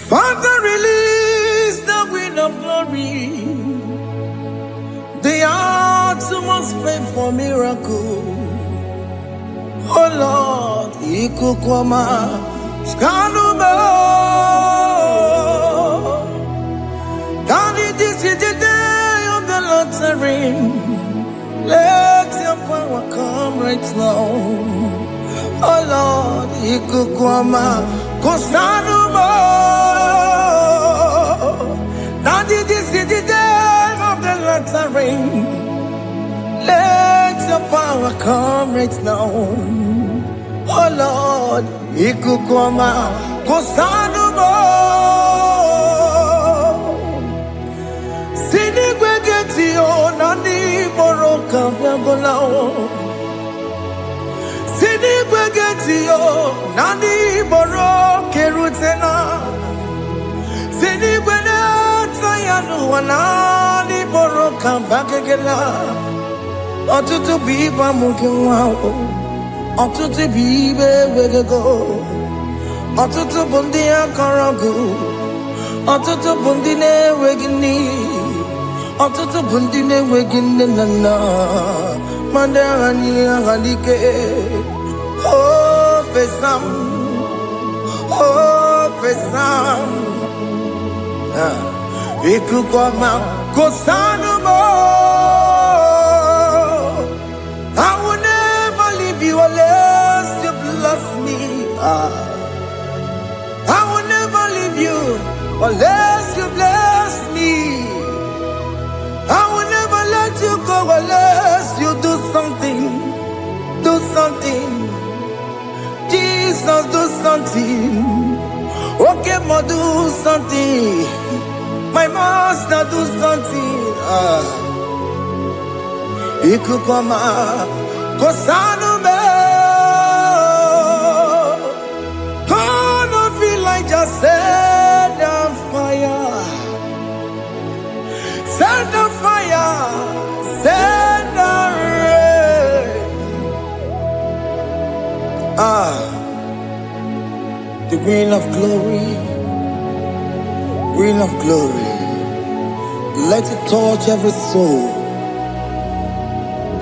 Father, release the wind of glory. The utmost pray for miracle. Oh Lord, Ikukwama, Skanuma. Daddy, this is the day of the Lord's ring. Let your power come right now. Oh Lord, Ikukwama, Kosanuma. Daddy, this is the day of the Lord's ring. Let your power come right now. Oh Lord, Ikukwama, Kosanuma. Sinigwegetio, Nani Boroka, Vagolao. Sinigwegetio, Nani Boroke Rutena. Sinigweneta Yanu, Nani Boroka, Bagagela. Otutu biba mukiwao, otutu bibe wegego, otutu bundi akaragu, otutu bundi ne wegini, otutu bundi ne wegini nana, mandani halike, oh fesam, Ikukwama, Kosanuma. I will never leave you unless you bless me. I will never leave you unless you bless me. I will never let you go unless you do something. Do something. Jesus, do something. Okay, ma, do something. My master, do something. Ikukwama, Kosanume. Gonna feel like just set on fire. Set on fire. Set on rain. The wind of glory. Wind of glory. Let it touch every soul.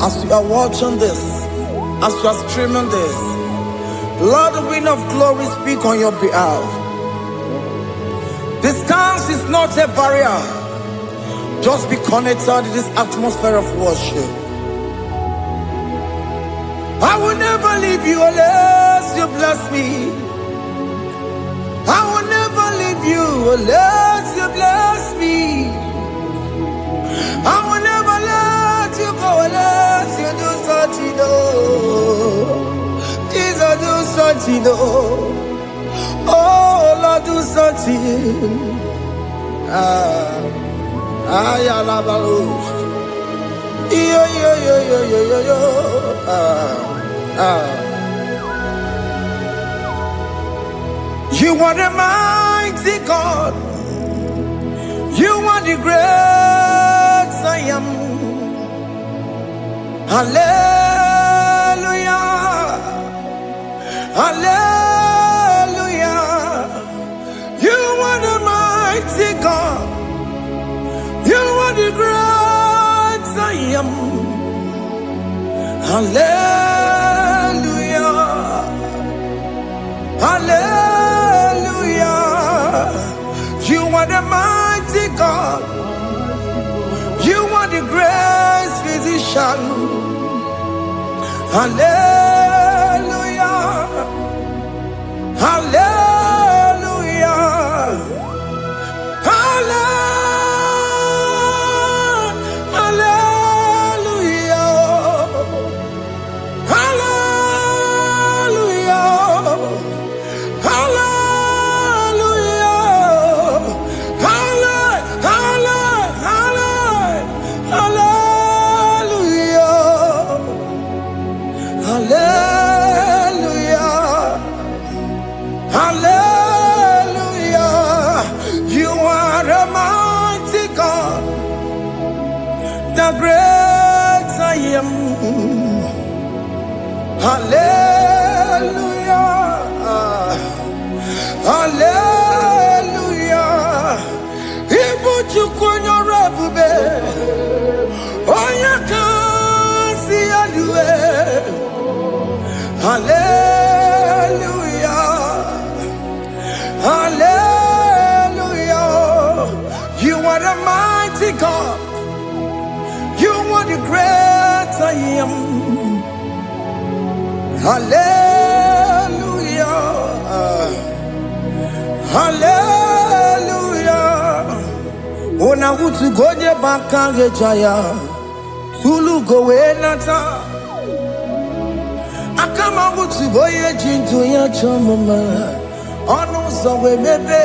As you are watching this, as you are streaming this, Lord, the wind of glory speak on your behalf. Distance is not a barrier. Just be connected to this atmosphere of worship. I will never leave you unless you bless me. I will never leave you unless you bless me. I will never let you go unless you do something. Jesus, do something. Oh Lord, do something. Ayalabalush. Yo. You are the mighty God. You are the great I am. Hallelujah. Hallelujah. You are the mighty God. You are the great I am. Hallelujah. Hallelujah. You are the mighty God. You are the great physician. Hallelujah. Hallelujah. Hallelujah. The great I am. Hallelujah. Hallelujah. Hallelujah. Hallelujah. Ona utu gonye bakange jaya. Tulu gowe nata. Akama utu boye jintu ya chomama. Onu sowe mebe.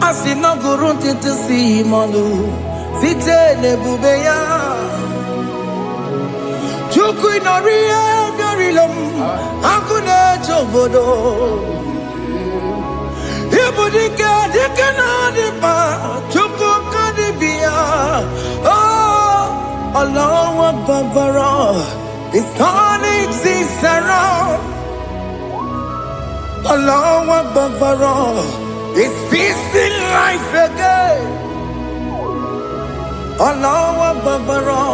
Asina gurunti tisi manu. Site nebubeya. Chuku inoria garilom. Akune chobodo. Ibudika dikana dipa. Chuku kadibia. Oh, Allah Babara. It's turning things around. Allah Babara. It's peacing life again. Allah Babara.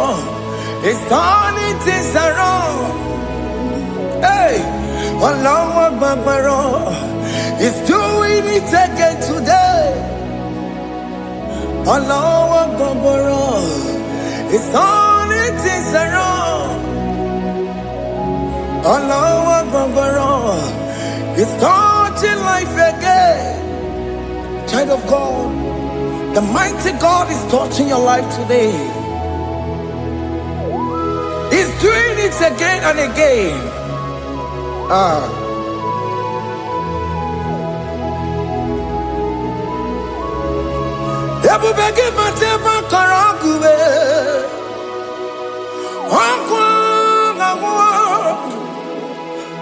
It's turning things around. Hey, Allah Babara. It's doing it again today. Allah Babara. It's turning things around. Allah Babara. It's starting life again. Child of God, the mighty God is touching your life today. He's doing it again and again. Ebubege matema karaguwe.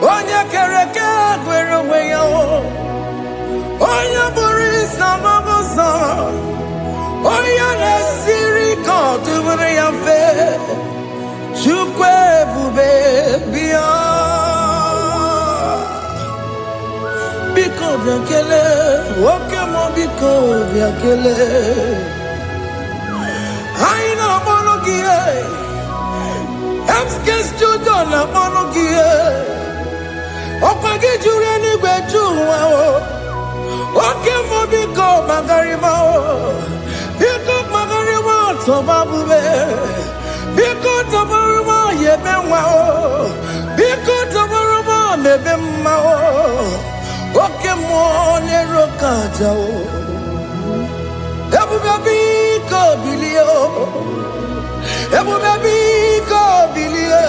Onya kereke gwerowe yo. Onya burisa mabosa. Onya nesiri kodubure yafe. Chukwe bube biya. Biko biakele. Woke mo biko biakele. Aina monogie. Emskes judona monogie. Opage jure ni gwejuwa o. Oke mo biko magarima o. Biko magarima tobabube. Biko tobaruma yebenwa o. Biko tobaruma mebemma o. Oke mo nero kaja o. Ebube biko bilio. Ebube biko bilie.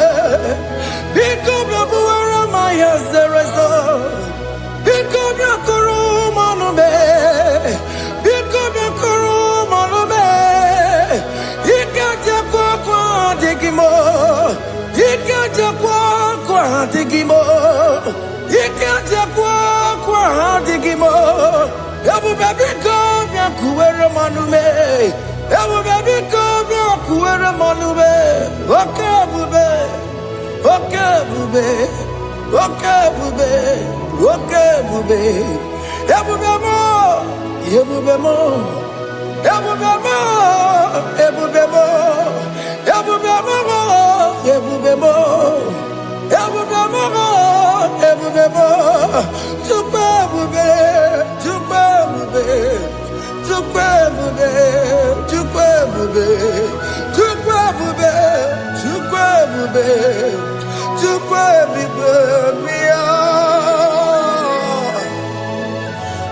Biko bebuara maya zerezo. Biko biakuru manube. Biko biakuru manube. Ikaja kwa digimo. Ikaja kwa digimo. Ikaja kwa digimo. Ebube biko biakuere manube. Ebube biko biakuere manube. Okay bube. Okay bube. Okay bube. Okay bube. Ebube mo. Ebube mo. Ebube mo. Ebube mo. Ebube mo. Ebube mo. Ebube mo. Ebube mo. Tukwe bube. Tukwe bube. Tukwe bube. Tukwe bube. Tukwe bube. Tukwe bube. Tukwe bube.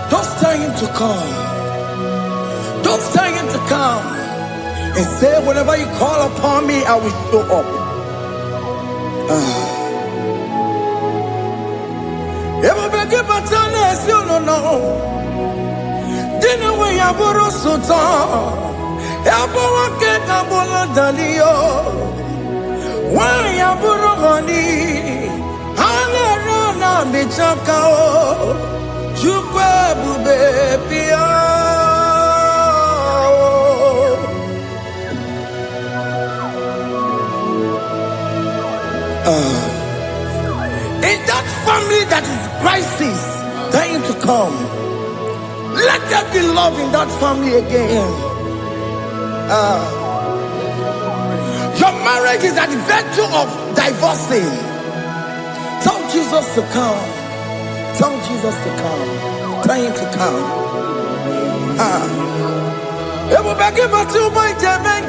Don't tell him to come. Don't tell him to come. And say, whenever you call upon me, I will show up. Everybody but honest, you don't know. Dinner way I borrow so tall. Everyone get a bola dalio. Why I borrow honey? Hana rana bichakao. Chukwe bube pia. In that family that is crisis, trying to come, let there be love in that family again. Your marriage is at the verge of divorcing. Tell Jesus to come. Tell Jesus to come. Tell him to come. It will be given to my Jemen.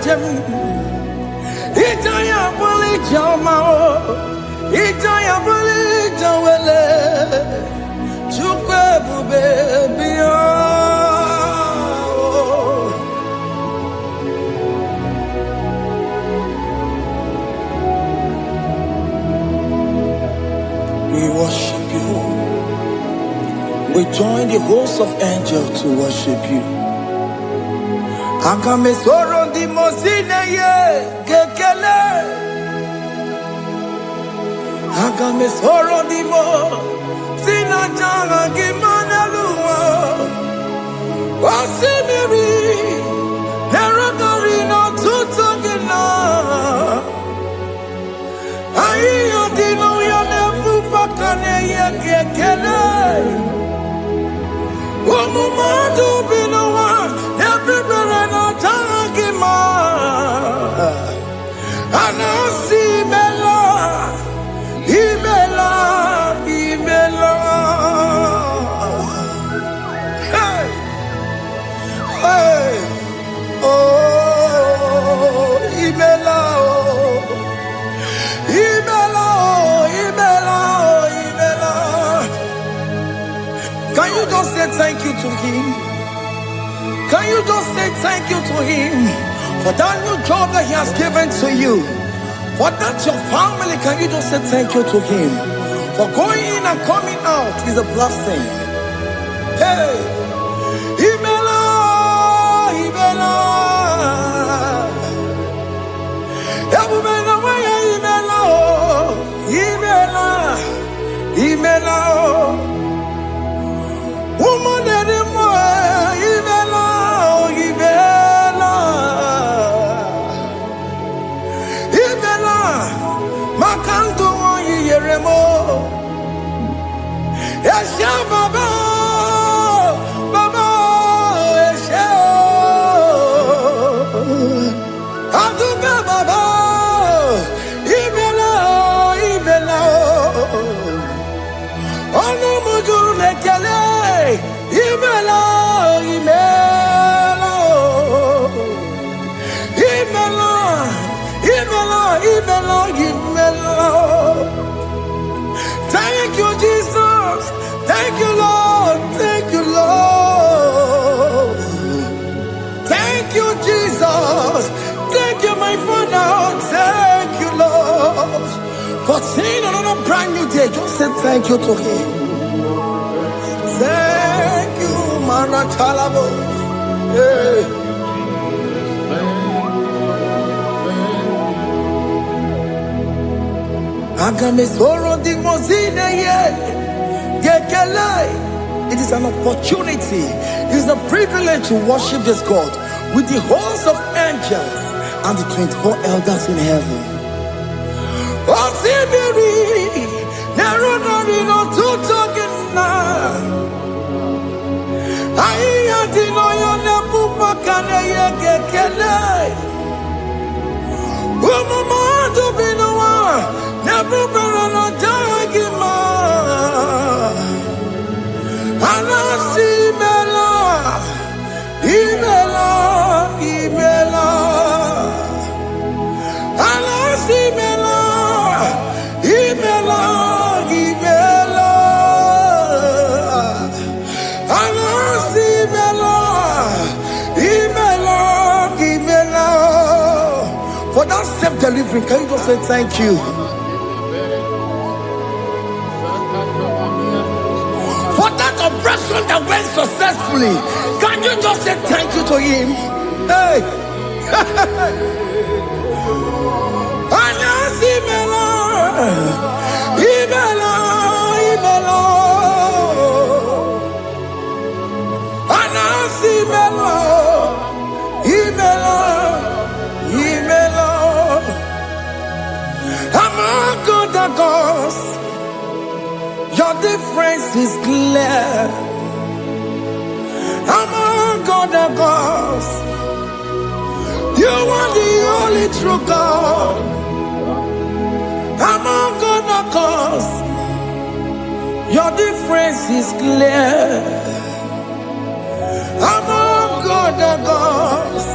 Itaya Bully Jama. Ijaya buli jawele, chukwe bube biya. We worship you. We join the host of angels to worship you. Akame soro di mosine ye kekele. Akame soro di mo sina changa kimana luwa. Wasimiri nerogari no tutogina. Ayo di no ya nefu pakane ye kekele. Wamumadu binowa everybody no tagima. Anasi bela. Imela, Imela, hey, hey, oh, Imela, oh, Imela, oh, Imela, oh, Imela. Can you just say thank you to him? Can you just say thank you to him for that new job that he has given to you? For that your family, can you just say thank you to him? For going in and coming out is a blessing. Hey, Imela, Imela, Imela, Imela, Imela, woman anymore, Imela, Imela. Makanto yeremo, Esha baba, baba, Esha, Aduba baba, Ibela, Ibela, Onu muju lekele, Ibela, Ibela, Ibela. Imela, Imela, Imela. Thank you, Jesus. Thank you, Lord. Thank you, Lord. Thank you, Jesus. Thank you, my Father. Thank you, Lord. For seeing another brand new day, just say thank you to him. Thank you, Maratalabo. Hey. It is an opportunity, it is a privilege to worship this God with the host of angels and the 24 elders in heaven. Never better jagima. Anasi mela, imela, imela. Anasi mela, imela, imela. Anasi mela, imela, imela. For that self-delivery, can you just say thank you? Operation that went successfully, can you just say thank you to him? Hey, Anasi Mela, Imela, Imela, Anasi Mela, Imela, Imela. Among other gods, your difference is clear. Among other gods, you are the only true God. Among other gods, your difference is clear. Among other gods,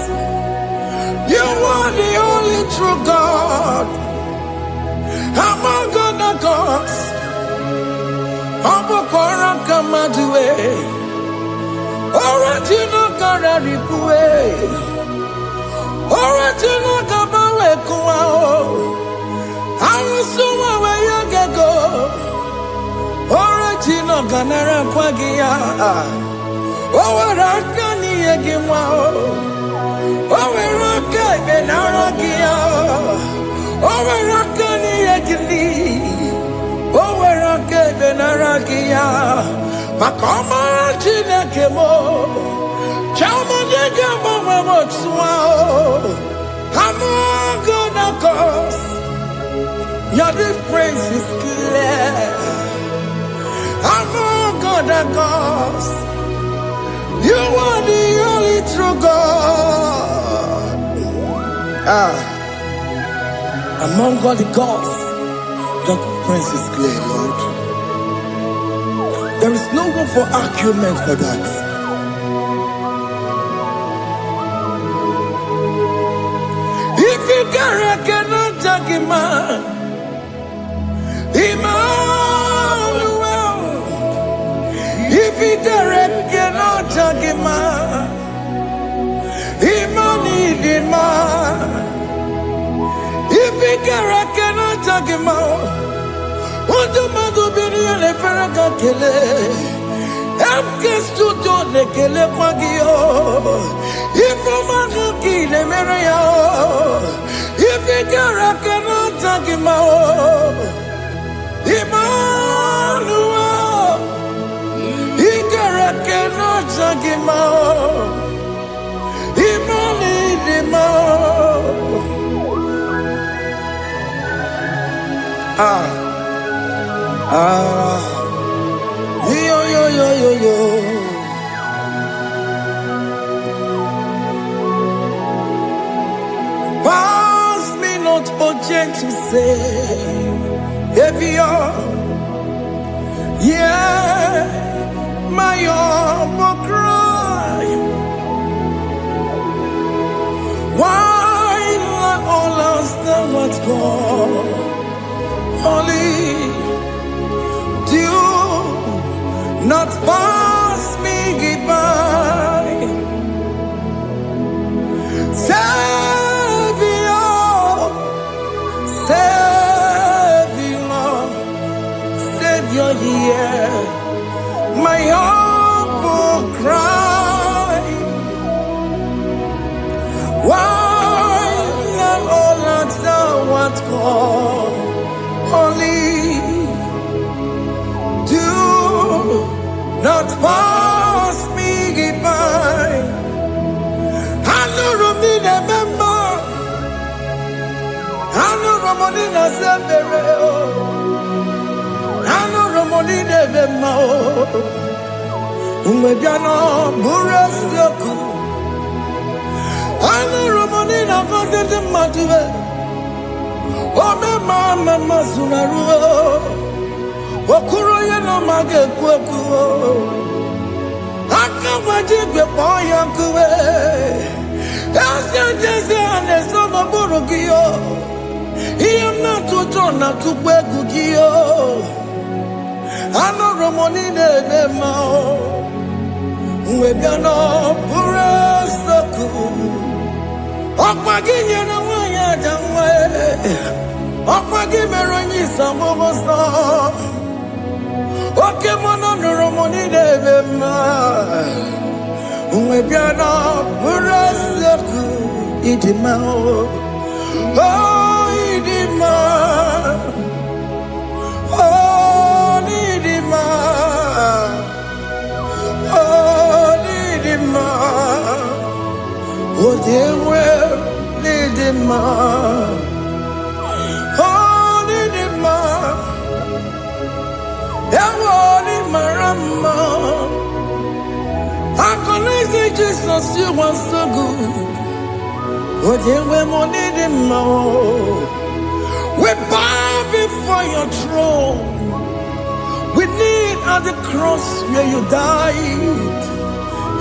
you are the only true God. Among other Obokora kamadue. Original kararikue. Original kabawe kuao. Arusuwa we yagego. Original ganara kwagia. Owaraka ni yegimwao. Owaraka benaragia. Owaraka ni yegili. Owaraka benaragia. Makoma chineke mo. Chama nega mama motswao. I'm gonna cause. Your difference is clear. I'm gonna cause. You are the only true God. Among all the gods, your difference is clear, Lord. There is no room for argument for that. If you cannot judge him, Emmanuel. If you cannot judge him, Emmanuel. If you cannot judge him, what do you do? Be a paragakele. I'm just to do the kele pagio. If I'm a kid, if you cannot judge him, Emmanuel, he cannot judge him, yo. Pass me not, oh gentle Savior, yeah, my humble cry. Why let all us that what's gone? Only do not pass me goodbye. Savior, yeah, my humble cry. Why let all that thou art gone? Only do not pass me goodbye. I know Romina member. I know Romonina Zambere. I know Romonina member. Umebiano Burasioku. I know Romonina Vadede Matue. Ome mama masunaru. Okuro ye no mage kweku. Aka wajigwe poya kuwe. Asa jese ane sono burugiyo. Iyam na tutona tukwegu giyo. Ano romoni nebe mao. Uwebiano pure soku. Okpagi nyere wanya jamwe. Okpagi meronyi samomo sa. Oke mono romoni nebe mao. Uwebiano pure soku. Idimao. Oh, idima. Oh, idima. Oh, idima. Oh, they will need him. Oh, need him. Ewoni marama. I connect Jesus, you are so good. Oh, they will need him. We bow before your throne. We need at the cross where you died.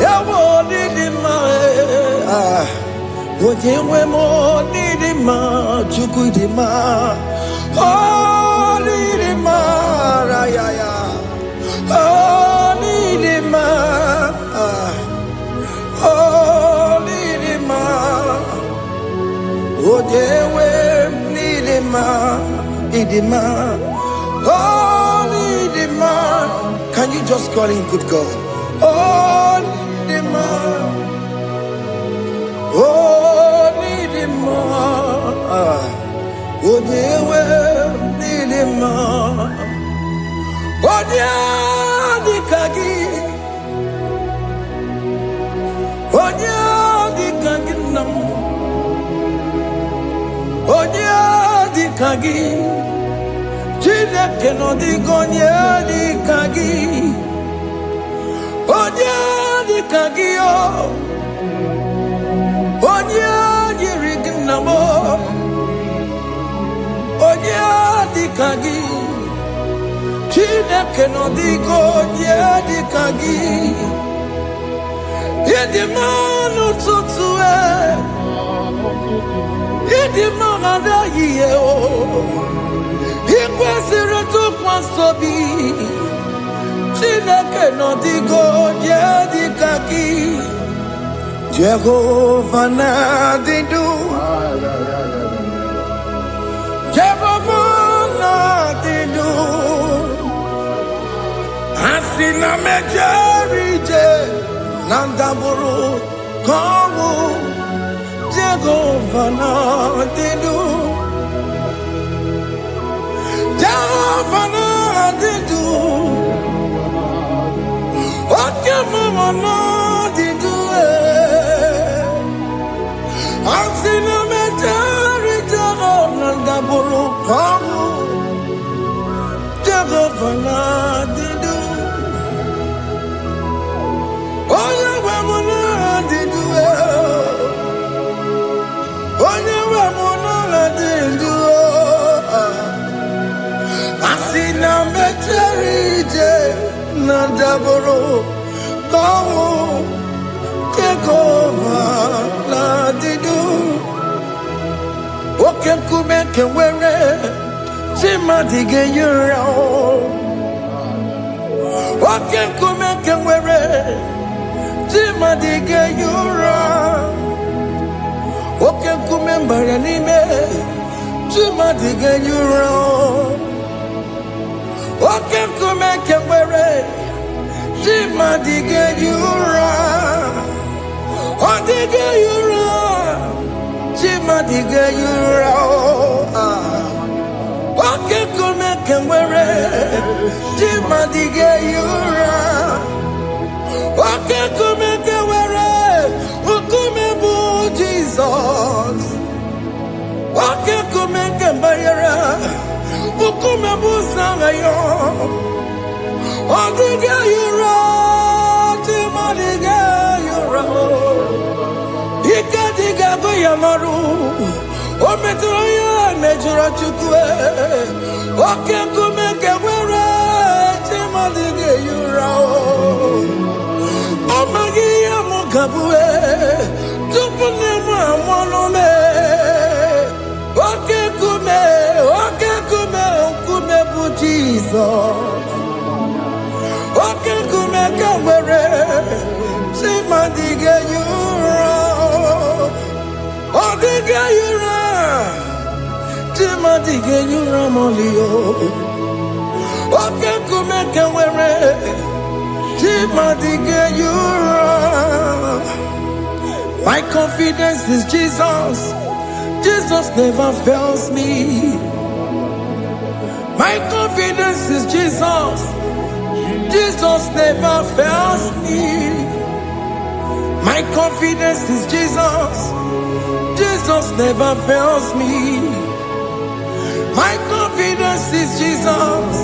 Ewoni dima. Ojewe mo nidima, chukudima, oh nidima, rayaya. Nidima, oh Nidima. Can you just call him good God? Oh Nidima, oh Nidima, oh Dewe Nidima, oh Dikagi, oh Dikagi nam, oh Dikagi. Chineke no di gonye di kagi, onye di kagi o, onye yiri gnamo, onye di kagi. Chineke no di gonye di kagi, yedi manu tutue, yedi manu yiye o. Ikwesịrị tụkwasị obi Chineke nọdịgo onye dịka gị Jehova na-adị ndụ Jehova na-adị ndụ asị na mejere ije na ndagwurugwu ka ọnwụ Jehova na-adị ndụ Jehova na-adị ndụ oke mama na-adị ndụ asị na mejere Jehova na ndagwurugwu ọnwụ Jehova na-adị ndụ onye nwe m na-adị ndụ onye nwe m na-adị ndụ asị na mejere ije na ndagwurugwu ka ọnwụ Jehova na-adị ndụ oke nkume nke nwere chi mmadụ ga-eyi ụra oke nkume nke nwere chi mmadụ ga-eyi ụra oke nkume mbara n'ime chi mmadụ ga-eyi ụra oke nkume nke nwere chi mmadụ ga-eyi ụra ọ dịghị eyi ụra chi mmadụ ga-eyi ụra oke nkume nke nwere chi mmadụ ga-eyi ụra oke nkume nke nwere nkume bụ Jizọs oke nkume nke mbara nkume bụ Zangaya ọ dịghị eyi ụra chi mmadụ ga-eyi ụra ike dịghị agụ ya marụ o metụrụ ya mejọrọ Chukwu oke nkume nke nwere chi mmadụ ga-eyi ụra ọ maghị ihe m ga-abụ tupu nne m amụọnụ m oke nkume nkume bụ Jizọs oke nkume nke nwere chi mmadụ ga-eyi ụra ọ dịghị eyi ụra chi mmadụ ga-eyi ụra ma ọlị oke nkume nke nwere chi mmadụ ga-eyi ụra. My confidence is Jesus. Jesus never fails me. My confidence is Jesus. Jesus never fails me. My confidence is Jesus. Jesus never fails me. My confidence is Jesus.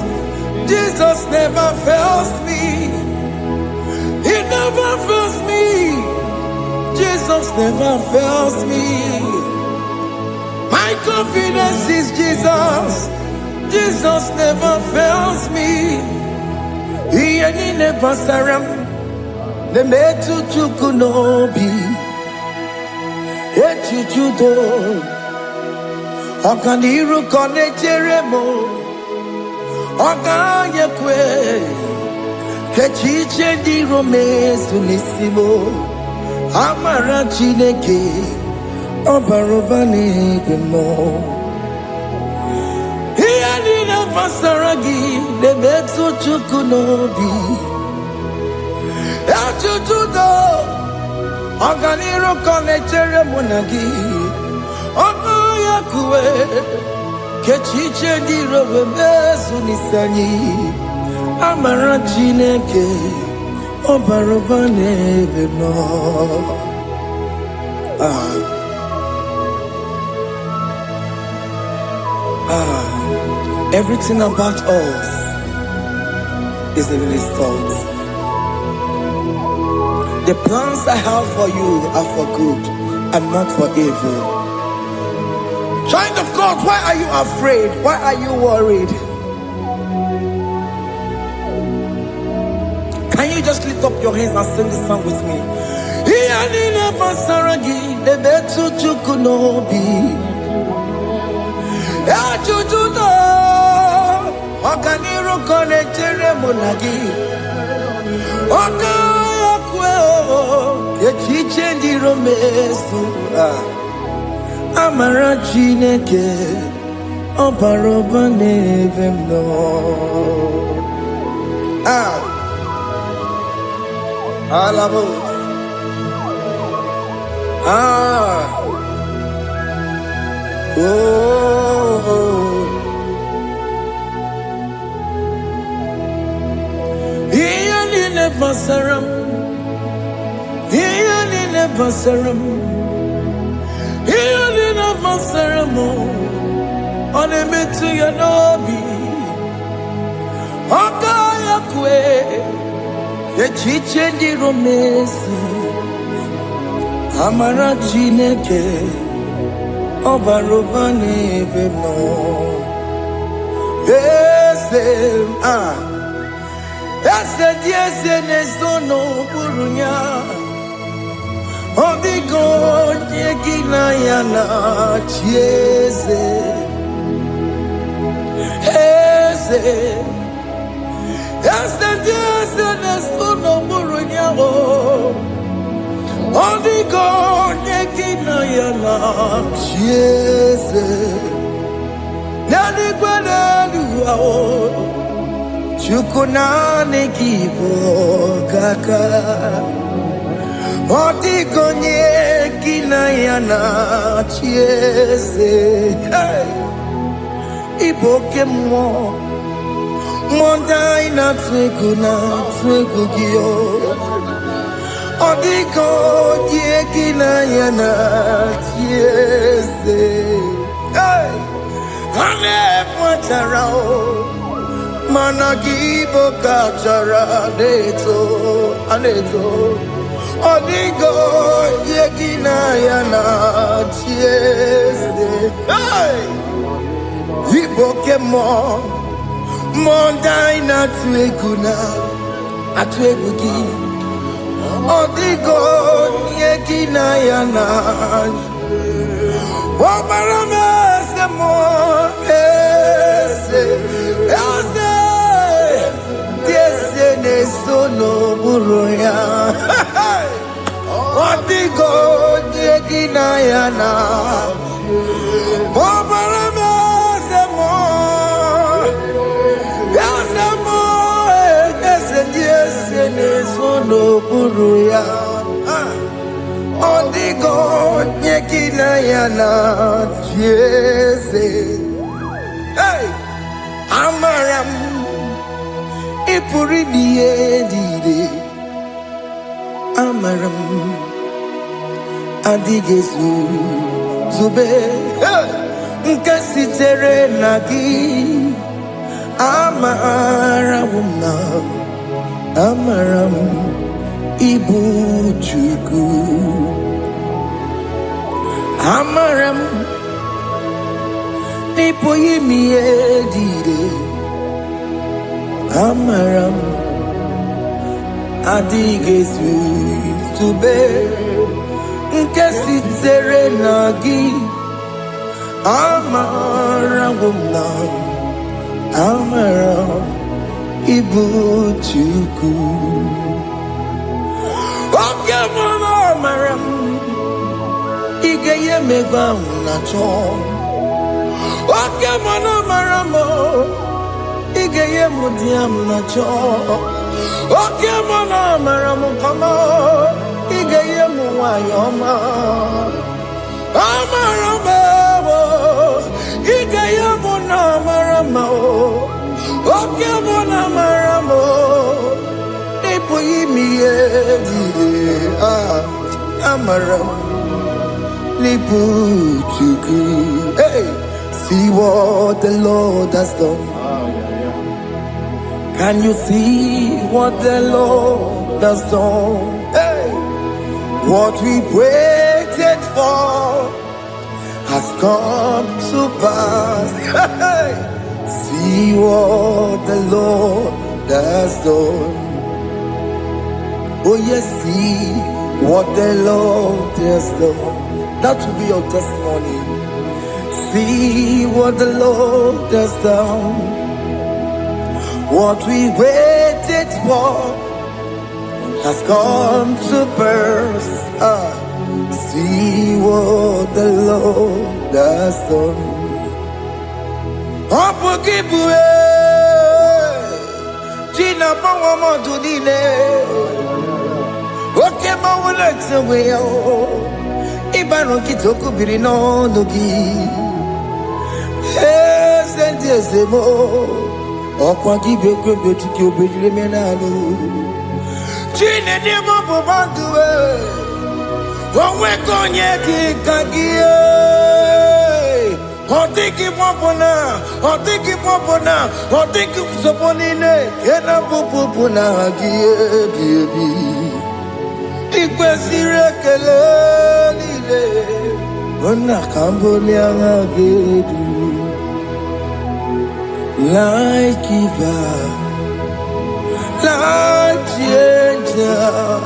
Jesus never fails me. He never fails me. Jesus never fails me. My confidence is Jesus. Jesus never fails me. He never saram. The metu chukunobi. Echuchudo. Okaniru kone jeremo. Okanyekwe. Kechiche di romezu nisimo. Amara Chineke Obarobani Gemo. Iyanina pasaragi debetu chukunobi. Achuchudo oganiro konechere munagi. Onoya kuwe kechiche diro bebezu nisani. Amara Chineke obarobane beno. Everything about us is in His thoughts. The plans I have for you are for good and not for evil. Child of God, why are you afraid? Why are you worried? Can you just lift up your hands and sing this song with me? Iyanina pasaragi debetu chukunobi. Achuchudo oganiro konechere munagi. Okaya kweo kechiche ndiro mesu. Amara Chineke obarobane beno. Alabo. Iyanina pasaram. Iyanina pasaram. Iyanina pasaram. Onemetu yanobi. Okaya kwe. Kechiche ndiro mesi. Amara Chineke obarobane beno. Ese diese nezono burunya. Odigo nyegina yana chieze. Ese diese nezono burunya. Odigo nyegina yana chieze. Nani gwanadu ao. Chukunane kibo kaka. Odigo nyegina yana chieze. Iboke mo. Mondai na twegu gyo. Odigo nyegina yana chieze. Ane pacharao. Managibo kachara aneto. Odigo yegina yana chieze. Iboke mo. Mondai na twegu gi. Odigo yegina yana. Wabarame se mo. Nesono buruya. Odigo nyegina yana. Mobarame semo. Yasemo. Ese nesono buruya. Odigo nyegina yana. Jese. Amaram. Ipuri diye Amaram adigezu zube nkasitere nagi. Amaram ibu chuku. Amaram nipoyi miedire. Amaram adigezu zube nkasitere nagi. Amaram ibu chuku. Oke mwana amaram igeye megba unacho. Oke mwana amaram maramo, igeye mudiam na cho. Oke mona maramo kama, igeye muayoma. Amaramo, igeye mona maramo. Oke mona maramo, ipo yimiye amaram. Hey, see what the Lord has done. Can you see what the Lord has done? Hey, what we waited for has come to pass. Hey, see what the Lord has done. Oh yes, see what the Lord has done. That will be your testimony. See what the Lord has done. What we waited for has come to pass. See what the Lord has done. Gina Pawama Dudine. Okay, Mawalex away. Ibano kitoko birino nogi. Sendezemo. Okwa kibekwe betuki obedile menalo. Chine nemo bobanduwe. Onwe konye kikagie. Otiki popona. Otiki soponine. Kena popona agie biebi. Ikwesire kelelile ona kambolia ngagedu like giver like changer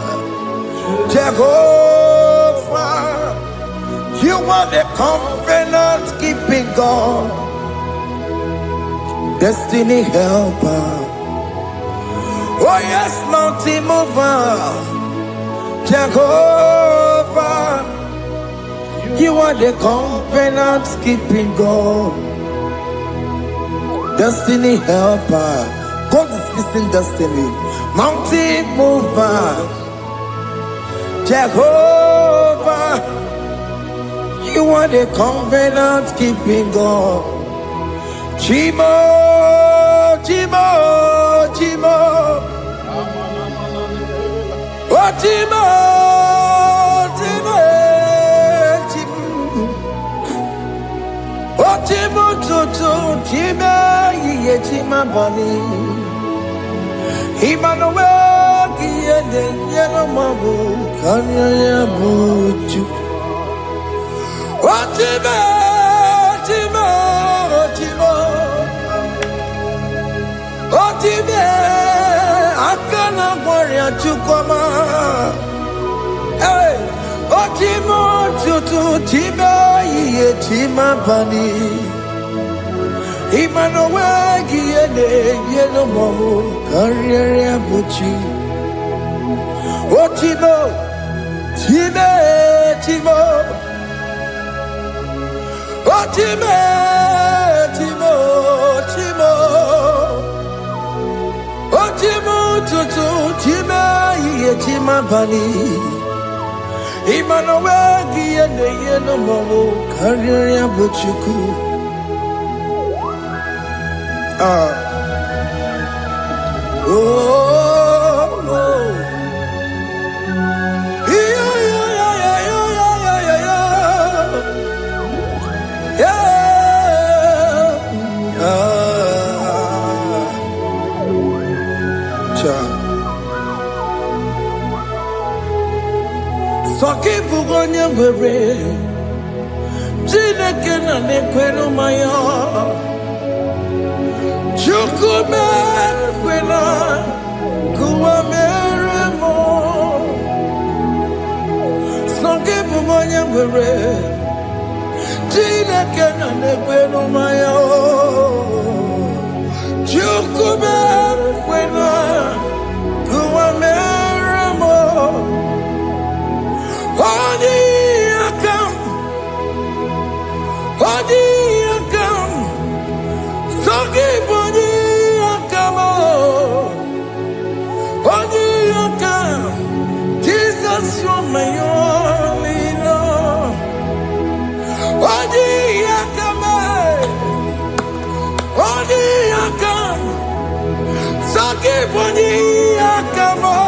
Jehovah, you are the covenant keeping God, destiny helper. Oh yes, mountain mover, Jehovah, you are the covenant keeping God, destiny helper. God is fixing destiny. Mountain mover, Jehovah, you are the covenant keeping God. Chimo. Otimo, Tima Bani, Emmanuel, Giende, Yellow Mabu, Kanya Muchu. Otime, Akana Warrior Chukoma. Hey, Otimo, Tutu, Tima, Tima Bani. Emmanuel, Giende, Yellow Mabu, Kanya Muchu. Otimo, Timo. Otime, Timo. Otimo, Tutu, Tima, Tima Bani. Emmanuel, Giende, Yellow Mabu, Kanya Muchu. Soki bugonye bere, jine kena ne kwenu maya. Chukume kwena kuwa meremo. Soki bugonye bere, jine kena ne kwenu maya. Chukume kwena kuwa meremo. Jesus, you're my only Lord. Odi yakame, odi yakam, saki odi yakamo,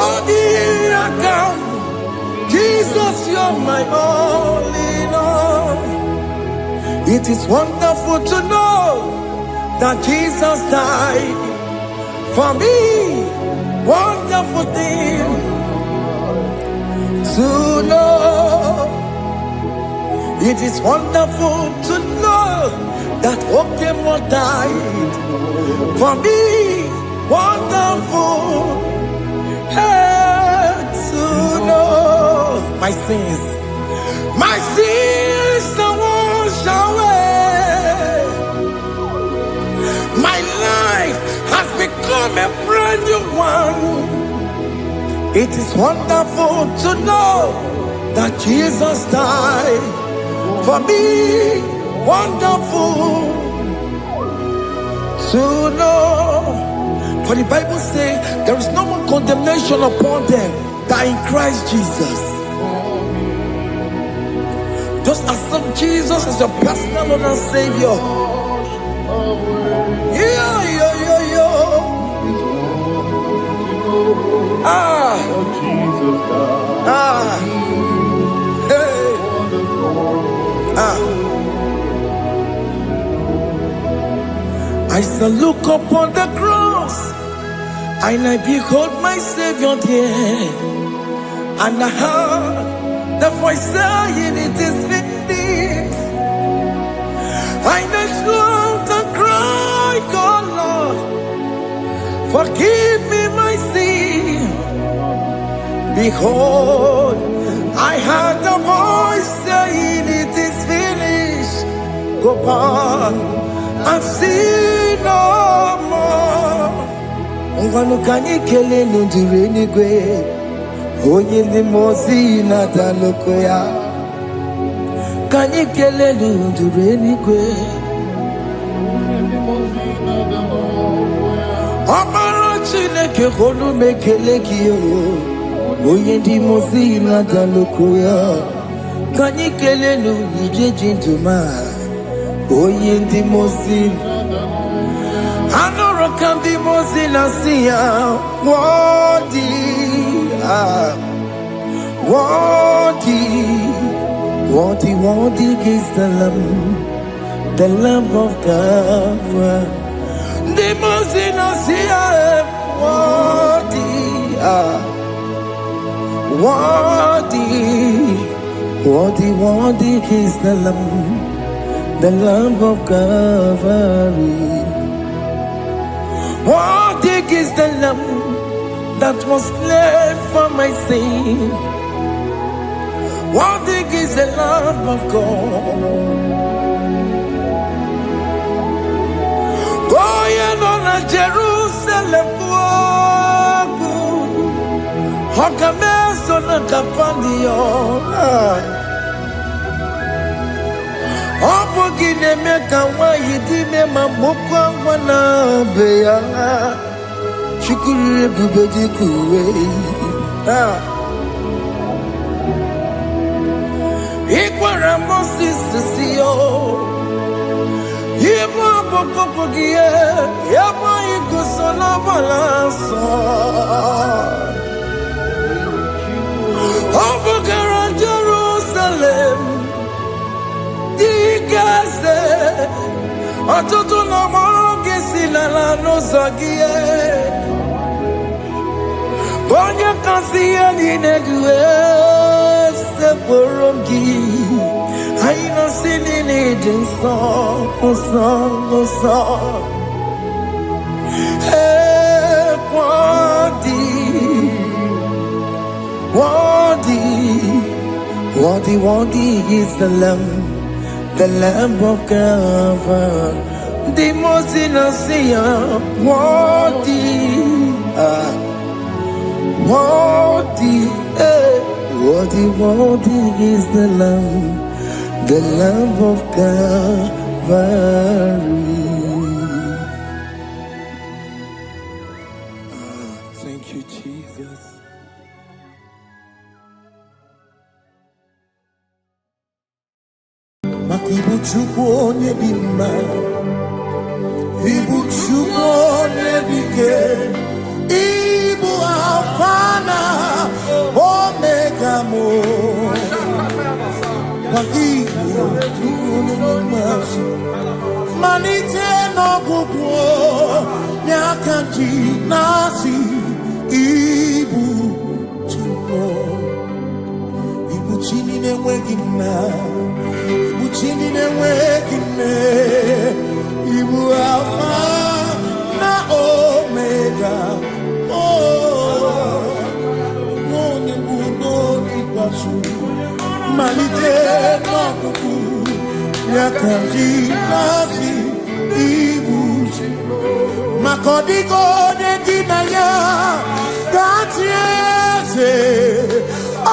odi yakam. Jesus, you're my only Lord. It is wonderful to know that Jesus died for me. Wonderful thing to know. It is wonderful to know that Okemo died for me. Wonderful to know my sins are washed away. My life has become a brand new one. It is wonderful to know that Jesus died for me. Wonderful to know. For the Bible says there is no more condemnation upon them that in Christ Jesus. Just accept Jesus as your personal Lord and Savior. Yeah. I shall look upon the cross, and I behold my Savior there, and I heard the voice saying, "It is finished." I knelt and cried, "God, Lord, forgive me my sin." Behold, I heard the voice saying, "It is finished. Go on and sin no more." Ungwanu kanyi kele nundure nigwe, onye ndi mozi na daloko ya. Kanyi kele nundure nigwe, Amara Chineke honu mekele kiyo, onye ndi mozi na daloko ya. Kanyi kele nundure jintuma, onye ndi mozi. Anoro kandi mozi na siya, worthy is the Lamb of God. The mozi na siya, worthy is the Lamb of Calvary. Worthy is the Lamb that was slain for my sin. Worthy is the Lamb of God. Going on a Jerusalem walk, Hokames on a Capandio. Opogine meka wa yidime mamokwa wana beya. Shukuru bubeji kuwe. Ikwara Moses siyo. Yebo bokopogie. Yebo ikusola balanso. Opogara Jerusalem. Digase. Atutu na moge silala no zagie. Bonya kasia ninedue se porongi. Aina sinini jinso song. Hey, worthy is the Lamb of God. The most innocent, worthy is the Lamb of Calvary. Thank you, Jesus. chukwu onye dị mma, ibu chukwu onye dị ike, ibu Alfa na Omega mo. Ibu chukwu onye dị mma, malite n'ọgwụgwụ n'aka ji na-asị ibu chukwu. Ibu chini na-enweghị nna, ibu chini na-enweghị nne, ibu Alfa na Omega. Onye bụ n'oge ikpeazụ, malite n'ọgwụgwụ n'aka ji na-asị ibu chukwu. Maka ọ dịghị onye dị na ya ga-atị eze,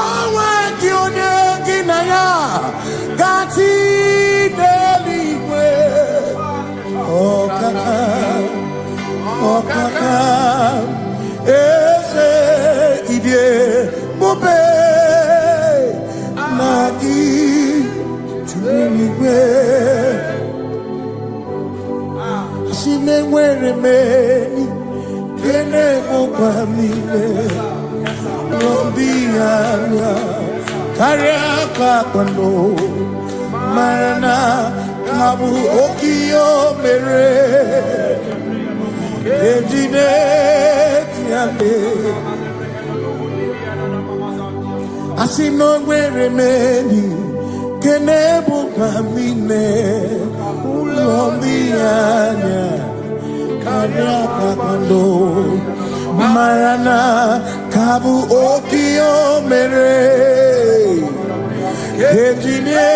onwe gị onye gị na ya ga-atị n'eluigwe. Ọkaka ọkaka eze idie bube na gị juru eluigwe. Si na-enwere meni kene mokwa mile n'obi anya karịa kpakpando mara na ka bụ oke ihe o mere ejide tiale. Asị na o nwere meni kene mokwa mile n'obi anya karịa kpakpando mara na ka bụ oke ihe o mere ejide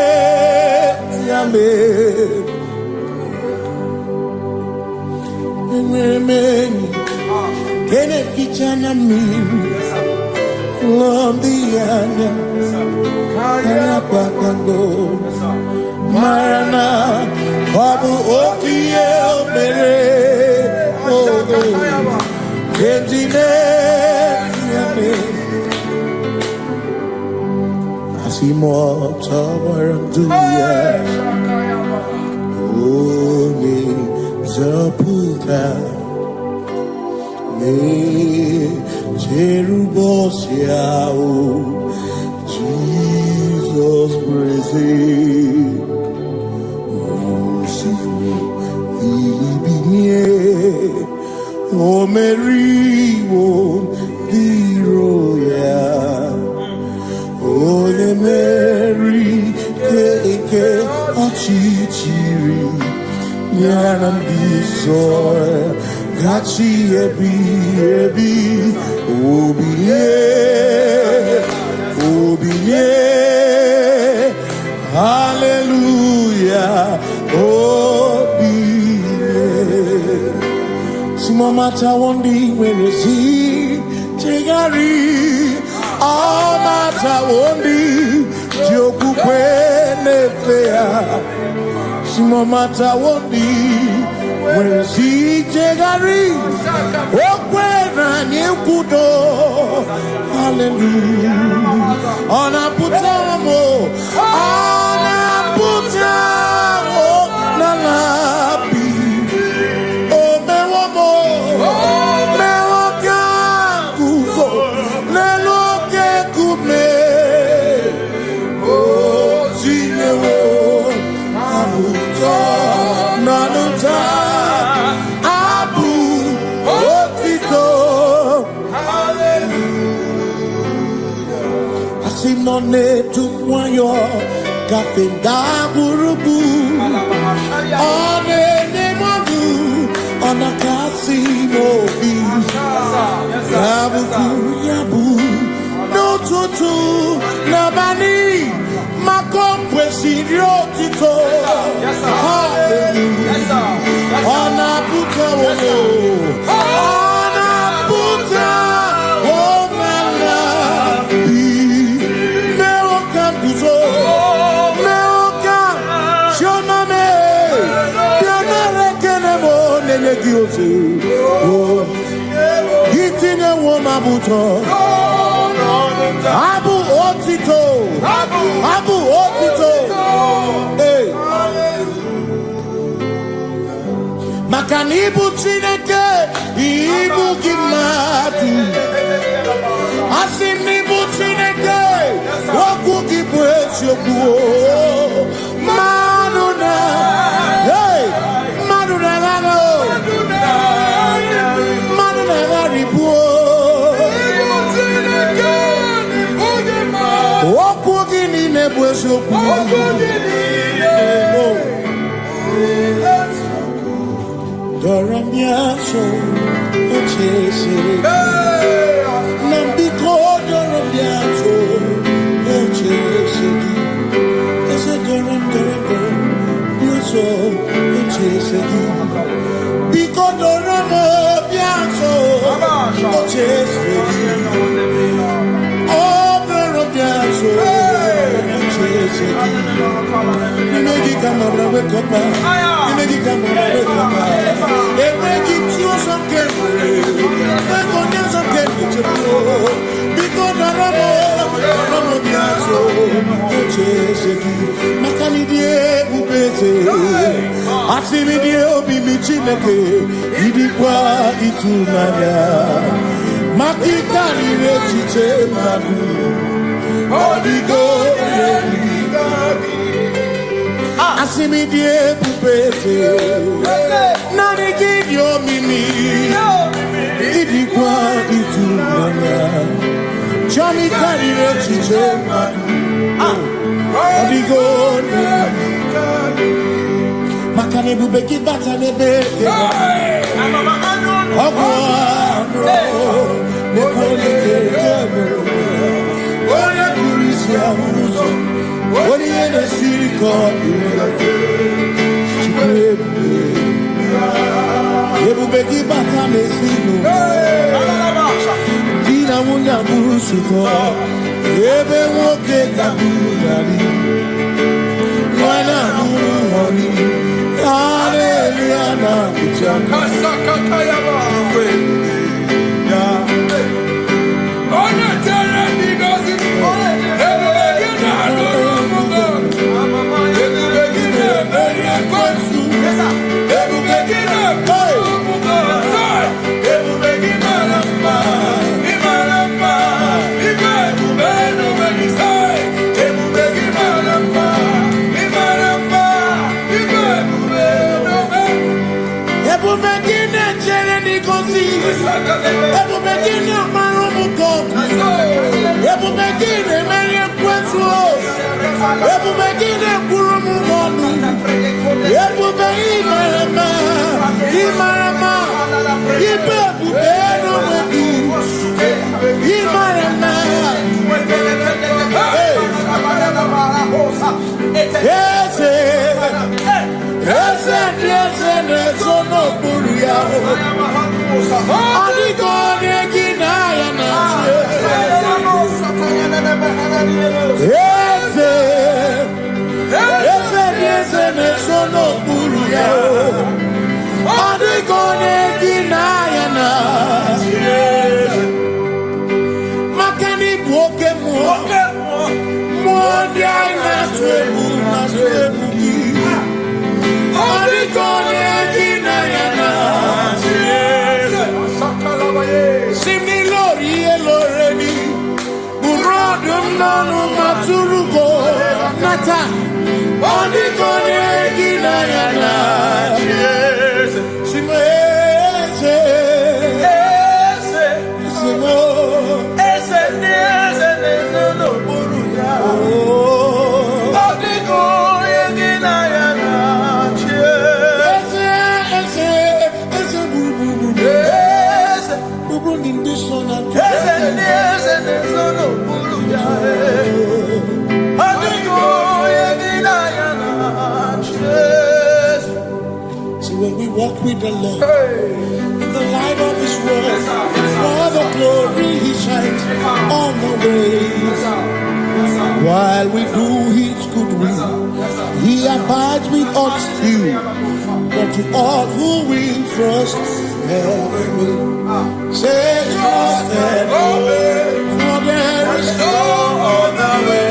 tiale. Enwere m enyi nke na-eficha na mmiri n'obi anya karịa kpakpando mara na ọ bụ oke ihe o mere ejide tiale. Asị m ọtọ gbara ndụ ya onye nzọpụta na-echere ụbọchị ahụ Jizọs breze ibinie o meriwo dịro ya onye meri ike ọchịchịrị ya na ndị nsọ gachi ebi ebi obilie obilie hallelujah obilie. No matter one day when you see Tegari, all matter one day Joku Penefea. No matter one day when you see Tegari, Okwena Nyekudo, hallelujah. On a putamo, on a putamo, nalapi. Sinone tumwayo kafenda gurubu one nemadu ona kasino bi yabu yabu no tutu nabani makompwe sirio tito hallelujah ona puta wono ona puta womala Gitine woma buto Abu otito Abu otito Hey Makanibu Chineke, Ibu Kimatu. Asinibu Chineke, Waku Kibwetioku. Maduna, hey, Maduna Gano, Maduna Garibu. Waku Gini Nebwetioku. Doramiaso, Ochese, Nambiko, Doramiaso, Ochese, Ese Doram, Biaso, Ochese, Biko Doramiaso, Ochese, Oh, Doramiaso, Ochese, Nimegi Kamara, Wekopa, Nimegi Kamara, Wekopa. Asimidie obi michineke idikwa itunanya makikari rechiche madu odigo Asimidie pupese nani gidio mimi idikwa itunanya chami kari rechiche madu odigo Makane bubeki bata nebeke Ogwano Nekone kekebe Oye kurisi ya uzo Oye ene siriko Chikwebu Yebubeki bata mesinu Dina munya burusuto Yebe woke kabunani Wana muruhoni Hallelujah, na kuchanga. Kasakatayaba. Ya. Ona tena nigozi. Ebegina noromugo. Ebegina beria kwansu. Ebegina noromugo. Ebegina lamba. Imalamba. Ibegubeno benisai. Ebegina lamba. Imalamba. Ebubegina jereni kosi. Ebubegina maromuko. Ebubegina merie kwesu. Ebubegina kurumugonu. Ebubegina imarama. Imarama. Ibebubeno wedu. Imarama. Yes, Ese nezono buria. Adigone ginaya na. Ese nezono buria. Adigone ginaya na. Makani buoke mo. Mo dia na twebu na twebu. Similori eloreni Burodum nanu maturugo Nata Odigone ginayana Simese Ese no buruya Odigone ginayana See, when we walk with the Lord in the light of His word, all the glory He shines on the way. While we do His good will, He abides with us still. But to all who will trust and obey, say trust and obey, for there is no other way.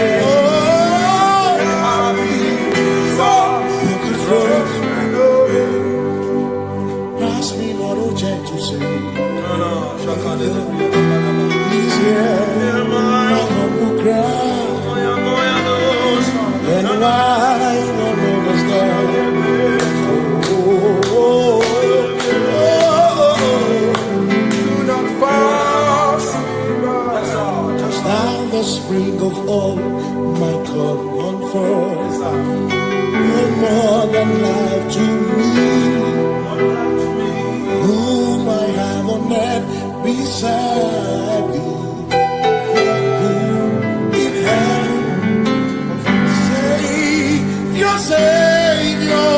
He's here. My humble cry. And why don't understand? The spring of all my comfort, no more than life to me, whom I have on earth beside thee, in heaven, Savior, Savior,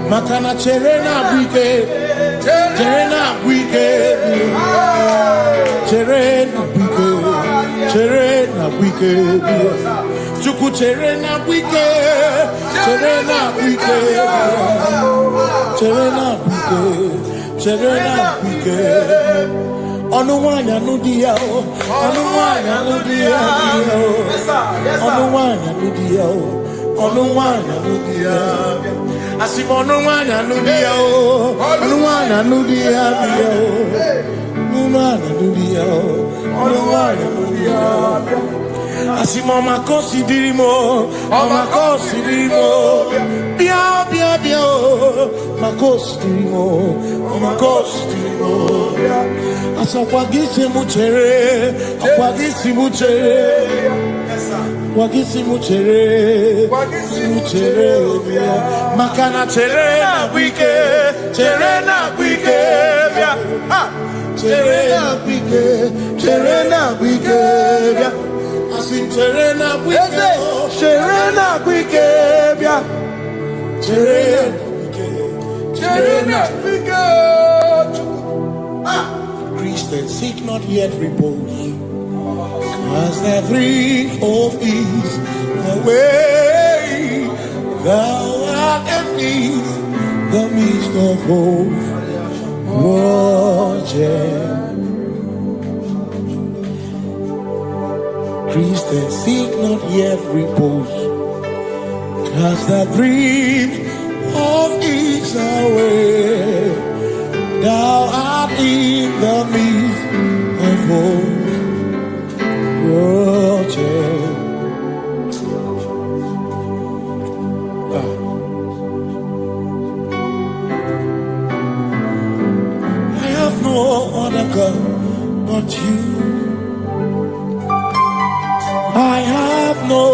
Makana cherena bike, cherena bike, cherena bike, cherena bike, chuku cherena bike, cherena bike, cherena bike, cherena bike. Onuwanya nudia, onuwanya nudia, onuwanya nudia, onuwanya nudia. Asimonuwanya nudia, onuwanya nudia, onuwanya nudia, onuwanya nudia. Asimoma considerimo, oma considerimo, bia bia bia, ma considerimo, oma considerimo. Asakwagisi muchere, akwagisi muchere, wagisi muchere, makana chere na wike, chere na wike, chere na wike, asim chere na wike, chere na wike, chere na wike. Christians seek not yet repose, as the three of ease the way thou art beneath the midst of hope, watching. Christians seek not yet repose, cast the dreams of ease away. Thou art in the midst of hope, watching. I have no other God but you. I have no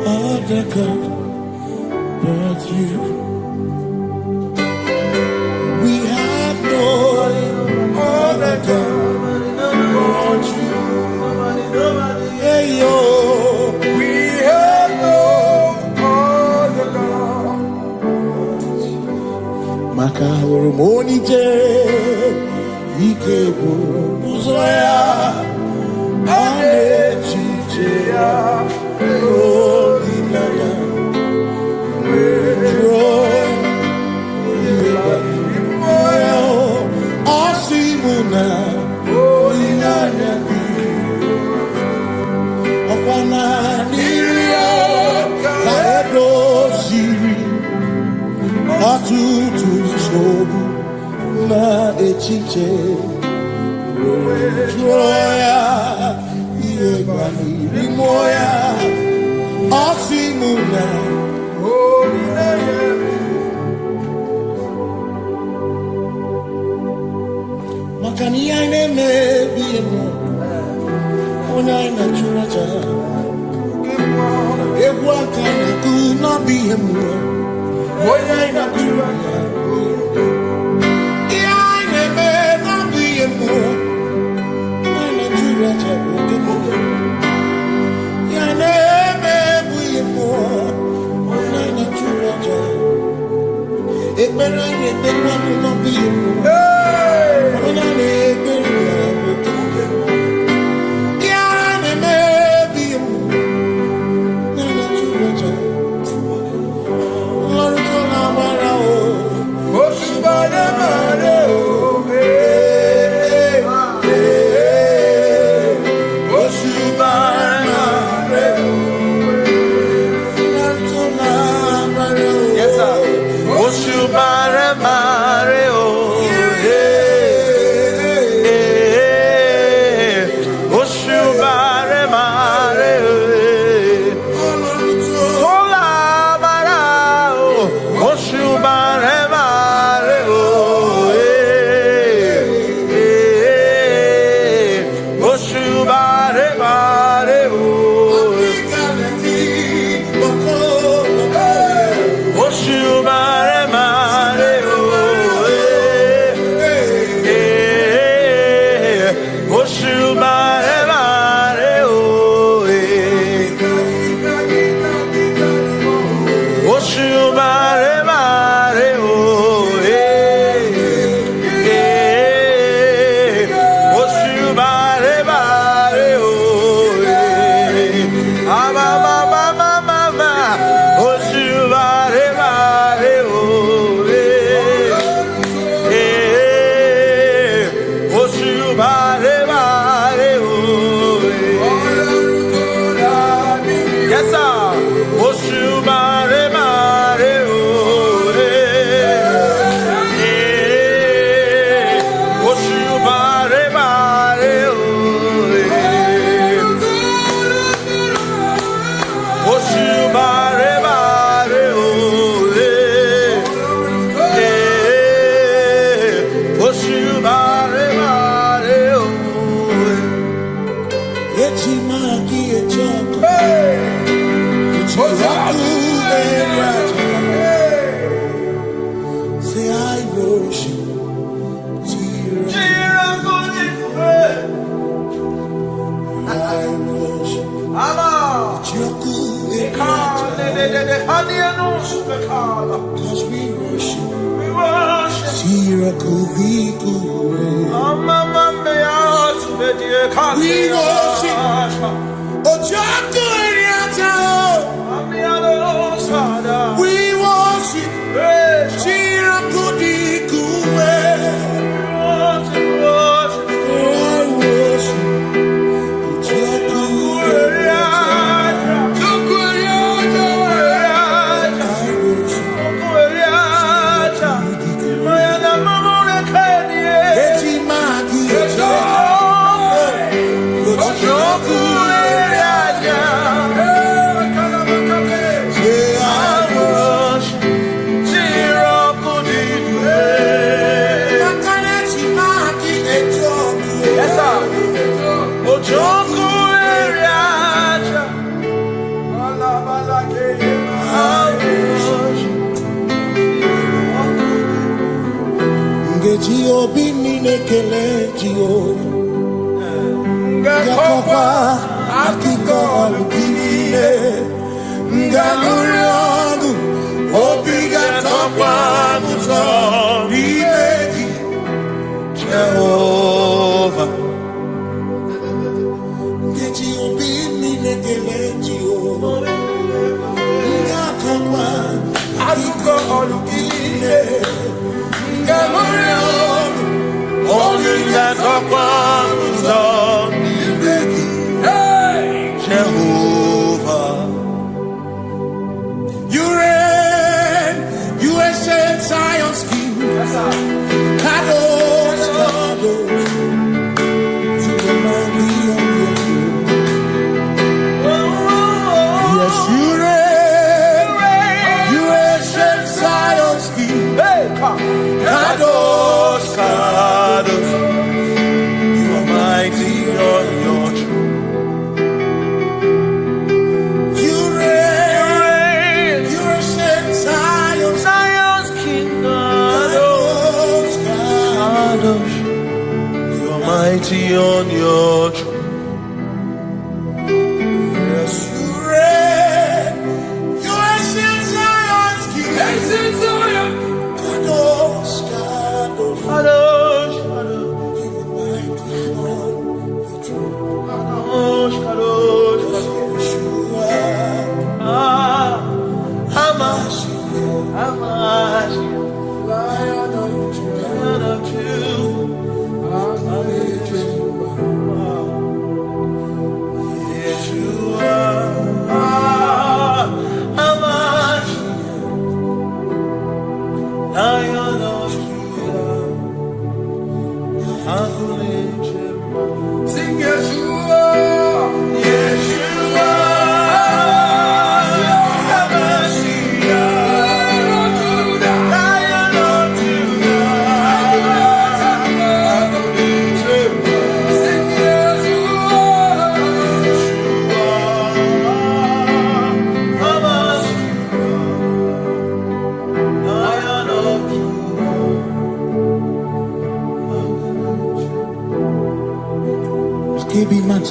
other God but you. We have no other God but you. Hey yo, we have no other God. Makahoro monite, ikebu uzoya, anechi. Osimuna. Makania neme biemo. Una ina churaja. Ewa kana kuna biemo. Una ina churaja. Ia neme na biemo. Una churaja. Ia neme biemo. Una ina churaja. Ekbera ine tekwa na biemo. Cause we worship. Gakopa akiko alukine Ngamurionu Obiga tokwa muto Nimegi Jehovah Ngeji obini nekele Jehovah Gakopa akiko alukine Ngamurionu Obiga tokwa muto Jehovah, you reign, you ancient Zion's king. Kadosh, Kadosh, to the mighty on your throne. Yes, you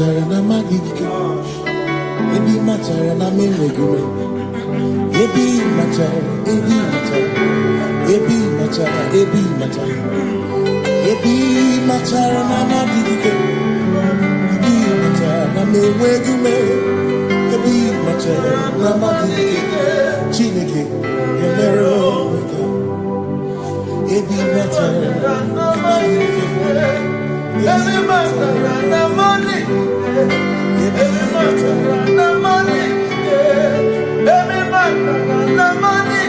matara na magigike. Ebi matara na menwegume. Ebi matara, ebi matara. Ebi matara, ebi matara. Ebi matara na magigike. Ebi matara na menwegume. Ebi matara na magigike. Chineke, yemero wega. Ebi matara na magigike. Ebi matara na money. Ebi matara na money. Ebi matara na money.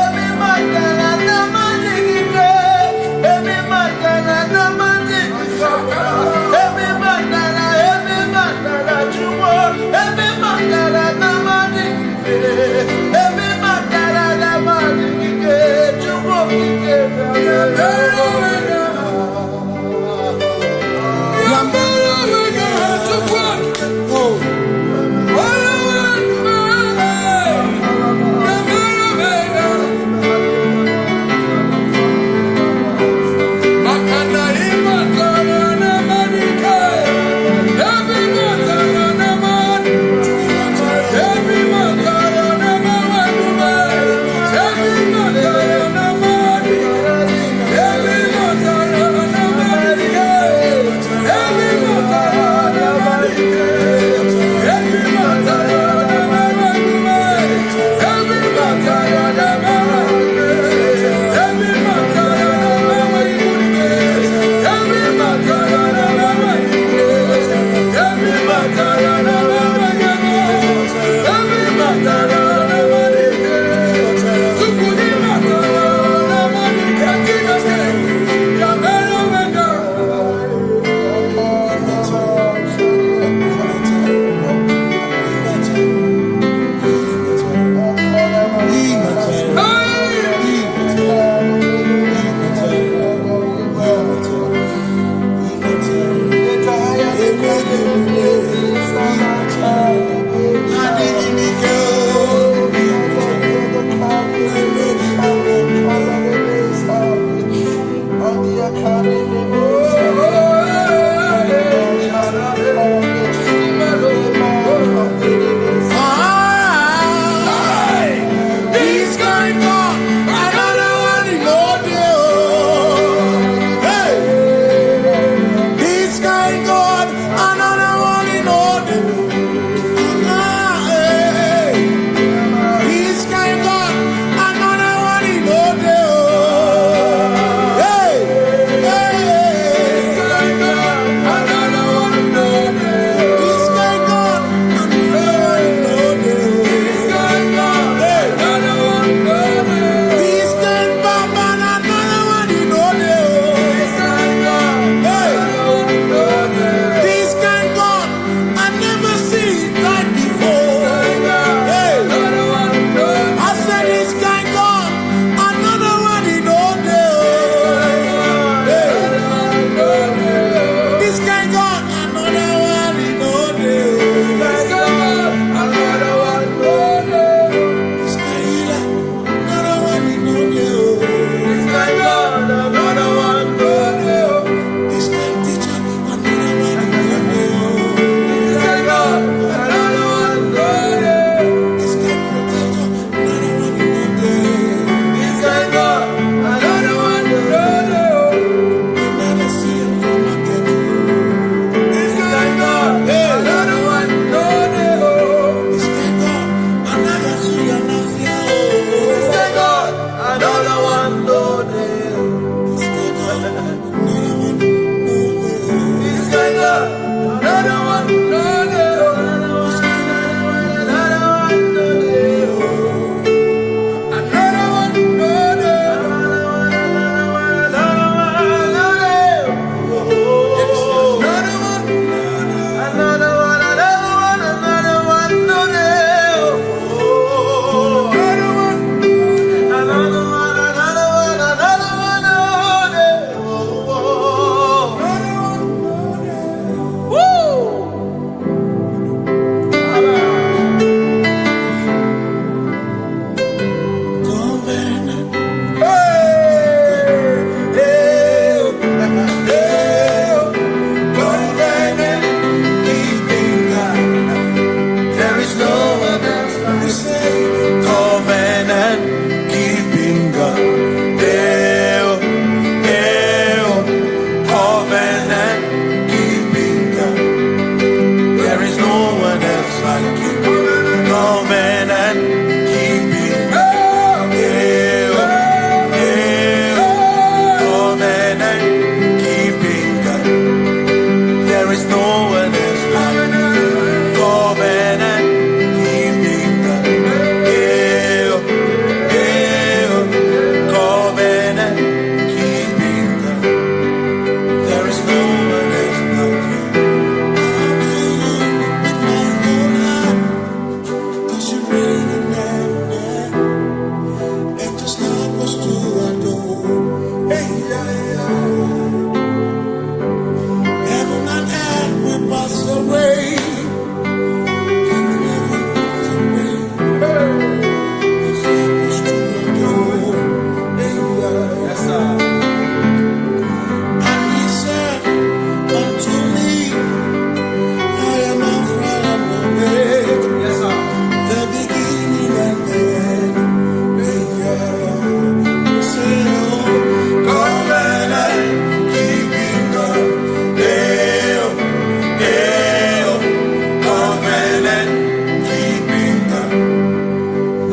Ebi matara na money. Ebi matara na money. Ebi matara chumo. Ebi matara na money. Ebi matara na money. Chumo kike.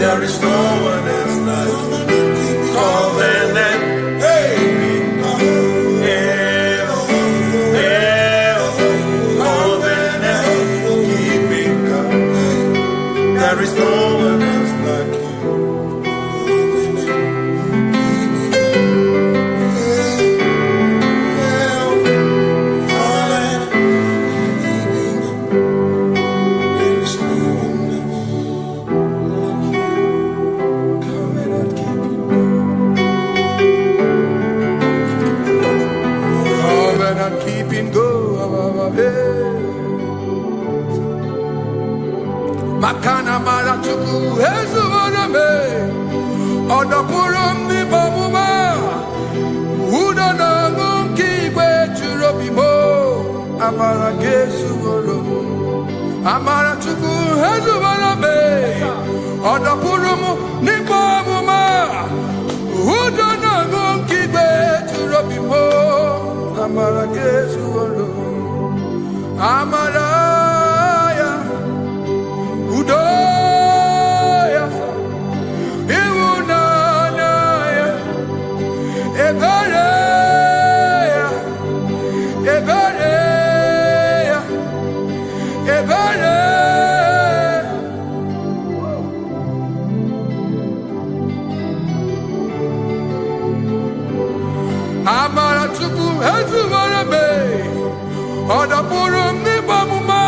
There is no one else like you. Covenant. Hey. There is no one else like you. Covenant keeping go. Makana marachuku hezuwaname odapurum ni bamuma udana ngunki kwechurobimo amara gesuworo amarachuku hezuwaname odapurum ni bamuma udana ngunki kwechurobimo amara gesuworo amara Udoya, Iwunanaya, Ebereya, Ebereya, Ebereya. Amaratuku hezuwarabe, Odapurum nibamuma.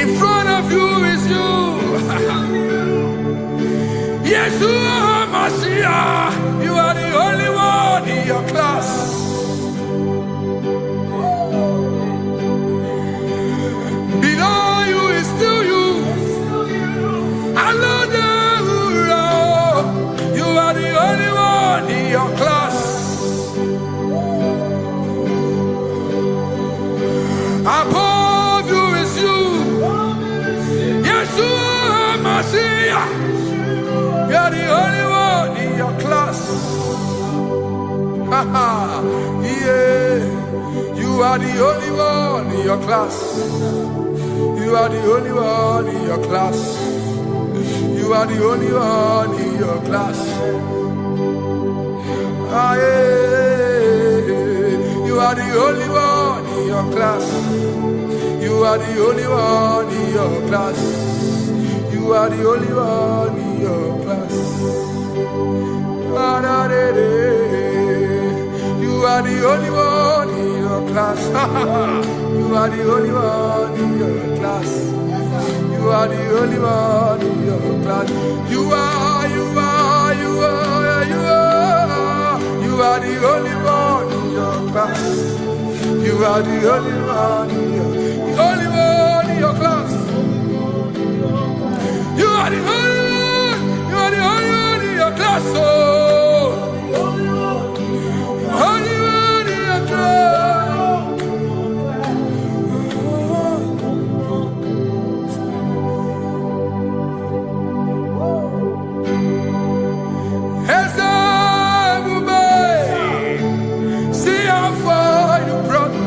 In front of you is you. Yeshua Mashiach, you are the only one in your class. Below you is still you. You are the only one in your class. Above you is you. Yeshua Mashiach, you are the only one in your class. Yeah, you are the only one in your class. You are the only one in your class. You are the only one in your class. Ah, yeah. You are the only one in your class. You are the only one in your class. You are the only one in your class. You are are the only one in your class. You are the only one in your class. You are the only one in your class. You are the only one in your class. You are the only one in your class. You are the only one in your class. Oh, only one in your class. See how far you brought me.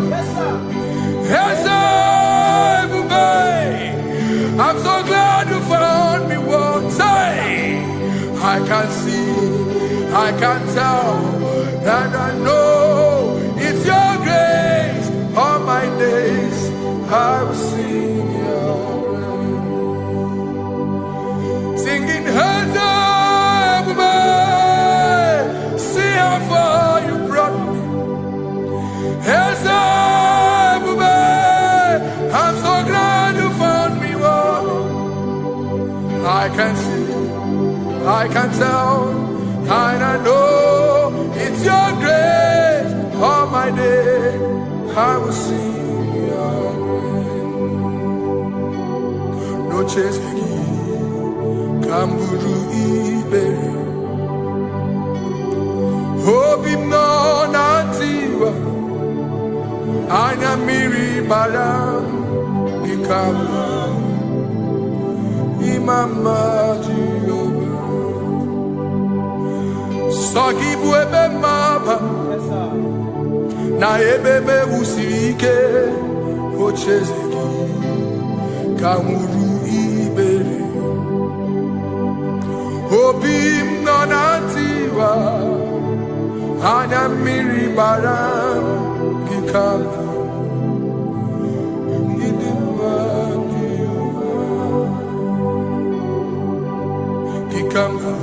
I'm so glad you found me once. I can see, I can tell, and I know it's your grace. All my days I will sing your praise. Singing hands up, see how far you brought me. Hands up, I'm so glad you found me. I can see, I can tell, and I know it's your grace. All my day I will sing your praise. No chase Kamburu Iberi Hobi no Nantiwa Anya Miri Baram Ikamba Mama Jehovah Sagibu ebe mama Na ebebe usirike Ochezeki Kamuru Ibere Obim nonantiwa Anya miri bara Gikala Gikama Gikama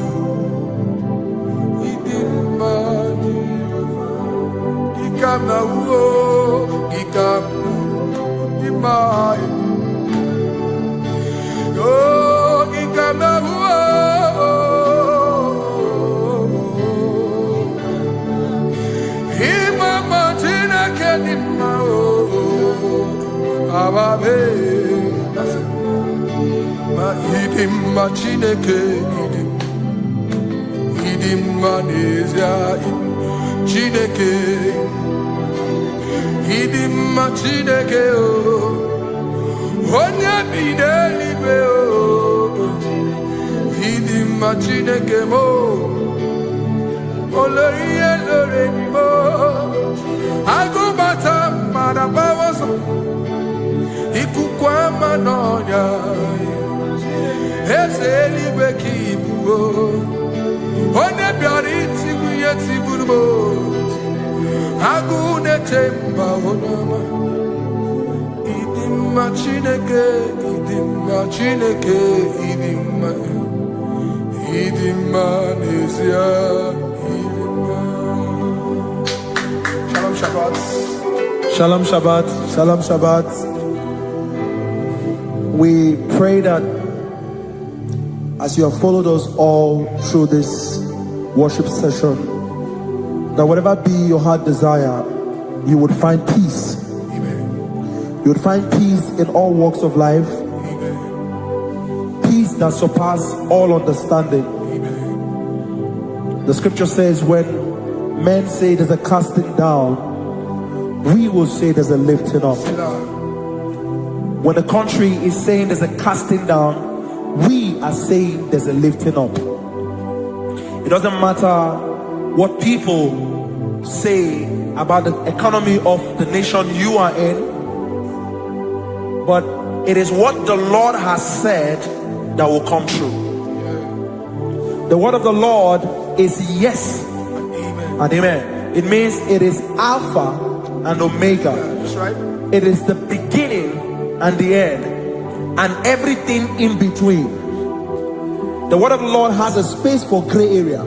Gikama Imai Oh Gikama Imama Tina Kenima Ababe Ma Idim Machineke Idim Manezia Chineke Idim Machineke Onya Bidelibe Idim Machineke Mo Oloye Loreni Mo Agubata Madabawaso Ikukwa Manonya Ezelibe Kibuo One biariti kuyeti burbo Agune temba onama Idimma chineke Idimma nezia Idimma Shalom Shabbat Shalom Shabbat Shalom Shabbat. We pray that as you have followed us all through this worship session, that whatever be your heart desire, you would find peace. Amen. You would find peace in all walks of life. Amen. Peace that surpasses all understanding. Amen. The scripture says when men say there's a casting down, we will say there's a lifting up. When the country is saying there's a casting down, we are saying there's a lifting up. It doesn't matter what people say about the economy of the nation you are in, but it is what the Lord has said that will come true. The word of the Lord is yes and amen. It means it is Alpha and Omega. That's right. It is the beginning and the end, and everything in between. The word of the Lord has a space for gray area.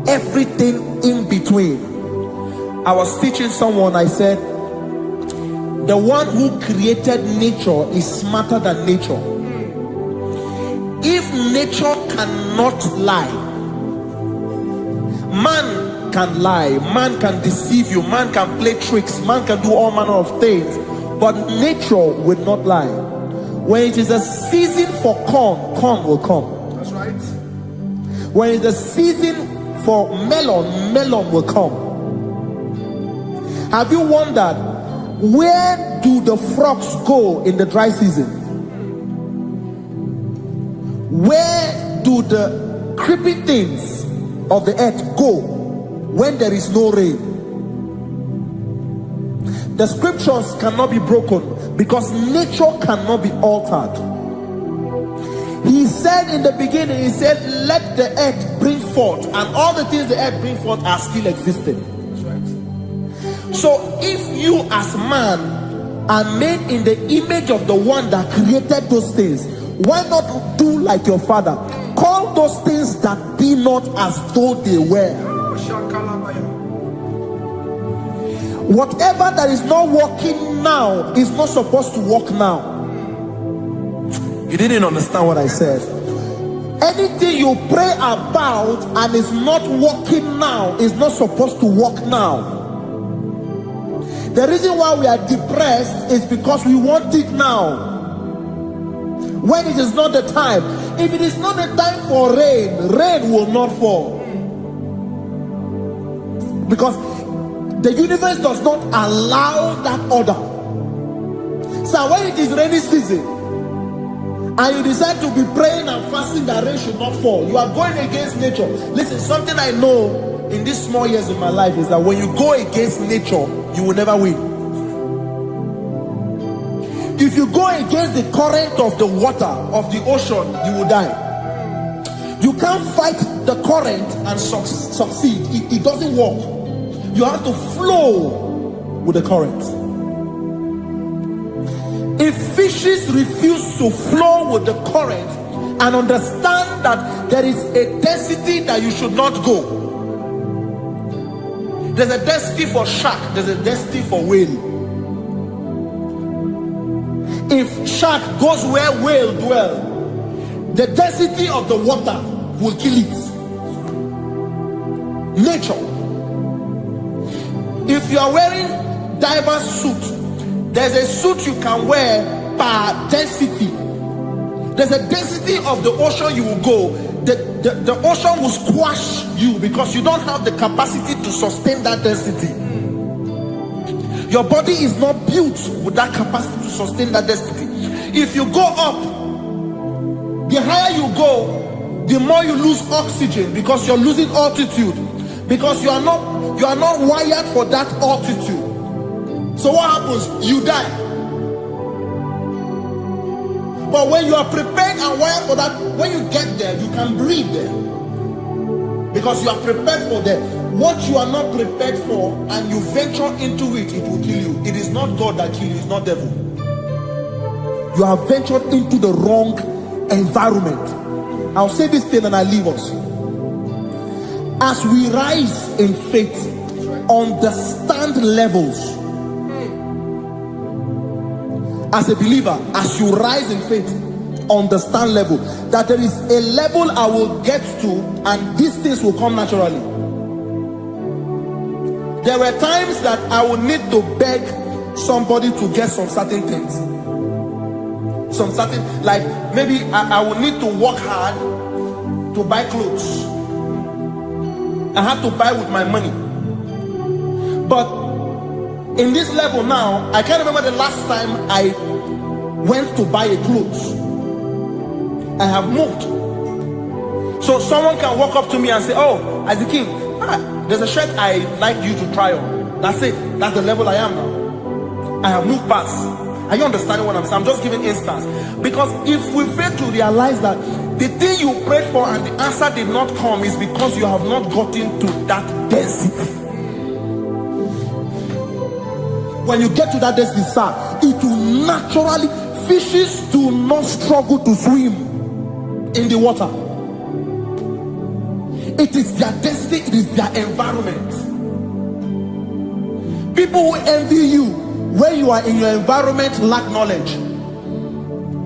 Everything in between. I was teaching someone, I said, the one who created nature is smarter than nature. If nature cannot lie, man can lie, man can deceive you, man can play tricks, man can do all manner of things, but nature will not lie. When it is a season for corn, corn will come. That's right. When it's a season for melon, melon will come. Have you wondered, where do the frogs go in the dry season? Where do the creeping things of the earth go when there is no rain? The scriptures cannot be broken because nature cannot be altered. He said in the beginning, he said, let the earth bring forth, and all the things the earth bring forth are still existing. That's right. So if you as man are made in the image of the one that created those things, why not do like your father? Call those things that be not as though they were. Whatever that is not working now is not supposed to work now. You didn't understand what I said. Anything you pray about and is not working now is not supposed to work now. The reason why we are depressed is because we want it now, when it is not the time. If it is not the time for rain, rain will not fall, because the universe does not allow that order. So when it is rainy season and you decide to be praying and fasting that rain should not fall, you are going against nature. Listen, something I know in these small years of my life is that when you go against nature, you will never win. If you go against the current of the water of the ocean, you will die. You can't fight the current and succeed. It doesn't work. You have to flow with the current. If fishes refuse to flow with the current and understand that there is a density that you should not go, there's a density for shark, there's a density for whale. If shark goes where whale dwell, the density of the water will kill it. Nature. If you are wearing diver's suit, there's a suit you can wear per density. There's a density of the ocean you will go. The ocean will squash you because you don't have the capacity to sustain that density. Your body is not built with that capacity to sustain that density. If you go up, the higher you go, the more you lose oxygen because you're losing altitude, because you are not wired for that altitude. So what happens? You die. But when you are prepared and wired for that, when you get there, you can breathe there, because you are prepared for that. What you are not prepared for and you venture into it, it will kill you. It is not God that kills you, it's not devil. You have ventured into the wrong environment. I'll say this thing and I leave us. As we rise in faith, understand levels. As a believer, as you rise in faith, understand level. That there is a level I will get to and these things will come naturally. There were times that I would need to beg somebody to get some certain things. Some certain, like maybe I would need to work hard to buy clothes. I had to buy with my money. But in this level now, I can't remember the last time I went to buy a clothes. I have moved. So someone can walk up to me and say, oh, Isaac King, there's a shirt I like you to try on. That's it. That's the level I am now. I have moved past. Are you understanding what I'm saying? I'm just giving instance. Because if we fail to realize that the thing you prayed for and the answer did not come is because you have not gotten to that density. When you get to that density, sir, it will naturally, fishes do not struggle to swim in the water. It is their density, it is their environment. People who envy you when you are in your environment lack knowledge.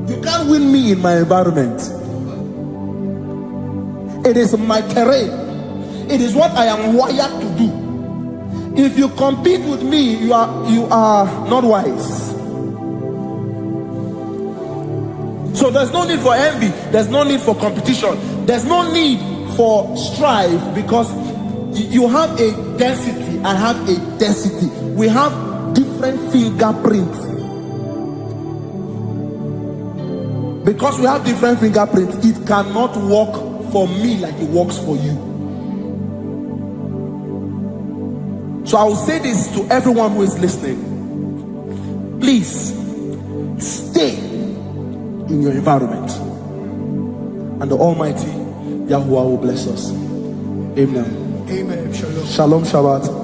You can't win me in my environment. It is my terrain. It is what I am wired to do. If you compete with me, you are not wise. So there's no need for envy. There's no need for competition. There's no need for strife, because you have a density, I have a density. We have different fingerprints. Because we have different fingerprints, it cannot work for me like it works for you. So I will say this to everyone who is listening. Please stay in your environment, and the Almighty Yahuwah will bless us. Amen. Amen. Shalom. Shalom Shabbat.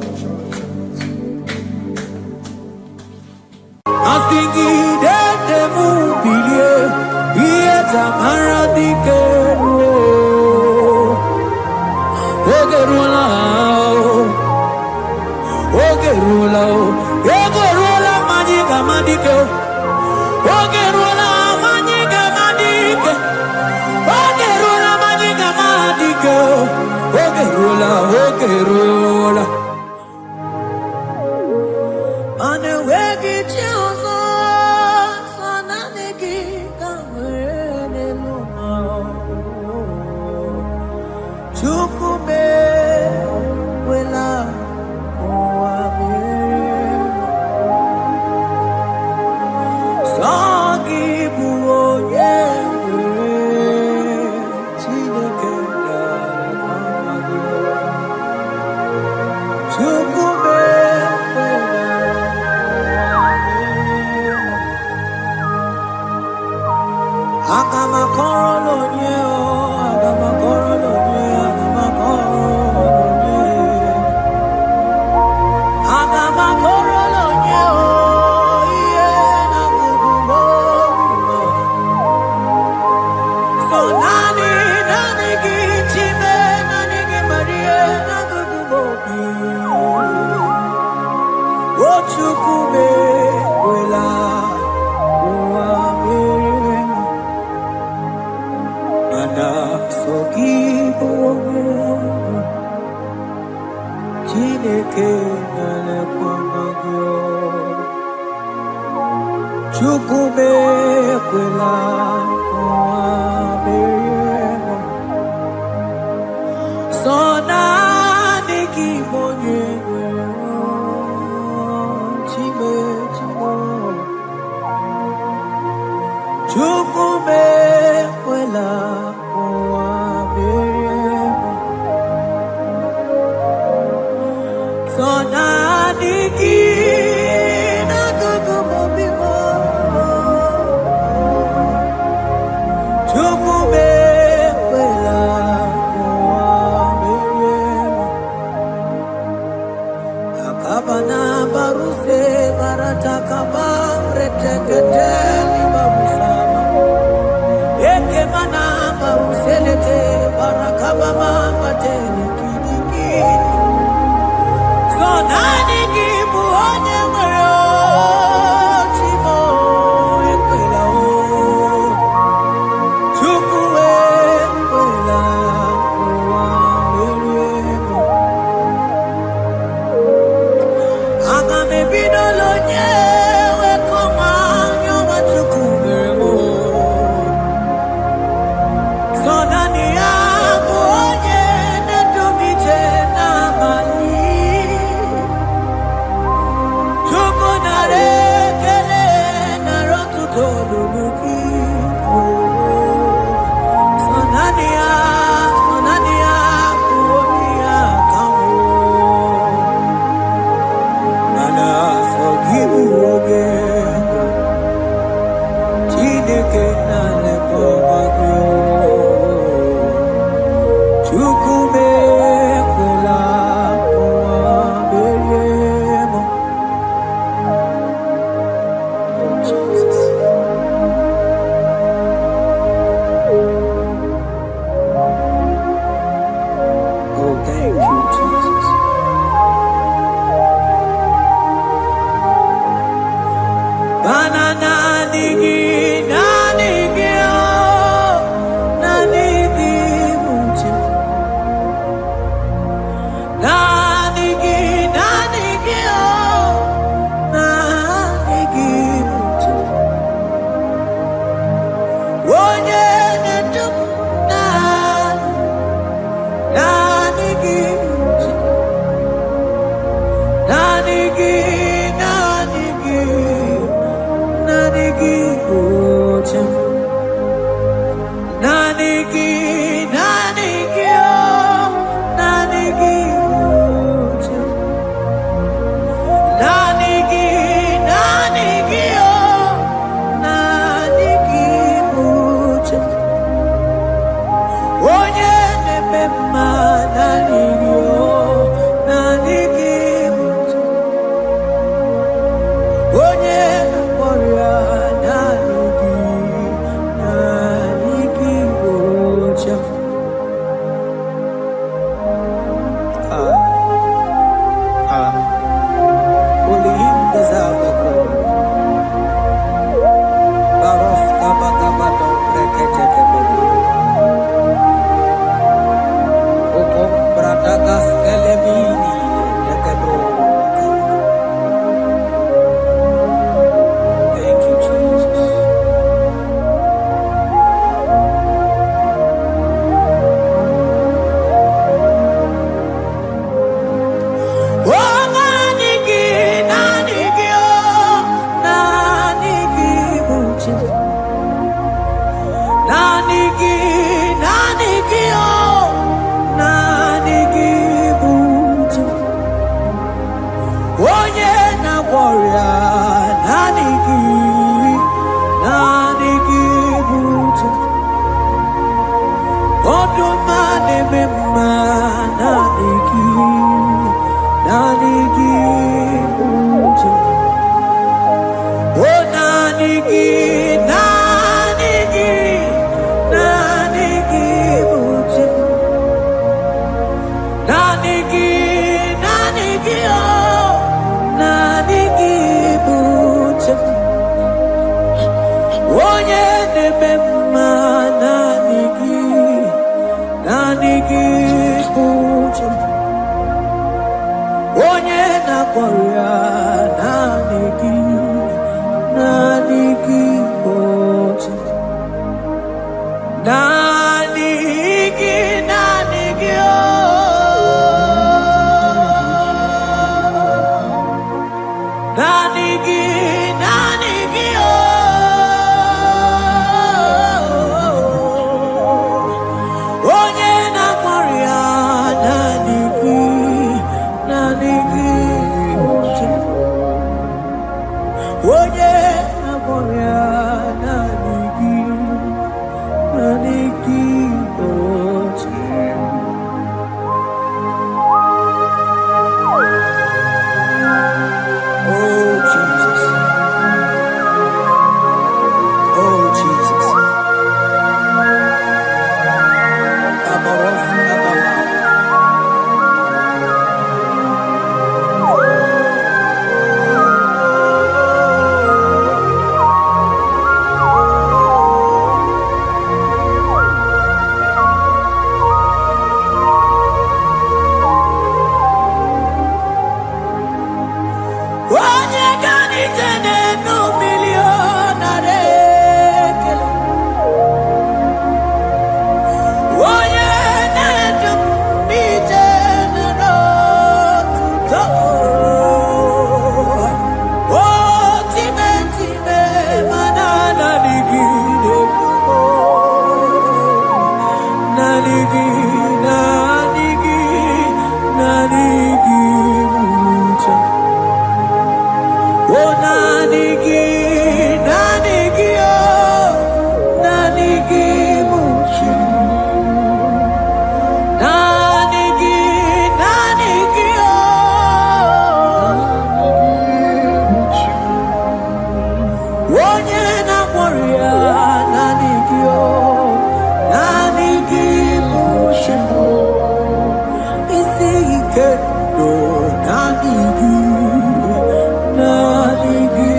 Nani gi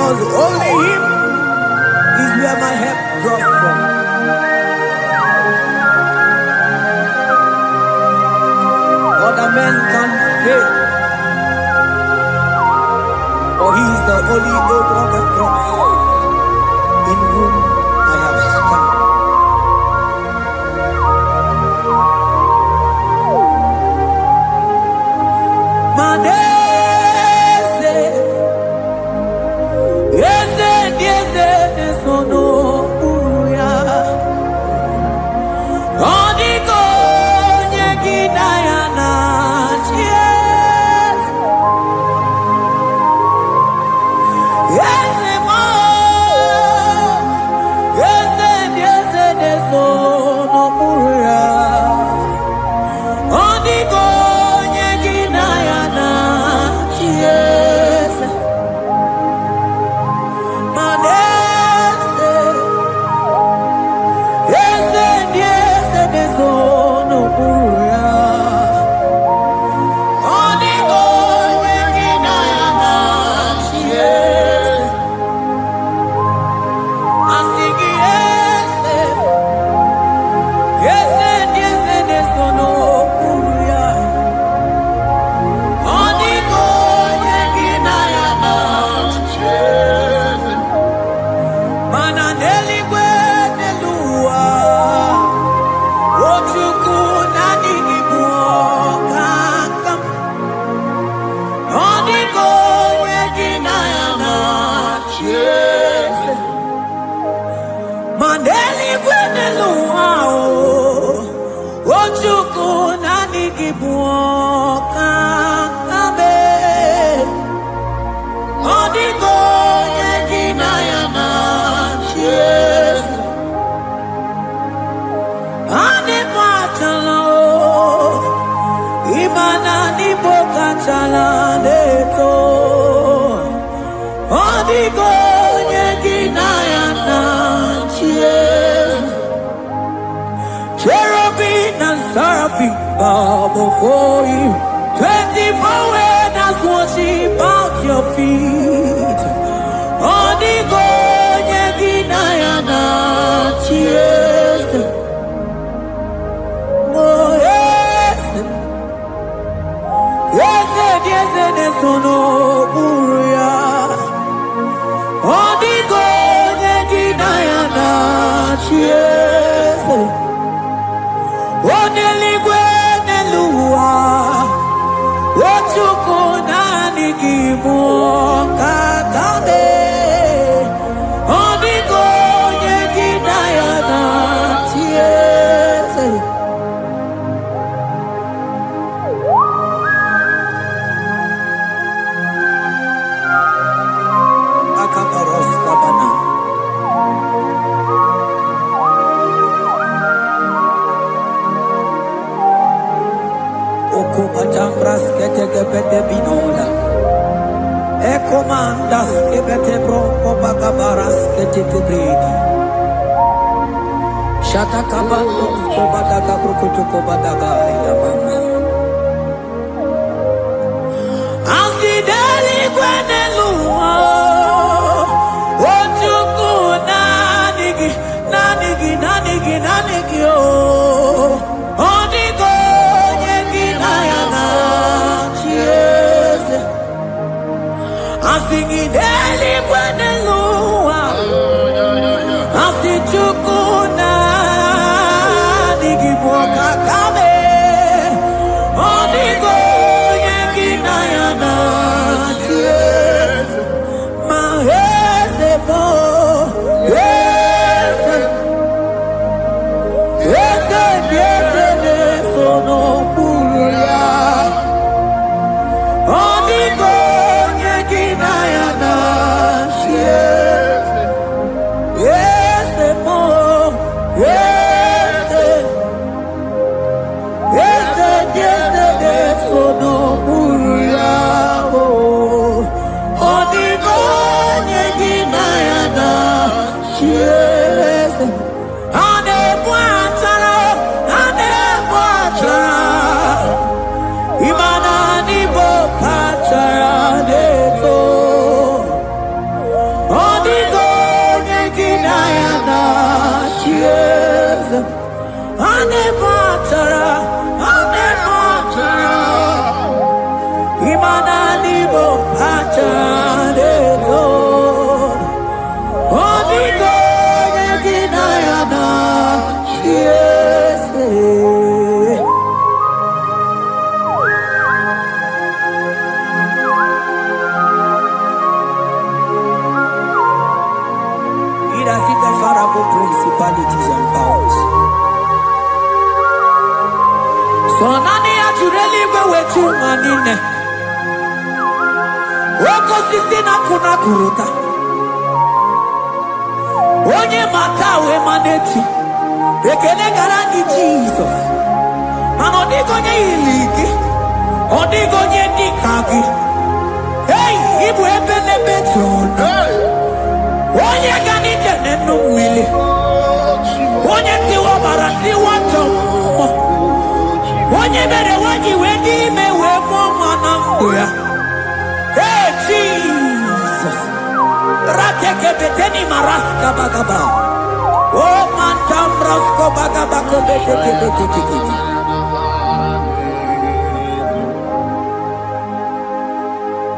because only Him is where my help draws from. Other men can fail, for He is the only hope of the cross, in whom I have stand. Cherubim and seraphim bow before you. 24 elders worship at your feet. Odigo yeginayana cheers. Oh yes, yes, yes, yes, no buria. Odigo yeginayana cheers. Oneligwe nelua, ochuku nani kimu kakabe. Odigo yeginayana cheers. Akabaros kabana. Okubajambras ketegepete binola. Ekomandas kebete bronco bagabaras ketekebredi. Shata kabandos kobadaga brukutu kobadaga ilamama. Asideli kwenelua. Ochuku nanigi, nanigi, nanigi, nanigi oh. Odigo Asingideli kwenelua, asichukuna nigiboka kame, odigo yeginayana cheers, maheze bo, yese, yese, yese, yese, no buria, odigo yeginayana cheers. Imana nibo achadeto. Onigo yeginayana. Yes. It has hit the Pharaoh principalities and powers. So nani ajureli wetu manine. Woko sisi na kuna kuruta. Onye matawe maneti. Ekele garangi Jesus. Mano digonye iligi. Odigonye dikagi. Hey, ibu ebele betona. Onye ganite nenu mili. Onye tiwa barati watomo. Onye bere wanyi wedi mewe mwana mbuya. Hey Jesus. Rateke beteni maraska bagaba. Oh mantam rasko bagaba ko beteke beteke.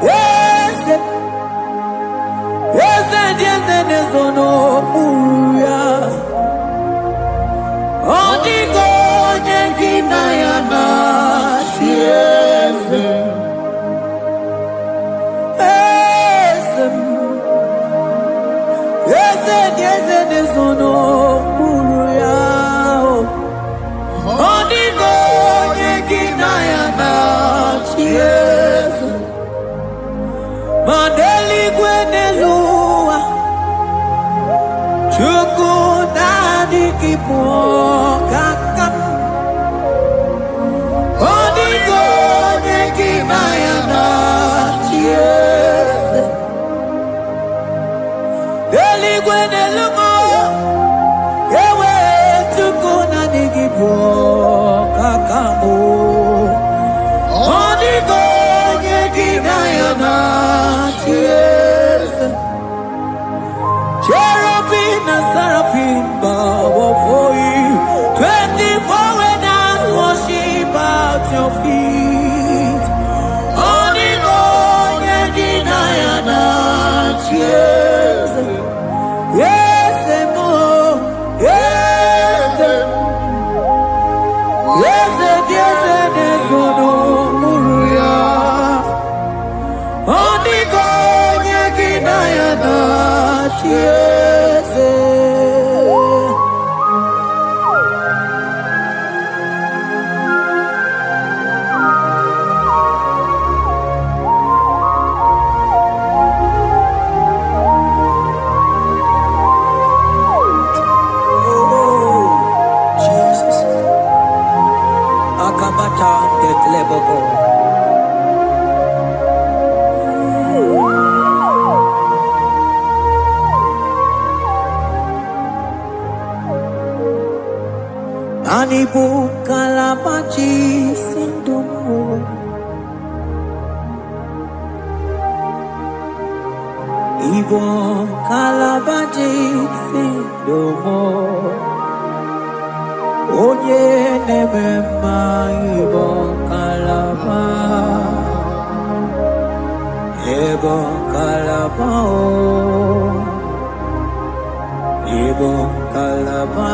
Yes. Yes, nezono uya. Odigo nyengina yana. Yes. Yes, nezono uya. Odigo nyengina yana. Yes. Mandeli gwenelua. Chukuna kipo kakam. Odigo nyekina yana. Yes. Deli gwenelungo. Ewe chukuna kipo kakamu. Odigo nyekina yana. Yes. Cherubim and seraphim bow before you. 24 elders worship at your feet. Onigo yeginayana. Yes. Yes, mo. Yes. Yes, yes, yes, no muruya. Onigo yeginayana. Yes. Oh, Jesus. Akabata de Klebogo. Anibu kalabachi sindumo. Ibo kalabachi sindumo. Oye nemema ibo kalaba. Ibo kalaba o. Ibo kalaba.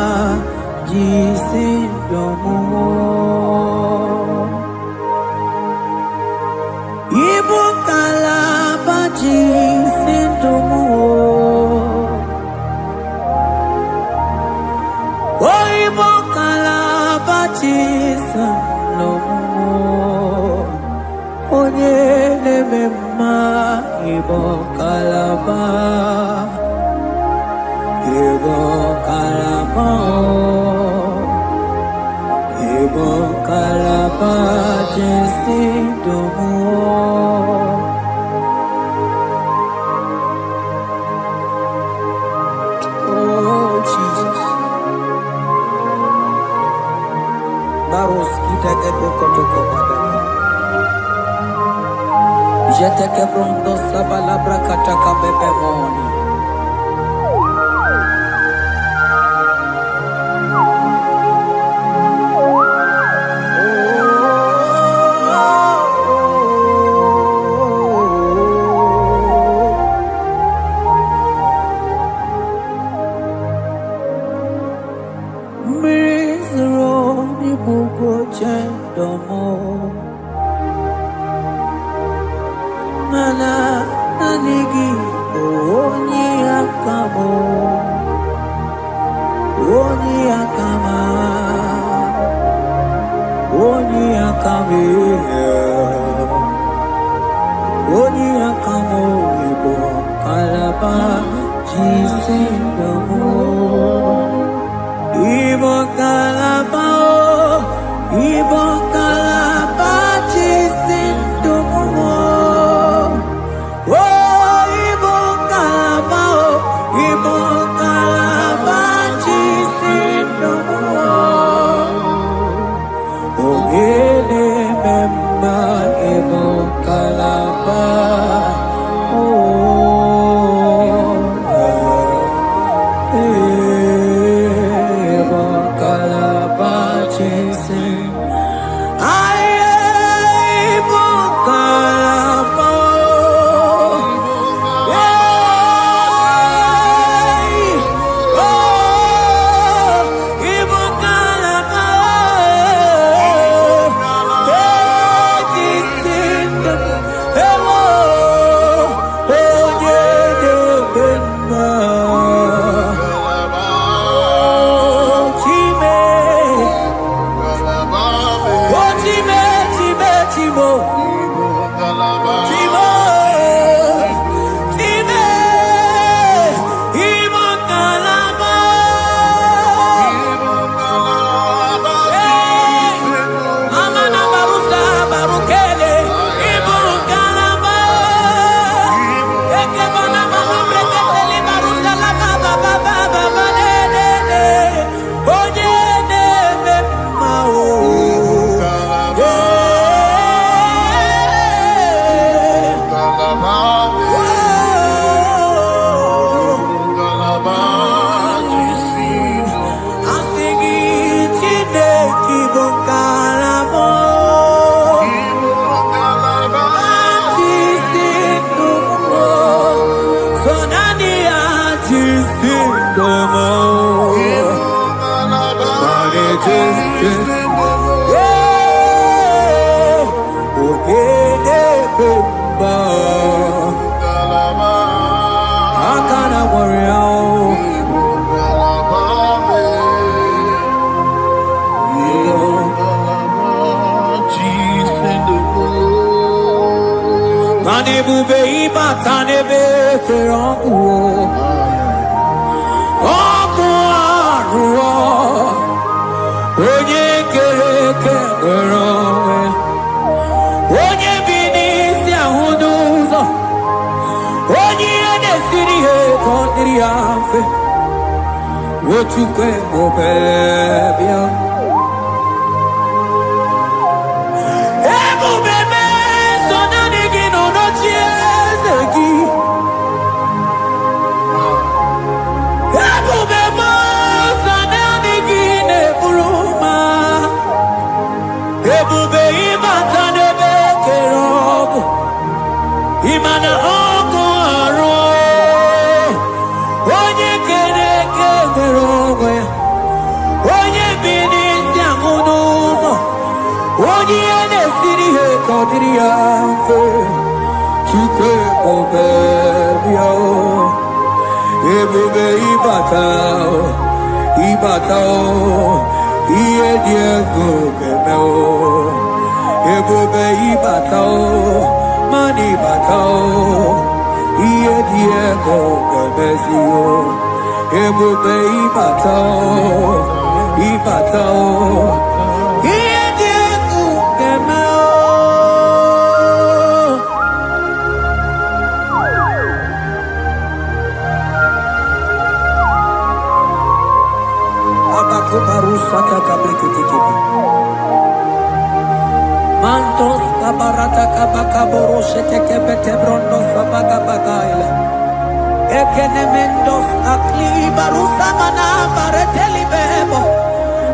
Jisindomo. Ibu kalaba jisindomo. Oh, ibu kalaba jisindomo. Onye nemema ibu kalaba. Ibu kalaba. Ibu kalaba jisindomo. Oh Jesus. Baros kita ke bokotoko badana. Jete ke brondo sabala brakata ka bebemoni. mana anigi onye akamo onye akama onye akame onye akamo ibo kalaba jisindomo ibo kalaba jisindomo ibo kalaba jisindomo ogele memba ibo kalaba Ebube ibata n'ebe kere ọkụ arụọ onye kere eke nwere onwe onye bi n'isi ahụ n'ụzọ onye ihe na-esiri ihe ka ọ dịrị ya mfe Ochukwu ebube bịa Imana ọkụ arụ onye kere eke nwere onwe ya onye bi n'isi ahụ n'ụzọ onye ihe na-esiri ihe ka ọ dịrị ya mfe Chukwu ebube bịa ebube ịbata ihe dị egwu ga-eme ebube ịbata Mani batao, iye diego gabezio, ebube ibatao, iye diego gamao. Abaku barusata kabreketikibi. Mantos kabarata kabakaboro shetekebete brondo sabagabagaile ekenemendos akli barusa mana bareteli bebo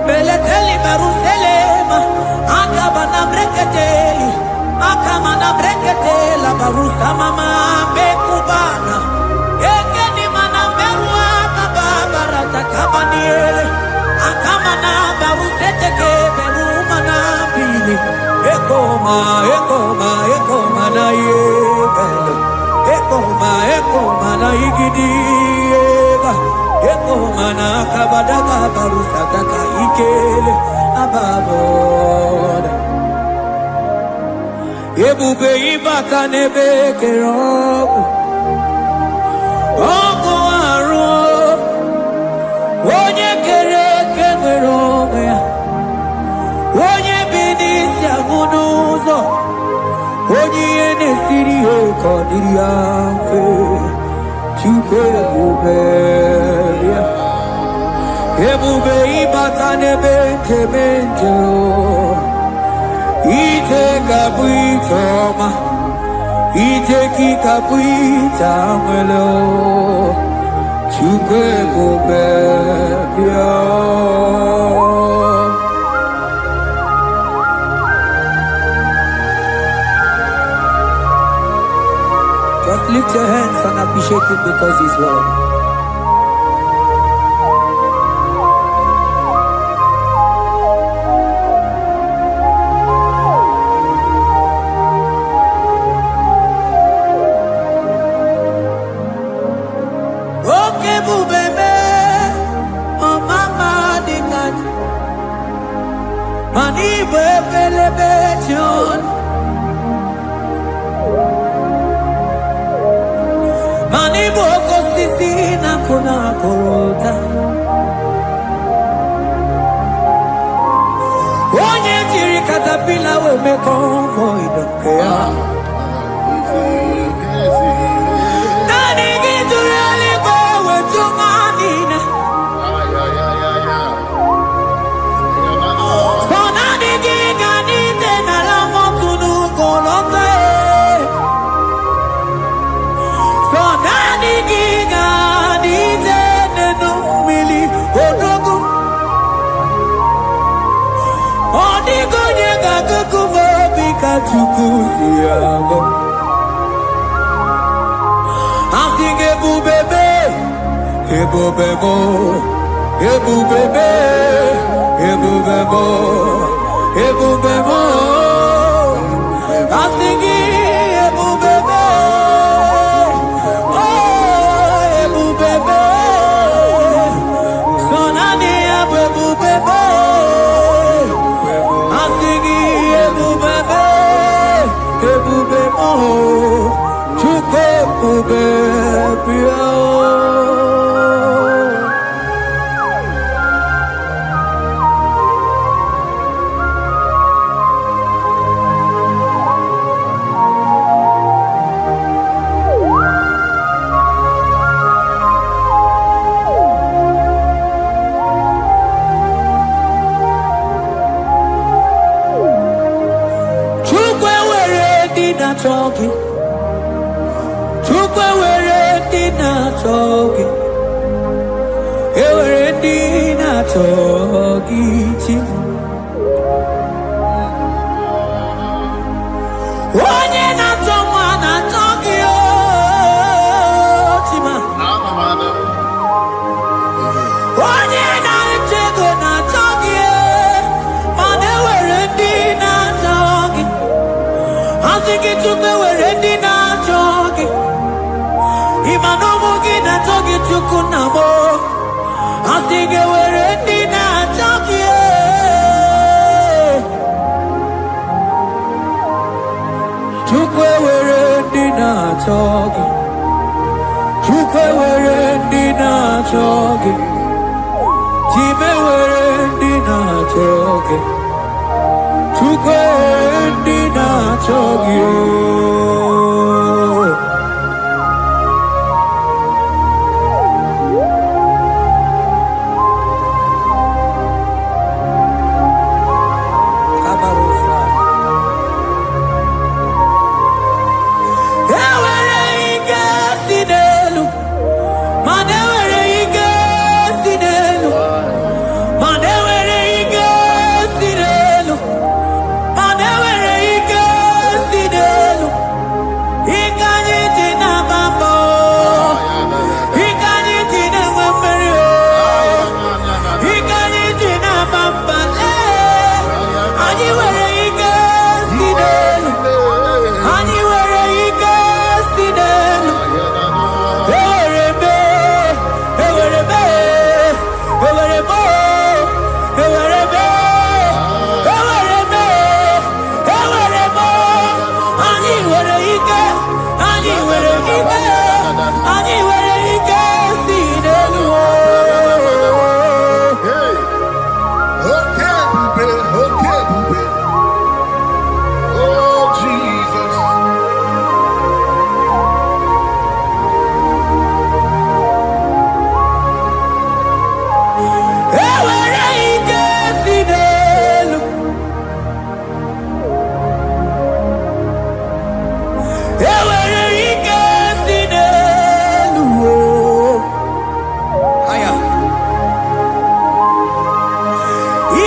beleteli baruselema akabana breketeli akamana breketela barusa mama bekubana ekeni mana berua kababarata kabaniele akamana baruseteke berumana bili Ekoma na yega mana igidiega eko mana kabadaga barusataka ikele ababoda ebube ibaka nebe kerobu oko aro onye kere kenwere onwe ya onye bi n'isi ahụ n'ụzọ onye ihe na-esiri ya ka ọ dịrị ya mfe Chukwu ebube ya ebube ịbata n'ebe nkebe nje ije ga-abụ ije ọma ije gị ga-abụ ije anwele Chukwu ebube ya. Just lift your hands and appreciate Him because He's worthy. Okay, bubebe, oh mama dikan, mani bebelebe John. Mani boko sisi na kuna korota onye jiri katapila we me convoy dokea nani gidurali go we tumanina so nani gigani tena la motunu kolota Chukusiago Asing ebubebe ebubebo ebubebe ebubebo ebubebo Asing ebubebe oh ebubebe sonani ebubebe Asing ebubebe ebube mo Chukwu ebube bịa talking Chukwu were dina talking were dina talking onye na-atọ nwa na-atọghị chima onye na-eche ego na-atọghị mana ewere ndị na-atọghị asị gị Chukwu were ndị na-achọ gị ịma na ụmụ gị na-achọ gị Chukwu na mụ asị gị were ndị na-achọ gị Chukwu were ndị na-achọ gị Chukwu were ndị na-achọ gị Chime were ndị na-achọ gị Chukwu ndị na-achọ gị ewere ike si n'elu mana ewere ike si n'elu mana ewere ike si n'elu mana ewere ike si n'elu ewere ike si n'elu aya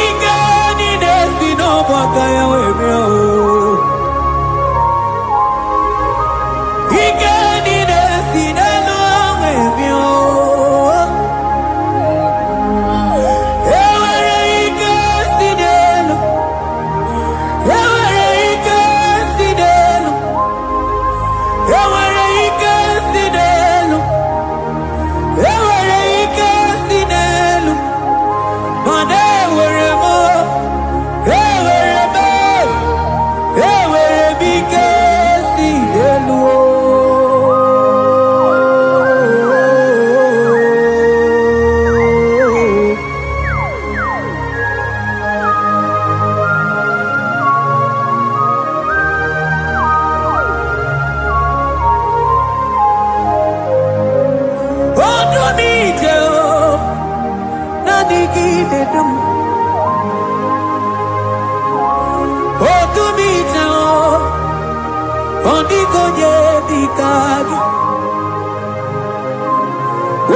ike niile si n'ọgbakọ ya wee bịa ike niile si n'elu wee bịa ewere ike si n'elu ewere ike si n'elu ewere ike si n'elu ewere ike si n'elu mana ewere m ike si n'elu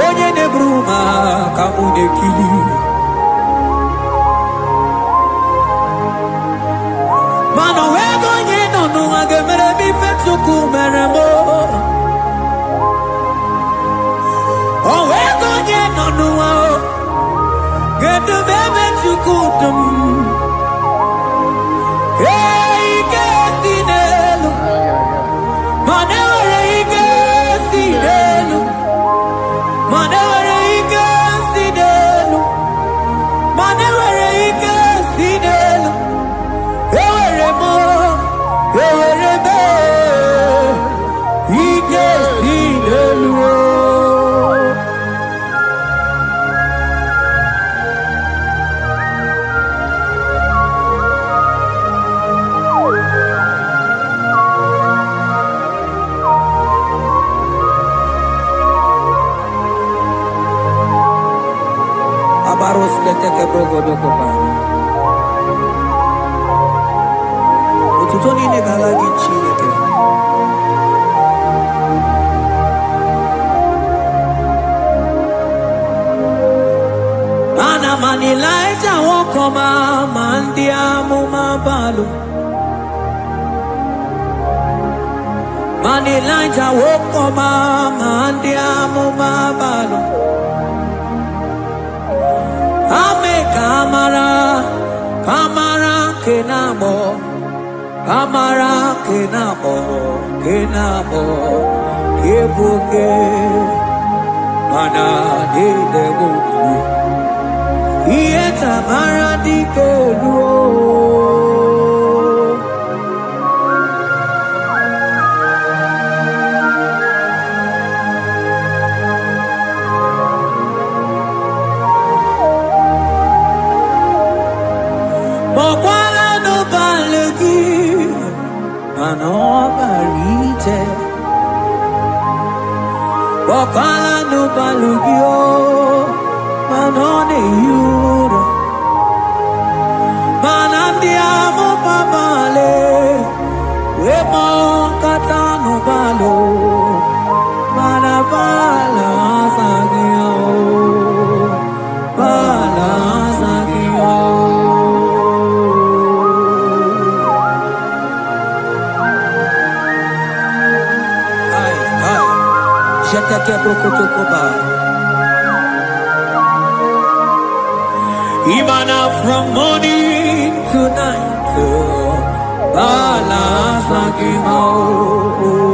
onye na-eburu ma ka mụ na-ekili mana onwego onye nọ n'ụwa ga-emere m ife Chukwu mere m onwego onye nọ n'ụwa ga-edube ebe Chukwu dum ike si n'elu mana ewere ike si n'elu mana ewere ike si n'elu mana ewere ike si n'elu ewere m ike si n'elu Baros keteke brogodo kopana otuto niile gara gị Chineke ana m Elijah nwoke ọma ma ndị amụma balụ ma Elijah nwoke ọma ma ndị amụma balụ ame kamara kenabo kebuke mana dedebu iye tamara dikelu Bokala no balugio manone yuro manandi amo babale wemo katano balo manabala sagio bala sagio Jeteke brokotokoba Imana from morning to night Bala sagimo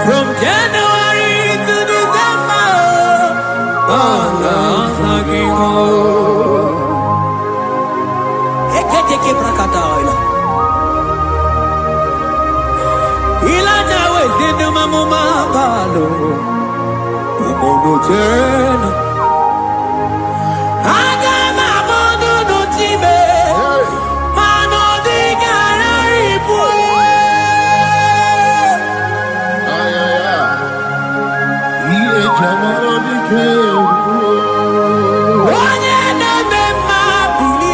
From January to December Bala sagimo Eketeke brakadaila Ilana wezinu mamuma balo Umono tena Aga mamono no time Mano di gararipu Iye jamano di kebu Onye nebe mabili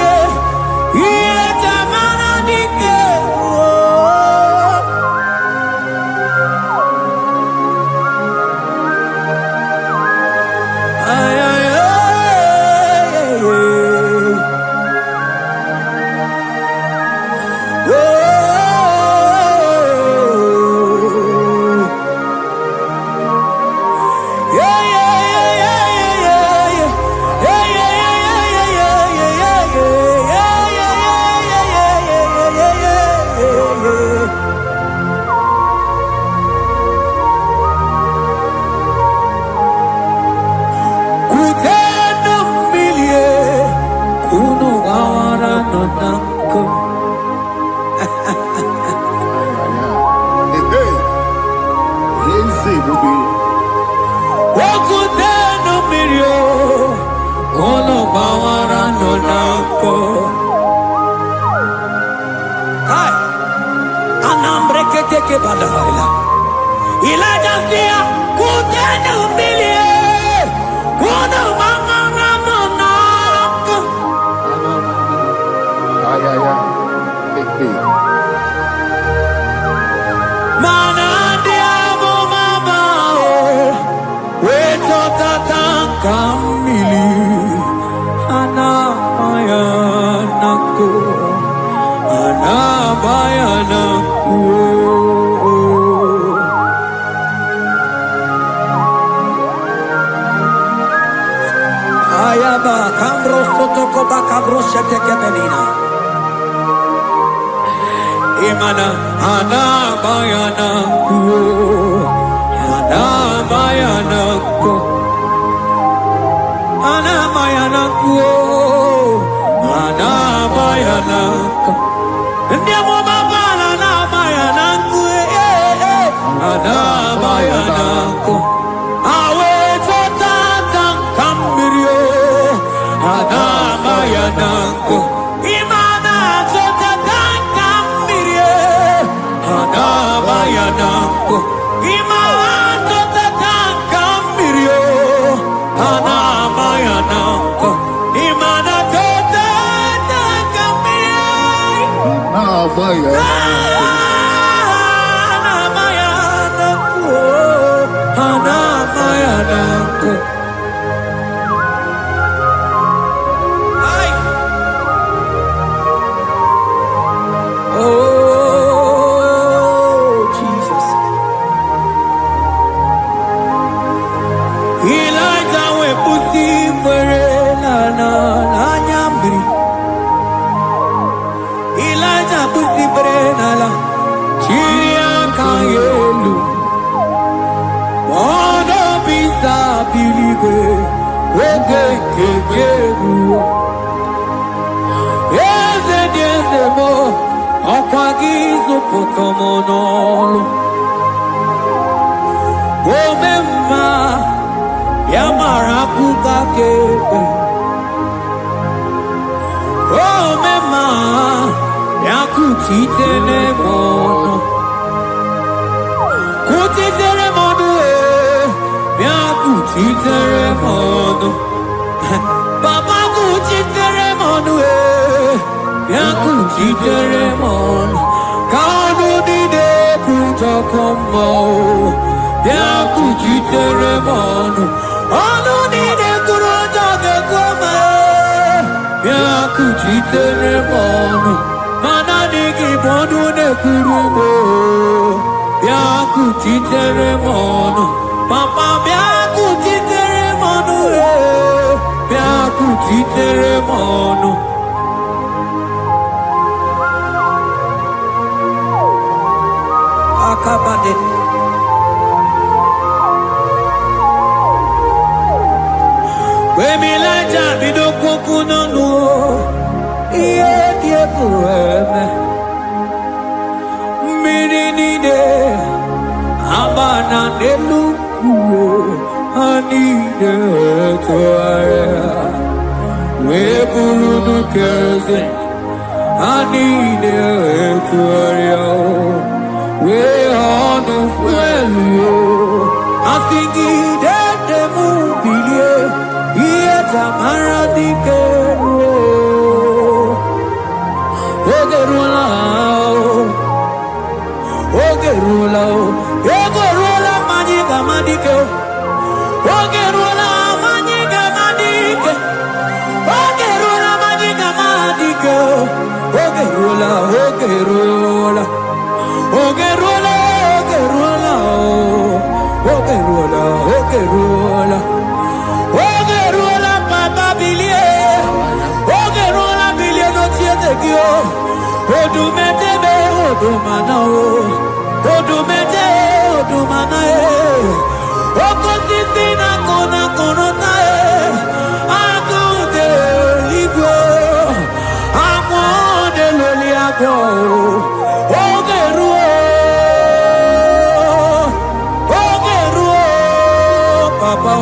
badala. Elijah sia kutenda umbilie. Kuna manganga monaka. Mana diamo mabao. Weto tatankamili. Anamayanaku. Anamayanaku. Ayaba kambro sotoko bakabro shetekemelina. Imana anamayanaku. Anamayanaku. Anamayanaku. Anamayanaku. Ndiamo mabala anamayanaku. Anamayanaku. Awe totata kambirio. Anamayanaku. Imana totata kambirio. Anamayanaku. Imana totata kambirio. Anamayanaku. Imana totata kambirio. Anamayanaku. Anamayanaku. Ay. Oh, Jesus. Elijah we pusi mwere na nyambri. Elijah pusi mwere na la chiria kayelu. Wanda bisa biligwe wege kegeru. Eze diese mo okwagizo potomonolo. Omema yamarakuka kebe. Omema yakutitene mono. Kutitere mono yakuchitere mono. Baba kuchitere mono yakuchitere mono. Kanu dide kutokomo yakuchitere mono. Anu dide kurotoke kome yakuchitere mono. Mana digi bodu ne kurumo yakuchitere mono. Papa yakuchitere mono yakuchitere mono. Akabade. Wemilaja bidokokunonu. Iye diekueme. Mininide. Abana nelukuo. Anide toare. Weburudu keze. Anide toare. We honu fuelio. Asingi de mubilie. Iye tamara dikero. Ogerula. Ogerula. Ogerula magica madike. Ogerula magica madike. Ogerula magica madike. Ogerula. Ogerula. Ogerula, Ogerula, Ogerula, Ogerula, Ogerula, Papa Bilie, Ogerula, Bilie no tietekio, Odumete be, Odumana o, Odumete, Odumana e, Okosisina kona konota e, Agude ligwe, Agude loliago, Ogerula. Papa,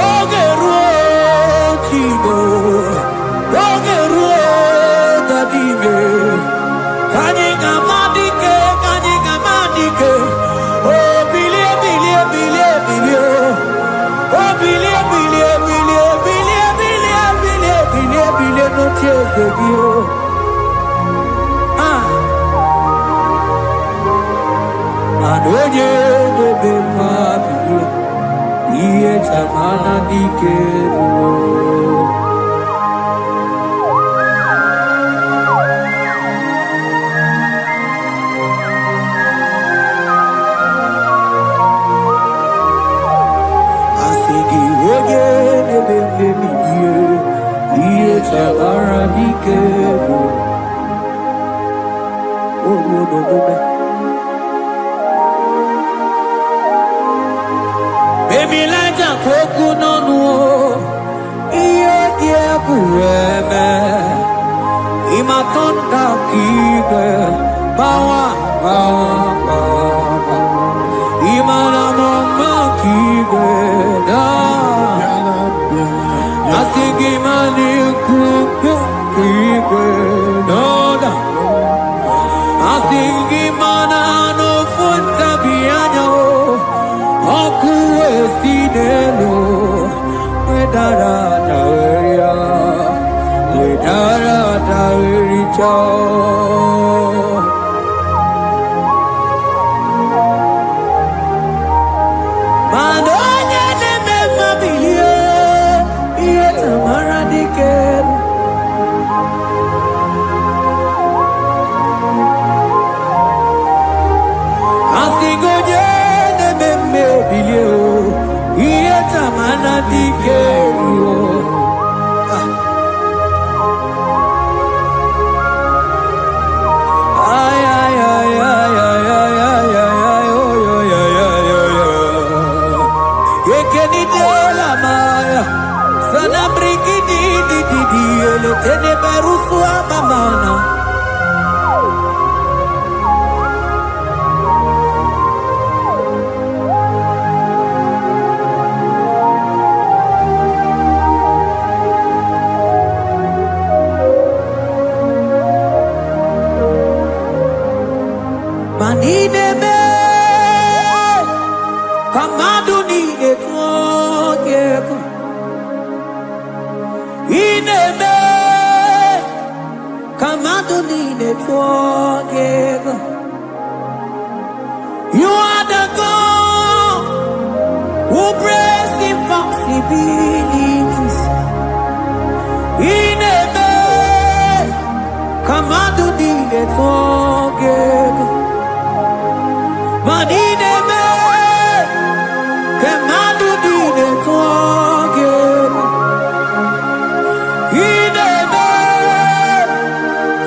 Ogeru, Tigo, Ogeru, Dadime, Kanyika Madike, Kanyika Madike. Baby, like a coconut, yeah, kureme. Imatonda kike, bawa, bawa. Imana mama kike, da. Asigi mani kuku kike, da. Asigi mana no funta bianyo. Okuwe sinelo, wedara daweria, wedara dawericha. Madonya neme mabilie, iye tamara dikeru. Asigoje neme bilio, iye tamara dikeru. Tene berusu amamana. Manine me kamadu nine twogeko. Ine me Kamadonine forgive. You are the God who breaks impossibilities. In a man, Kamadonine forgive. But in a man, Kamadonine forgive. In a man,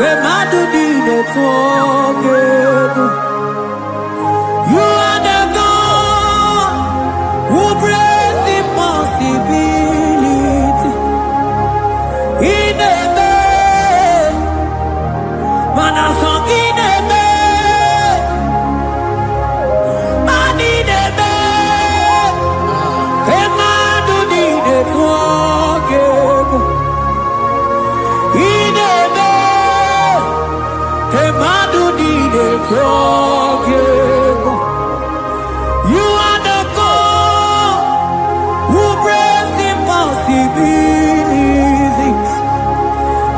Kamadonine forgive. You are the God who breaks impossibility. In a man, man a song in a man, man in a man, Kamadonine forgive. In a man, Kamadonine forgive. You are the God who breaks impossibilities.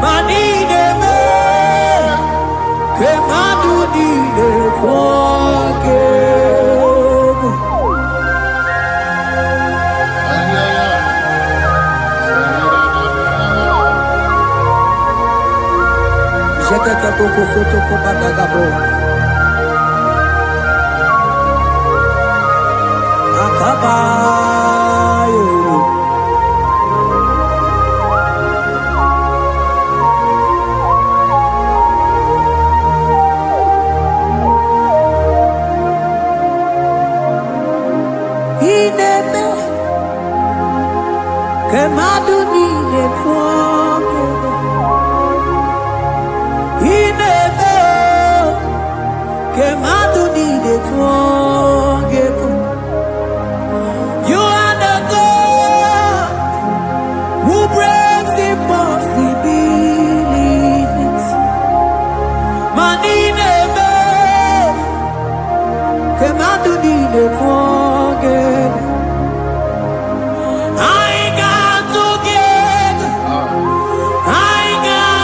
Man in a man, Kamadonine forgive. Jekete boko soto ko badagabo. Akabayo. Ineme Kamadonine forgive. Ineme Kamadonine forgive. You are the God who breaks impossibilities. Man ineme Kamadonine forgive. I got together. I got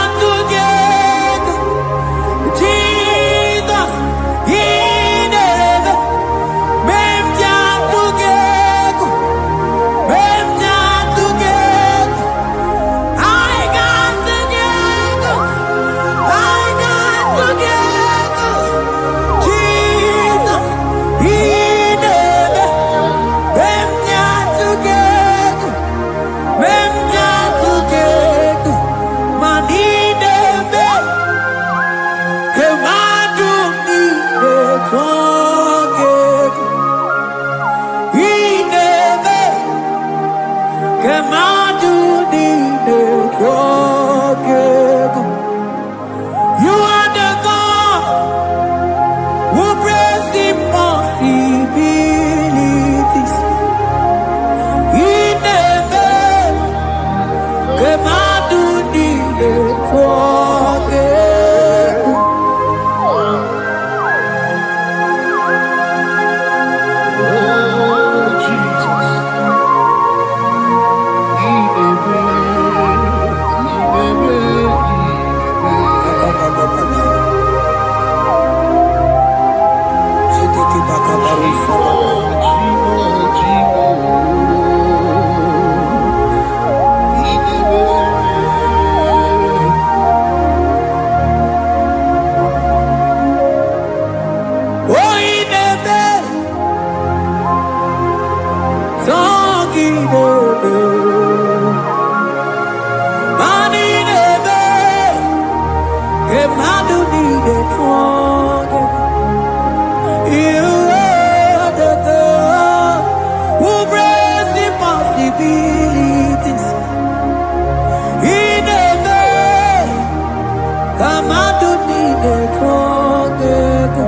Kamadu ni de togego.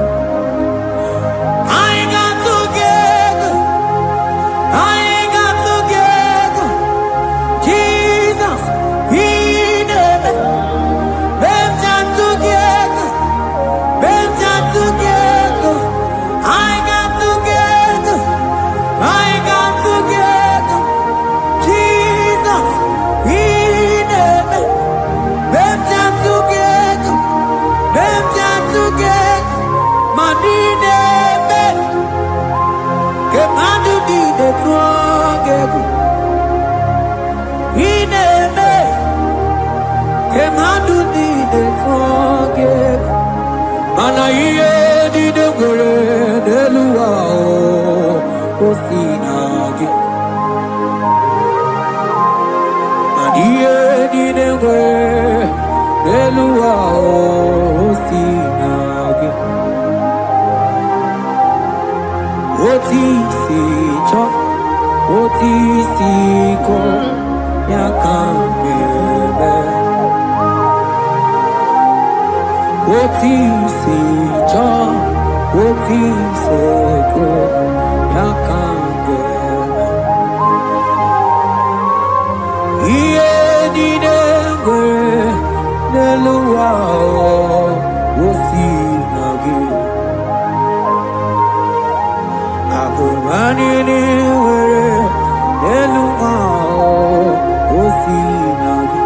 I got together. I got together. Jesus, He never. Benja together. Benja together. I got together. I got together. Jesus, He never. Benja together. Benja together. Madine be. Kemadu di de together. He never. Kemadu di de together. Mana iye di de gore de luwa o sinagi. Mana iye di de gore de luwa o sinagi. Oti si cho, oti si ko ya kambebe. Oti si cho, oti se ko ya kambebe. Iye di dengwe neluwa o sinagi. Akumani ni were neluwa o sinagi.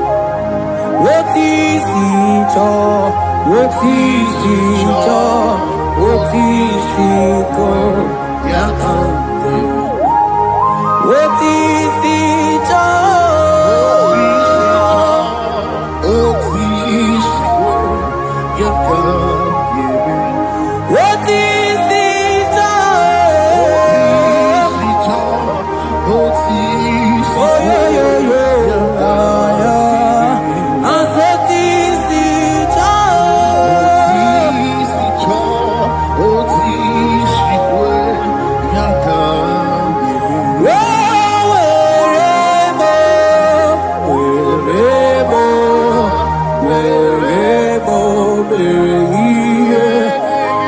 Oti si cho, oti si cho, oti si ko ya kambebe. Oti si cho. What is it? Oh, yeah, yeah, yeah. And what is it?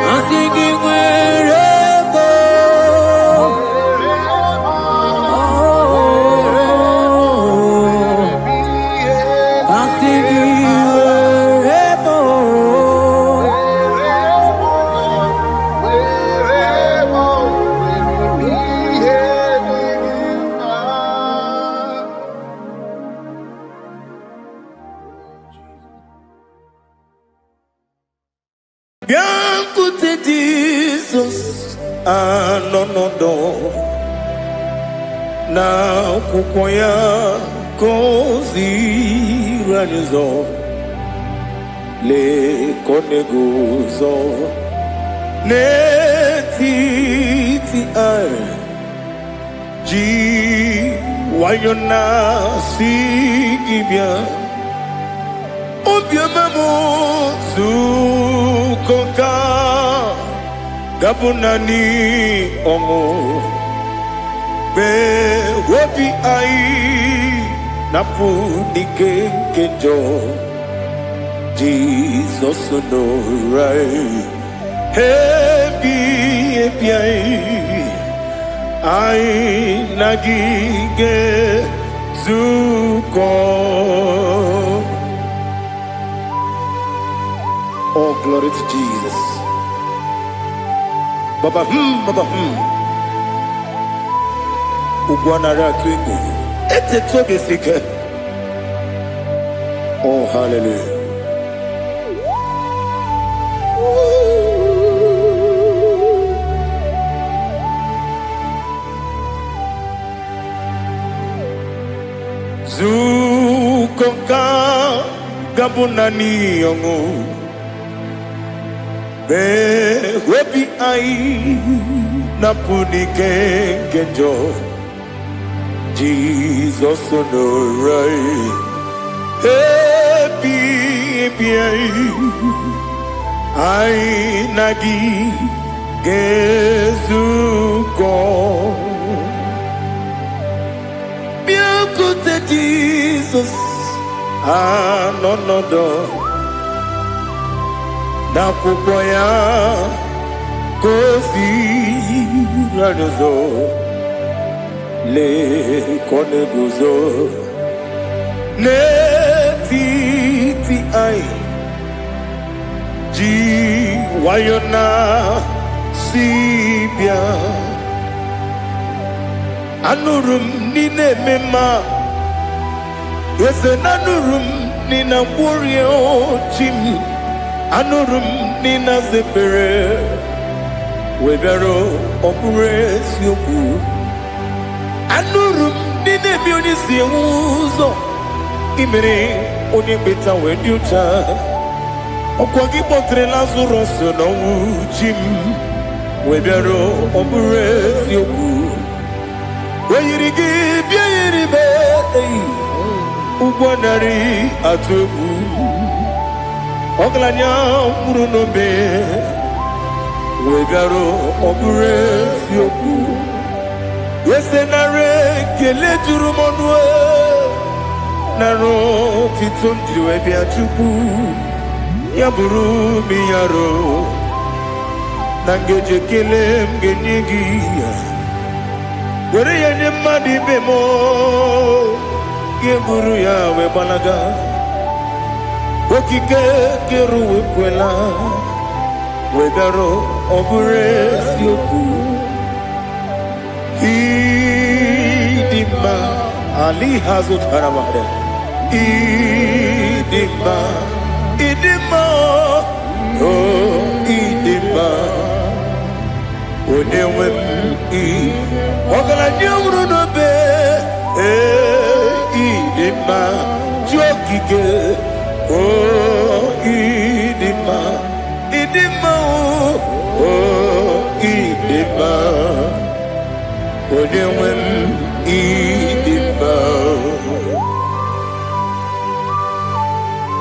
I'm singing wherever. I'm singing wherever. Biancote Jesus, no, na kukwaya kozi ranizo le koneguzo netiti ai ji wayona sigibia obiamamu zukoka gabunani omo be wobi ai napu dike kenjo Jesus no right happy ai nagige zuko. Oh, glory to Jesus. Baba Ugwanara twingu. Ete toge sike. Oh, hallelujah. Zukoka gabunani yongu. Be wepi ai napuni kenjo Jesus no right happy ai nagi gezuko biancote Jesus no n'akwụkwọ ya gosi n'ụzọ lee ka ọ na-eguzo n'etiti anyị ji nwayọọ na si bịa. Anụrụ m n'ime eme mma eze na anụrụ m n'ina mkpụrụ ochi m anụrụ m n'ina zebere wee bịara ọ bụrụ eziokwu. Anụrụ m n'ina ebe onye si enwe ụzọ imere onye mkpeta wee dị ụcha. Ọkwa gị kpọtere Lazarọs n'ọnwụ chi m wee bịara ọ bụrụ eziokwu. O yiri gị bịa yiri be ụgbọ narị atụ egwu. Ọgaranya mkpụrụ n'obe wee bịara ọ bụrụ eziokwu. Ese nara ekele juru m ọnụ nara otito m jiri wee bịa Chukwu. Ya bụrụ m ihe arụ na ngeji ekele m ga-enye gị were ya nye mmadụ ibe m ga-eburu ya wee gbalaga. Okike kere wee kwela wee bịara ọ bụrụ eziokwu. Ịdị mma Ali ha zụtara mmadụ ịdị mma ịdị mma ịdị mma onye nwe m ọgaranya nwụrụ n'obe ịdị mma ji okike ịdị mma ịdị mma ịdị mma onye nwe m ịdị mma.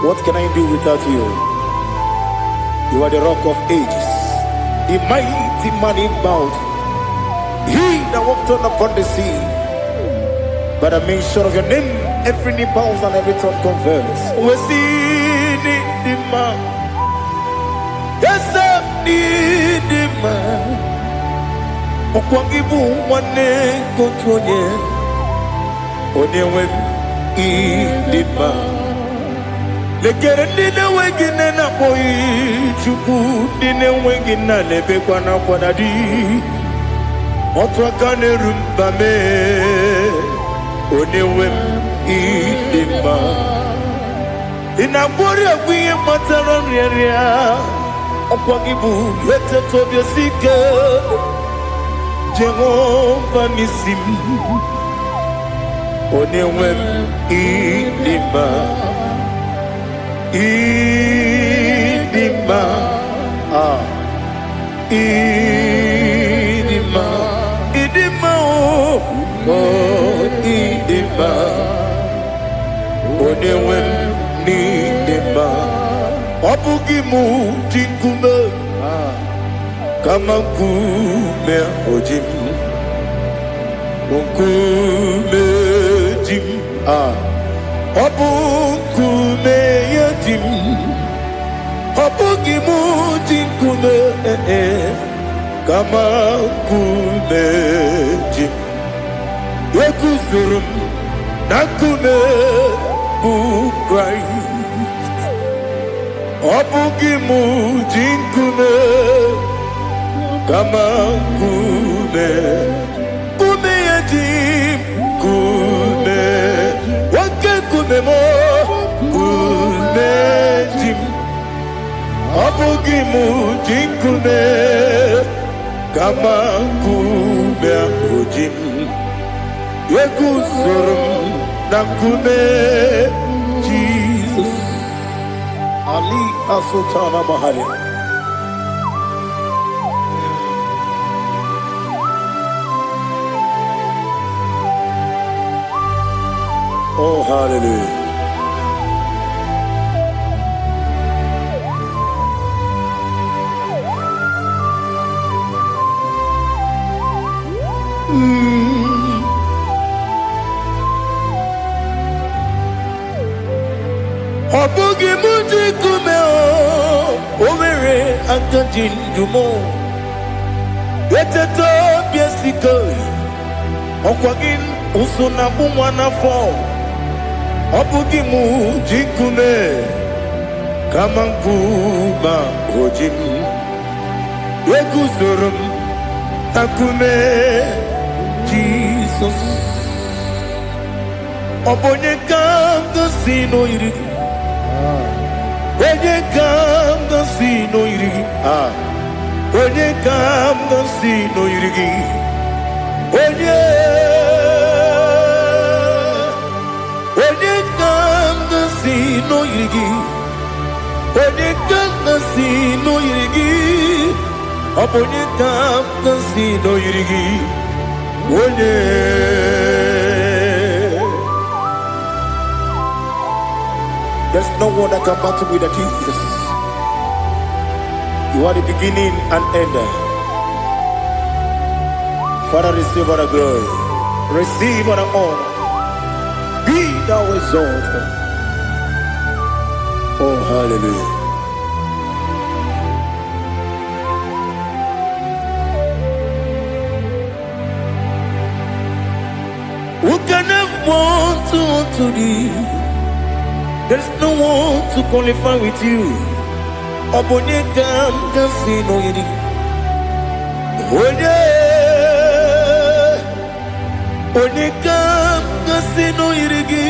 What can I do without you? You are the rock of ages, the mighty man in mountain, he that walked on upon the sea. By the mention of your name, every knee bows and every tongue confess. We see the man, yes, the man. Okwangibu wane kontonye, onyewe the man. Lekere ndine wengine na boyi Chukwu ndine wengine lebe kwa na kwanadi Otwaka nerumba me Onewe idima Inabori agwiye matara nriaria Okwagibu yete tobyo sike Jehova nisim Onewe idima Idima, Idima, Idima, Idima, Onewem Nidima, Opugimu Jinkume, Kamakume Ojim, Unkume Jim, Opunkume Yadim Opugimu Jinkume Kamakume Jim Yekuzurum Nakume Christ Opugimu Jinkume Kamakume Kume Yadim Kume Kumemo kumejim Apugimu jinkume Kama kume akujim Yekuzurum nakume Jesus Ali Asultana Bahari. Oh, hallelujah. Obugi muji kume o mere agajin dumo. Eteto biesiko. Okwagin usuna bumwana fo. Obugimu jikume. Kamanguba hojim. Eguzorum akume. Jesus. Obonye kanga sino irigi. Onye kanga sino irigi. Onye kanga sino irigi. Onye kanga sino irigi. Onye kanga sino irigi. Obonye kanga sino irigi. Onye. There's no one that can battle with Jesus. You are the beginning and end. Father, receive all the glory. Receive all the honor. Be thou exalted. Oh, hallelujah. Who can have one to thee? There's no one to qualify with you. Obonye kanga sino yiri. Onye kanga sino yirigi.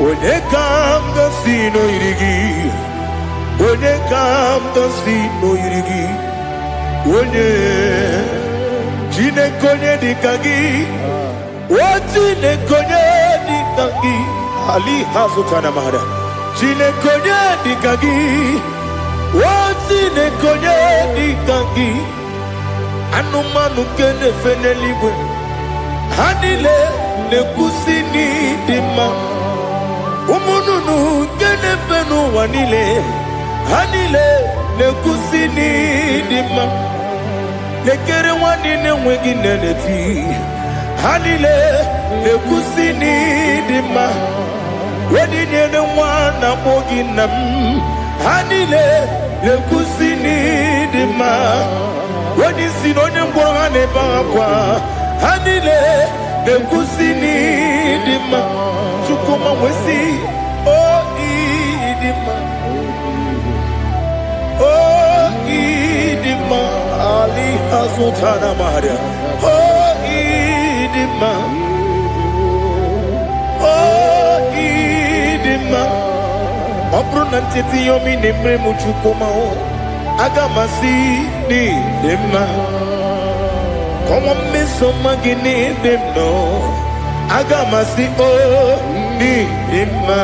Onye kanga sino yirigi. Onye kanga sino yirigi. Onye jine konye dikagi. Wajine konye dikagi. Ali hazutana mahada. Jine konye dikagi. Wajine konye dikagi. Anumanu kene feneliwe. Hanile ne kusini dima. Umununu kene fenu wanile. Hanile ne kusini dima. Nekere wanine wegi neneti. Hanile ne kusini dima. Wedi nyene wana moginam. Hanile ne kusini dima. Wedi sinone mbwangane bakwa. Hanile ne kusini dima. Chukuma mwesi oh idima. Oh idima. Ali hazutana maharia. Oh idima. Oh idima. Opro nanteti yomi nemre muchukuma o. Agamasi ni dima. Come on, miss some magini them no. Agamasi oh ni dima.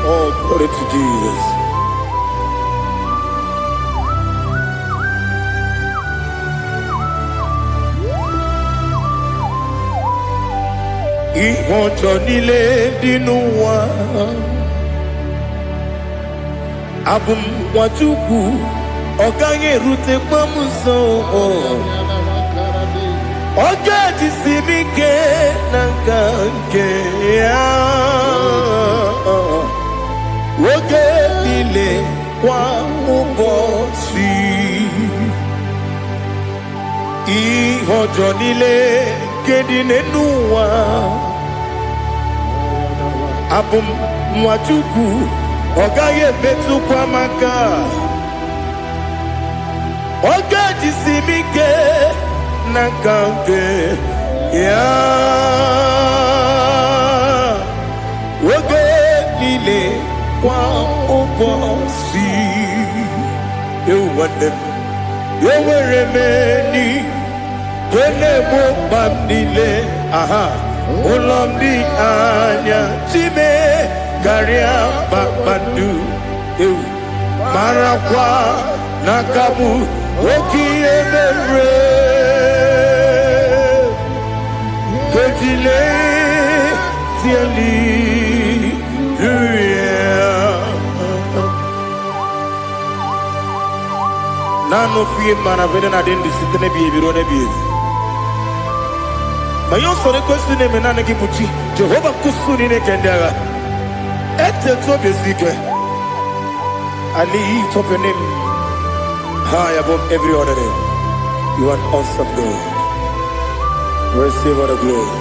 Oh, glory to Jesus. Ihojo nile dinuwa. Abum wajuku oganye rute pamuso. Oga jisimike nankanke ya. Oge nile kwa ubosi. Ihojo nile kedinenuwa. Abum wajuku ogaye betu kwa maka. Oga jisimike nankanke ya. Oge nile kwa ubosi. You want them. You will remain. Kene mo bandile. Aha. Ulomdi anya. Chime. Garia babandu. Marakwa. Nakabu. Oki emere. Kejile. Tiali. Nano fiye mana vede na dendi sitene biye birone biye. Mayon sore kwesti ne menane ki muchi. Jehova kusuni ne kendaga. I lift up your name high above every other name. You are an awesome God. Receive all the glory.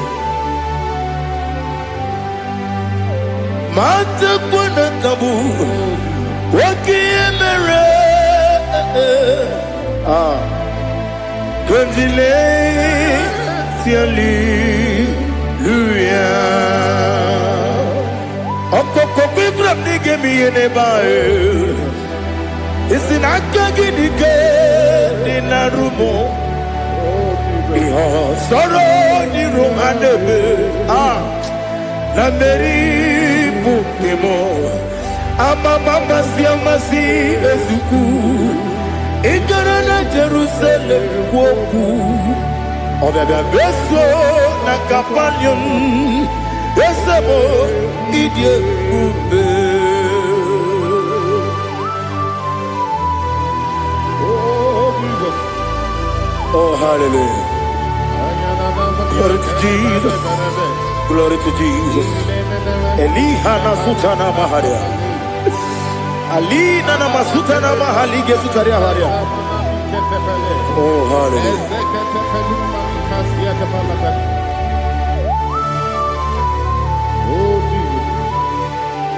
Mata kuna kabu wakiemere Kanjile siali luya Okoko bibram nige miyene bae Isinaka ginike dinarumo Iho soro ni romanebe Nameri bukemo Ama mama siamasi ezuku Ikarana Jerusalem woku Obebe beso na kapanion Esemo idye ube Oh Jesus Oh hallelujah Glory to Jesus Glory to Jesus Elihana sutana maharia Alina na masuta na mahali gezutaria haria. Oh hallelujah. Oh Jesus.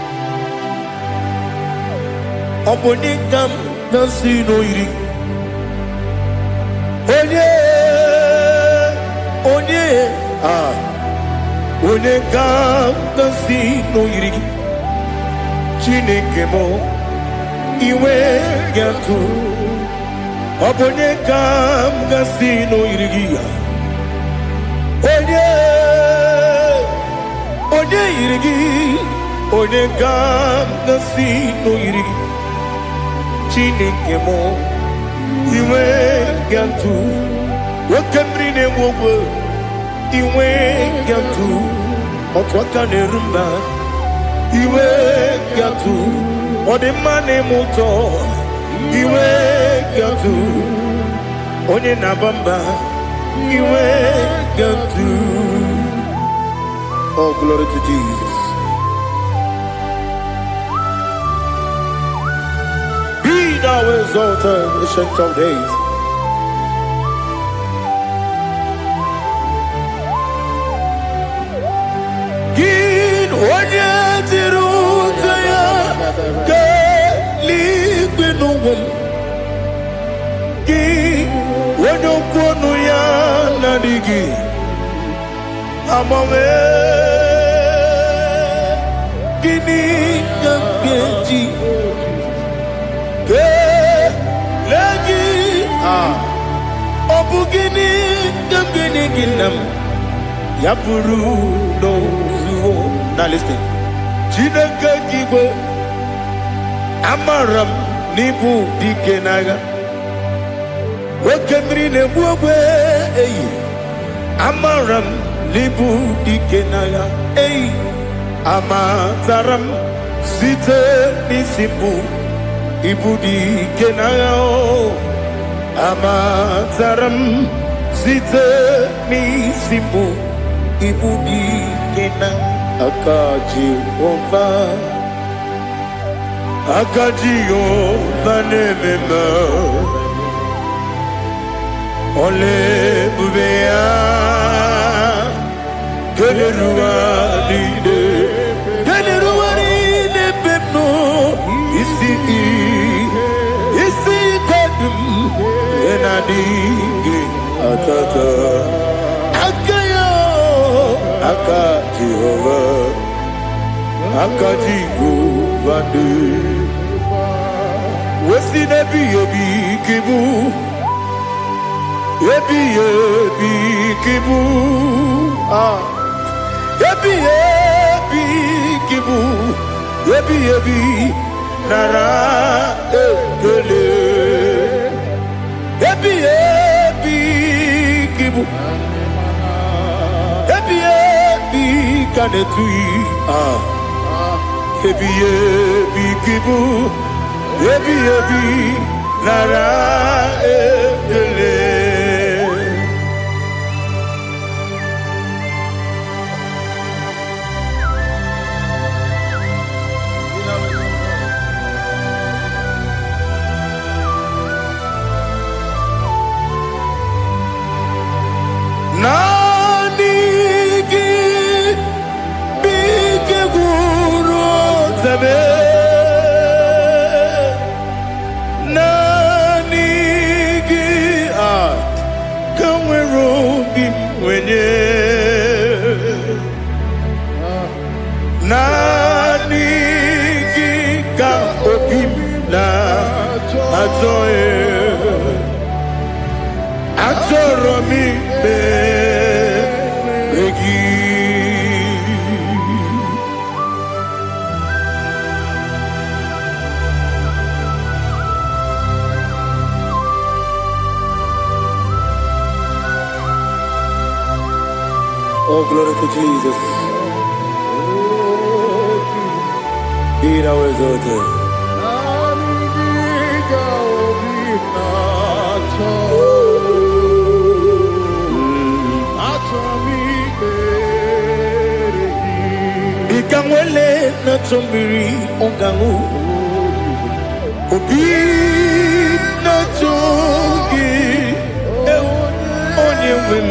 Obonikam nasino iri. Onye Onekam nasino iri. Chineke mo iwe gatu Obonye kam gasino irigia Onye irigi Onye kam gasino irigi Chineke mo iwe gatu Wakemrine mwogo iwe gatu Otwaka nerumba iwe gatu Odemane moto iwe gatu Onye nabamba iwe gatu. Oh glory to Jesus. Be thou exalted, ancient of days. Gin onye tirutaya Ligbinowum Gi Wonokwonu ya nadigi Amame Gini Gamgeji Ke Lagi Obu gini Gamgeni ginam Yapuru no zuo. Now listen Chineke kibo Amaram nibu dikenaga Wakemri nebuwe Amaram nibu dikenaga Amataram site nisimbu Ibu dikenaga Amataram site nisimbu Ibu dikenaga Akaji ova Akajiyo vanemema Ole bubea Keleruwa lide pepno Isi kadum Enadingi atata Akayo Akajihova Akajiyo vande Wesi nebi yebi kibu Yebi kibu Yebi kibu Yebi nara ekele Yebi kibu Yebi kanetui Yebi kibu Yebi nara ekele Glory to Jesus. Be thou exalted. Ikangwele na chombiri ongangu Obi na chogi onye wem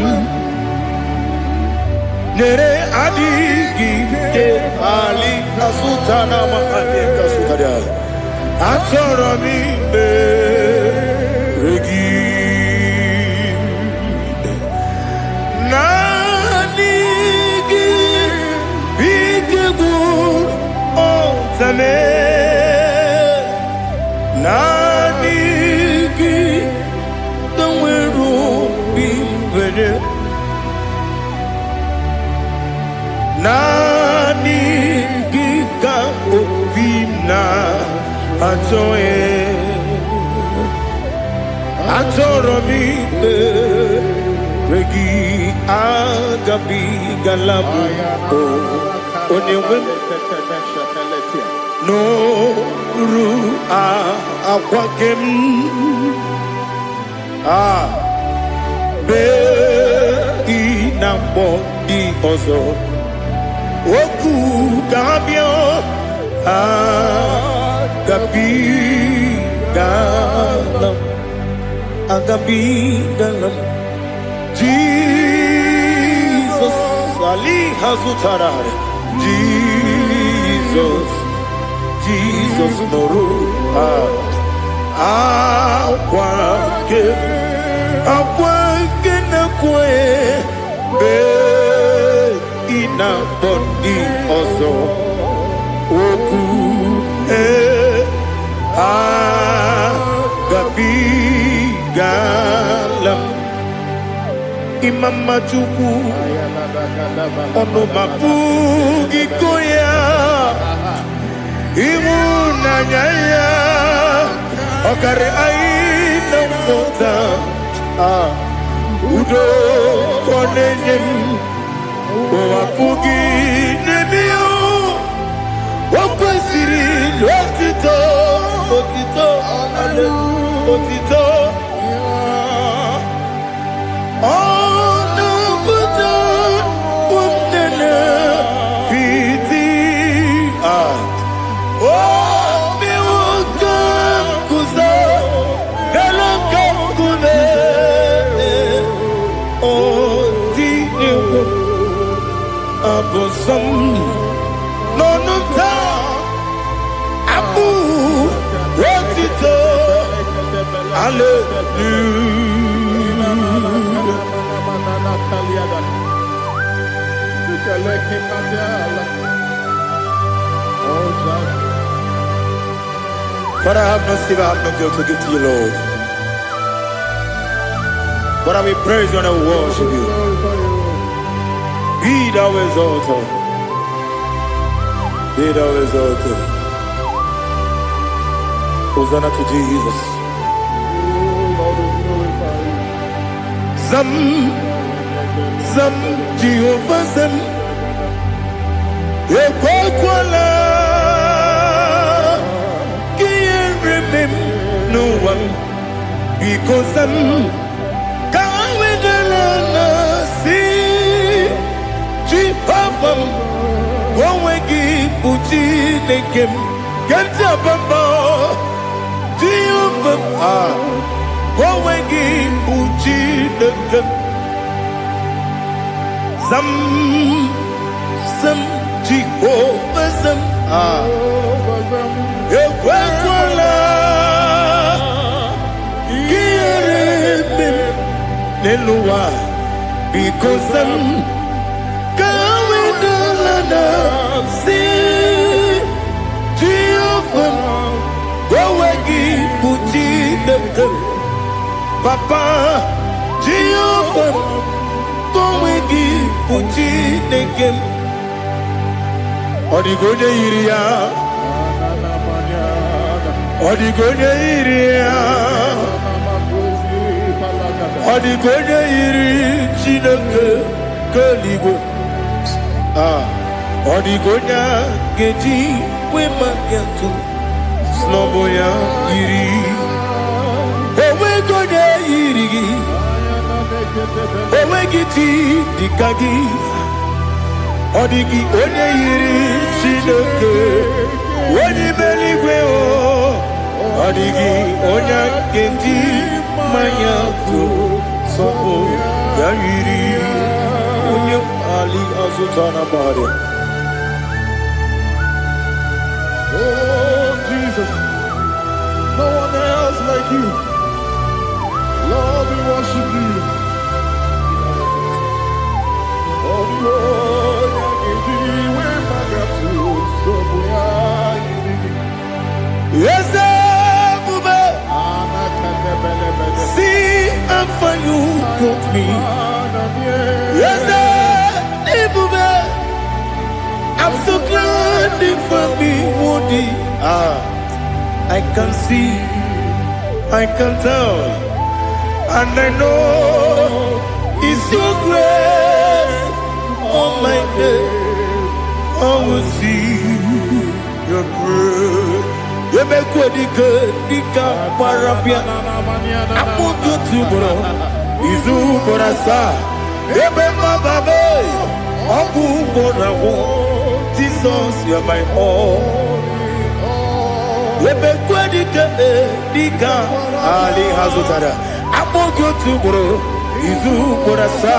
Nere adigi ke ali kasutana ma ali kasutaria Atoro mi regi Nanigi bigegu otame Nanigi tawero bimbere Nanigi ka obina atoe Atoromi regi agabi galabu onewem no ru akwakem be inambo di ozo oku kabio agabi galam agabi galam Jesus Ali Hazutarare Jesus Noru Akwake na kwe be ina bondi ozo oku agabi galam Imam Majuku ono mapugi koya imu nanyaya okare aina mota udo konenyen wapugi nemio wakwesiri otito ale otito Abosam nonuta abu rotito Father, I have no silver, I have no gold to give to you, Lord. But I will praise you and I will worship you. Be thou exalted. Be thou exalted. Hosanna to Jesus. Zam Jehovah Zam Ekwakwala Can't remember no one because I'm can't wait Jehovah, go wegi buji nekem, kenta bamba. Jehovah, go wegi buji nekem. Zam Jehovah zam, ekwakwala, kiyerebe neluwa, because I'm. See Jehovah, go wegi buji nekem, Papa Jehovah, go wegi buji nekem. Odigoje iria, odigoje iria, odigoje iri chineke keligwe. Odigonya geji we makiatu Snoboya yiri Owe gonya yiri Owe giti dikagi Odigi onye yiri Chineke Wani beligwe o Odigi onya geji makiatu Snoboya yiri Onye Ali Azutana Bari. Oh, Jesus, no one else like you. Lord, we worship you. Oh, Lord, I give you my gratitude. So we are Yes, Bube. See, I'm for you, put me. Yes, Bube. I'm so glad for me, Woody. I can see, I can tell, and I know it's your grace. Oh my God, I will see your grace. You make what you could, Nika Parapia. I put you to bro. Izu Borasa. You make my baby. Abu Borawo. Jesus, you're my all. Lebekwadika Dika Ali Hazutara. Amogo Tubro, Izu Borasa,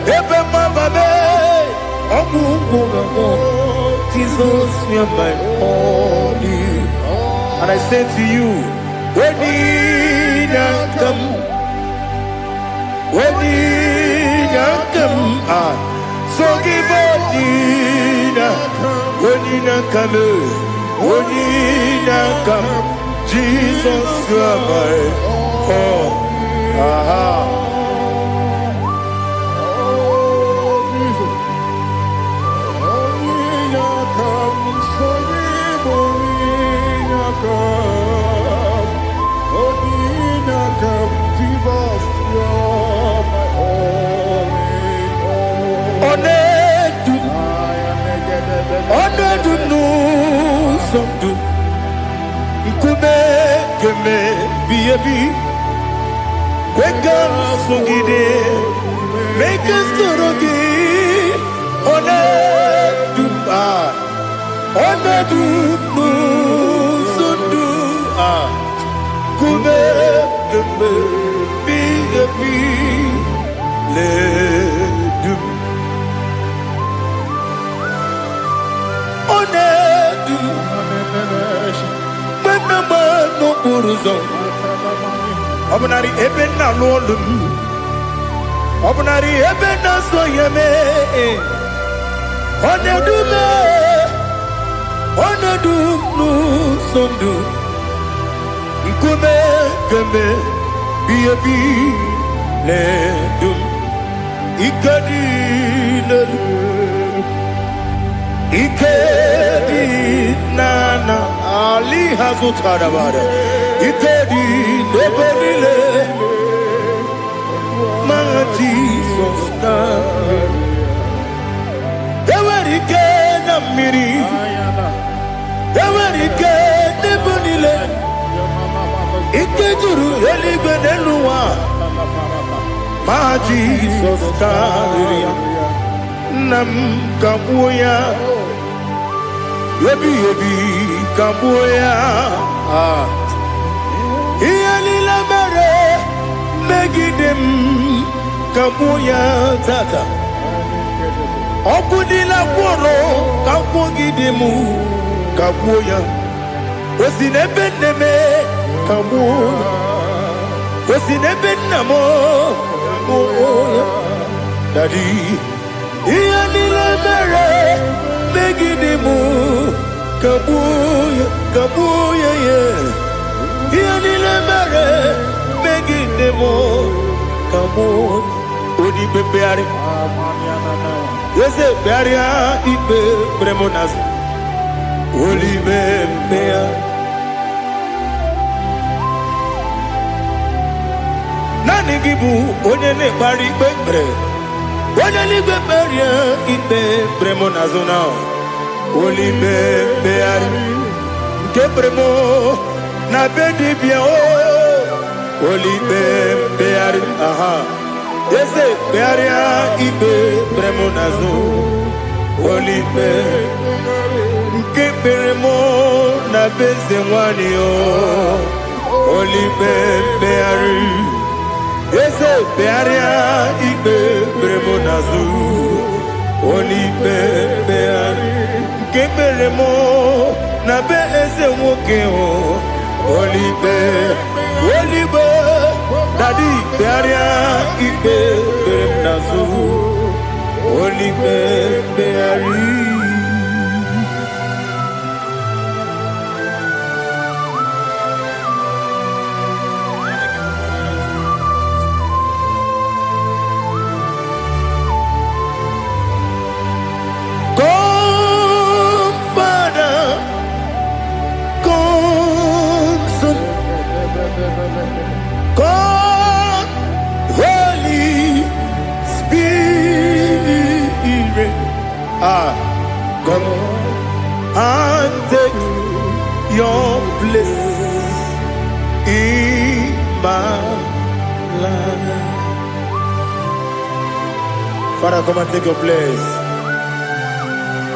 Ebe Mababe, Abu Borawo. Jesus, you're my all. And I say to you, when you come, so give up when you come, Jesus, you are my all. Make us Obunari ebena lolum Obunari ebena soyeme Onedume sondu Nkume keme biyebi ledum Ikadi nana Ali Hazutara Bada Ikadi nebonile My Jesus Ewerike na miri Ewerike nebonile Ikejuru eligwe neluwa My Jesus Nam kabuya Yebi kabuya Iyalila mere Megidem kabuya tata Okudila kworo kabugidemu kabuya Osinebeneme kabuya Osinebenamo kabuya Daddy Iyalila mere Megidemu kabuya yeah Iyalila mere Megidemu kabuya Odi bebeari Yese bearia ibe premonas Oli bebea Nani gibu onye ne bari bebre Oneligwe beria ibe bremo nazona. Olibe beari. Ke bremo na bedi bia o. Olibe beari. Aha. Ese bearia ibe bremo nazo. Olibe. Ke bremo na beze mwani o. Olibe beari. Ese bearia ibe bremo nazu. Olibe beari. Keberemo na be ese woke o. Olibe. Olibe. Dadi bearia ibe bremo nazu. Olibe beari. God, Holy Spirit, Come and take your place in my life. Father, come and take your place.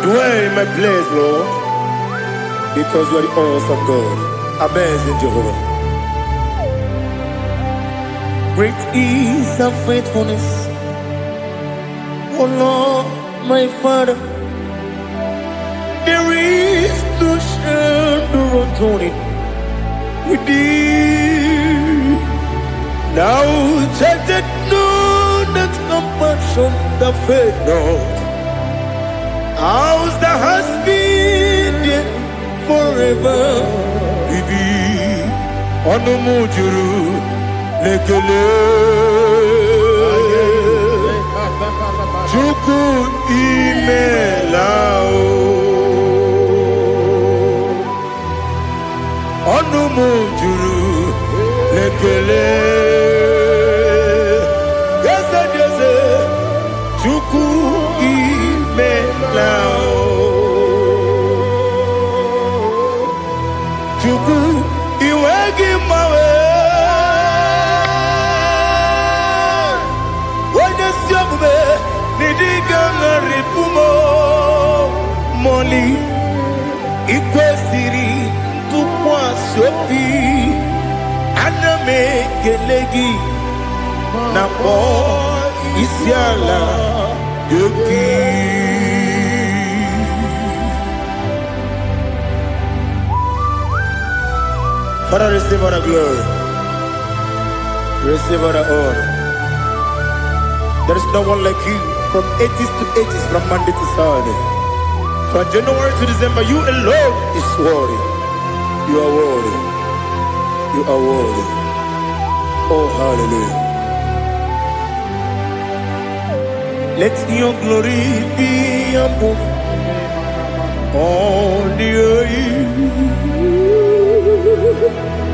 Dwell in my place, Lord, because you are the awesome God. Amazing Jehovah. Great is thy faithfulness, O Lord, my Father. There is no shadow unto it with thee. Now check that no that compassion that faith not. How's the has been forever with thee? Onumujuru lekele. Chuku imelao. Onumujuru lekele. Yese yese. Chuku imelao. Chuku iwegi mawe. Wanya siyabume nidiga ngaripumo. Moli ikwesiri tukwa sopi. Aname kelegi na po isiala yoki. Father, receive all the glory. Receive all the honor. There is no one like you from ages to ages, from Monday to Sunday. From January to December, you alone is worthy. You are worthy. You are worthy. Oh, hallelujah. Let your glory be above all the earth.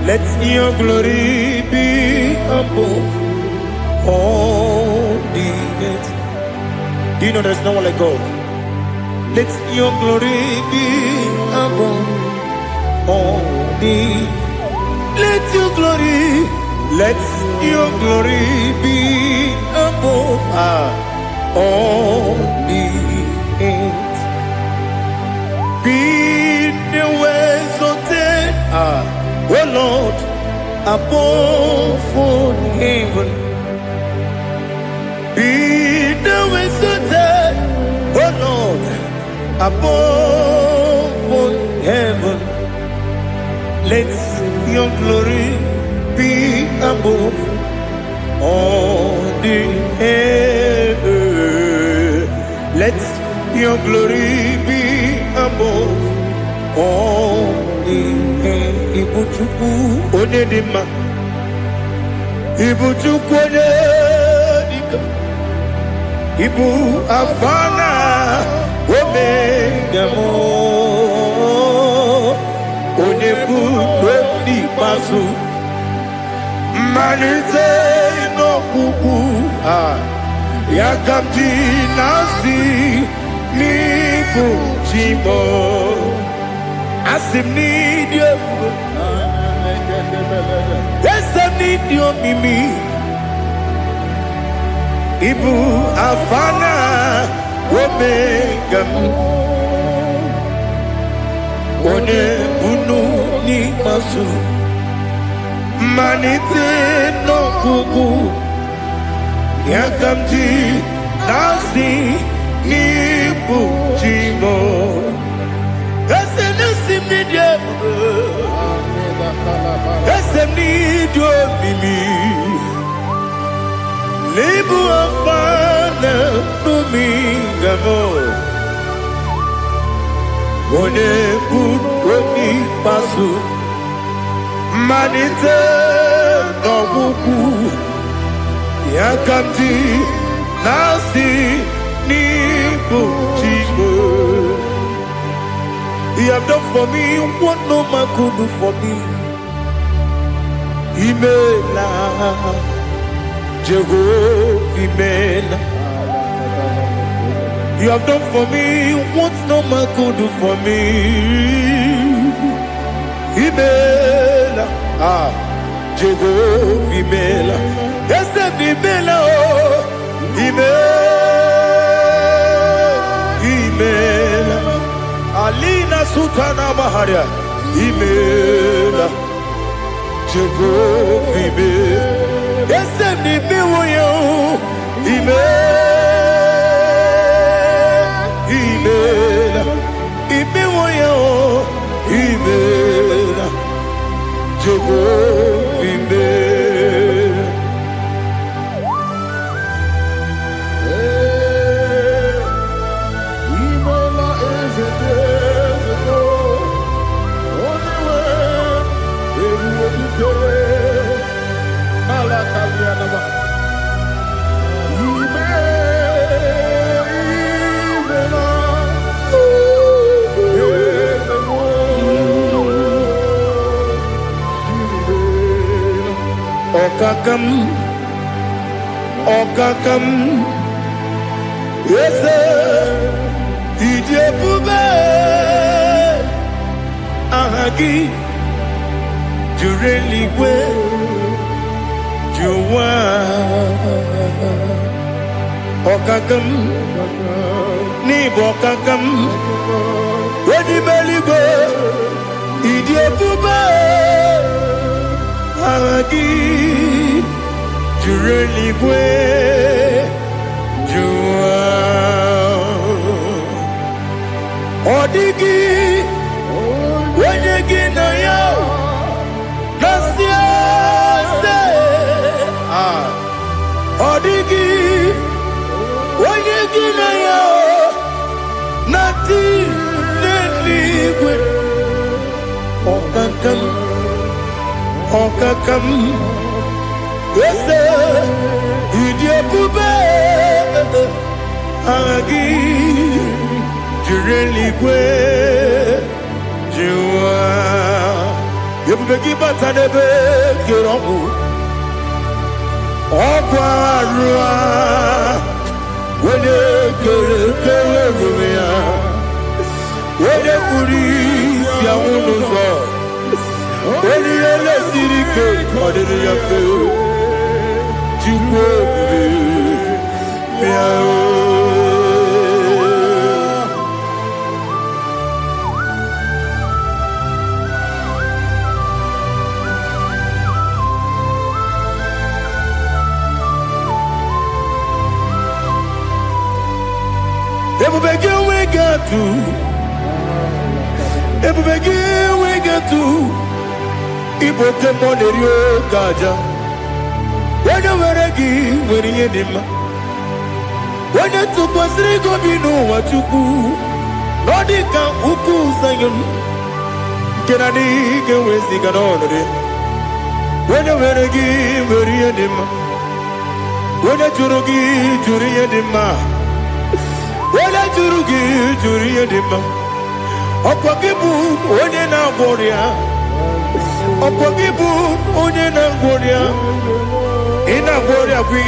Let your glory be above all the earth. Do you know there is no one like God? Let your glory be above all the. Let your glory be above all the earth. Be the ways of death, oh Lord, above all heaven. Be the ways of death, oh Lord, above all heaven. Let your glory be above all the earth. Let your glory be above all the earth. Ibuchuku onedima, Ibuchuku onedika, Ibu afana omega mo, onebu odi pasu, manite no kuku Yakamji nasi nibu jimo asim nidio esem nidio mimi ibu afana omegam one bunu ni masu manite no gugu Yakamji nasi nibu jimo esem nasim nidio esem nidio mimi Libu afana numingamo One buoni pasu Manite no buku Yakamji nasi nibu jimo He have done for me what no man could do for me Imela Jehovah Imela You have done for me what no man could do for me Imela Jehovah Imela Yes, Imela Imela Alina Sutana Maharia Imela Jehovah Imela Yes, Imela Imela Jehovah Imela Imela is a desert, only way everyone to go. Malakalianaba. Okakam, yes, Ijebube, Ahagi, Jureligwe, Juwa, Okakam, Nibokakam, Wedibeligwe, Ijebube, Ahagi. Jureligwe Jua Odigi Wenyegi na yo Nasia se Odigi Wenyegi na yo Nati Neligwe Okakam Yes, Idiopube Agi Jureligwe Jua Yebubeki Batanebe Kirongu Okwarua Wene Kere Rumia Wene Kuri Siamunuzo Wene Ele Sirike Odiri Yafe Ebubegi we get to Iboke Monerio Gaja When you were a give, when you did when you took us, they go be no what you do. Nodika Uku Sayon Kenadi can we sing it on it. When you were a give, when you did when you Jurugi, Juria Dima. When you Jurugi, Juria Dima. Opakibu, when you now Boria. Opakibu, when you now Boria. Ina Boria, we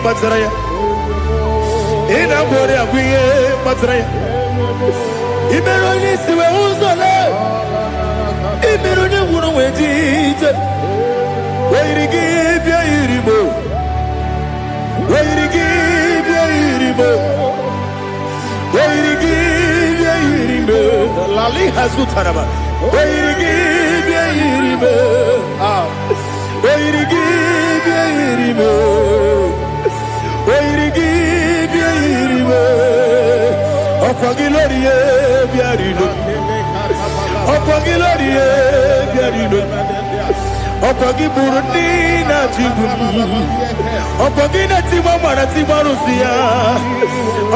Bataraya. ina bore abuye matre imero ni siwe uzole imero ni wuro wejije weirigi bia iribo weirigi bia iribo weirigi bia iribo lali hazutaraba weirigi bia iribo weirigi bia iribo weirigi bia iribo opagiloriye bia iribo opagiloriye bia iribo opagi burundi na jibuni opagi na timama na timarusia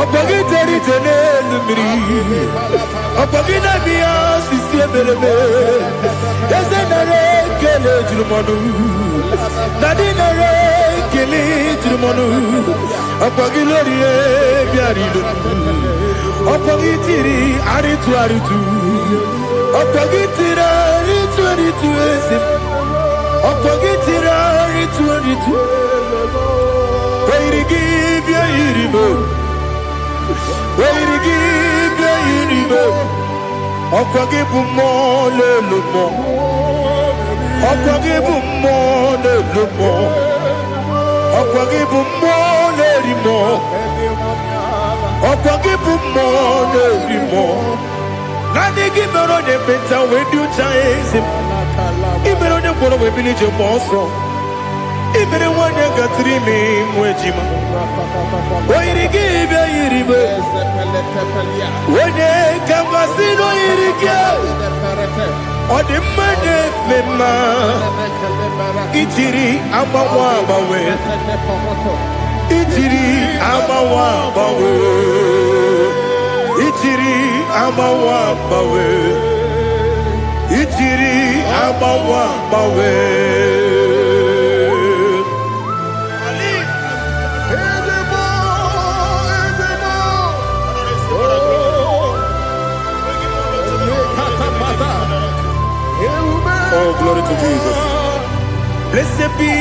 opagi teri tene lumiri opagi na biya sisi belebe ezenare kele jurumanu nadinare kele jurumanu opagi loriye biarido opagi tiri aritu opagi tira aritu esim opagitira ritu weirigi bia iribo weirigi bia iribo opagibu mo lelumo opagibu mo lelumo opagibu mo lerimo opagibu mo lerimo nani gimero de beta wedu chaizim ibero de koro we village monso ibere wanya gatrimi mwejima oirigi be iribe wene kambasino irige odimane mema itiri amawa bawe itiri amawa bawe itiri amawa bawe itiri amawa bawe oh glory to Jesus. Blessed be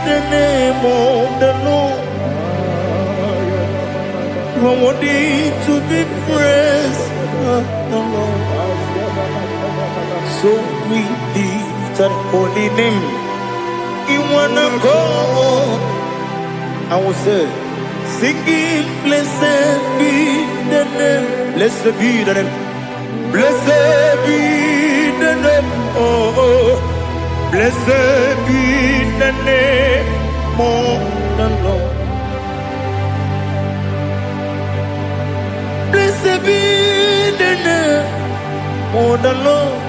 the name of the Lord. You are worthy to be praised, the Lord. So we lift that holy name. You wanna go? I will say, singing, blessed be the name. Blessed be the name. Blessed be the name. Oh, blessed be the name of the Lord. Blessed be the name of the Lord.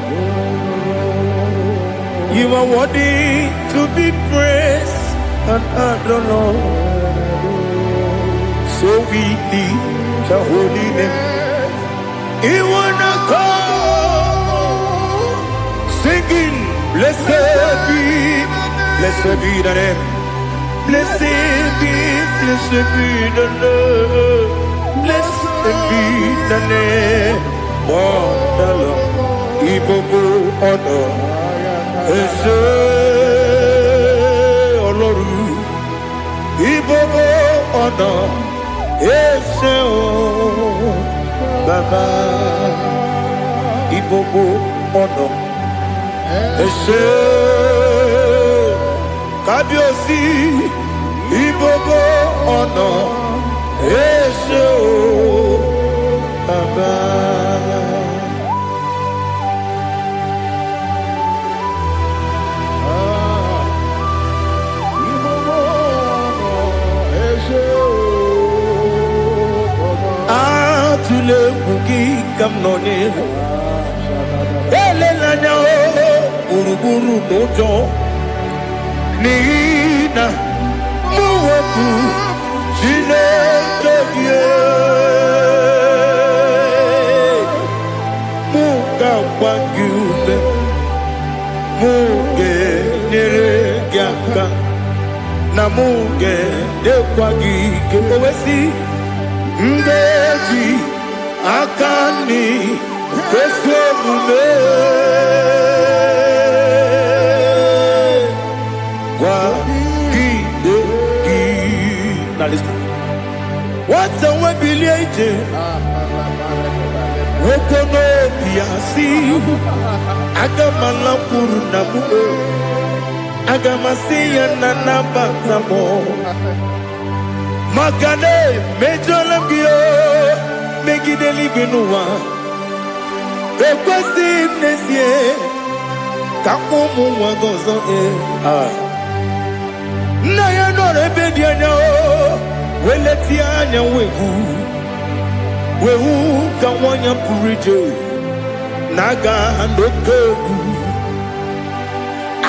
You are worthy to be praised and adored, Lord. So we lift the holy name. You wanna call, singing, blessed be the name. Blessed be the name. Blessed be the name of the Lord. Ibobo honor. Ese Oloru, Ibobo ọ̀nà, Ese o Baba, Ibobo ọ̀nà, Ese Kábíyèsí, Ibobo ọ̀nà, Ese o Baba. Tule bugi kamnoni ele lanya buruburu nojo nina muweku jine kege muka wagyube muge nere gyaka na muge dekwagi kewesi ndeji akani keswemume kwa gidegi. Now listen. What's the way ije okono biasi agamala puru na mu agamasi ya na nabatamo makane mejolambio megideli binuwa ekwesi nesie kakumu wagozo na ya nore bedianya weleti anya wehu kawanya purije naga ndokogu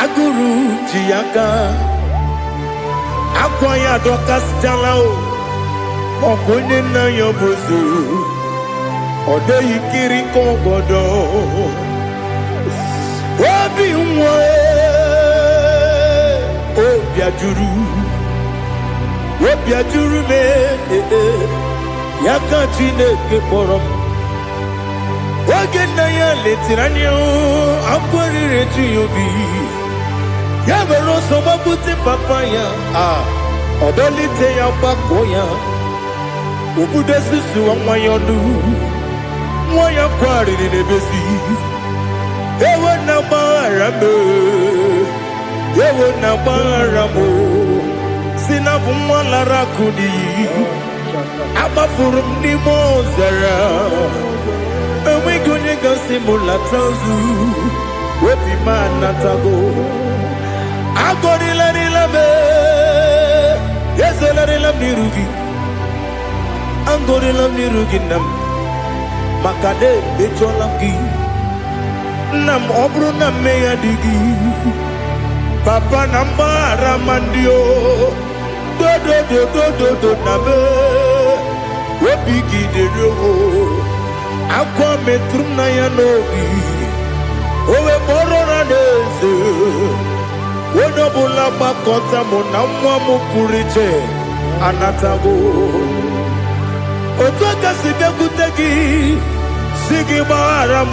aguru jiyaga akwanya dokas jalao okonye na yobozu ode yikiri kogodo obi nwa obi ajuru me yaka Chineke kpọrọ m oge nna ya letiri anya akwarịrị eju ya obi ya mere ọsọ gbapute papa ya ọdọlite ya gbakọ ya obodo susu nwa ya ọnụ nwa ya kwarịrị n'ebezi ewe na gbaghara m ewe na gbaghara m si na bụ nwa lara akụ n'iyi agbafuru m n'ime ọzara enweghị onye gasị m lata ozu obi m anatago agọrịlarịla m ezolarịla m n'iru gị agọrịla m n'iru gị nna m maka na emejọla m gị nna m ọ bụrụ na mmehie dị gị papa na mgbaghara ma ndị o dodododododo na me obi gị dịrị ogo akwa metụrụ m na ya n'obi owe kpọrọ na n'eze onye ọbụla gbakọta mụ na nwa m pụrụ iche anatago otu aka si bịakwute gị si gị gbaghara m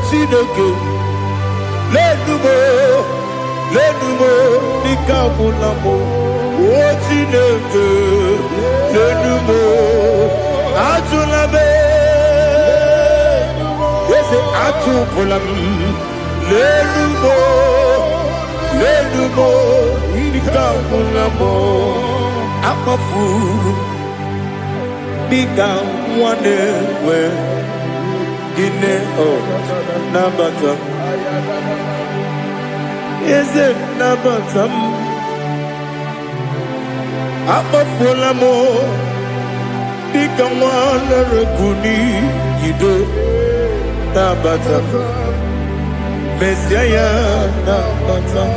Chineke lenumo dịka ọbụla m o Chineke lenumo ajụla m eze atụpụla m lenumo dịka ọbụla m akpafuru dịka nwa na-enwe gịnị nabata m eze nabata m akpafuola m dịka nwa na-erekwu n'iyido nabata m mesia ya nabata m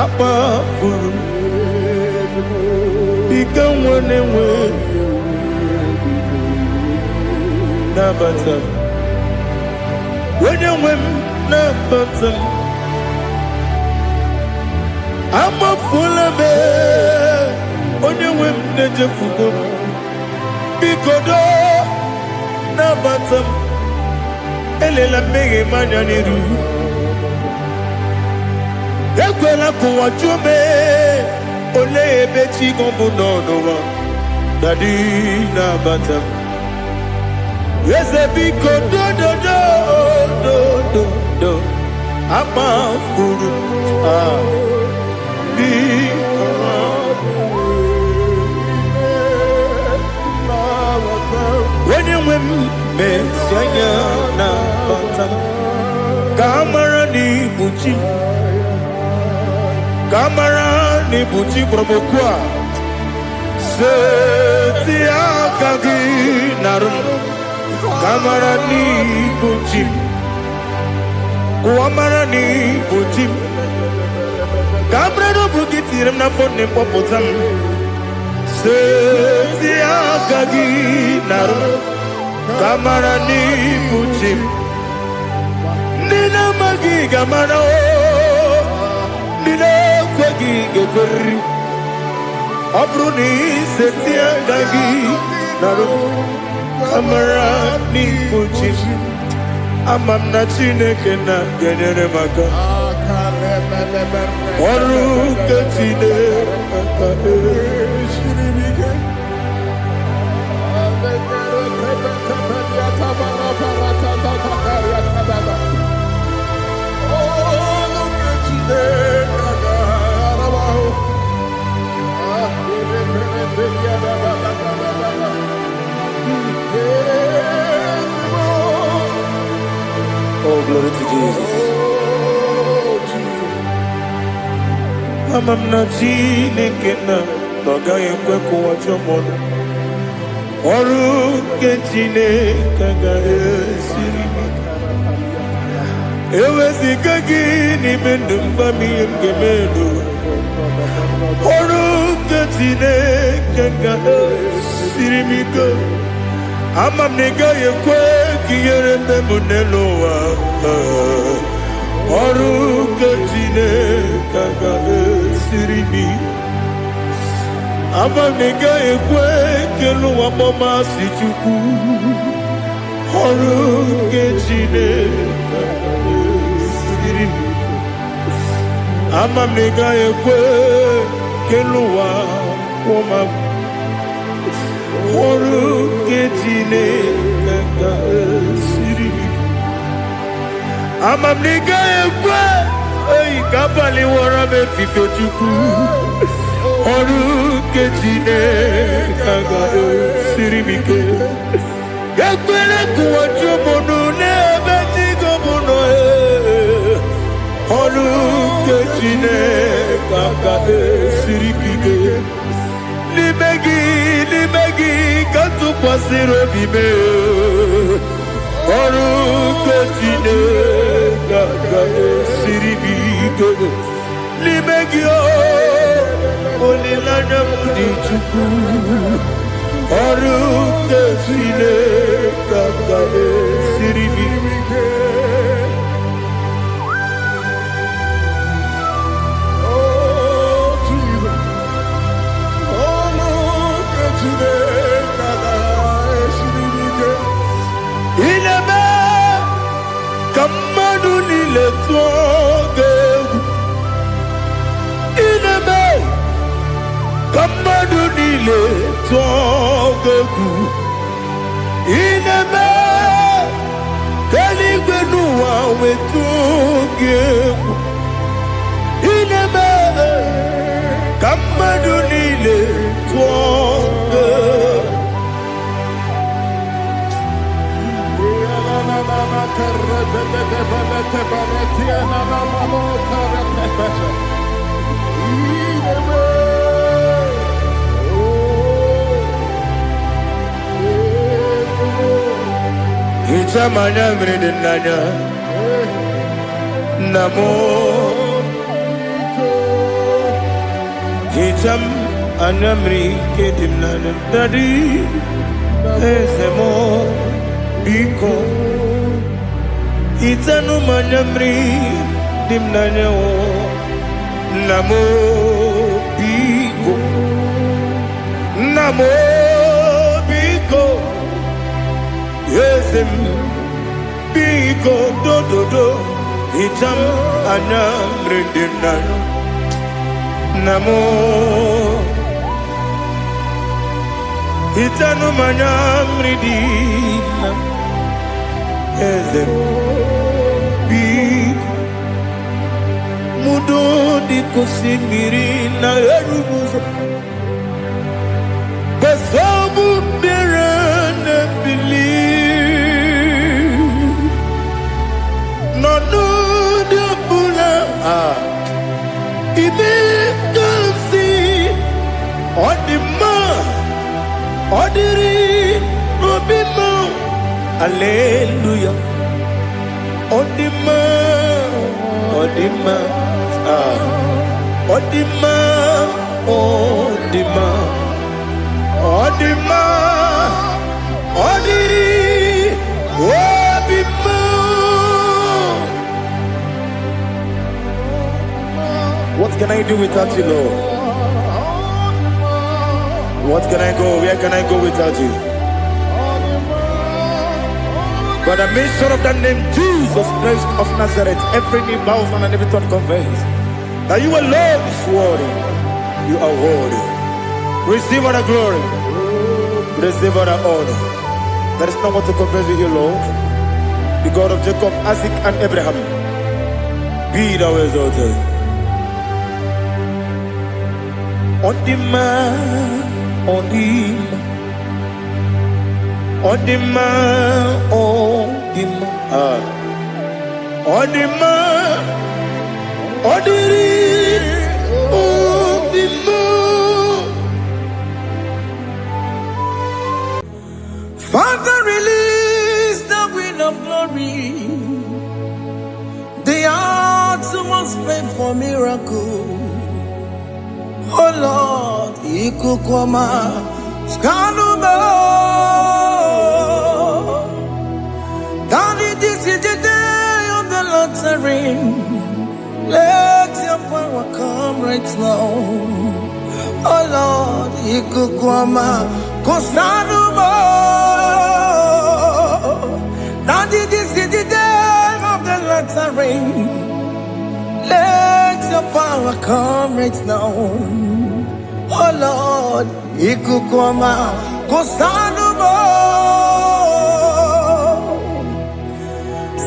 akpafuru dịka nwa na-enwe nabata m onye nwe m nabata m amafuola m onye nwe m na-ejefugo m biko do nabata m elela mmehie m anya n'iru ekwela ka ụwa jụọ m olee ebe chi gị bụ n'ụwa dadi nabata m eze biko do akpafuru onye nwe m mesi anya nabata m ka amara n'ibu chi ka amara n'ibu chi kpọrọ m okwu a seti aka gị narụ kamara n'ibu chi kuamara n'ibu chi kamara n'obu gị tiri m n'afọ na-ekpọpụta m seti aka gị narụ kamara n'ibu chi ndị na-amaghị ga-amara ndị na-ekweghị ga-ekweriri ọ bụrụ na iseti aka gị narụ kamara n'ibu chi ama m na Chineke na-enyere m aka ọrụ nke Chineke Oh, glory to Jesus. Amam na Chineke na n'ọgaghị ekwe ka ụwa jọọ m. Ọrụ nke Chineke ga-esiri m ike. Eweziga gị n'ime ndụ m ihe m ga-eme. Ọrụ nke Chineke ga-esiri m ike. Ama m na ị gaghị ekwe ka ihere mee m n'elu ụwa. Ọrụ nke Chineke ga-esiri m ike. Ama m na ị gaghị ekwe ka elu ụwa gbamasị Chukwu. Ọrụ nke Chineke ga-esiri m ike. Ama m na ị gaghị ekwe ka elu ụwa gbamasị. Ọrụ nke Chineke ga-esiri m ike. Ama m na ị gaghị ekwe ka abalị wara m efife Chukwu. Ọrụ nke Chineke ga-esiri m ike. Ekwere ka ụwa jụọ m ọnụ n'ebe chi gị nọ. Ọrụ nke Chineke ga-esiri m ike. N'ime gị ka tụkwasịrị obi m. Ọrụ nke Chineke ga-esiri m ike. N'ime gị olileanya m dị Chukwu. Ọrụ nke Chineke ga-esiri m ike. Ineme ka mmadụ niile tụọ gị egwu. Ineme ka mmadụ niile tụọ gị egwu. Ineme ka eluigwe n'ụwa wee tụọ gị egwu. Ineme ka mmadụ niile tụọ gị egwu. Hicham anya mmiri dị n'anya nna m. Hicham anya mmiri nke dị m n'anya Daddy, eze m biko. Hitanụ m anya mmiri dị m n'anya nna m biko. Nna m biko. Eze m biko dododo. Hicham anya mmiri dị m n'anya nna m. Hitanụ m anya mmiri dị m n'anya eze m biko. Mudo dị ka osimiri na-eru ụzọ. Nsogbu bịara na-ebili. N'ọnọdụ ọbụla ime ka m si ọ dị mma. Ọ dịrị obi m. Hallelujah. Odima, Odima, Odima, Odima, Odima, Odiri, Odima. What can I do without you, Lord? What can I go? Where can I go without you? By the mention of that name, Jesus Christ of Nazareth, every knee bows and every tongue confesses that you alone is worthy. You are worthy. Receive all the glory. Receive all the honor. There is no one to compare with you, Lord. the God of Jacob, Isaac, and Abraham, be thou exalted. On the man, on the man, on the man, on the man, on the man, on the man. Father, release the wind of glory. The hearts must pray for miracle. Oh Lord, Ikukwama, Skanuma. Daddy, this is the day of the Lord's ring. Let your power come right now. Oh Lord, Ikukwama, Kosanuma. Daddy, this is the day of the Lord's ring. Let your power come right now. Oh Lord, Ikukwama, Kosanuma.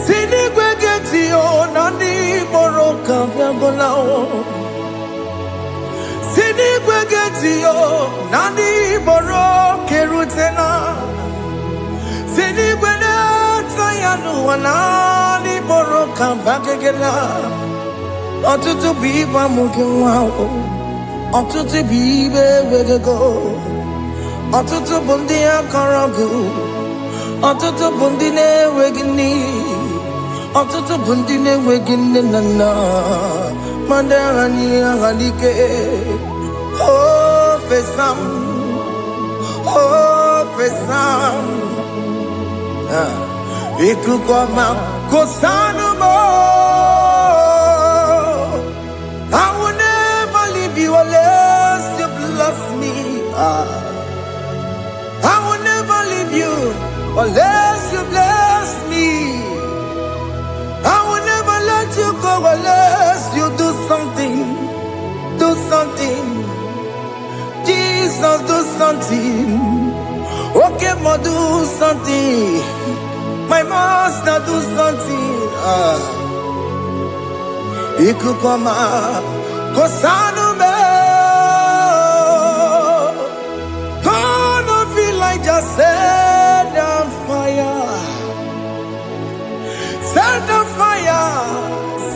Sinigwegetio, Nandi Boroka, Viagolao. Sinigwegetio, Nandi Boroke Rutena. Sinigwena, Tayanu, Nandi Boroka, Bagagela. Ọtụtụ bụ ibe amụghị nwa ahụ, ọtụtụ bụ ibe ewegego, ọtụtụ bụ ndị akọrọ gụ, ọtụtụ bụ ndị na-enweghị nne, ọtụtụ bụ ndị na-enweghị nne na nna, ma ndị agha n'ihe agha n'ike. O fesam, o fesam, ikuku ọma Kosanuma. I will never leave you unless you bless me. I will never leave you unless you bless me. I will never let you go unless you do something. Do something. Jesus, do something. Okay, ma, do something. My master, do something. Ikukwama, Kosanuma. Gonna feel like just set on fire. Set on fire.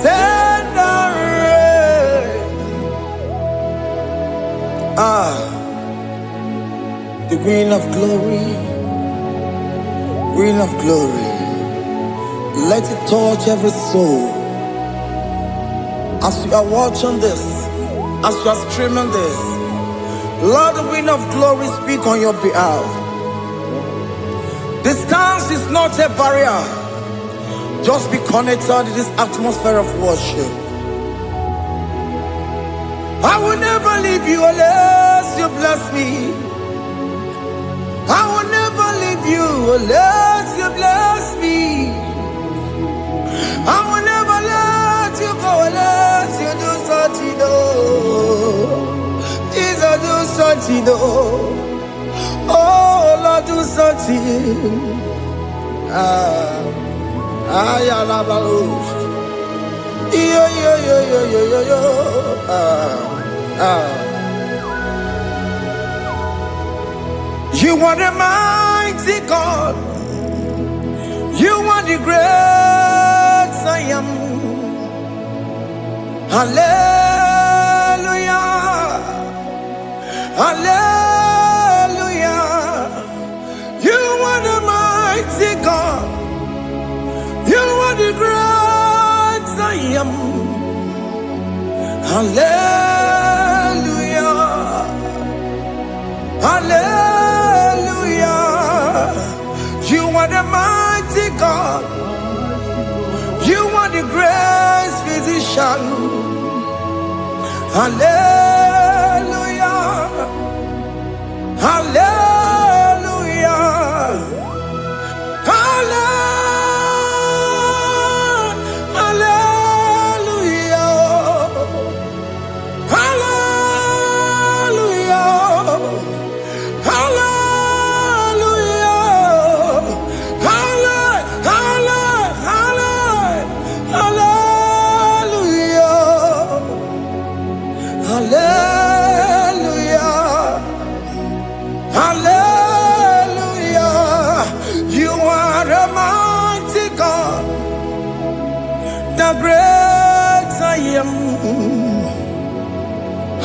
Set on rain. The green of glory. Green of glory. Let it touch every soul. As you are watching this, as you are streaming this, Lord, the wind of glory speak on your behalf. Distance is not a barrier. Just be connected to this atmosphere of worship. I will never leave you unless you bless me. I will never leave you unless you bless me. I will never let you go unless you do something. Jesus, do something. Oh Lord, do something. You are the mighty God. You are the great I am. Hallelujah. Hallelujah. You are the mighty God. You are the great I am. Hallelujah. Hallelujah. You are the mighty God. You are the great physician. Hallelujah. Hallelujah. are great I am.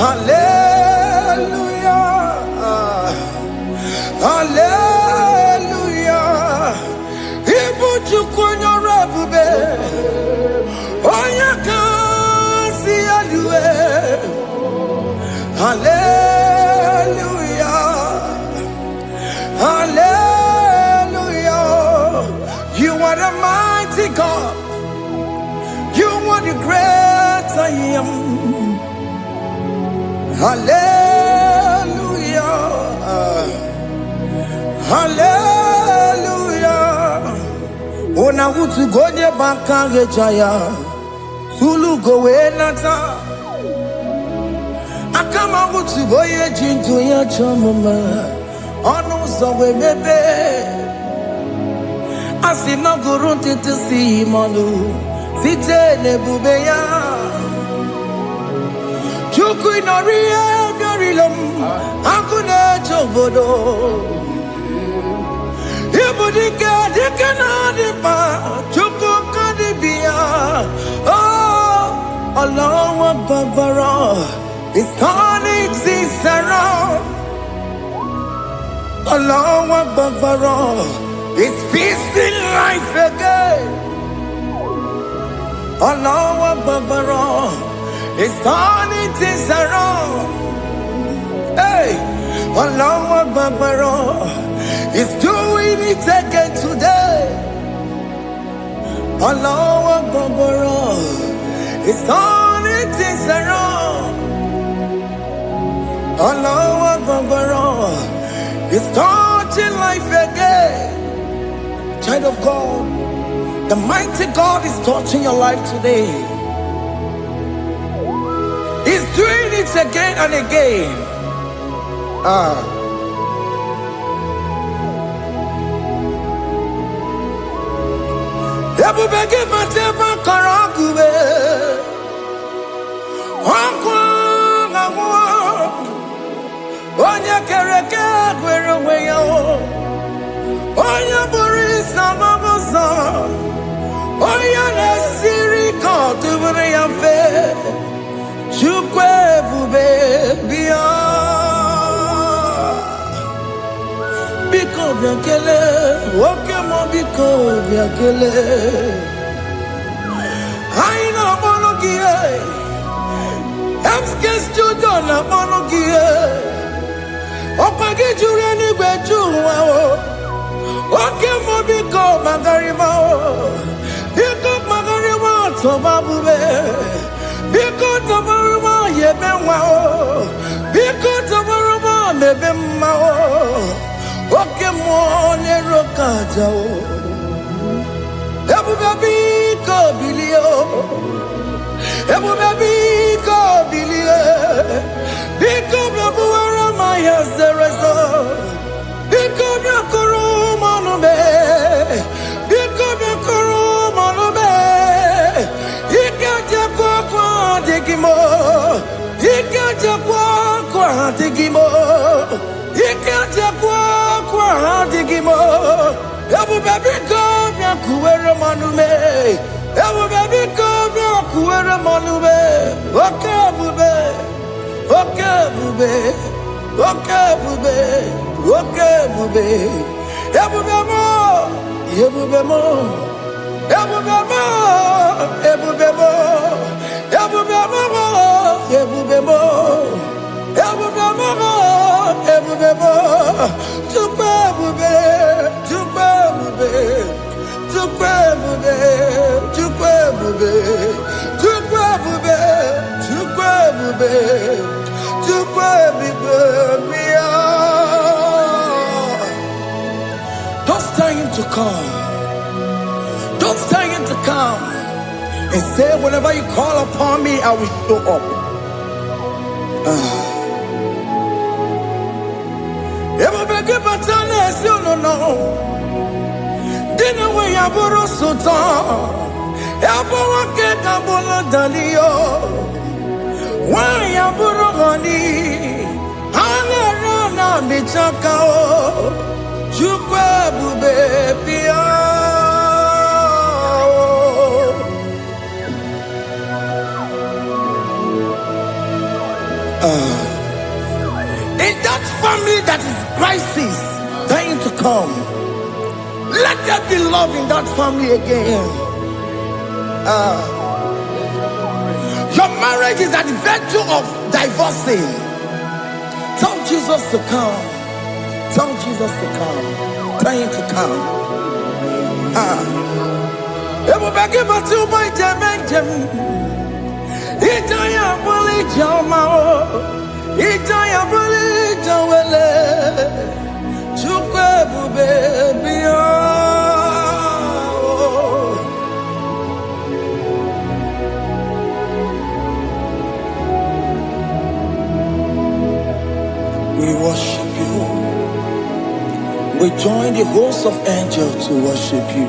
Hallelujah. Hallelujah. Ibuchu kwenye rebube. Oya kasi alue. Hallelujah. Hallelujah. You are the mighty God. You are the great I am. Hallelujah. Hallelujah. Ona utu gonye bakage jaya. Sulu gowe nata. Akama utu boye jintu ya chamama. Onu sowe mebe. Asina gurunti tusi manu. Site nebubeya. Chuku inoria garilom. Akune chobodo. Ibudika dikana dipa. Chuku kadibia. Oh, Allah Babara is turning things around. Allah Babara is feasting life again. Allah Babara is turning things around. Hey, Allah Babara is doing it again today. Allah Babara is turning things around. Allah Babara is touching life again. Child of God, the mighty God is touching your life today. He's doing it again and again. Ebubege mateba karagube. Onya kereke gwerewe yo. Onya burisa mamosa. Onya nesiri kotubure yamfe. Chukwe bube biya. Biko biakele. Woke mo biko biakele. Haina monogie. Emske studio na monogie. Opage jure ni gwejuwa o. Woke mo biko magarima o. Biko magarima toba bube. Biko tobaruma yebenwa o. Biko tobaruma mebemma o. Woke mo nero kaja o. Ebu baby ko bilio. Ebu baby ko bilie. Biko babu ara maya zerezo. Biko bakuru manube. Biko bakuru manube. Ikaja kwa digimo. Ikaja kwa digimo. Ikaja kwa digimo. Ebu baby ko kuwere manume. Ebu baby ko kuwere manume. Okay bube. Okay bube. Okay bube. Okay bube. Ebu bemo. Ebu bemo. Ebu bemo. Ebu bemo. Ebu bemo. Ebu bemo. Ebu bemo. Ebu bemo. Tupe bube. Tupe bube. Tupe bube. Tupe bube. Tupe bube. Tupe bube. Tupe bube. Don't stay him to come. Don't stay him to come. And say, whenever you call upon me, I will show up. Everybody but honest, you don't know. Dinner way I borrow so tall. Elbow get a bola dalio. Why I borrow honey? Hana bichakao. Chukwe bube pia. love in that family again. Your marriage is at the virtue of divorcing. Tell Jesus to come. Tell Jesus to come. Tell him to come. We worship you. We join the host of angels to worship you.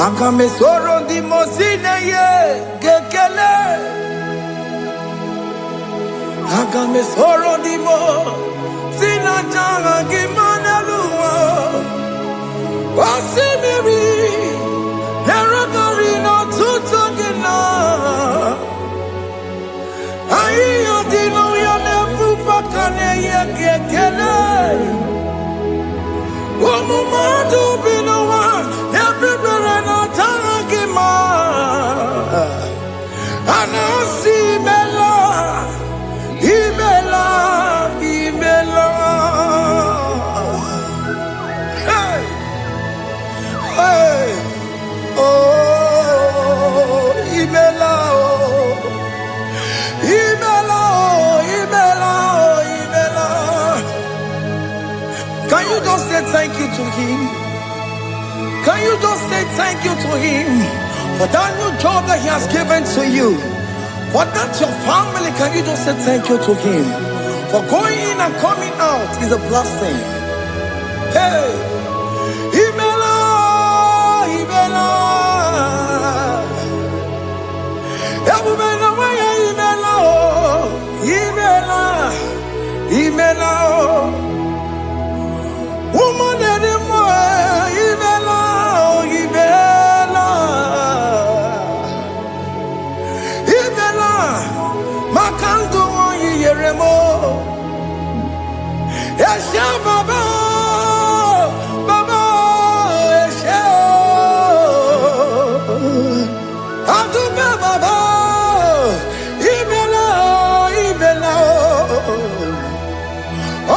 Akame soro di mosine ye gekele. Akame soro di mo sina changa gimana luwa. Wasimiri nerodori no tutogina. Ayo dino yo nefu fakane ye gekele. Omumadu binowa everybody no tangima. Anasi mela, imela, imela. Hey, hey, oh, imela, oh, imela, oh, imela, oh, imela. Can you just say thank you to him? Can you just say thank you to him for that new job that he has given to you? For that your family, can you just say thank you to him? For going in and coming out is a blessing. Hey, Imela, Imela, Imela, Imela, Imela, woman anymore, Imela, Imela, Imela, Makandu Yeremo, Esha Baba, Baba, Esha, Adu Baba, Imela, Imela,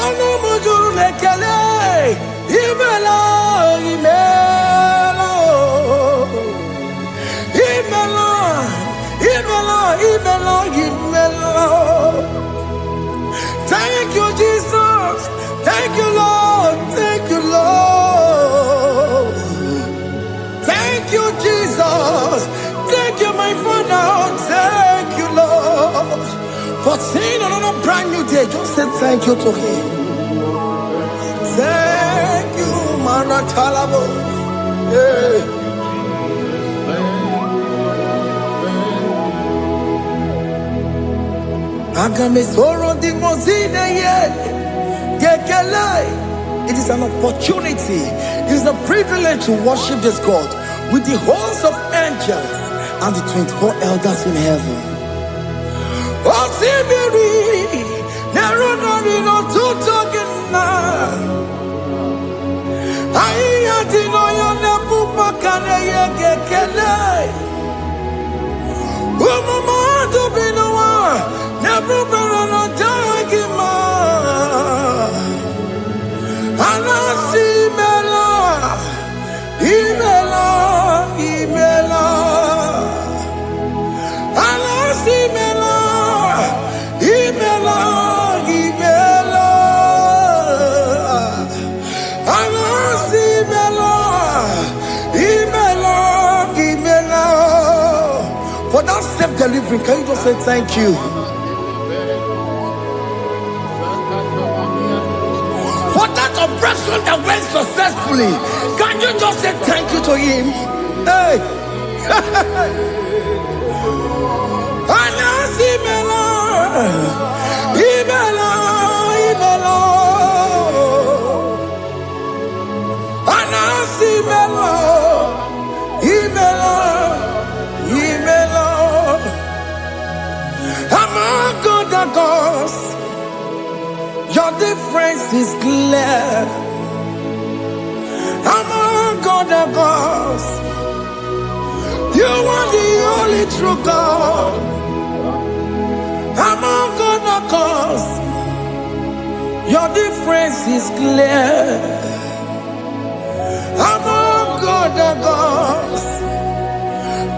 Ono Mujuru Lekele. Imela, Imela, Imela, Imela, Imela, Imela. Thank you, Jesus. Thank you, Lord. Thank you, Lord. Thank you, Jesus. Thank you, my Father. Thank you, Lord. For seeing another brand new day, just say thank you to him. Thank you, Manatalabo. Yeah. It is an opportunity, it is a privilege to worship this God with the host of angels and the 24 elders in heaven. For that safe delivery, can you just say thank you? For that operation that went successfully, can you just say thank you to him? Hey! Your difference is clear. Among God of gods. You are the only true God. Among God of gods, your difference is clear. Among God of gods,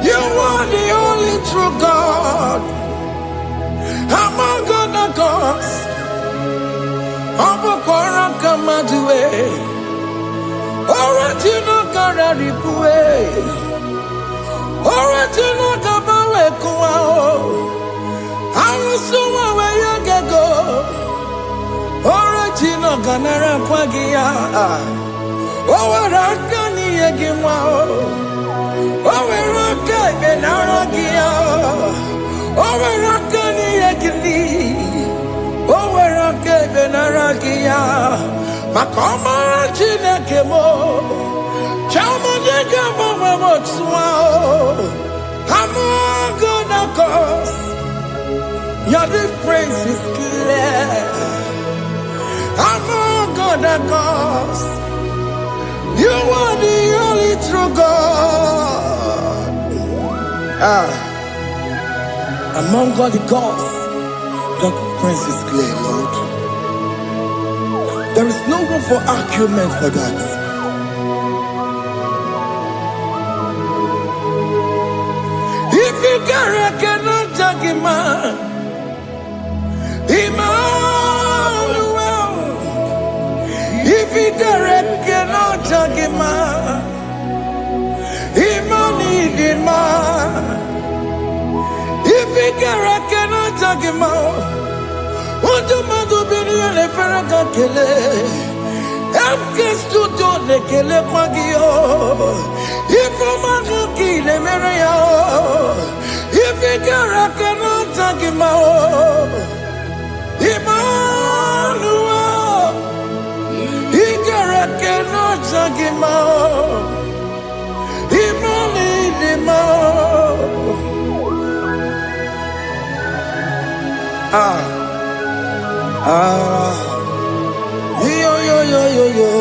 you are the only true God. Among God of gods, Abokora Kamadue, original Gararipue, original Gabawe Kuao, Arusuma Wayagago, original Ganara Kwagia, Owarakani Yagimao, Owaraka Benaragia, Owarakani Yagili. Owerake benaragia, makoma chinekemo, chamonega mamotswao. Among God of gods, your difference is clear. Among God of gods, you are the only true God. Among God the gods, your difference is clear, Lord. There is no room for argument for that. If you cannot judge him, Emmanuel. If you cannot judge him, Emmanuel. If you cannot judge him, what do you be in a Ferragakele? Emkes to do the Kele Pagio. If a man kill a Maria, if you cannot take him out, Emmanuel, he cannot take him out, Yo.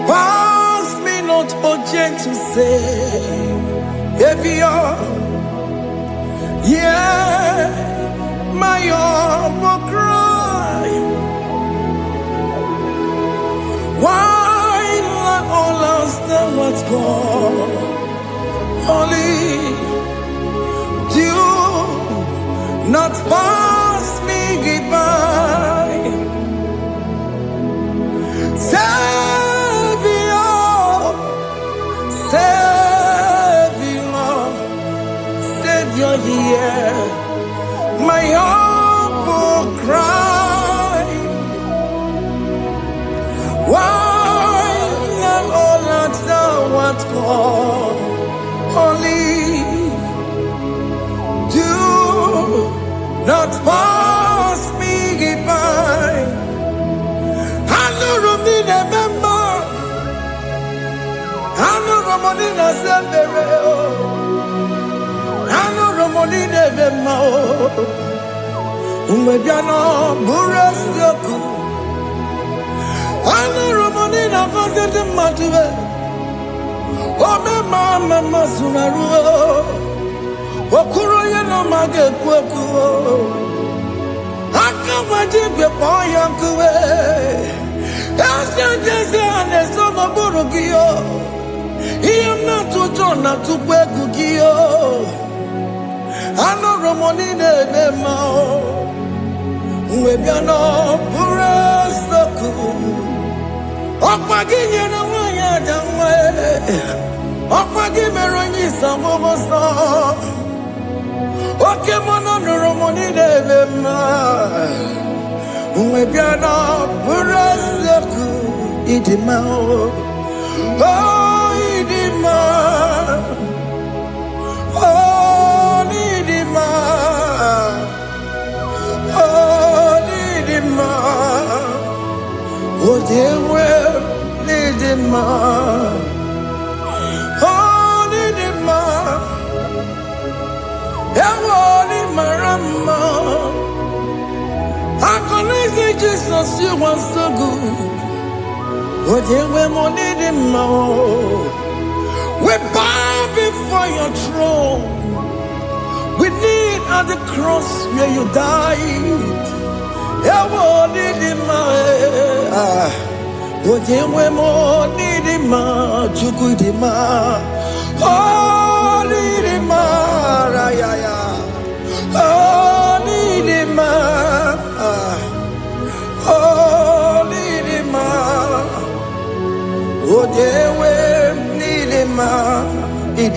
Pass me not urgent to say, if you're, yeah, my humble cry. Why not all understand what's gone? Only do not pass me goodbye. Savior, hear my humble cry. Why not all understand what's gone? Only do not pass me goodbye. I know Romina member. I know Romonina Zembere. I know Romonina member. Umebiano Burasioku. I know Romonina Vazete Matue. Oh, mama Sunaru. Okuro yeno mage kweku. Akamajibe poyankuwe. Asante anesomo burugio. Iyamna tutona tukwegugio. Ano romonine bemao. Uwebiano burasoku. Okpaginye na wanya damwe. Okpagimeronyi samomoso. Oke mono romoni devema. Umebiana buraseku idima. Oh idima. Oh idima. Oh idima. Oh dewe idima. Oh idima. Ewoli marama, Crazy Jesus, you are so good. Oh, yeah, we're more needing more. We bow before your throne. We need at the cross where you died. Yeah, we're needing more. Oh, yeah, we're more needing more. Chukudi more. Oh, needing more. Oh, needing more. Oh, yeah, we need him, oh, need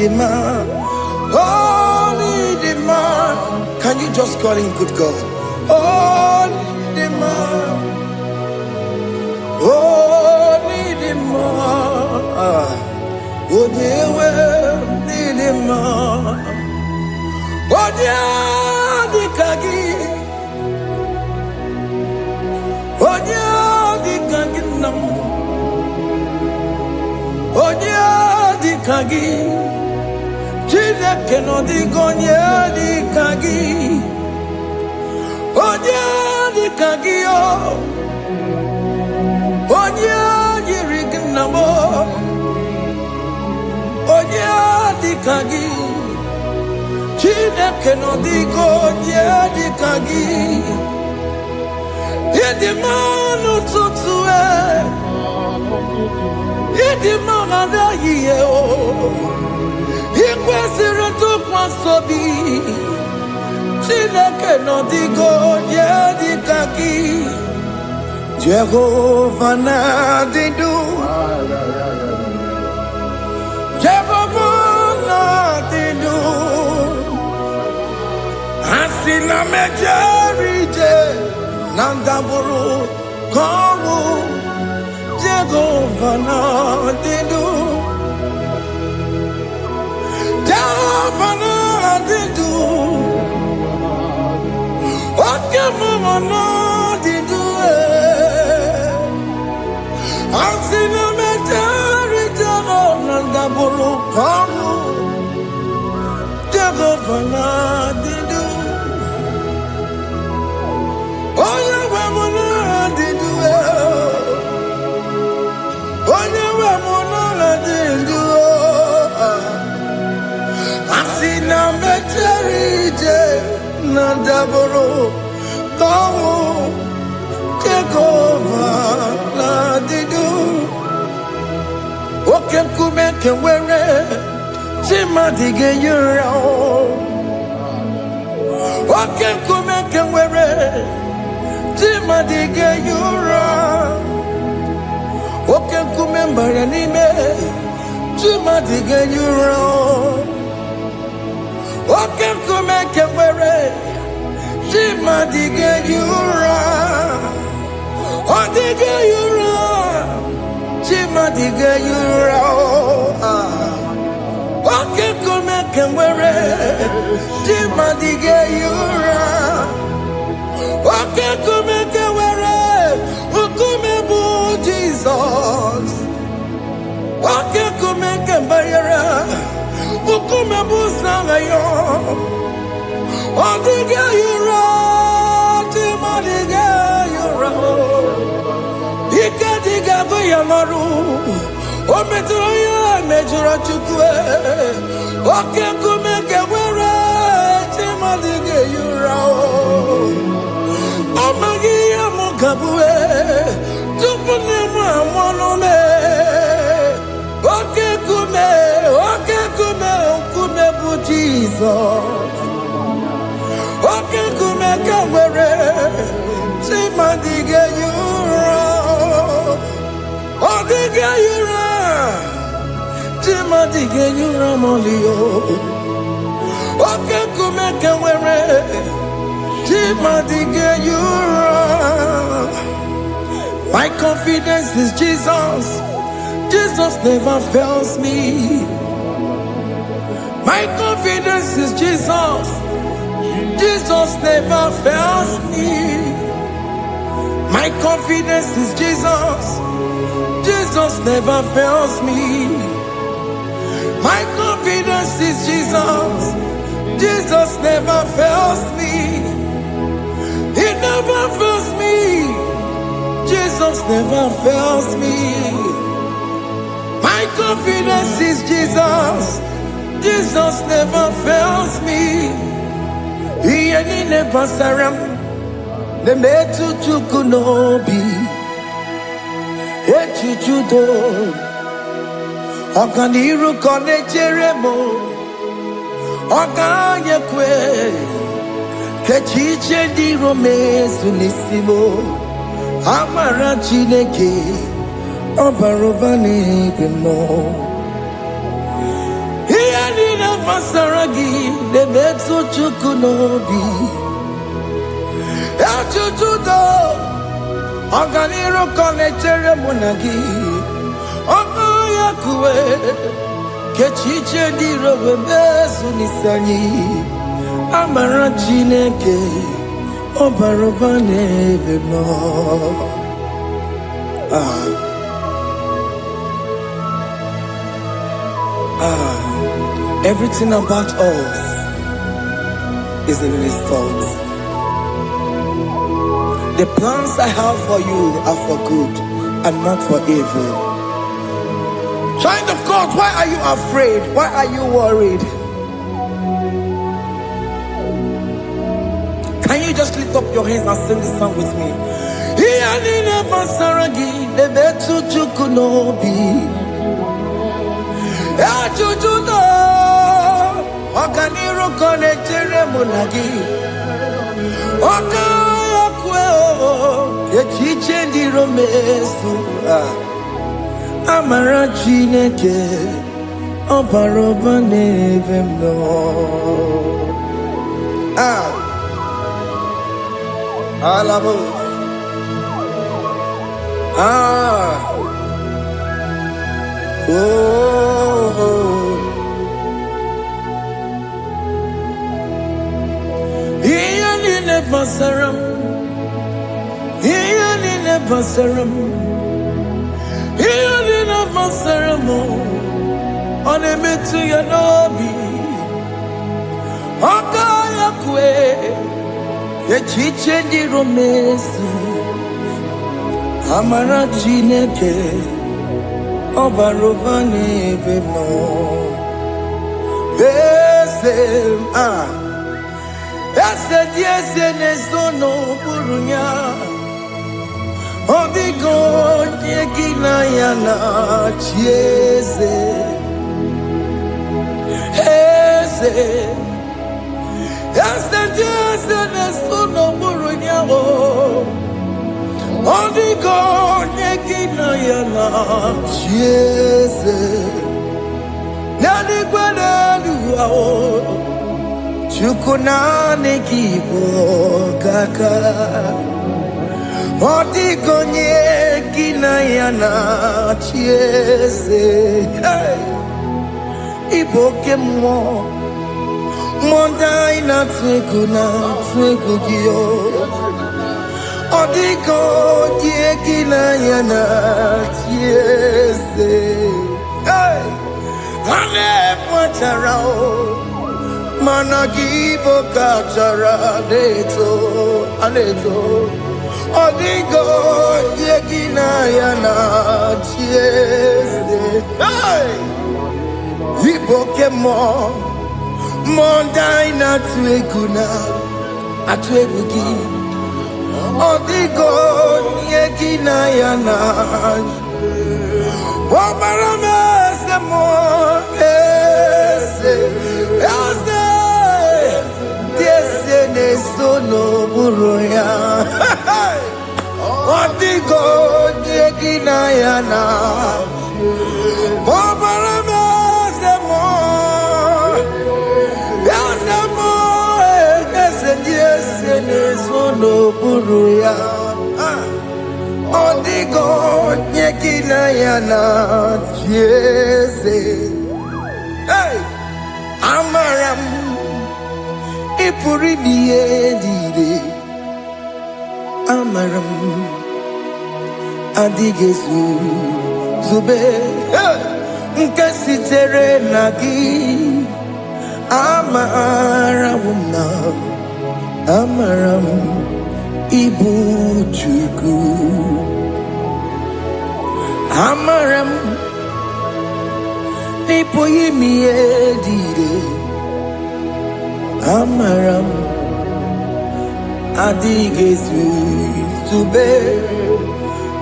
him. Can you just call him good God? Oh, need him, oh, need him, oh, yeah, we need him, oh, yeah, the kagi, oh, yeah, the kagi, no. Onya di kagi, chile que no digo onya di kagi, onya di kagi oh, onya di rignamo, onya di kagi, chile que no digo onya di kagi, yedi manu tutue. Idi mangada ye o, ikwesiri tukwasobi. Chineke no digo ye di kaki. Jehovah na didu, Jehovah na didu. Asina mejerije nandaburu komu. Jehovah na didu, Jehovah na didu, Okemama na didu, Asina meteri Jehovah na daburu kamu, Jehovah na didu, Oyewemo na didu. Asina meterije na daboro kamu Jehovah na didu. Okem kumeke were chima dige yura. Okem kumeke were chima dige yura. Oke kumembara nime chima dige yuro. Oke kumeke were chima dige yuro. Odige yuro chima dige yuro. Oke kumeke were chima dige yuro. Oke kumeke were ukumebu Jesus. Oke kumeke bayara ukumebu sangayo. Odige yura chima dige yura. Ika diga goyamaru ometro ya mejura chukwe. Oke kumeke were chima dige yura. Amagi ya mukabwe tupune mwamonome. Oke kume bu Jesus. Oke kume kawere chima dige yura. Odige yura chima dige yura molio. Oke kume kawere chima dige yura. My confidence is Jesus. Jesus never fails me. My confidence is Jesus. Jesus never fails me. My confidence is Jesus. Jesus never fails me. My confidence is Jesus. Jesus never fails me. He never fails me. Jesus never fails me. My confidence is Jesus. Jesus never fails me. He ain't never saram. The metu chukunobi. Echuchudo. Okaniru kone jeremo. Okanyekwe. Kechiche di romezu nisimo. Amara chineke. Obarobane demo. Masaragi, the Metsu Chukunobi, Achuchudo, Oganiro Connectere Monagi, Ogoyakue, Kechiche di Robebesu Nisani, Amarachineke, Obarobane Vemo. Everything about us is in His thoughts. The plans I have for you are for good and not for evil. Child of God, why are you afraid? Why are you worried? Can you just lift up your hands and sing this song with me? Oganiro connectere monagi. Okayakwe Kechiche di romesu. Amara chineke Obarobane vemno. Alabo. Basaram, Ianina Basaram, Ianina Basaramo, on a metu yanobi, Okayakwe, Kechiche di romesu, Amara chineke, Obarobane vemo, Yes, no burunya. Odigo yekina yana chiese. Yes, no burunya. Odigo yekina yana chiese. Nani kwenu Chukunane kibo kaka Odigonye kinayana chiese Iboke mo Mondai na twekugio Odigonye kinayana chiese Ane pacharao Managibo kachara aneto Odigo yegina yana chiese Iboke mo Mondai na tweguna atwegugi Odigo yegina yana Wamarame se mo Sono buruya Odigo yegina yana Obarame semo Yasemo Yesene sono buruya Odigo yegina yana Jese Amaram Ipuri diye Amaram Adigezu Zube Nkasitere nagi Amaramuna Amaram Ibu Chuku Amaram Nipo yimi edide Amaram Adigezu Tube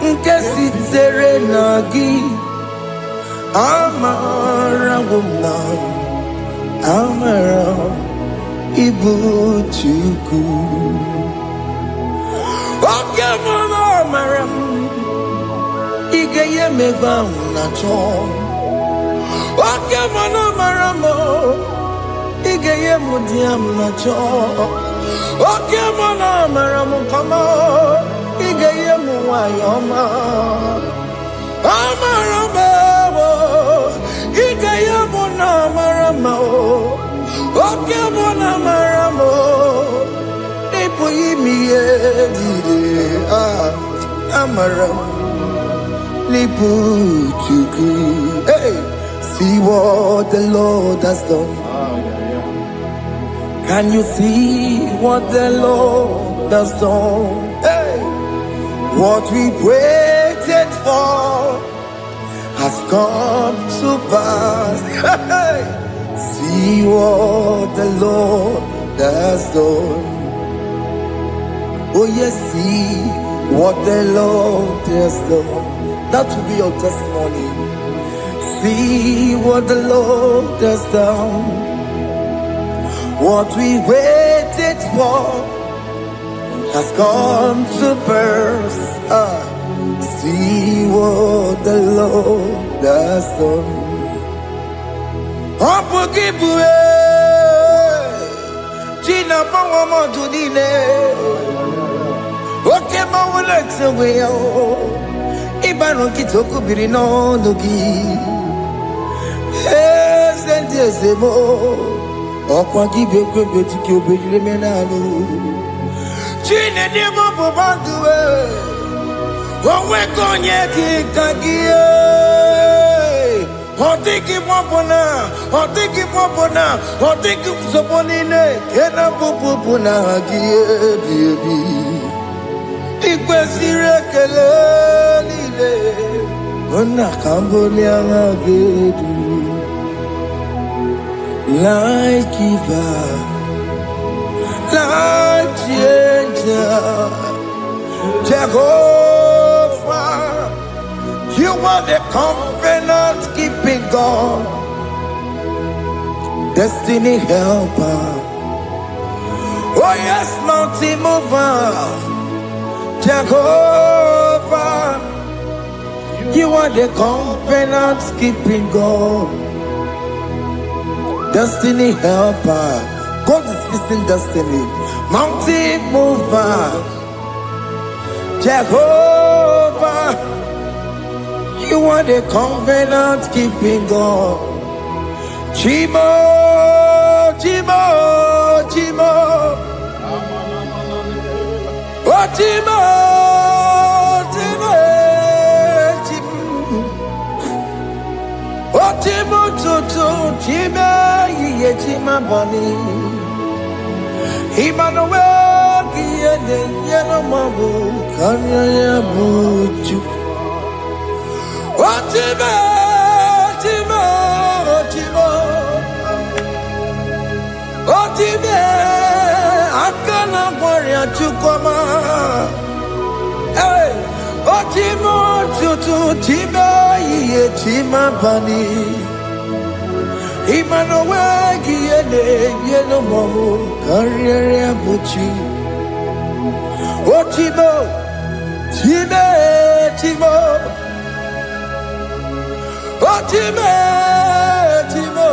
Nkesi tere nagi Amaram Amaram Ibu Chuku Okemana Amaram Igeye meba unacho Okemana Amaramo Igeye mudiam nacho Okemana Amaramo kama Igeye muwayoma Amaramo Igeye munamaramo Okemana Amaramo Ipo yimi edide Amaramo Hey, see what the Lord has done. Can you see what the Lord has done? Hey, what we waited for has come to pass. Hey, see what the Lord has done. Oh yes, see what the Lord has done. That will be your testimony. See what the Lord has done. What we waited for has come to pass. See what the Lord has done. Gina Mama Tudine. Okay, Mama Lex away. Ibano kitoko birino nugi sente sebo okwa gibekwe betiki obejire menalo chine demo bobanduwe onwe konye kikagie otiki popona otiki soponine kena popona gie biebi ikwesire kelelile ona kambolia ngagedu like giver like changer Jehovah you are the covenant keeping God destiny helper oh yes mountain mover Jehovah, you are the covenant keeping God, destiny helper. God is fixing destiny, mountain mover. Jehovah, you are the covenant keeping God. Chimo, Chimo, Chimo. Chimo, Chimo, Chimo, Chimo, Chimo, Ye Chima Bani, Emmanuel, Giede, Yellow Mabu, Kanya Buchu, Chimo, Chimo, Chimo, Chimo. Akana warrior chukoma, hey, Otimo tutu tiba ye tima bani, Emmanuel giene yeno momo karriere buchi, Otimo time timo, Otime timo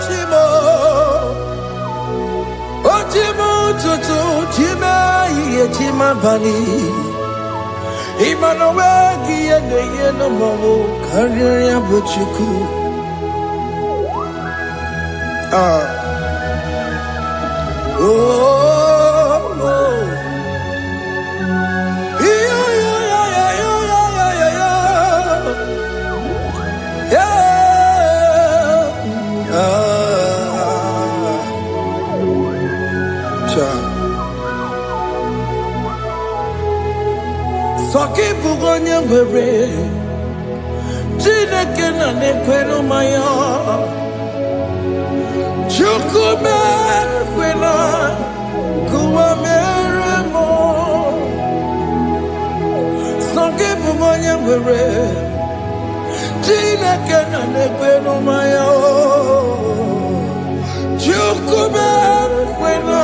timo. Otimo tutu tima ye tima bani Emmanuel giene yeno momo karriere buchiku Soki bugonye were Chineke na nekwenu maya Chukume kwena Kuwa mere mo Songe bumonye mwere Chineke na nekwenu maya Chukume kwena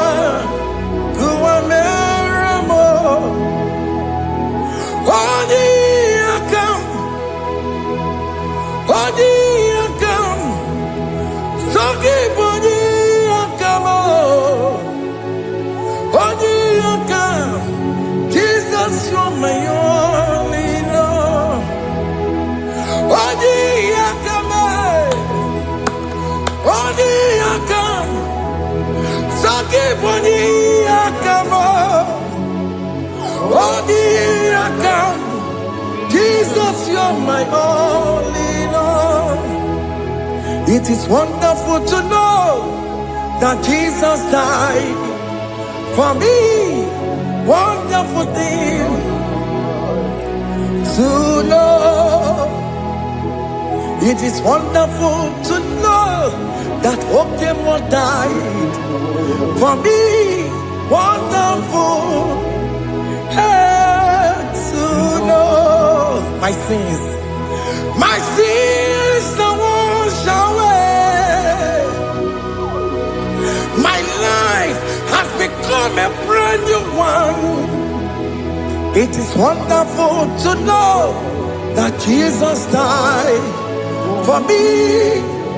Kuwa mere mo Oni akam Songi boni akam Oni akam Jesus you're my only love Oni akam Songi boni akam Oni akam Jesus, you're my only Lord. It is wonderful to know that Jesus died for me. Wonderful thing to know. It is wonderful to know that Okemo died for me. Wonderful. To know my sins are washed away. My life has become a brand new one. It is wonderful to know that Jesus died for me.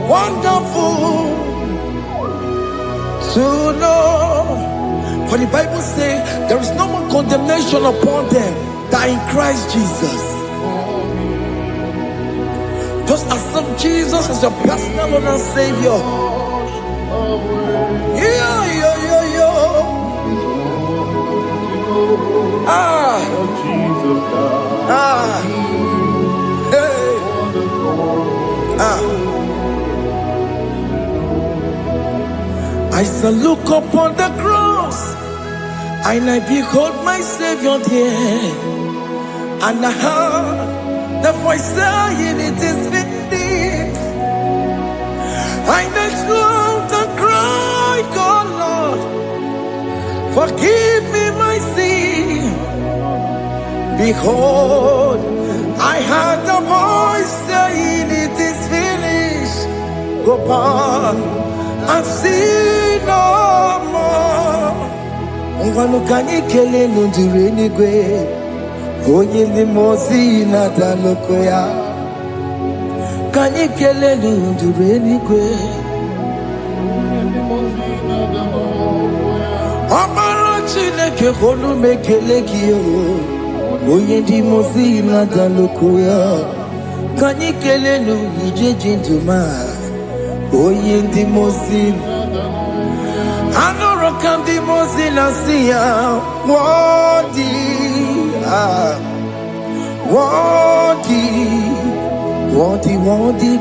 Wonderful to know. For the Bible says there is no more condemnation upon them that in Christ Jesus. Just accept Jesus as your personal Lord and Savior. Yeah. I shall look upon the cross and I behold my Savior there, and I heard the voice saying, "It is finished." I knelt and cried, "God, Lord, forgive me my sin." Behold, I heard the voice saying, "It is finished." Go back and sin no more. Ngwanu kanyi kele nundure nigwe, onye limozi na daloko ya. Kanyi kele nundure nigwe, Amara Chineke honu mekele kiyo, onye limozi na daloko ya. Kanyi kele nundure jinduma, onye limozi. Anoro kandi mozina siya, worthy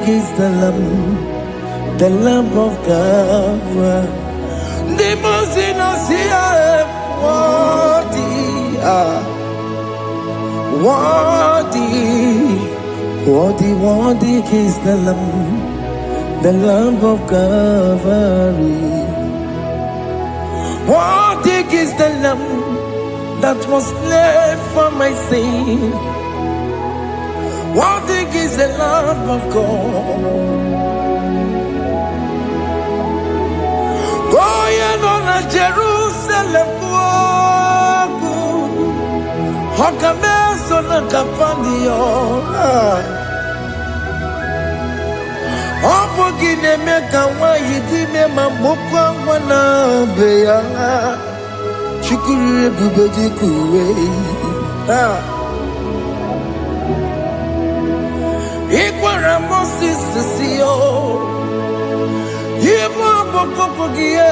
is the Lamb of God. The mozina siya, worthy is the Lamb of Calvary. Worthy is the Lamb that was slain for my sin. Worthy is the Lamb of God. Going on a Jerusalem walk, Hakames on a Capandio. Opogine meka wa yidime mamokwa wana beya chukuru bubeji kuwe Ikwara Moses siyo Yebo bokopogie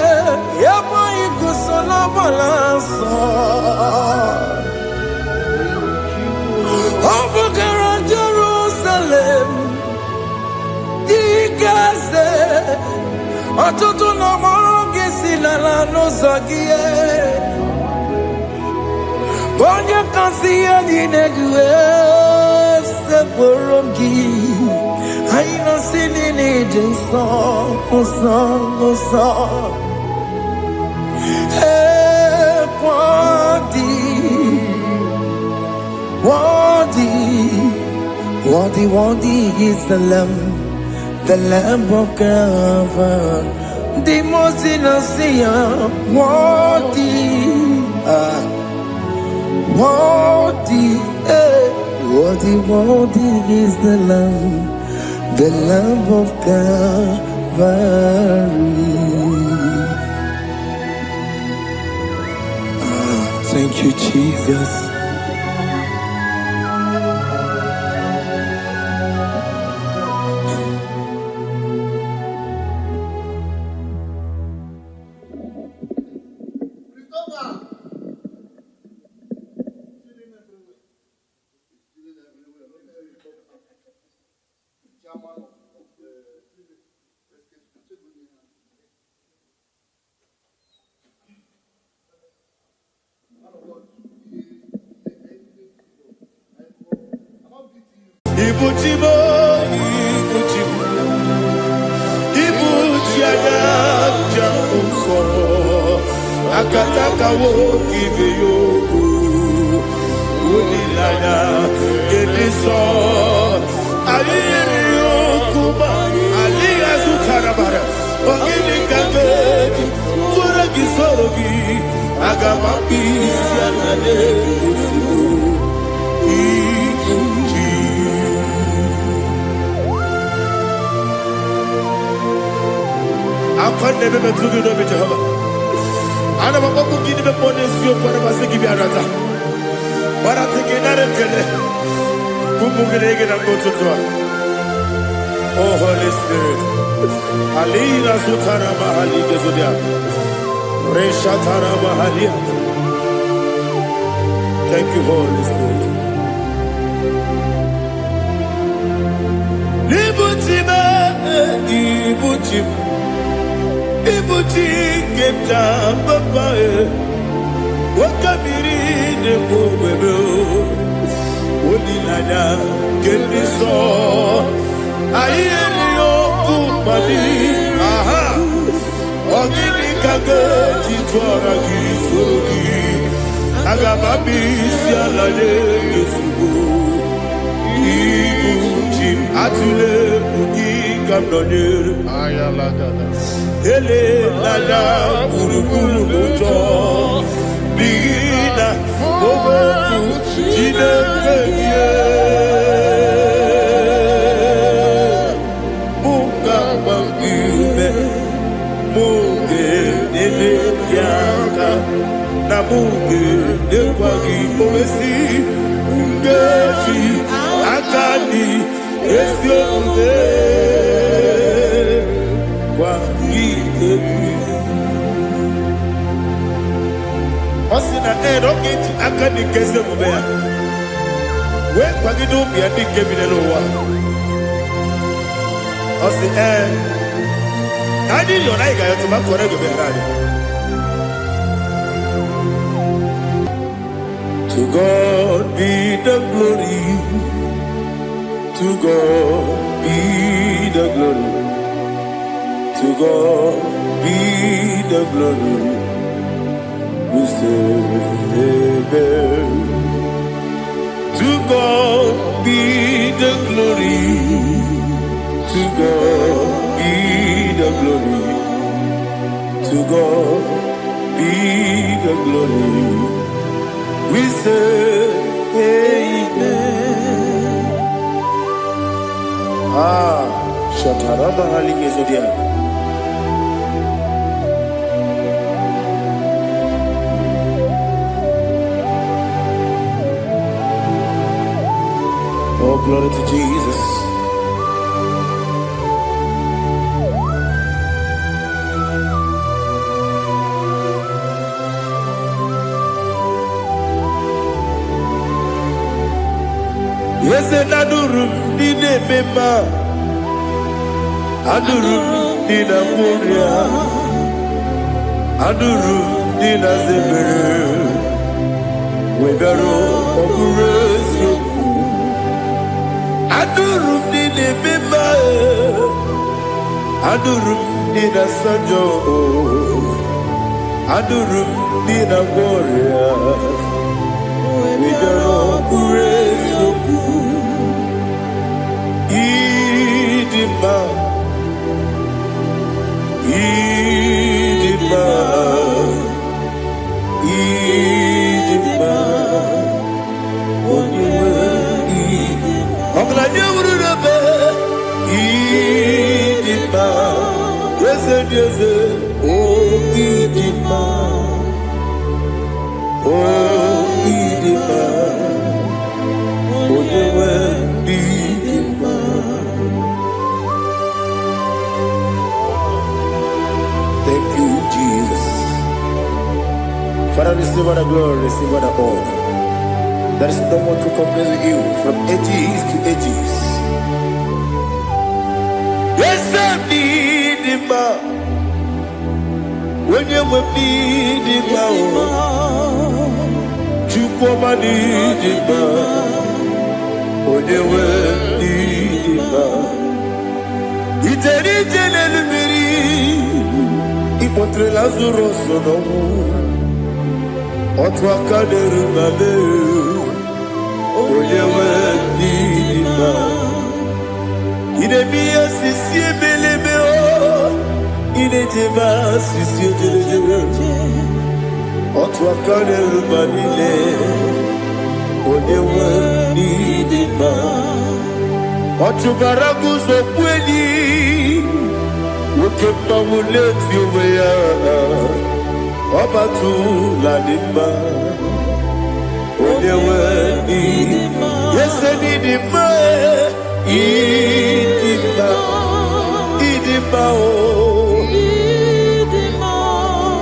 Yebo igusola balanso Opogara Jerusalem Gaze, atutu na moge silala no zagie. Bonye kansiya dinegwe se poromgi. need a song. Hey, worthy is the Lamb of God, the most innocent, worthy is the Lamb of Calvary. Thank you, Jesus. Akataka wo give you Unilaya Gediso Aliyo Kuba Aliya Zutarabara Ogini Kagedi Tura Gisorogi Agamapi Sianade Akwane bebe tugi no be Jehovah. Ana mababu gini be pone sio kwa na basiki bi arata. Bara teke na rekele. Kumugirege na ngototwa. Oh Holy Spirit. Alira sutara mahali gezodia. Resha tara mahali. Thank you, Holy Spirit. Ibuti keta papa wakamiri de bobebe onilada kendiso ayeni okupali aha ogini kage titwara gisogi agababi sialade yesugo ibuti atule bugi kamdonir ayalagada ele lada kurukuru moto bigina oboku jinekeye muka bangibe muge nele yaka na muge nekwagi owesi ngeji akani esiokude Osina roketi akani kese mubea. We kwagido bi adi kebinelo wa. Osi Nadi lo na iga yotu makore go berani. To God be the glory. To God be the glory. To God be the glory. We say amen. To God be the glory. To God be the glory. To God be the glory. We say amen. Shataraba Haligezodia. Oh, glory to Jesus. Yes, and Adurum did a member. Adurum did a Muria. Adurum did a Zebere. With a rope of Adurum did a member. Adurum Nina Sanjo, Adurum Nina Warrior, we don't praise Idima, Idima, Idima, Idima, yes, oh Idima, oh Idima, oh Idima. Thank you, Jesus. Father, receive all the glory, receive all the honor. There is no one to compare with you from ages to ages. Yes, I need him. When you need him, you come and need him. When you need him, it's a little bit. Ipotre Lazaro sonomu, otwa kaderu male. Oyewe nima, idemiya sisi belebe o, idejeba sisi ojelejebe. Otwa kaderu malile, oyewe nima. Otubaragu zokweni, ukemba muleti umeya, obatu la nima. Oyewe nima, yes I need him, Idima, Idima, oh,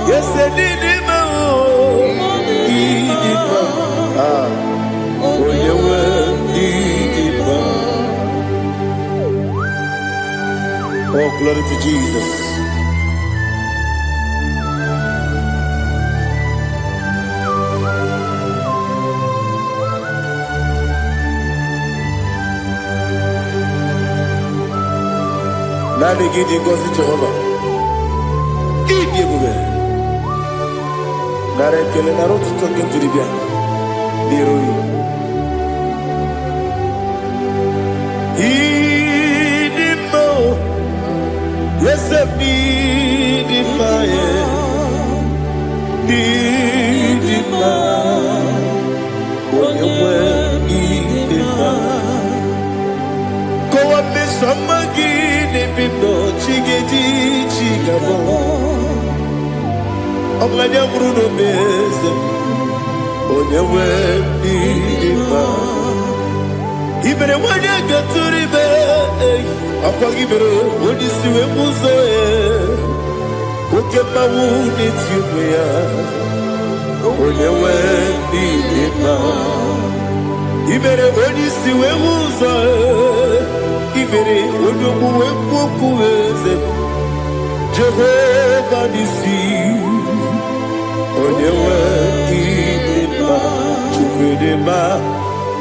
yes I need him, Idima, Oyewe Idima. Oh, glory to Jesus. Nani gidi ngozi Jehovah. Idi ebube. Nara ekele nara otuto nke njiribia. N'iru yi. Idima o. Yesef n'idima ye. N'idima. Onye nwe idima. Kowa mesama gị. Bindo chigedi chigabo Oglanya Bruno Beze Onyewe Idima Ibere wanya gaturibe Akwa gibere Onisiwe muzoe Ukema wuni tiumea Onyewe Idima Ibere onisiwe muzoe Ibere onumu wekukuweze Jehovah nisi Onyewe Idima Chukwudema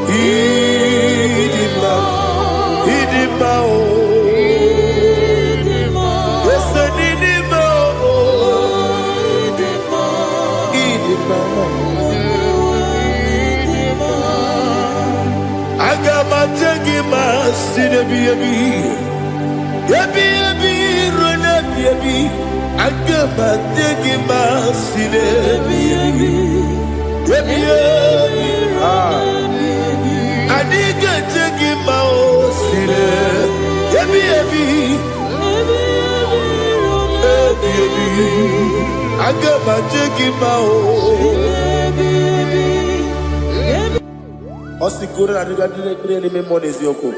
Idima Idima o Yese Idima o Idima Agama jengima sinebi yebi rona yebi Agama jengima sinebi yebi Adiga jengima o sine yebi Agama jengima o Osi kore na niga dire ni memo nezi yoko.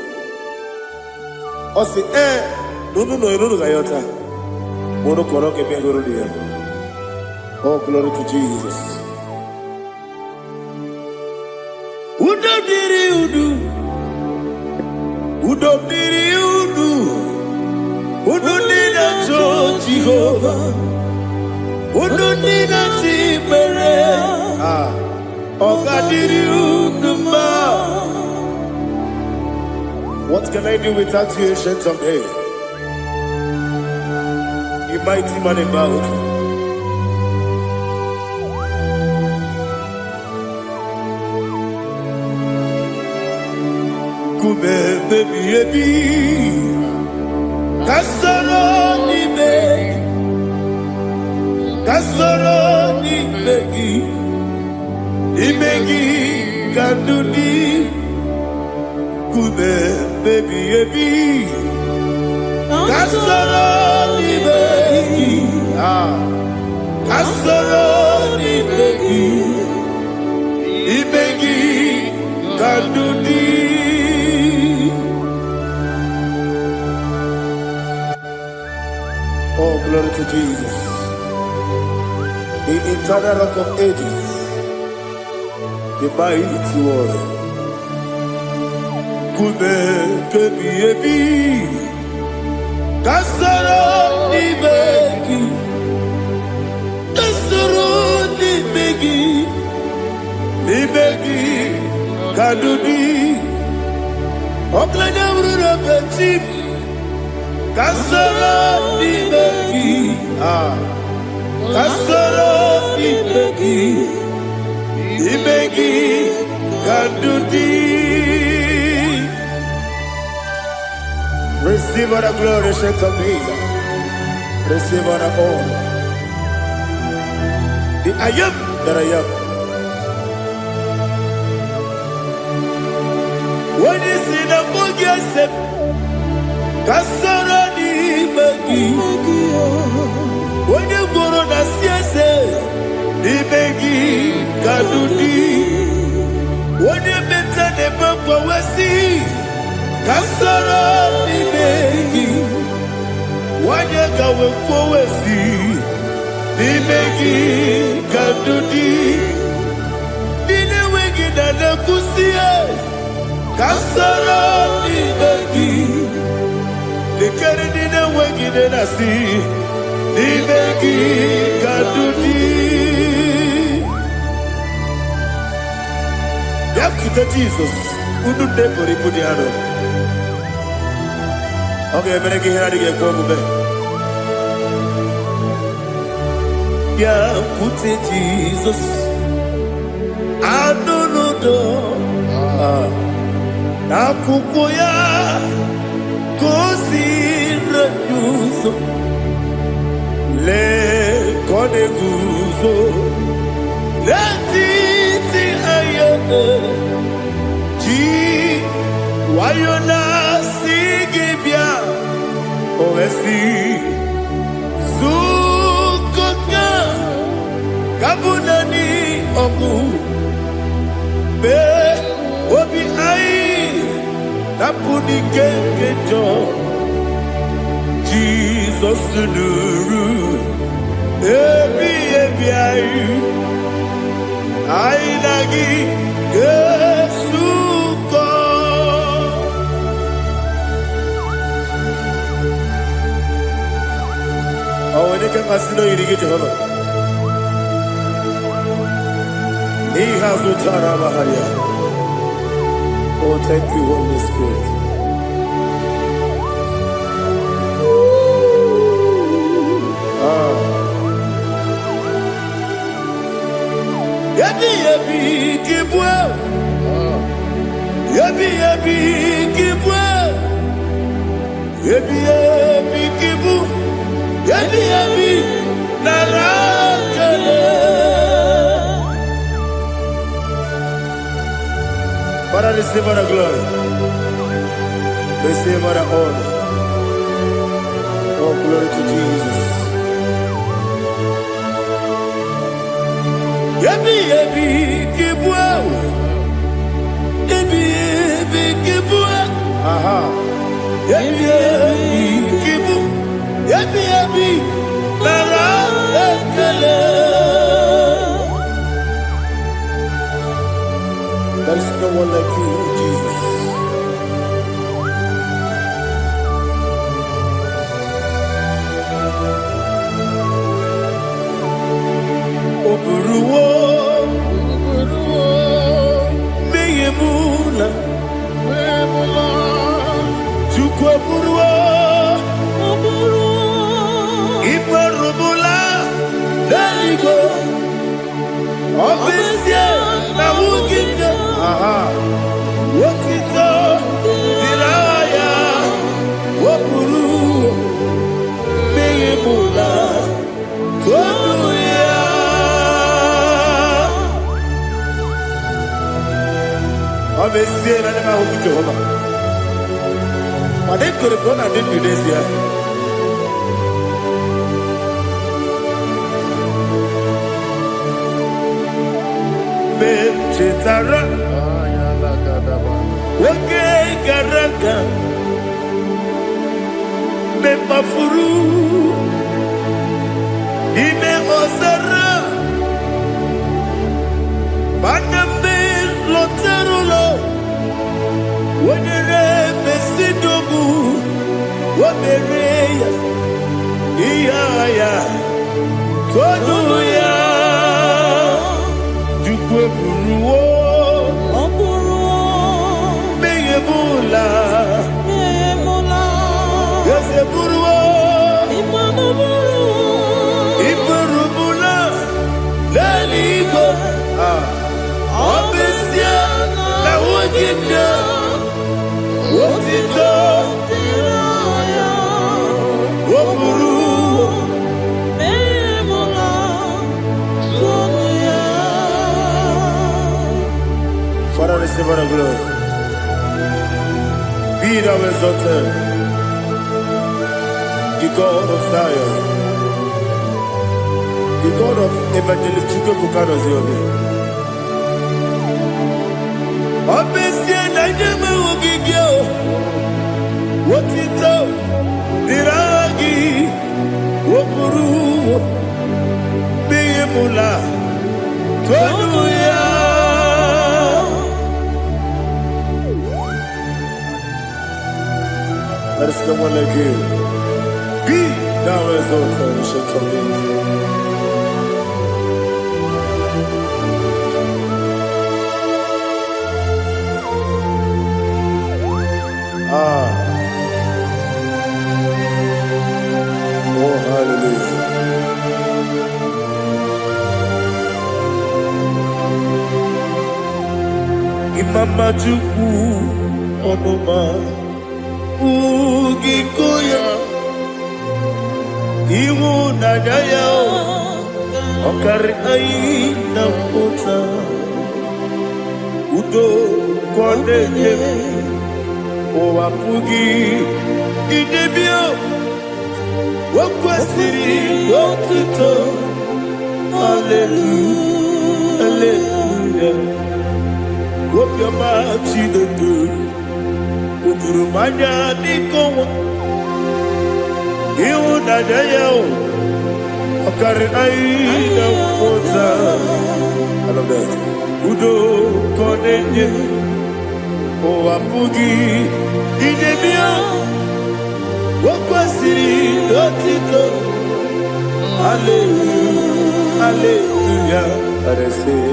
Osi nunu gayota. Mono koro ke pengoro dia. Oh, glory to Jesus. Udo diri udu. Udo nina cho Jehovah. Udo nina timere. What can I do without you, ancient of days? mighty man in battle. Kume baby kasoro ni begi kanduni kume baby kasoro ni begi kanduni. Oh, glory to Jesus, the eternal rock of ages, the mighty one. Kume kebi kasoro ni begi kadudi oklanya urura petip kasoro ni begi kadudi. Receive all the glory, shake of Jesus. Receive all the honor. The I am that I am. When you see the book, you said, Kasara ni begi. When you go on the siese, ni begi kadudi. When you mention the book, we see. Kasara ni begi, wanyaka wekowesi ni begi kadudi. Nile wegi dada kusie. Kasara ni begi, lekere nile wegi dada si ni begi kadudi. Yakuta Jesus, ununde kori kudiano. Okay, I'm going to get go. Yeah, put it Jesus. I don't know. Nakukoya, kosi le yuzo, le kone guzo, le titi ayane, ji wayona. Ovesi Zukoka Kabunani Oku Be Obi Ai Tapuni Kenkejo Jesus Nuru Ebi Ai Ai Nagi Kesuko. Oh, when you can consider you get Jehovah. He has no Tara Maharia. Oh, thank you, Holy Spirit. Yabi Kibwa. Yabi Kibwa. Yabi Kibu. Yabi Narakale. Father, receive all the glory. Receive all the honor. Oh, glory to Jesus. Yabi Kibwa. Yabi Kibwa. Aha. Yabi Kibu. Yabi Narakale. There is no one like you, Jesus. Oburuwo, Meyemula, Chukwu Oburuwo, Ipa Leligo. Obesia na wuginde. Wotito diraya. Wopuru meyemula. Tonuya. Obesia na nema wuginde Jehova. Ade kore bona de didesia. Chetara, wake garaka, me mafuru, ime ozara, banambe loterulo, wenere besidogu, wamereya, iyaya, toduya. Buruwo, Meyemula, Yose Buruwo, Iburubula, Leligo, Obesia, na wuginde, Wotito, Woburu. Father, receive all the glory. Be thou exalted, the God of Zion, the God of Evangelist Chukwu Bukano Ziobi. Obesia na nyeme ugigyo, wotito diragi, wopuru, meyemula, tonuya. There is no one like you. Be thou exalted, ancient of days. Oh, hallelujah. Imama Chukwu Onuma Ugikoya Iwu Nadaya Okari Aina Mota Udo Kwaneye Owapugi Idebio Wakwasiri Wakito Hallelujah Hallelujah Wapyama Chidedu Uturumanya Nikowa Iwu Nadaya Okari Aina Mota I love that Udo Kwaneye Owapugi Idebio Wakwasiri Wakito Hallelujah Hallelujah I say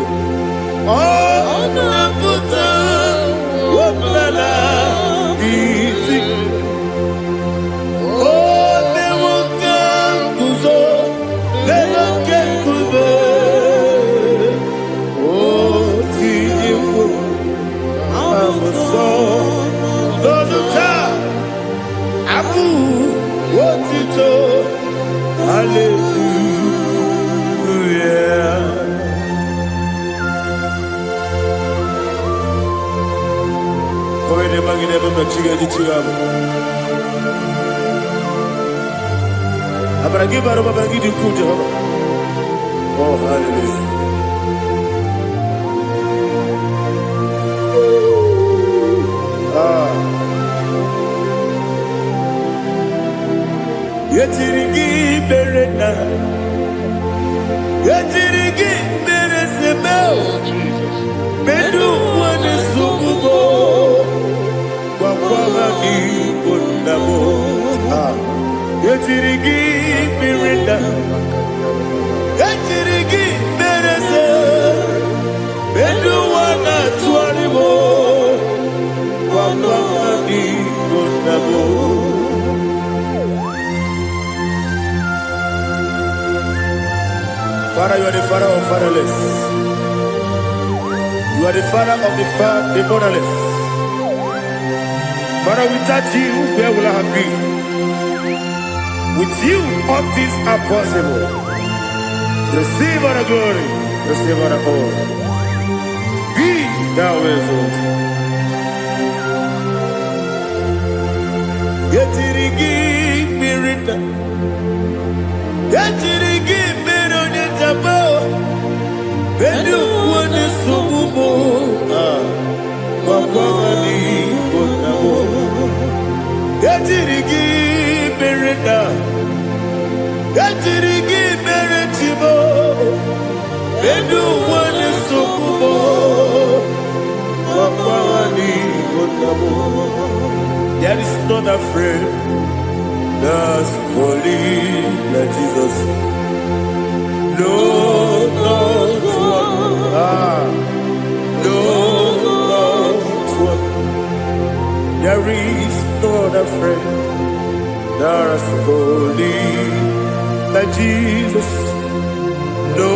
oh Nabuta Wapala Iti oh Newoka Kuzo Newoka Kuzo oh Tijifu Amuso Doduta Abu Wotito Hallelujah Koine magine baba chiga jichiwa Abragi baro baba gidi kujo oh hallelujah Yetirigi berena Yetirigi beresebel Bedu wane sukubo Kwa ni bundabo Yetirigi berena Yetirigi berese Bedu wana tuaribo Kwa ni bundabo Father, you are the father of fatherless. You are the father of the motherless. Father, without you, where will I have been? With you, all things are possible. Receive all the glory, receive all the honor. Be thou exalted. Yetirigi mirita, yetirigi mirone jabo, benu wone sububo, wapawani bonamo. Yetirigi mirita, yetirigi miritibo, benu wone sububo, wapawani bonamo. There is none afraid that's holy like Jesus. No, not one. No, not one. There is none afraid that's holy like Jesus. No,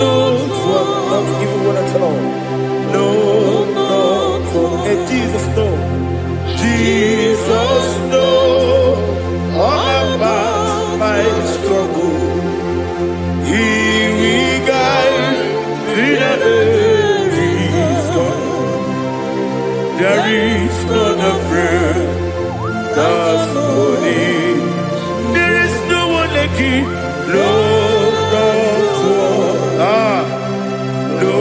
not one. Not even one at all. No, not one. And Jesus, no. Jesus knows all about my struggle. He will guide me every step. There is none afraid that's holy. There is no one like Him. No, not one. No,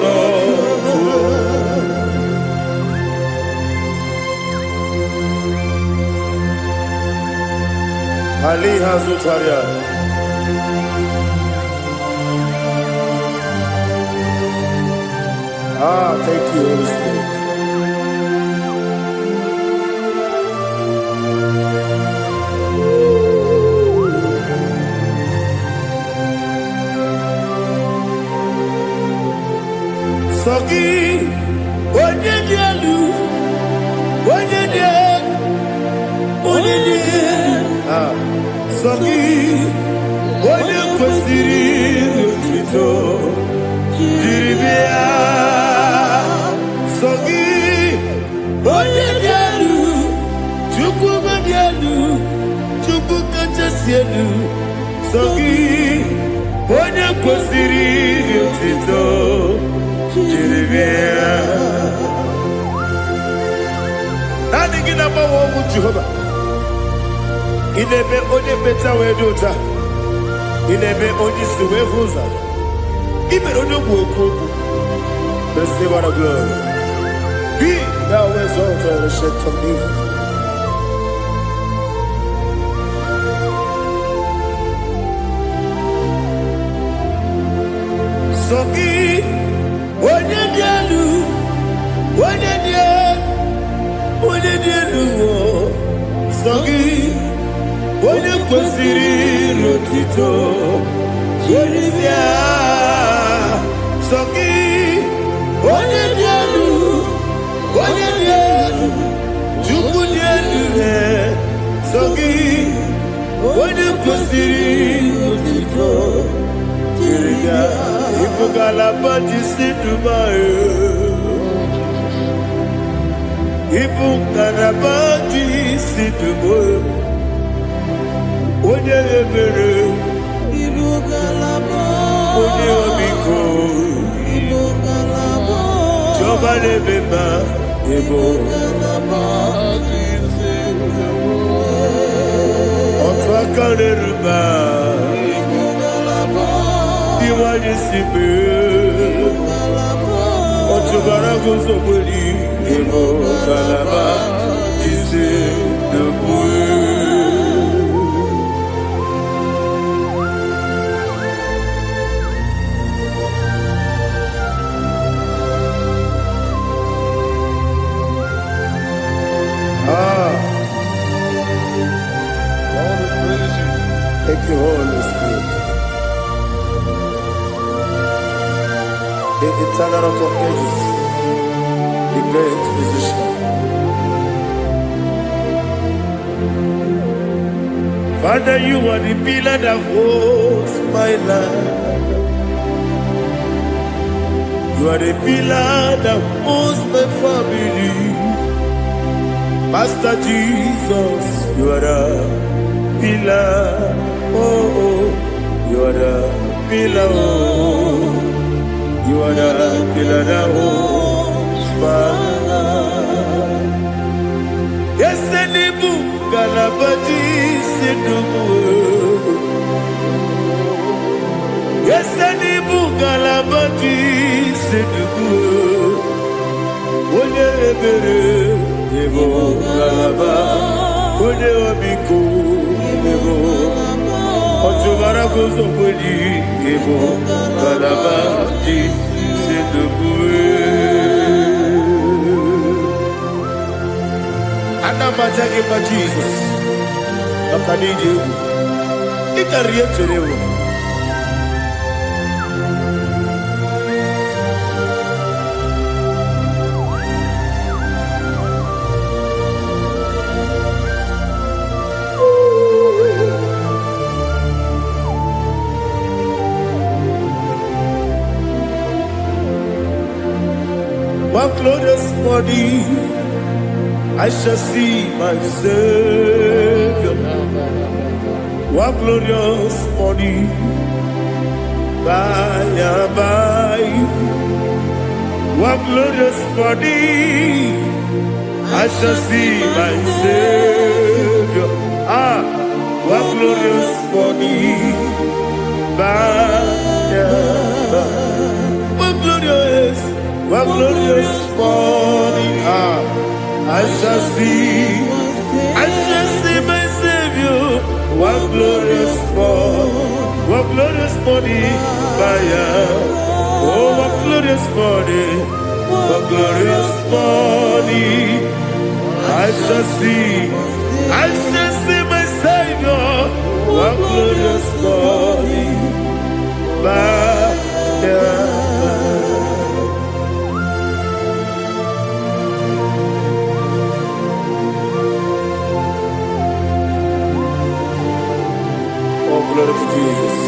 not one. Ali Hazutaria. Thank you, Holy Spirit. Soki, Onyedialu, Soki, Onye kwesịrị otuto jiri bịa. Soki, Onye dị elu, Chukwu dị elu, Chukwu kachasị elu. Soki, Onye kwesịrị otuto jiri bịa. Naanị gị na-agbanwe ọgwụ Jehova. Inebe onye beta wee dị ụta. Inebe onye isi wee hụ ụzọ. Imere onye ogwu okwu okwu. Receive all the glory. Be thou exalted and shed from me. Soki onye dị elu, onye dị elu, Soki onye kwesịrị otuto jiri bịa. Soki onye dị elu, Chukwu dị elu. Soki onye kwesịrị otuto jiri bịa. Ibu ngalaba jisi Dubai, Ibu ngalaba jisi Dubai. Onye ebere, Ibu ngalaba, onye omiko, Ibu ngalaba, Jọba n'ebeba, Ibu ngalaba jisi Dubai. Otu aka n'eruba, Ibu ngalaba. Iwaje sibe, otubara gozoboli, Ibu ngalaba jisi Dubai. Thank you, Holy Spirit. The eternal rock of ages, the great physician. Father, you are the pillar that holds my life. You are the pillar that holds my family. Master Jesus, you are the pillar. Oh, you are the pillar. Oh, you are the pillar that holds my life. Yes, Nibu Galabadi Sidubu. Yes, Nibu Galabadi Sidubu. Oye Ebere, Ebo Galaba, Oye Obiku, Ebo Otubara Gozobodi, Ebo Galabadi Sidubu. Anamajage pa Jesus. Akanije. Ikariye cherewo. One glorious body, I shall see my Savior. One glorious body, by and by. One glorious body, I shall see my Savior. One glorious body, by and by. One glorious body, I shall see my Savior. One glorious body, oh, one glorious body, I shall see my Savior. One glorious body, glory to Jesus.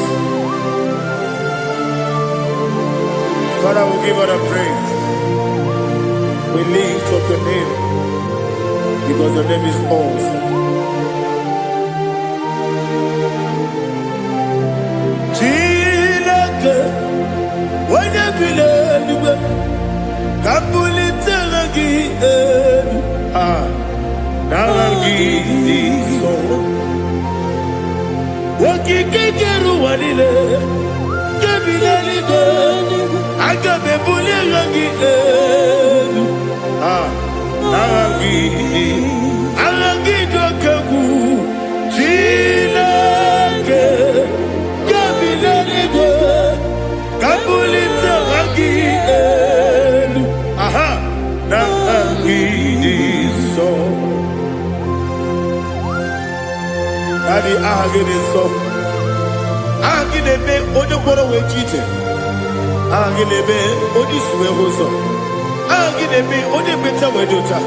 Father, we give her a praise. We lift up your name because your name is awesome. Chilake, when you believe, Kabuli Telagi, Nagi, so. Wakikeru walile, kebilali go, agabe bulilangi elu. Alangi dokagu, chilake, kebilali go, kabulita wangi elu. Nangi so. Daddy, agide so. Agide be odokoro we chite. Agide be odisuwe hoso. Agide be ode beta we dota.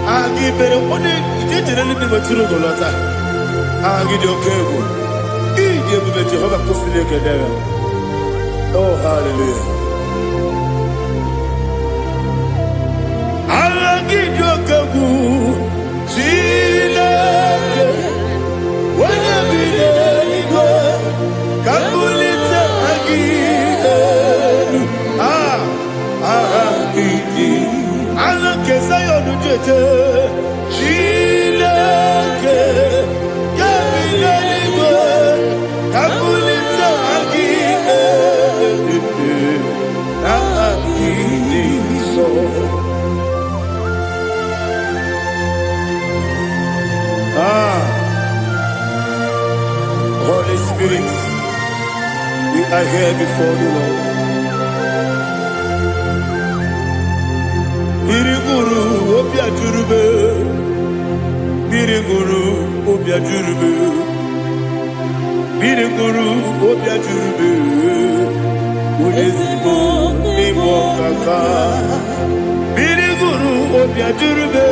Agide ode ijetere ni beturo golota. Agide okego. Ide be Jehovah kusile kedera. Oh, hallelujah. Agide okego. Chilake. When you believe, Kabulita again. Allah kesayo nujete. Chilake, Kabulita, Kabulita again. So. Holy Spirit, we are here before you, Lord. Biriguru opia jurube, Biriguru opia jurube, Biriguru opia jurube, Udesibo nibo kaka, Biriguru opia jurube,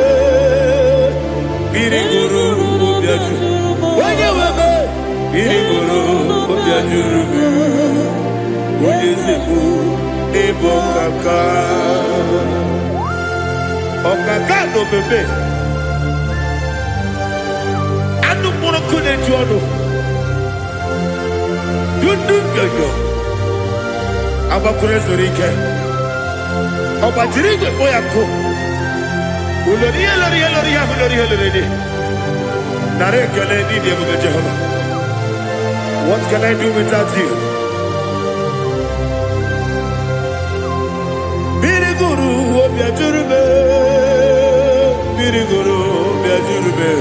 Biriguru opia jurube. Irigoro obiajurube Oyezebu ebo kaka Okaka no bebe Anu mono kune jono Dundu yoyo Abakure zorike Obajirigwe boyako Uloriya Narekele nidi ebu Jehovah. What can I do without you? Biriguru obiajurube Biriguru obiajurube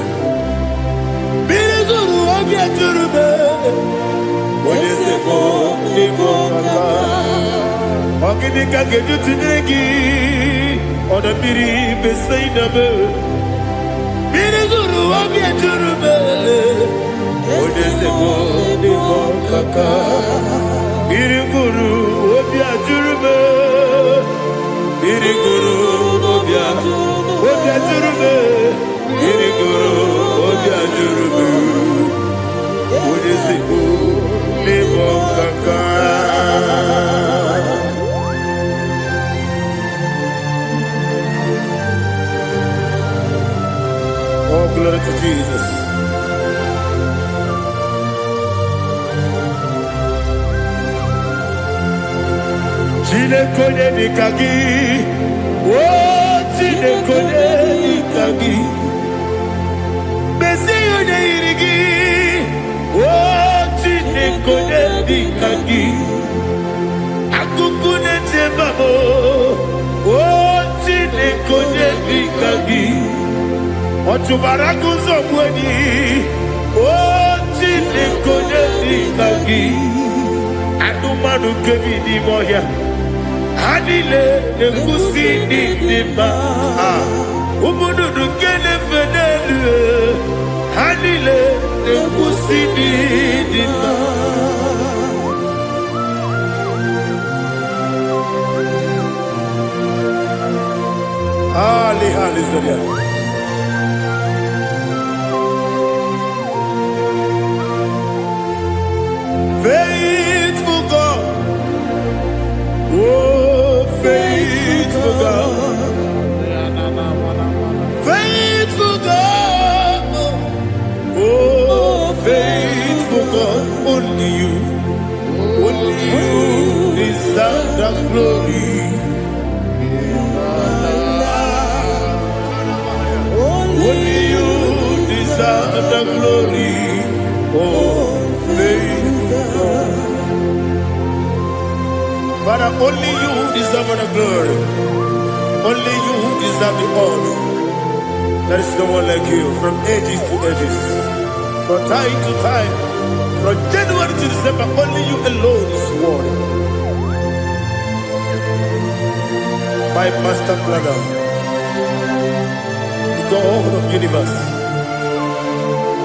Biriguru obiajurube Oyezebo ebo kaka Oginika geju tinegi Oda biri beseinabe Biriguru obiajurube Oyezebo ebo kaka Biriguru obiajurube Biriguru obiajurube Biriguru obiajurube Oyezebo ebo kaka Oh, glory to Jesus. Chinekone nikagi, oh chinekone nikagi, Mesiyo ne irigi, oh chinekone nikagi, akukune tebabo, oh chinekone nikagi. Otubaraku zomweni, oh chinekone nikagi, anumanu kebi ni moya. Hanile ekusi ni nima Umududu kene fenelu Hanile ekusi ni nima Ali Zoria Faithful God Oh, faithful God, faithful God, oh, faithful God, only you deserve the glory. Only you deserve the glory, oh, faithful God. Father, only you deserve the glory. Only you deserve the honor. There is no one like you from ages to ages. From time to time. From January to December, only you alone is worthy. My master planner, the God of the universe,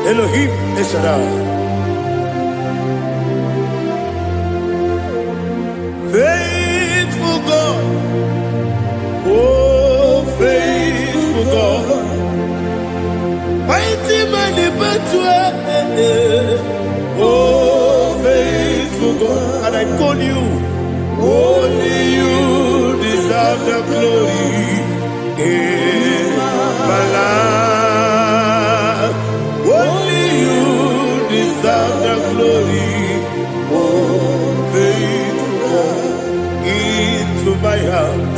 Elohim Eshadai. Faithful God, oh faithful God, mighty man in battle, oh faithful God, and I call you, only you deserve the glory in my life, only you deserve the glory, oh faithful into my heart,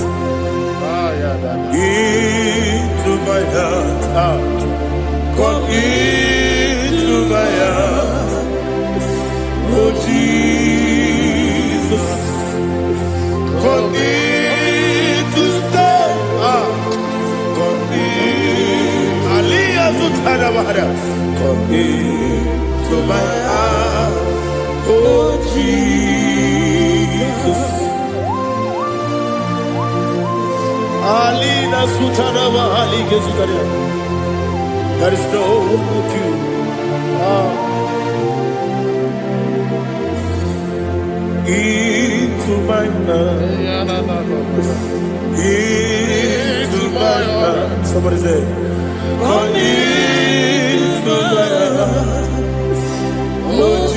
into my heart, come into my heart, oh Jesus, come in to stay, come in, Aliyah Zutanabara, come into my heart, oh Jesus. Alina Sutanaba Ali Gezutaria. There is no one like you. Into my heart. Into my heart. Somebody say, come into my heart. Oh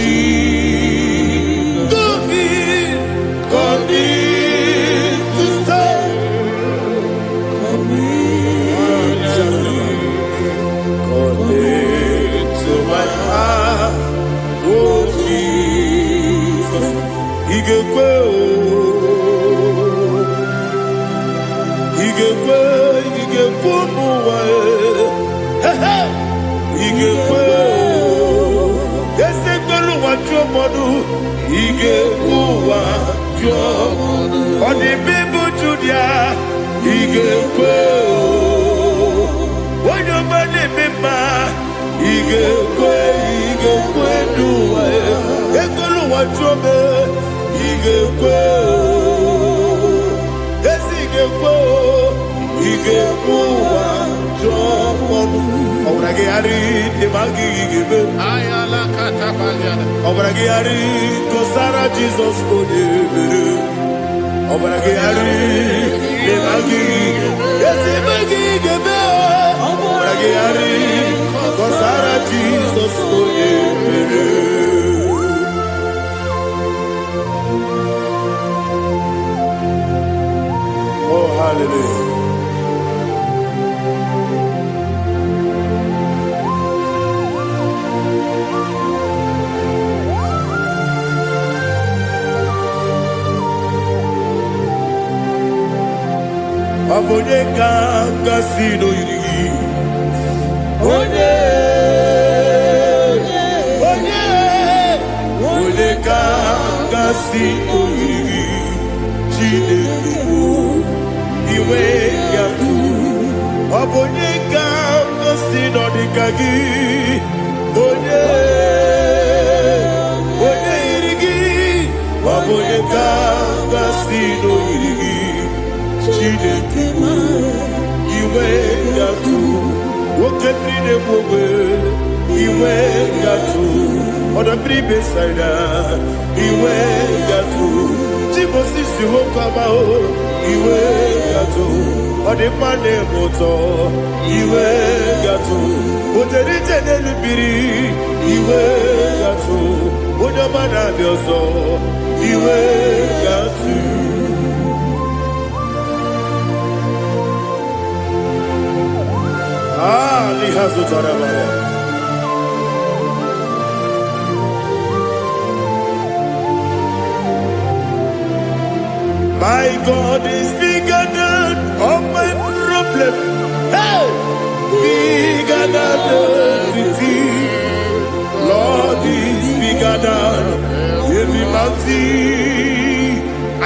igekwe n'ụwa igekwe esekpelu ụwa jụọ mmadụ igekwe ụwa jụọ ọ dị mmebu Judia igekwe onye ọma na-eme mma igekwe n'ụwa ekpelu ụwa jụọ m igekwe ezi igekwe ụwa jụọ mmadụ ọ gwara gị gharị ebe a gị igebe ọ gwara gị gharị gosara Jizọs onye mere ọ gwara gị gharị ebe a gị ebe gị igebe ọ gwara gị gharị gosara Jizọs onye mere. Oh, hallelujah. Onye ka gasị n'oyiri gị onye ka gasị n'oyiri gị Chineke bụ iwe ya tu ọ bụ onye ka gasị n'ọdịka gị onye yiri gị ọ bụ onye ka gasị n'oyiri gị Chineke iwe gatu nwoke mmiri na-egbu ogbe iwe gatu ọdọ mmiri besaida iwe gatu Timosisi nwoke amahụ iwe gatu ọdịmma na-eme ụtọ iwe gatu oterije n'elu mmiri iwe gatu onye ọma na-abịa ọzọ iwe gatu. My God is bigger than all my problem. Hey, bigger than everything. Lord is bigger than every mountain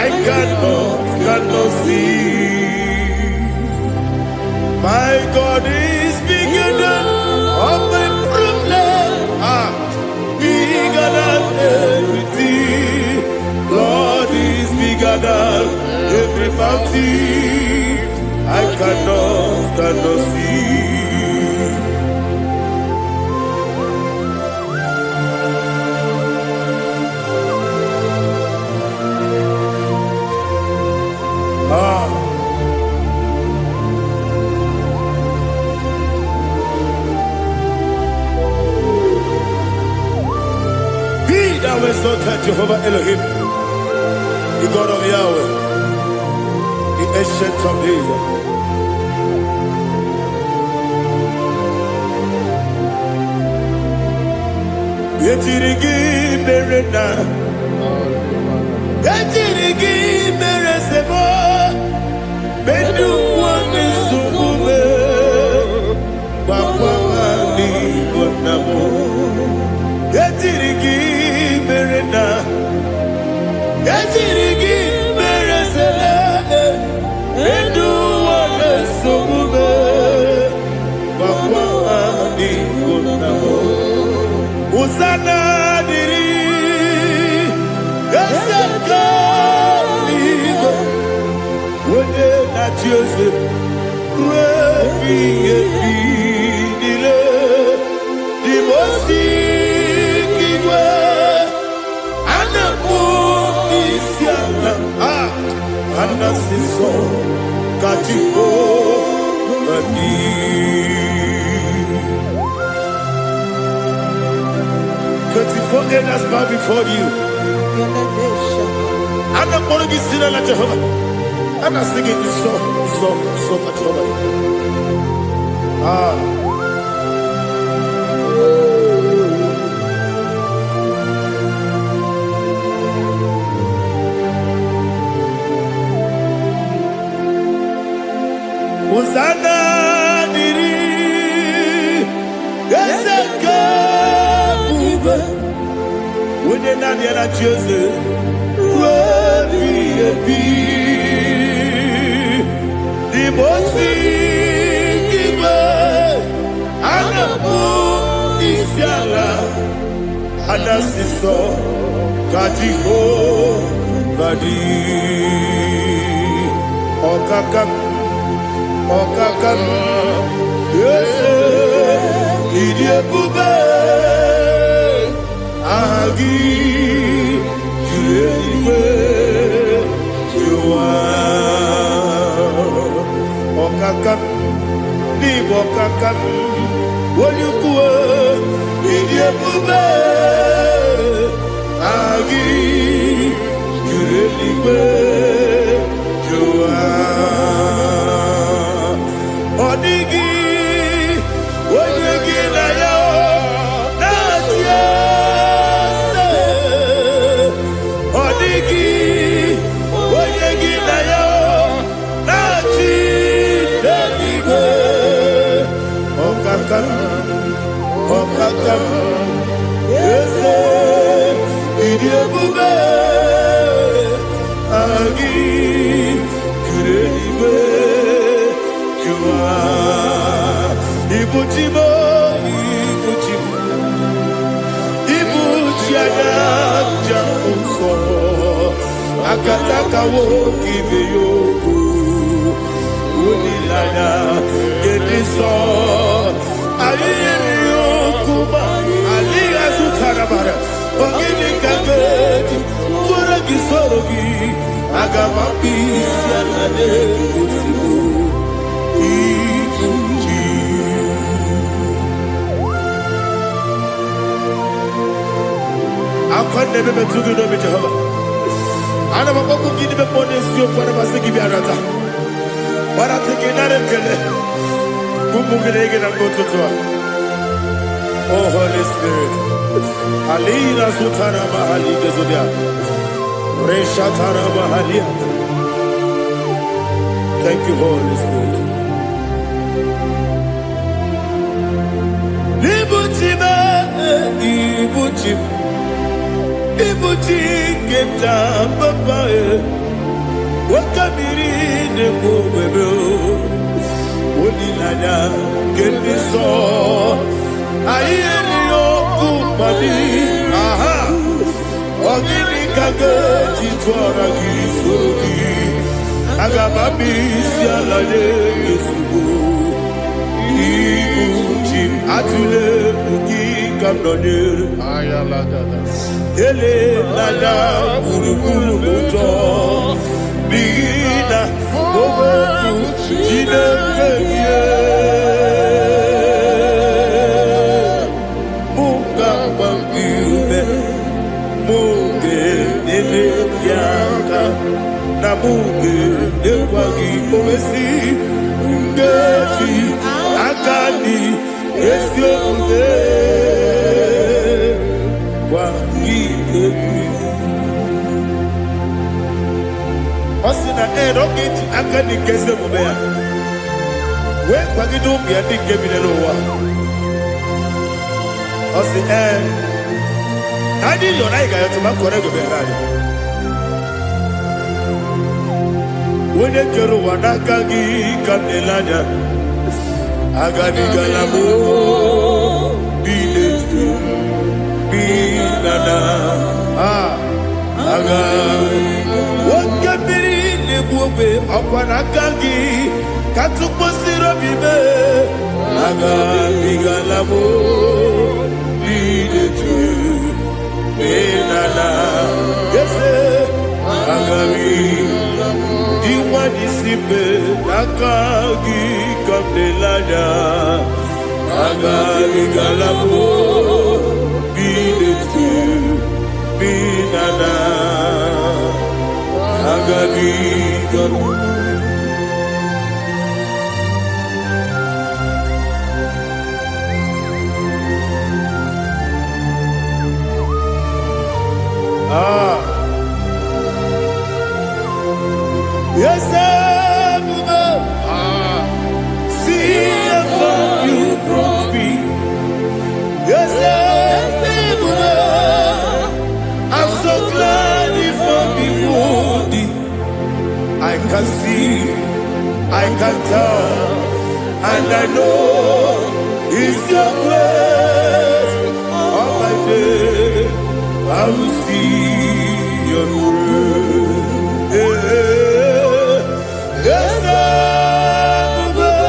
I cannot see. My God is bigger than all my problem. Bigger than everything. Lord is bigger than every mountain I cannot see. Thou exalted Jehovah Elohim, the God of Yahweh, the ancient of days. Yetirigi berena, yetirigi beresebo, bedu wani sumume, bakwa wani konamo. Yetirigi berena, yetirigi beresele, bedu wani sumume, bakwa wani konamo. Usana diri, esaka ligo, wode na Jose, refi nile, dimosi kigwe, anamu isiana, anasiso kachiko mani. 24 elders bow before you. I'm not going to be singing like Jehovah. I'm not singing this song like Jehovah. onye naanị ya na-achị eze ruo ebighị ebi. N'ime ozi igwe a na-akpọ isi ala anasị sọ ka Jehova dị. Ọkaka m eze ịdị ebube, aha gị juru eluigwe juru ụwa. Ọkaka m n'ịbụ ọkaka m onye ukwu, ịdị ebube, aha gị juru eluigwe juru ụwa. Ọ dịghị onye gị na ya na-achị eze. Ọ dịghị onye gị na ya na-achị n'eluigwe. Ọkaka m eze ịdị ebube, aha gị juru eluigwe juru ụwa. Ibuchi m, ibuchi anya aja ụzọ, akataka nwoke ibe ya okwu, olileanya nke ndị nsọ. Anyị nyere ya okwu ma adịghị azụtara mara. Ogini ka ga-eji tụrụ gị soro gị, aga m akpụ isi ala na-egosi ibuchi. Akwa nebe metụ gị n'obi Jehova. Ana m akpọkụ gị n'ime mmụọ n'eziokwu, ana m asị gị bịa nata. Gbarata gị nara ekele ka ụmụ gị na-ege na mgbe ụtụtụ a. Oh Holy Spirit, Alina Sutana Mahali Gezudia, Reshatana Mahalia. Thank you, Holy Spirit. Ibuchi keta papa wakabiri ne kubebe onilanya kendiso ayeri okupadi. Aha, ogini kage jitwara gisogi agababi sialale yesugo. Ibuchi atule ugi kamnone ele lala gburugburu n'ụjọ n'ihi na owetu Chineke ihe. Mụ ga-agba gị ume, mụ ga-enyere gị aka, na mụ ga-enyekwa gị omesi nkeji aka dị ezi omume. Ọ sị na ọ ga-eji aka dị nke ezi omume ya wee kwagide ụmụ ya ndị nke bi n'ụwa. Ọ sị anyị yọ na anyị ga-ayọtụ ma kọrọ egobere anyị. Onye kere ụwa n'aka gị ka m na-ele anya, agabigala m binana aga nwoke mmiri na-egbu ogbe ọkwa n'aka gị ka tụkwasịrị obi me. Agabigala m idetu binana ese agabi iwa n'isi mbe n'aka gị ka m na-ele anya. Agabigala m binana agabigala. Yes, see how far you brought me. Yes, can see, I can tell, and I know it's your grace. All my day, I will see your grace. Yes, I will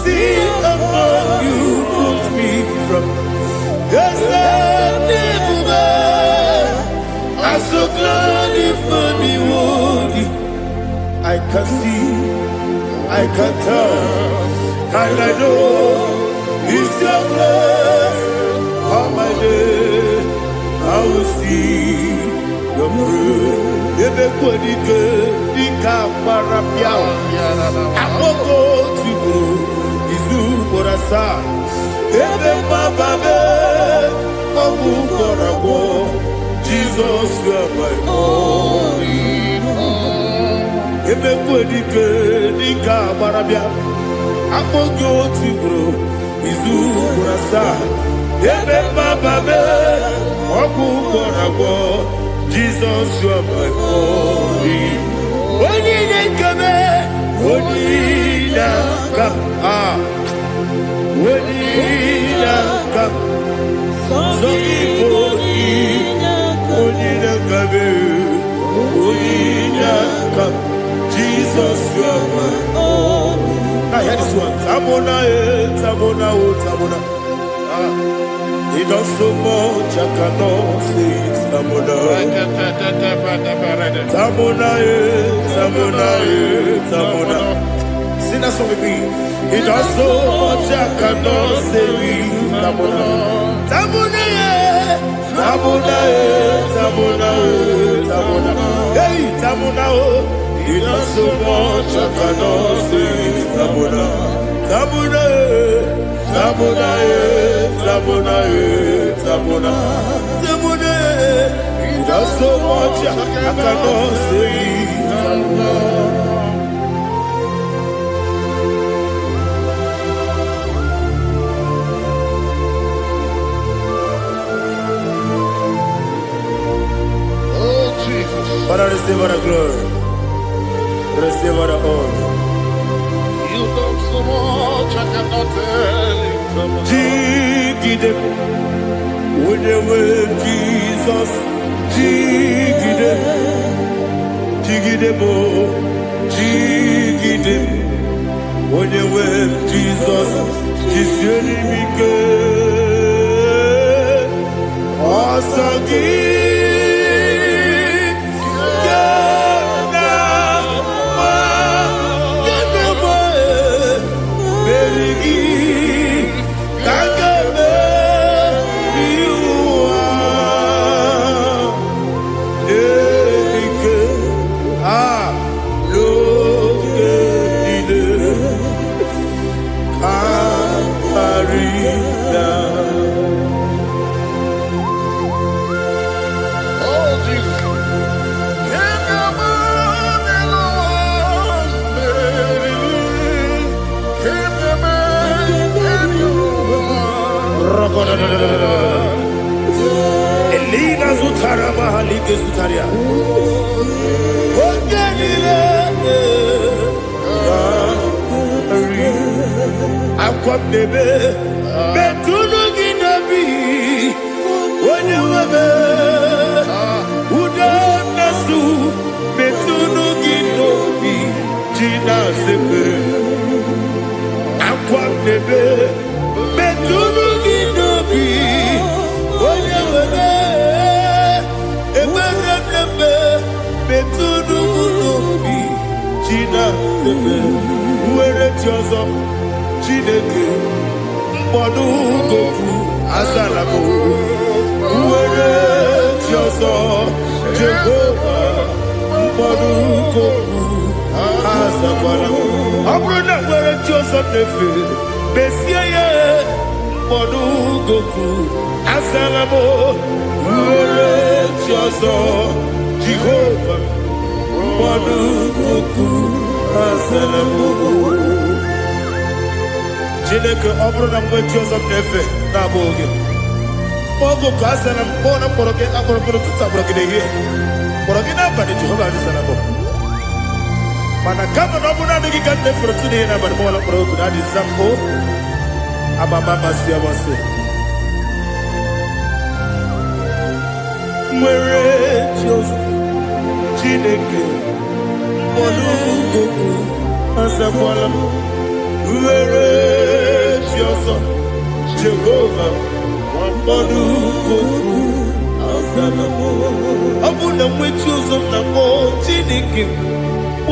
see among you put me from. Yes, I'm so glad if me would. I can see, I can tell, and I know it's your grace. All my day, I will see your grace. Everybody Dika Parapiao, Amoko Tibu, Izu Borasa, Everybody, Abu Borabo, Jesus, you are my only home. Everybody Dika Parapia, Amoko Tibu, Izu Borasa, Everybody, Abu Borabo. Jesus, you are my only. When you come, when you come, when you come, so people, when you come, Jesus, you are my only. I hear this one. Tamona. He does so much, I cannot say it. Tamona, Tamona. Sing that song with me. He does so much, I cannot say it. Tamona, Tamona. Hey, Tamona, he does so much, I cannot say it. Tamona. Tamona, he does so much, I cannot say it. Oh, Jesus. Father, receive all the glory, receive all the honor. You done so much, I cannot tell it. Jigide, when you were Jesus, Jigide, when you were Jesus, Jisyenimike, Asagi. Elina Zutara Mahalike Zutaria. Akwabebe Betunu Ginabi when you were Udanasu Betunu Ginobi Gina Sepe Akwabebe Betunu Ginobi when you were Betunu Ginobi Gina Sepe Where Jozo Chineke Mbọdụ Goku Azalamo Uwere Jọzọ Jehova Mbọdụ Goku Azalamo Ọ bụrụ na were Jọzọ nefe Besie ya Mbọdụ Goku Azalamo Uwere Jọzọ Jehova Mbọdụ Goku Azalamo Chineke ọ bụrụ na mgbe Joseph na-efe na-abụ oge ogo ka a sị na mkpọ na mkpọrọ gị akpọrọ tutu agbụrụ gị n'ehihie mkpọrọ gị n'abalị Jehova adịsa na mbọ Mana kama na ọbụna adịghị ka nne fụrụ tụ n'ihe n'abalị mụwala kpọrọ oku na adị zambo amama masị amasị nwere Jehova Chineke mkpọrọ azakwala m nwere Jehova Jehova mkpọrọ azala m ọ bụ na nwechi ụzọ m na mkpọ Chineke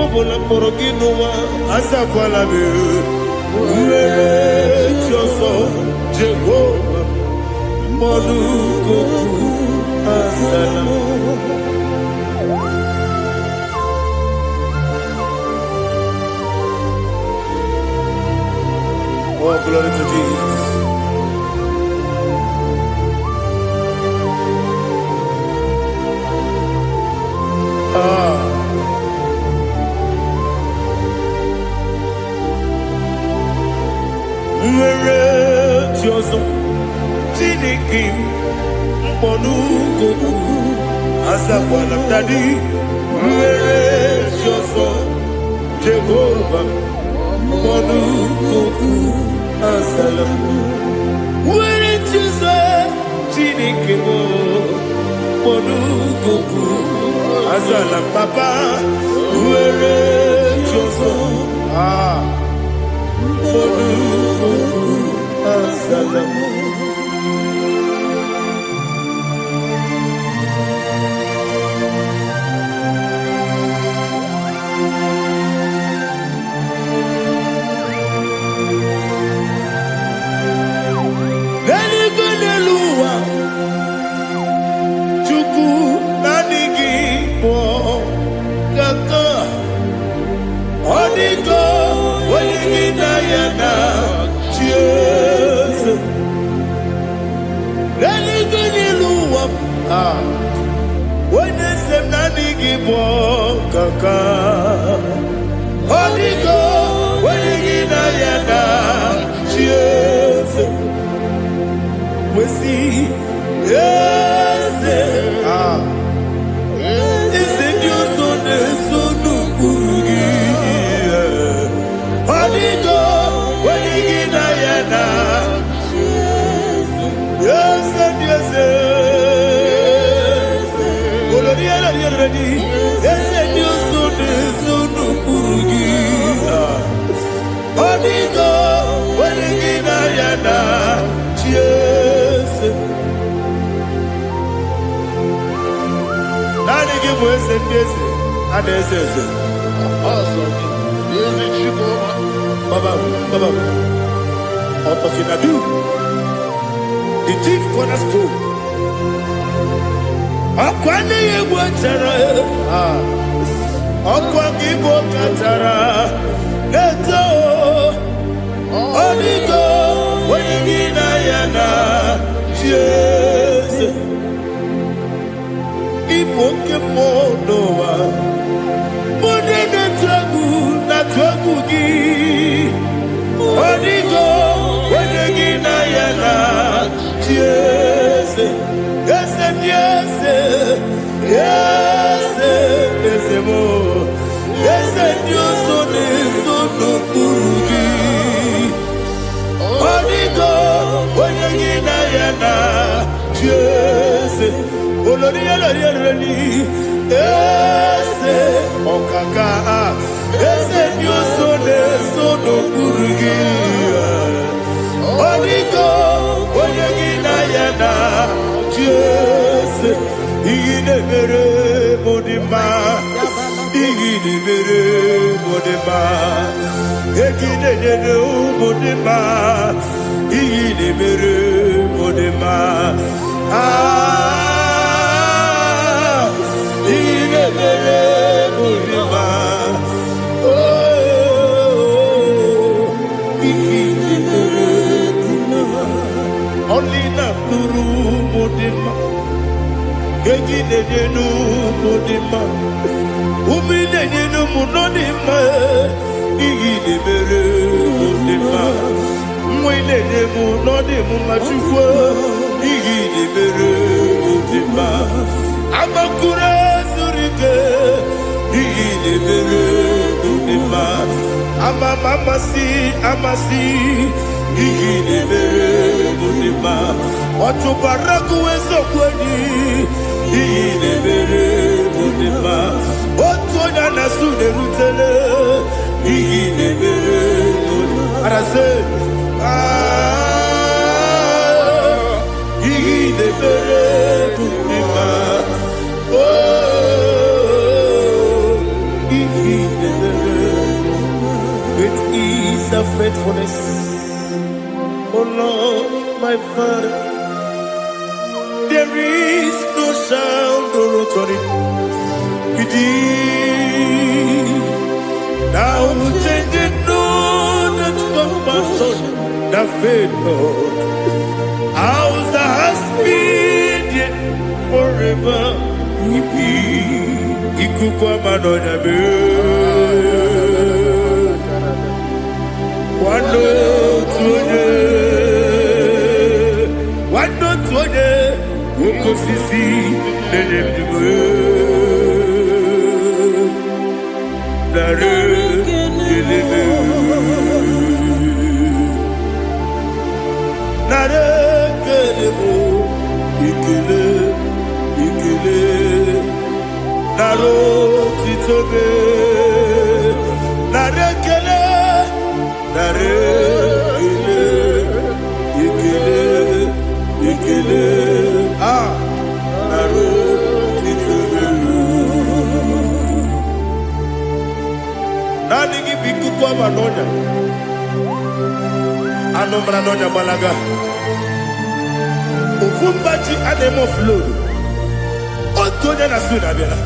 ọbụla mkpọrọ gị n'ụwa azakwala m nwere Jehova Jehova mkpọrọ azala m. Oh, glory to Jesus. Nwere Jehova Chineke mkpọrọ azakwala m dadi nwere Jehova Jehova mkpọrọ azala m nwere Jehova Chineke mkpọrọ azala m papa nwere Jehova mkpọrọ azala m. The chief cornerstone. Akwani yegwa tara. Akwani yegwa tara. Neto. Onigo. Wenigina yana. Jesus. Ipoke monowa. Mone na tragu gi. Onigo. Wenigina yana. Yes, yes, yes, yes, yes, more. Yes, Dios son eso no purugi. Onigo, wenigina yana. Yes, oloria loria reni. Yes, okaka. Yes, Dios son eso no purugi. Onigo. Jesus, igine mere modima, igine mere modima, igine mere modima, igine mere modima, igine mere modima, igine mere modima, only na nuru modima. Egine nenu modima, umine nenu munodima, igine mere modima, mwine nemu nodimu machukwa, igine mere modima, amakure zurike, igine mere modima. Budima, Amasi, Igine Budima, Otubaraku Ezokweni, Igine Budima, Otuana Nasude Rutele, Igine Budima, Arase, Igine Budima, It is a faithfulness, oh Lord, my Father. There is no sound or authority. Now changing no that compassion, the faith, Lord. Ours that has been yet forever. Ikukwa Madonna be Wando tuone Woko sisi Nenebdiwe Nare Kelebe Nare Kelebo Ikele Naro titobe Nare kele Ikele Naro titobe Nani biku kwa manonya Anomra nonya balaga Ufumbaji anemo flow Otonya na suna bela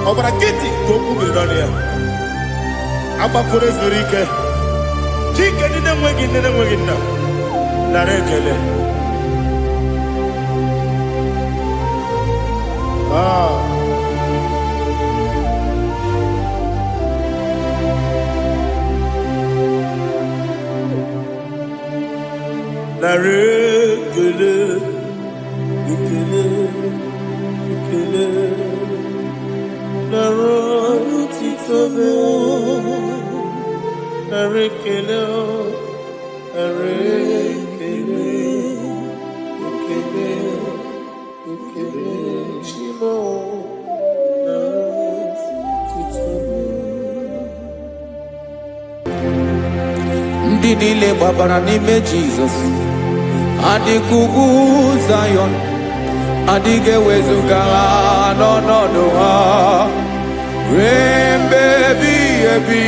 Obara kiti koku bironia Aba kore zurike Chike nene mwegi na Narekele Narekele Ikele Naro titobe Narekele Shimo Naro titobe Ndị niile gbabara n'ime Jizọs adịkugwu Zion adịghị ewezuga ha n'ọnọdụ ha ruo mgbe ebighị ebi.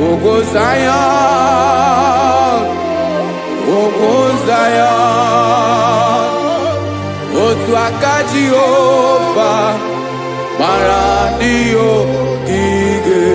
Ogo Zion, otu aka Jehova gbara ndị ogige.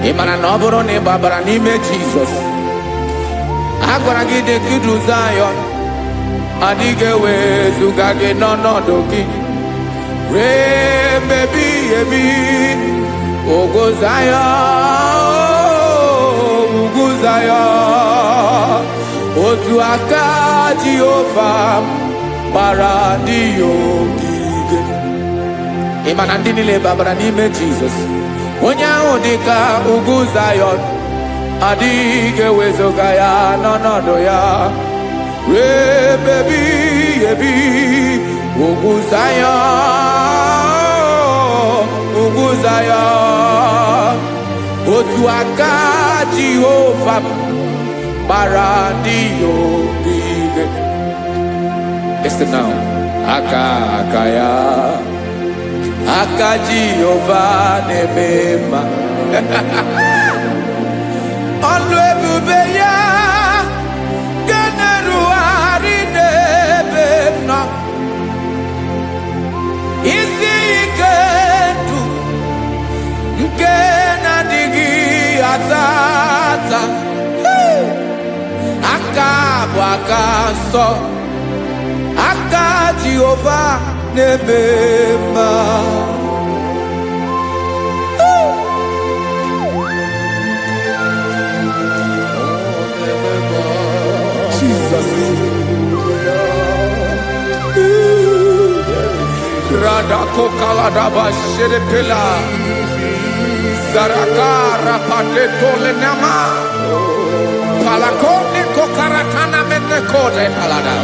Ịmara na ọ bụrụ na ị gbabara n'ime Jizọs, a gwara gị dị kudu Zion adịghị ewezuga gị n'ọnọdụ gị ruo mgbe ebighị ebi. Ogo Zion, otu aka Jehova gbara ndị ogige. Ịmara ndị niile gbabara n'ime Jizọs, onye ahụ dị ka ugwu Zion adịghị ewezuga ya n'ọnọdụ ya ruo mgbe ebighị ebi. Ugwu Zion, otu aka Jehova gbara ndị ogige. Listen now, aka ya aka Jehova na-eme mma. Ọlụ ebube ya ga-erugharị n'ebe m nọ. Isi ike ndụ nke na-adịghị ata akaso aka Jehovah nebema. Jesus. Radako kaladaba sherepela Zarakara padeto lenama Palakone kokaratana mene kode palada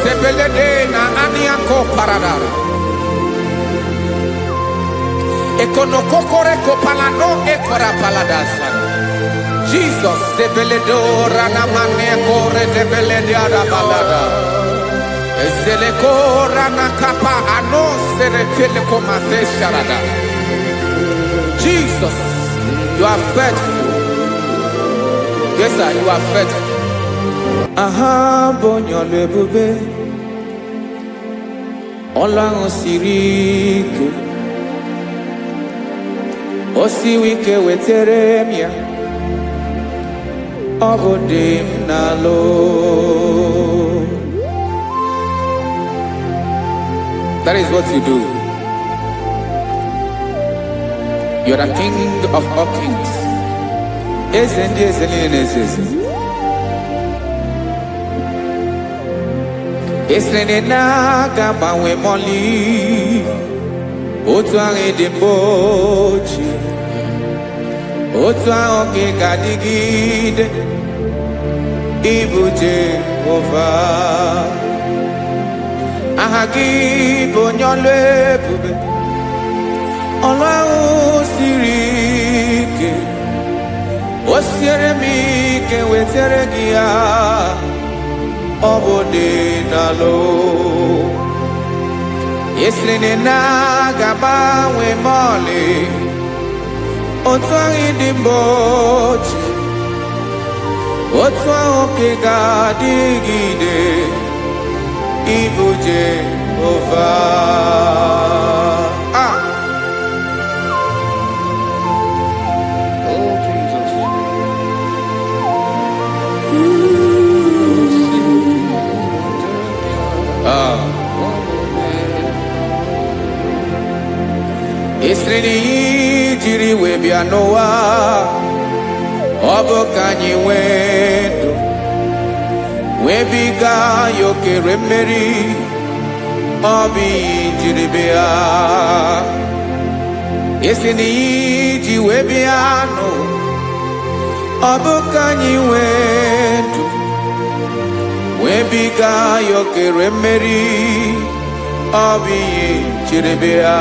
Sebelede na aniako paradara Ekonokokore kopalano ekora paladasa Jesus sebeledo ranamane kore debelede arabalada Ezelekora nakapa ano serepele komate sharada. Jesus, you are faithful. Yes, sir, you are faithful. Aha, bonyo lebube. Olang osiriku. Osiwike weteremia. Obodim nalo. That is what you do. You are the King of all kings. Esrene na gaba we moli. Otu ange dembochi. Otu ange gadigide. Ibu Jehovah. Ahagi bonyole bube Olorun sirike Osiere mi ke wetere gia Obode nalo Yeslene na gaba we mole Otwangi dimbochi Otwangi gadigide Ibu Jehovah. Oh, Jesus. Isrini jiri webia Noah. Obo kanyi wendo. Webiga yoke remeri Obi jiribea Yesini ji webiano Obukanyi wetu Webiga yoke remeri Obi jiribea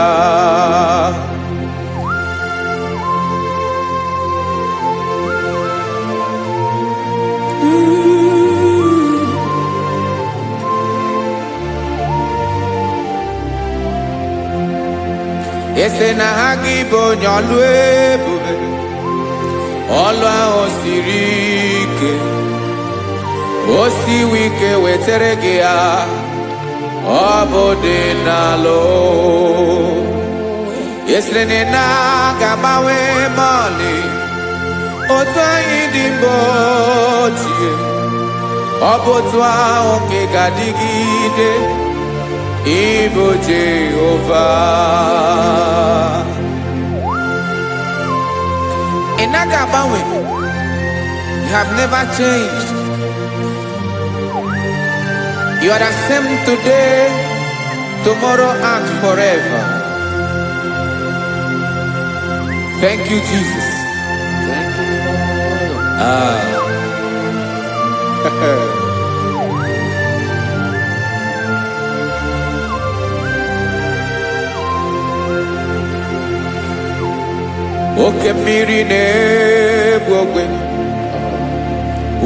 Ese na hagi bonyolwe bube Olwa osirike Osi wike weteregea Obode nalo Ese na gabawe mali Otwa idimbotie Obotwa onke gadigide Ibu Jehovah. Inagabawe, you have never changed. You are the same today, tomorrow, and forever. Thank you, Jesus. Thank you, Lord. Oke mmiri na-egbu ogwe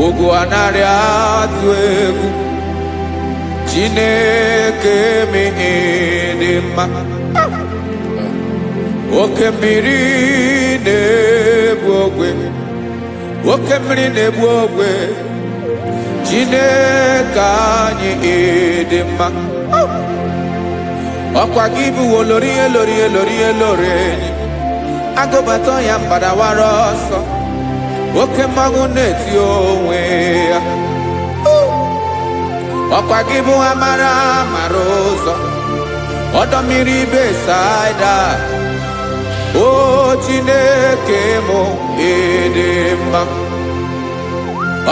ugwu anarị atụ egwu Chineke mee dị mma oke mmiri na-egbu ogwe oke mmiri na-egbu ogwe Chineke anyị dị mma ọkwa gị bụ olori enyi Agobato ya mbadawara ọsọ oke mmanwụ na-eti onwe ya ọkwa gị bụ amara mara ụzọ ọdọ mmiri Besaida. O Chineke mụ ịdị mma,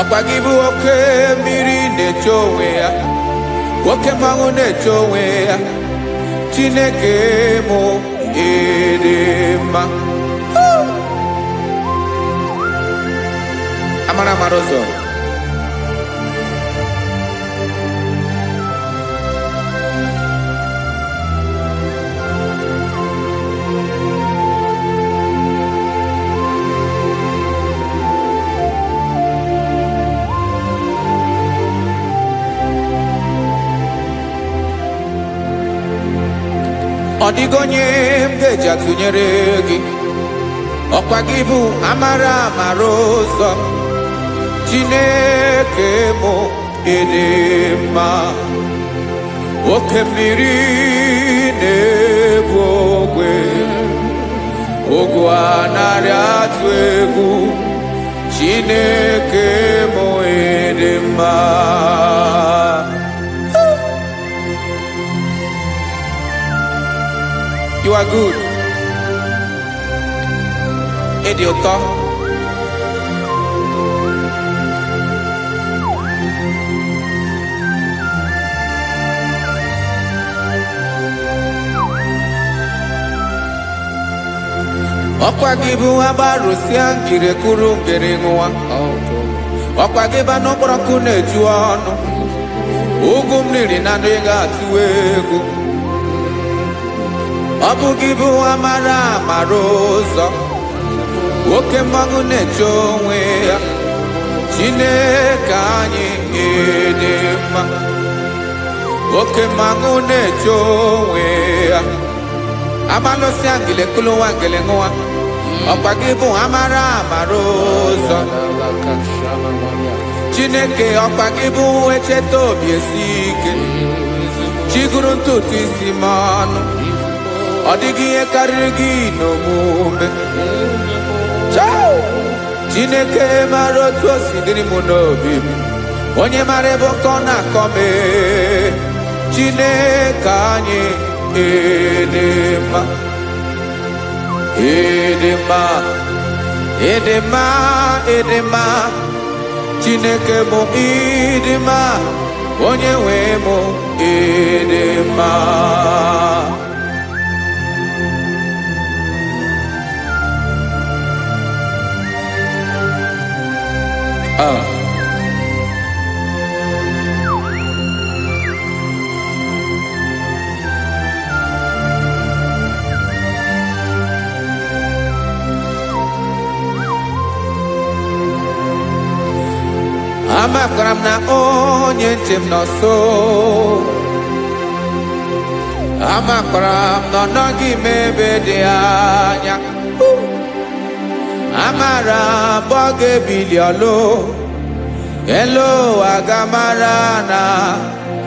ọkwa gị bụ oke mmiri na-eche onwe ya, oke mmanwụ na-eche onwe ya. Chineke mụ ịdị mma. Amara mara ụzọ. Ọ dịghị onye m ga-eji atụnyere gị, ọkwa gị bụ amara mara ụzọ. Chineke mụ ịdị mma, oke mmiri na-ebu ogwe, ogwu anaghị atụ egwu. Chineke mụ ịdị mma. You are good. Ịdị ụtọ. Ọkwa gị bụ agbarụsịa ngiri kụrụ ngiri nwa, ọkwa gị ba n'okporoko na-eju ọnụ, ugwu mmiri na adịghị atụ egwu. Ọ bụ gị bụ amara mara ụzọ, oke mmanwụ na-eche onwe ya. Chineke anyị ịdị mma, oke mmanwụ na-eche onwe ya. Amalụsị ngile kụrụ nwa ngile nwa, ọkwa gị bụ amara mara ụzọ. Chineke ọkwa gị bụ echeta obi esi ike, chigụrụ ntutu isi m ọnụ. Ọ dịghị ihe karịrị gị n'omume. Chineke mara otu o si dịrị m n'obi m, onye mara ebe ọkọ na-akọ m. Chineke anyị ịdị mma, ịdị mma, ịdị mma, ịdị mma. Chineke mụ ịdị mma, onye nwe mụ ịdị mma. Amakwara m na onye nche m nọ nso, amakwara m na ọ nọghị m ebe dị anya. Amara m ọ ga-ebili ọlụ, elu ụwa ga-amara na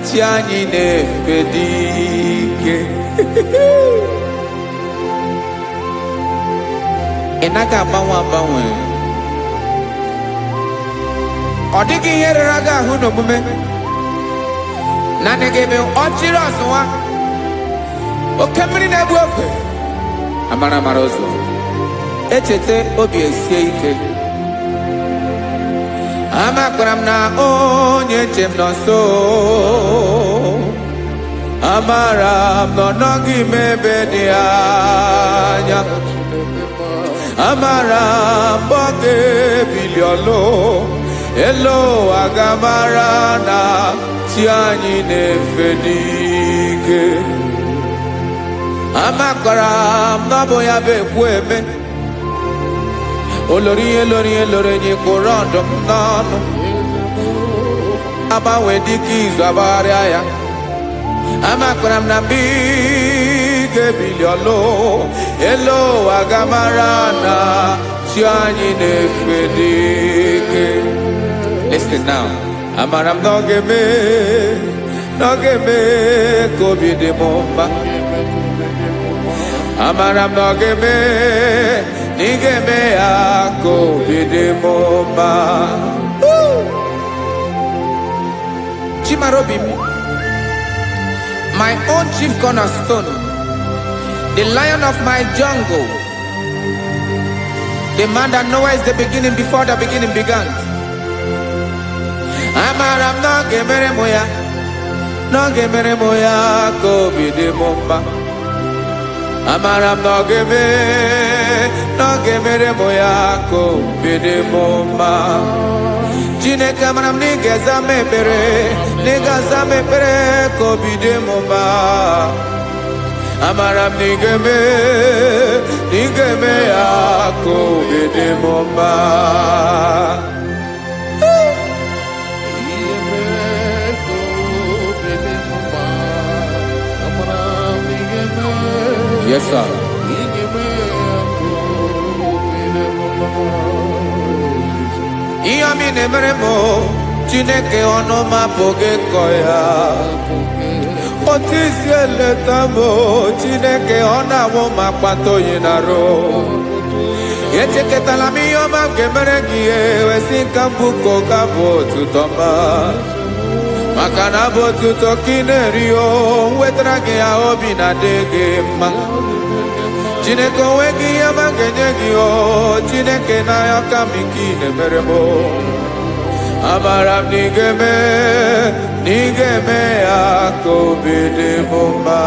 chi anyị na-efe dị ike. Ị naghị agbanwe agbanwe, ọ dịghị ihe rere gị ahụ n'omume. Naanị gị bụ ọchịrị ọzụwa, oke mmiri na-ebu ofe. Amara mara ụzọ, echeta obi esie ike. Amakwara m na onye nche m nọ nso, amara m na ọ nọghị m ebe dị anya. Amara m ọ ga-ebili ọlụ, elu ụwa ga-amara na chi anyị na-efe n'ike. Amakwara m na ọ bụ ya bụ ekwu eme, olori ihe lori ihe lori enyi kpụrụ ọdụm n'ọnụ. Agbanwe dịka izu agbagharịa ya. Amakwara m na mgbe ị ga-ebili ọlụ, elu ụwa ga-amara na chi anyị na-efe n'ike. Listen now. Amara m na ọ ga-eme ka obi dị m mma. Amara m na ọ ga-eme na ị ga-eme ya ka obi dị m mma. Chimarobim, my own chief cornerstone, the lion of my jungle, the man that knows the beginning before the beginning began. Amaram no gemere moya ko bide mumba. Amaram no gemere moya ko bide mumba. Jine kamaram ni gezame pere ko bide mumba. Amaram ni geme ako bide mumba. Yes, sir. Iyami nemeremo, Chineke onoma poge koya. Otisi eletamo, Chineke onawo makpato yinaro. Yecheke talami yoma gemeregie, wesinkambuko kabo tutoma. Makana botu tokinerio, wetrage ya obi na dege ma. Chineke wegi ya mangenyegi o, Chineke na ya kamiki nemeremo. Amaram nigeme ako bide mumba.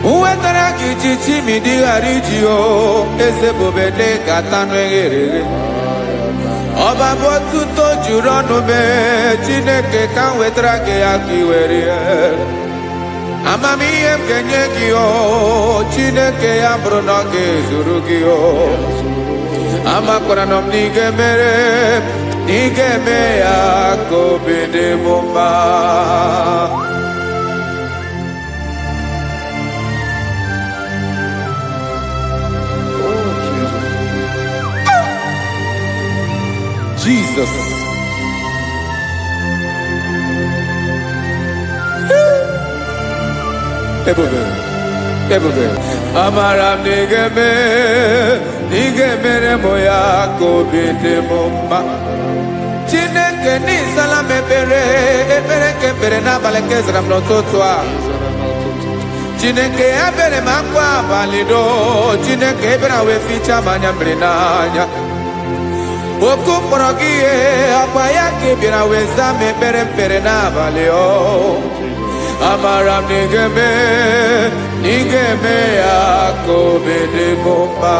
Uwetaraki chichi midi harijio, eze bobede katano egere. Oba botu to jurono me, Chineke kan wetaraki akiwere. Amami em kenyegio, Chineke ambronoge zurugio. Amakoranom nigeme ako bide mumba. Jesus. Ebube. Amaram nigeme moya ko bide mumba. Chineke ni salame pere ke na baleke zram no totwa. Chineke abere makwa valido, Chineke bera we ficha manyambre nanya. Okuporogie apaya ke bira weza me pere na valeo. Amaram nigeme ako bide mumba.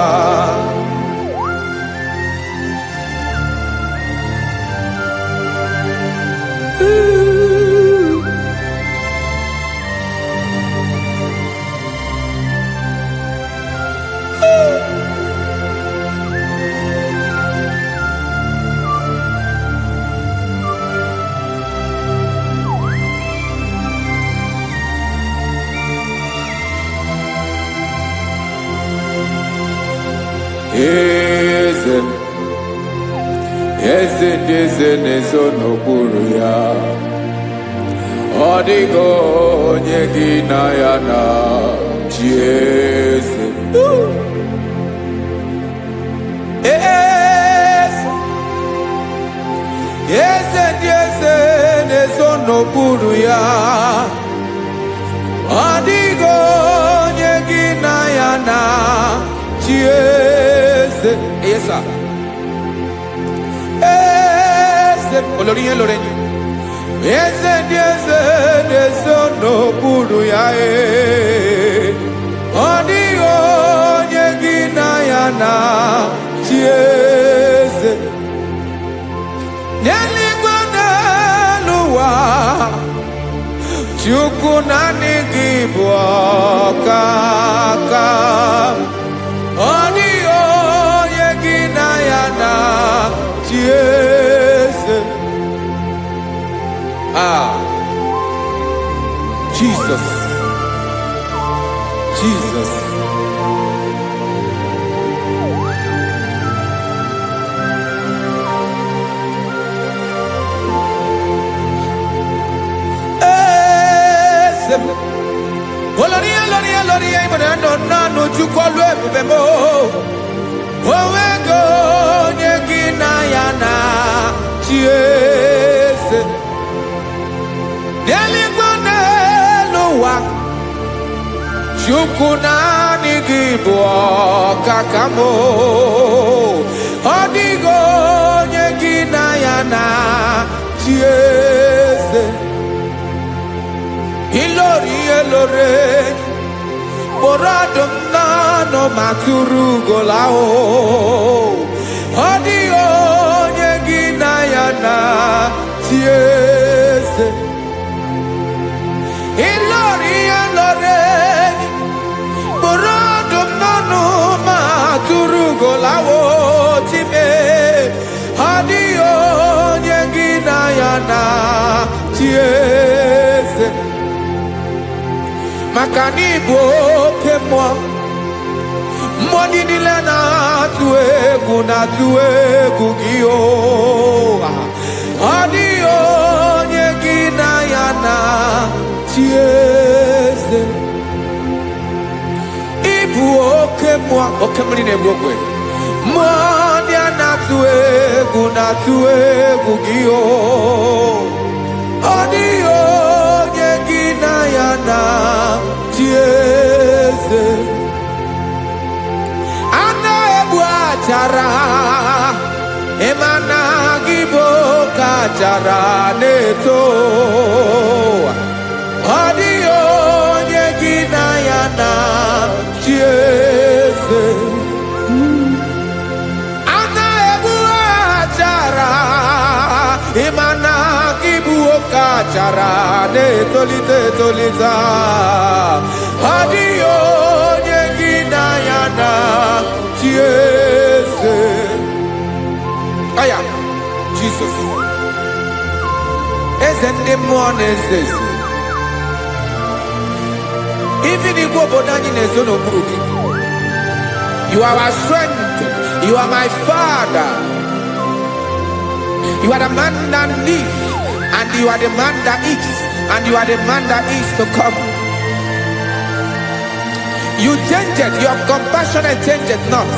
Eze nezo n'okpuru ya. Ọ dịghị onye gị na ya na chi eze. Eze ndị eze nezo n'okpuru ya. Ọ dịghị onye gị na ya na chi eze. Yes, sir. Olórin lórin. Eze n'okpuru ya ọ dịghị onye gị na ya na chi eze. N'eluigwe n'elu ụwa, Chukwu naanị gị bụ ọkaka. Ọ dịghị onye gị na ya na chi eze. Jesus. eze m. Olori imana no nanu chukwalu ebube mo. Owego onye gị na ya na chi eze. N'eluigwe n'elu ụwa, Chukwu naanị gị bụ ọkaka m. Ọ dịghị onye gị na ya na chi eze. Ilori kpọrọ ọdụm n'ọnụ ma tụrụ ugo laa. Ọ dịghị onye gị na ya na chi eze. Ilori kpọrọ ọdụm n'ọnụ ma tụrụ ugo laa. Chime, ọ dịghị onye gị na ya na chi eze. Maka na ị bụ oke mmụọ, mmụọ niile na-atụ egwu gị o. Ọ dịghị onye gị na ya na chi eze. Ị bụ oke mmụọ, oke mmiri na-egbu ogwe. Mmụọ ndị a na-atụ egwu gị o. Ọ dịghị onye gị na ya na chi eze. A na-egbu achara, ịma na gị bụ ka achara na-eto. Ọ dịghị onye gị na ya na chi eze. A na-egbu achara, ịma na gị bụ ka achara na-etolite etolite. Ọ dịghị onye gị na ya na chi eze. Aya, Jizọs, eze ndị mmụọ na-eze eze. Ibi n'igwe obodo anyị na-ezo n'okpuru gị. You are our strength. You are my Father. You are the man that lives, and you are the man that eats, and you are the man that is to come. You change it, your compassion change it not.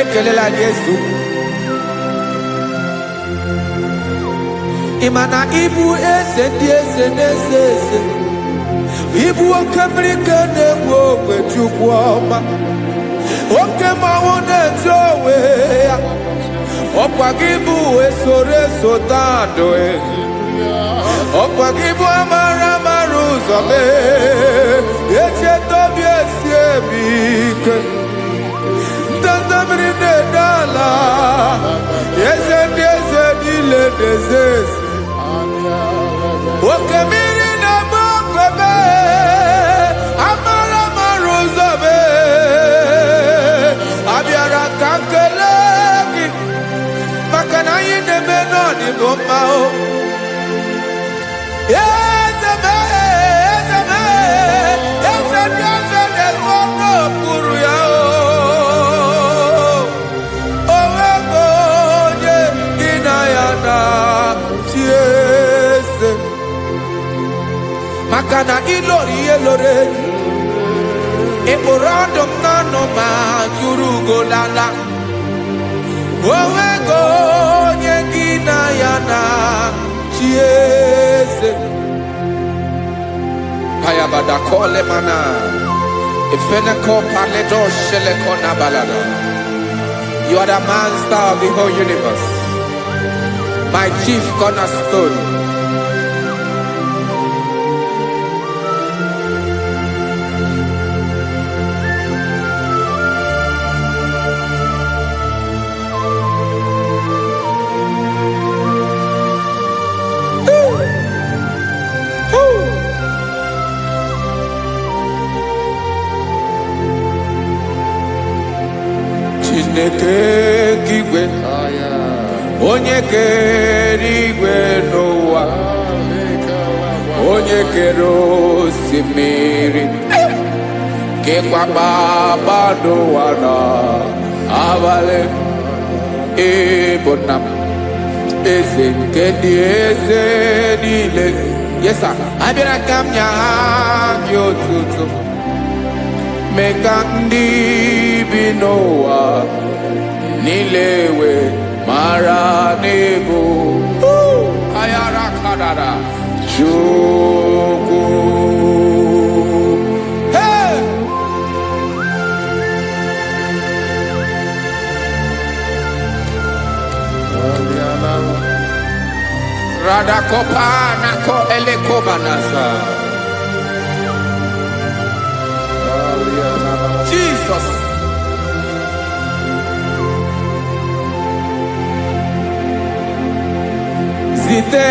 Ekelela Jesu. Imana ibu eze ndị eze na-eze eze. Ibu oke mmiri ka na-egbu ogwe Chukwu ọma. Oke mmanwụ na-eti onwe ya. Ọkwa gị bụ esoro tando. Ọkwa gị bụ amara ụzọ mee. Echeta obi esi ebi ike. Ndanda mmiri na-ede ala. Eze ndị eze niile na-eze eze. Oke mmiri na-agba ogwe mee. Amara ụzọ mee. Abịara ka nkele gị. Maka na anyị na-eme n'ọdịbụ mma o. Eze mee, eze ndị eze na-ezo n'okpuru ya o. O nwego onye gị na ya na chi eze. Maka na ịlori ihe lore, ịkpụrụ ọdụm n'ọnụ ma tụrụ ugo lala. O nwego onye gị na ya na chi eze. Payabada kole mana, ifeneko paledo sheleko na balada. You are the master of the whole universe, my chief cornerstone. Chineke kigwe, onye kere igwe n'ụwa, onye kere osimiri, kekwa kpakpando ụwa n'abalị. Ịbụ nna m, eze nke ndị eze niile. Yes, sir. Abịara ka m nya gị otuto. Mee ka ndị bi n'ụwa niile wee mara n'ebu ayara kadara Chukwu. Hey! Radakopa nako elekobanasa. Jesus. Zite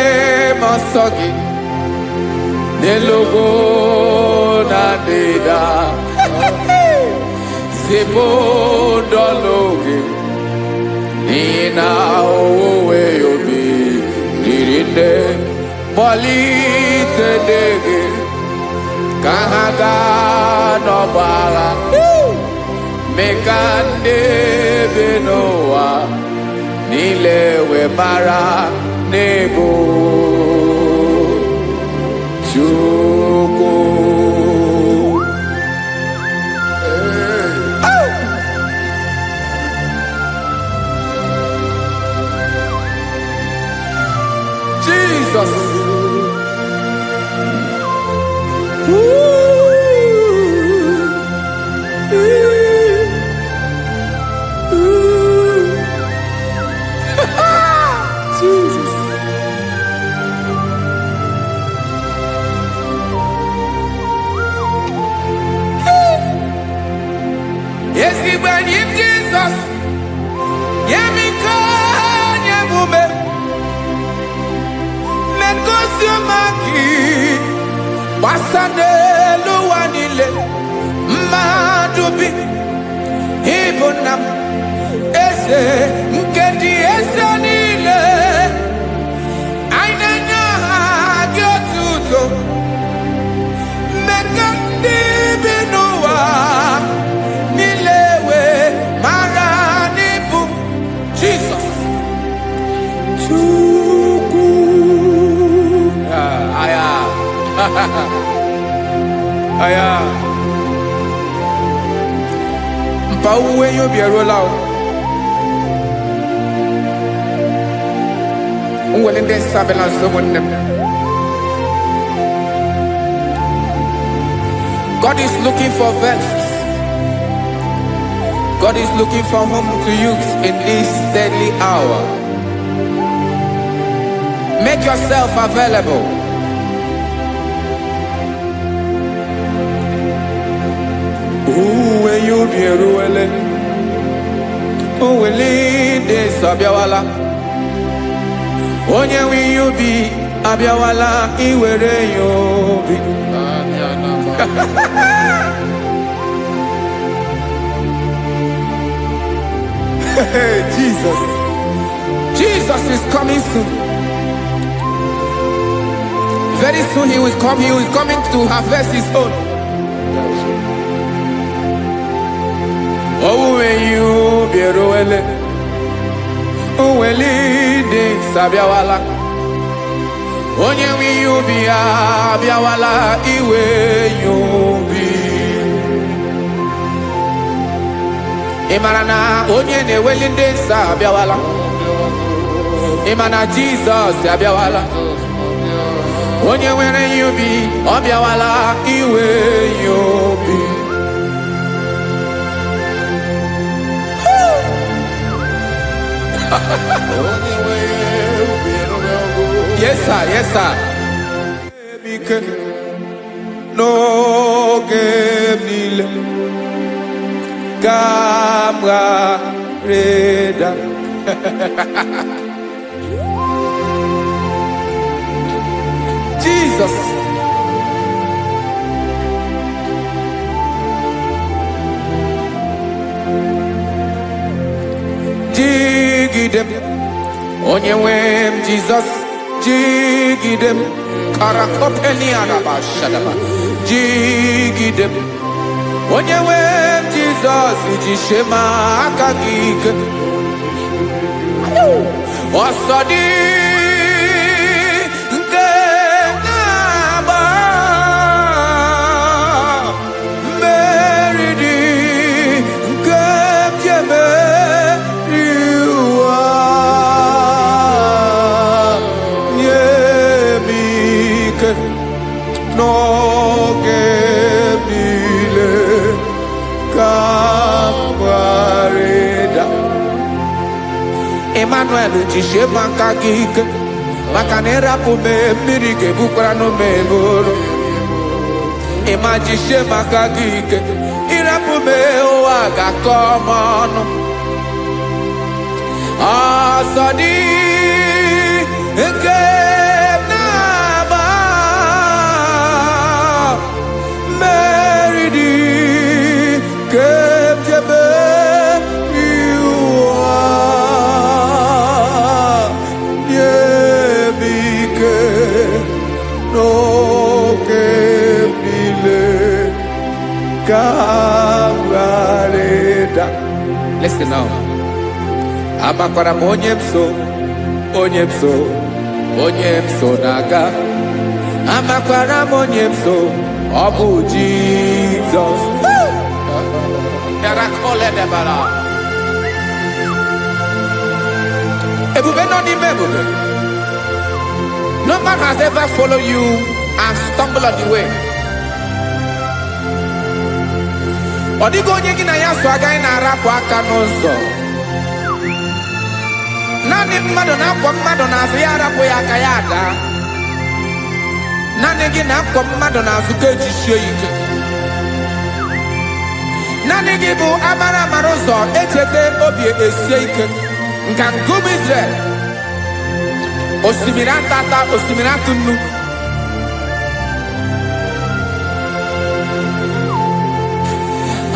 masogi nelogo na deda Zipo dologe nina owe yobi nirinde molite dege kahaga no bala mekande benoa nilewe mara nebo Chukwu. Jesus. Jesus. Yes, he went in Jesus. Yemika, Yemume. Mekosiomaki. Wasade luwanile. Madubi. Ibunam. Ese. Nkedi ese nile. Ainanya gyotuto. Mekandi binuwa. Nilewe maranibu. Jesus. Chukwu. Aya. Aya. Mpa uwe yo bierola o. Unwele de sabela someone. God is looking for vessels. God is looking for whom to use in this deadly hour. Make yourself available. Uwe you be ruele. Uwe de sabiawala. Onye wi you be abiawala iwere you be. Jesus. Jesus is coming soon. Very soon he will come. He is coming to harvest his own. Oh, when you be ruele. Oh, when de sabiawala. Onye wi you be abiawala iwe you be. Imarana onye na-eweli ndị nsọ abịawala. Imana Jesus abịawala. Onye nwere ya obi ọ bịawala iwe ya obi. Yes sir, yes sir. N'oge niile Gamra Reda. Jesus. Jigidem. Onyewem Jesus. Jigidem. Karakopeni Arabashadaba. Jigidem. Onyewem Jesus. Ujishema akagig. Osodi. n'oge niile ka m gharịda. Emmanuel jisie maka gị ike, maka na ịrapụ m mmiri ga-ebukwara n'ume eboro. Ịma jisie maka gị ike, ịrapụ m ụwa ga-akọ m ọnụ. Ọsọ dị nke na-agba, mmeri dị nke jebe iwa, nye m ike n'oge niile ka m gharịda. Listen now. Amakwara m onye m so, onye m so, onye m so na-aga. Amakwara m onye m so, ọ bụ Jizọs. Ebube nọ n'ime ebube. No man has ever followed you and stumbled on the way. Ọ dịghị onye gị na ya so agaghị na-arapụ aka n'ụzọ. Naanị mmadụ na-akwọ mmadụ n'azụ ya arapụ ya aka ya ada. Naanị gị na-akwọ mmadụ n'azụ ka ejisie ike. Naanị gị bụ amara ụzọ echete obi esie ike. Nka ngụbụ Izrel, osimiri atata, osimiri atụ nnu.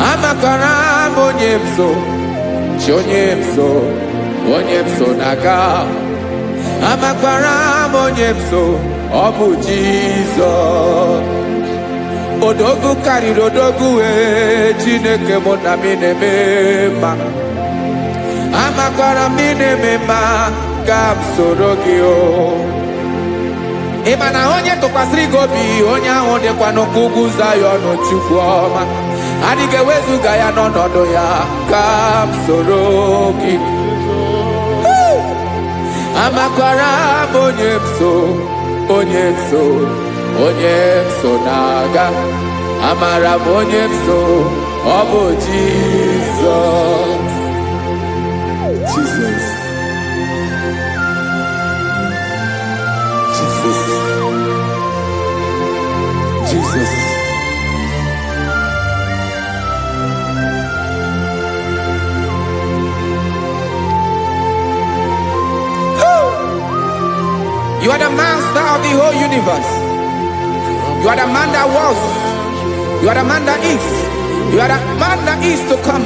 Amakwara m onye m so, chi onye m so, onye m so na-aga. Amakwara m onye m so, ọ bụ Jizọs. Odogwu karịrị odogwu, Chineke mụ na mi na-eme mma. Amakwara m na-eme mma, ka m soro gị o. Ị ma na onye tụkwasịrị gị obi, onye ahụ dịkwa n'ụkwụ ugwu Zayọn, Chukwu ọma. Adịghị ewezuga ya n'ọnọdụ ya, ka m soro gị. Amakwara m onye m so, onye m so, onye m so na-aga. Amara m onye m so, ọ bụ Jizọs. Jesus. Jesus. Jesus. You are the master of the whole universe. You are the man that was. You are the man that is. You are the man that is to come.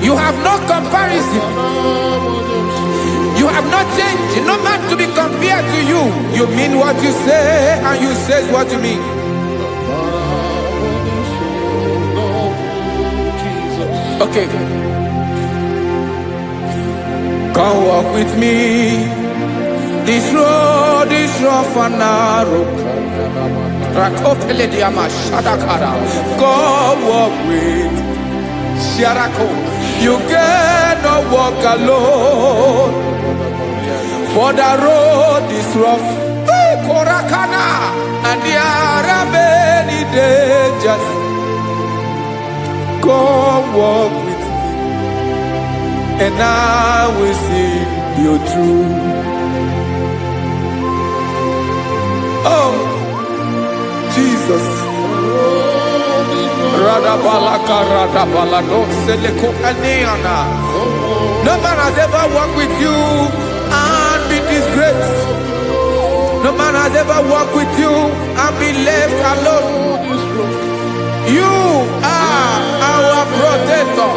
You have no comparison. You have not changed. No man to be compared to you. You mean what you say, and you say what you mean. Okay. Come walk with me. This road is rough and narrow. Come walk with Sharako. You cannot walk alone, for the road is rough. Korakana, and there are many dangers. Come walk with me, and I will see you through. Oh, Jesus. No man has ever walked with you and been disgraced. No man has ever walked with you and been left alone. You are our protector.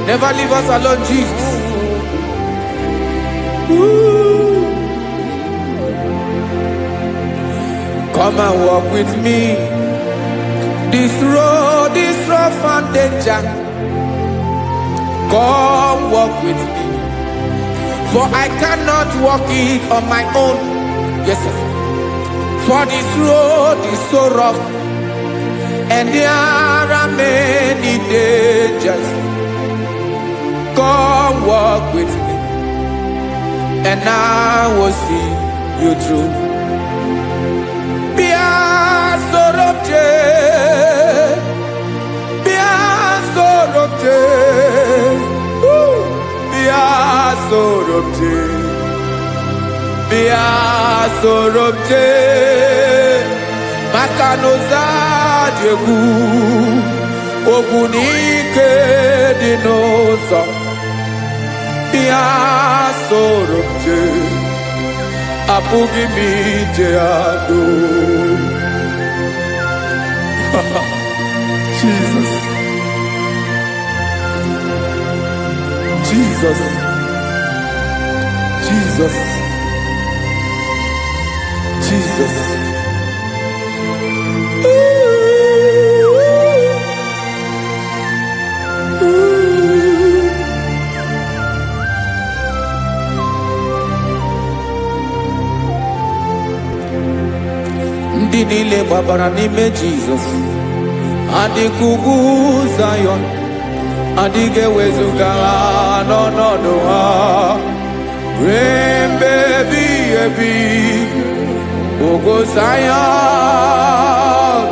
Never leave us alone, Jesus. Ooh. Come and walk with me. This road is rough and danger. Come walk with me, for I cannot walk it on my own. Yes, sir. For this road is so rough, and there are many dangers. Come walk with me, and I will see you through. sorobje bia sorobje makanoza diegu ogunike dinosa bia sorobje apugi mije ado Jesus Jesus Jesus Jesus ndị niile gbabara n'ime Jizọs adịghị ugwu Zayọn adịghị ewezuga ha n'ọnọdụ ha ruo mgbe ebighị ebi ugwu Zayọn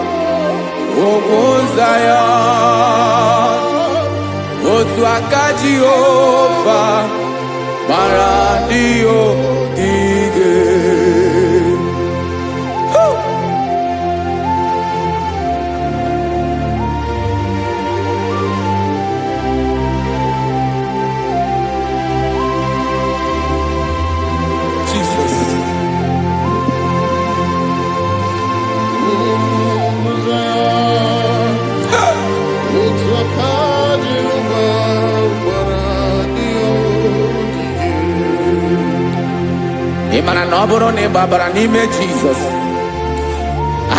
otu aka Jehova mara ndị ogige. Ịmara na ọ bụrụ na ị gbabara n'ime Jizọs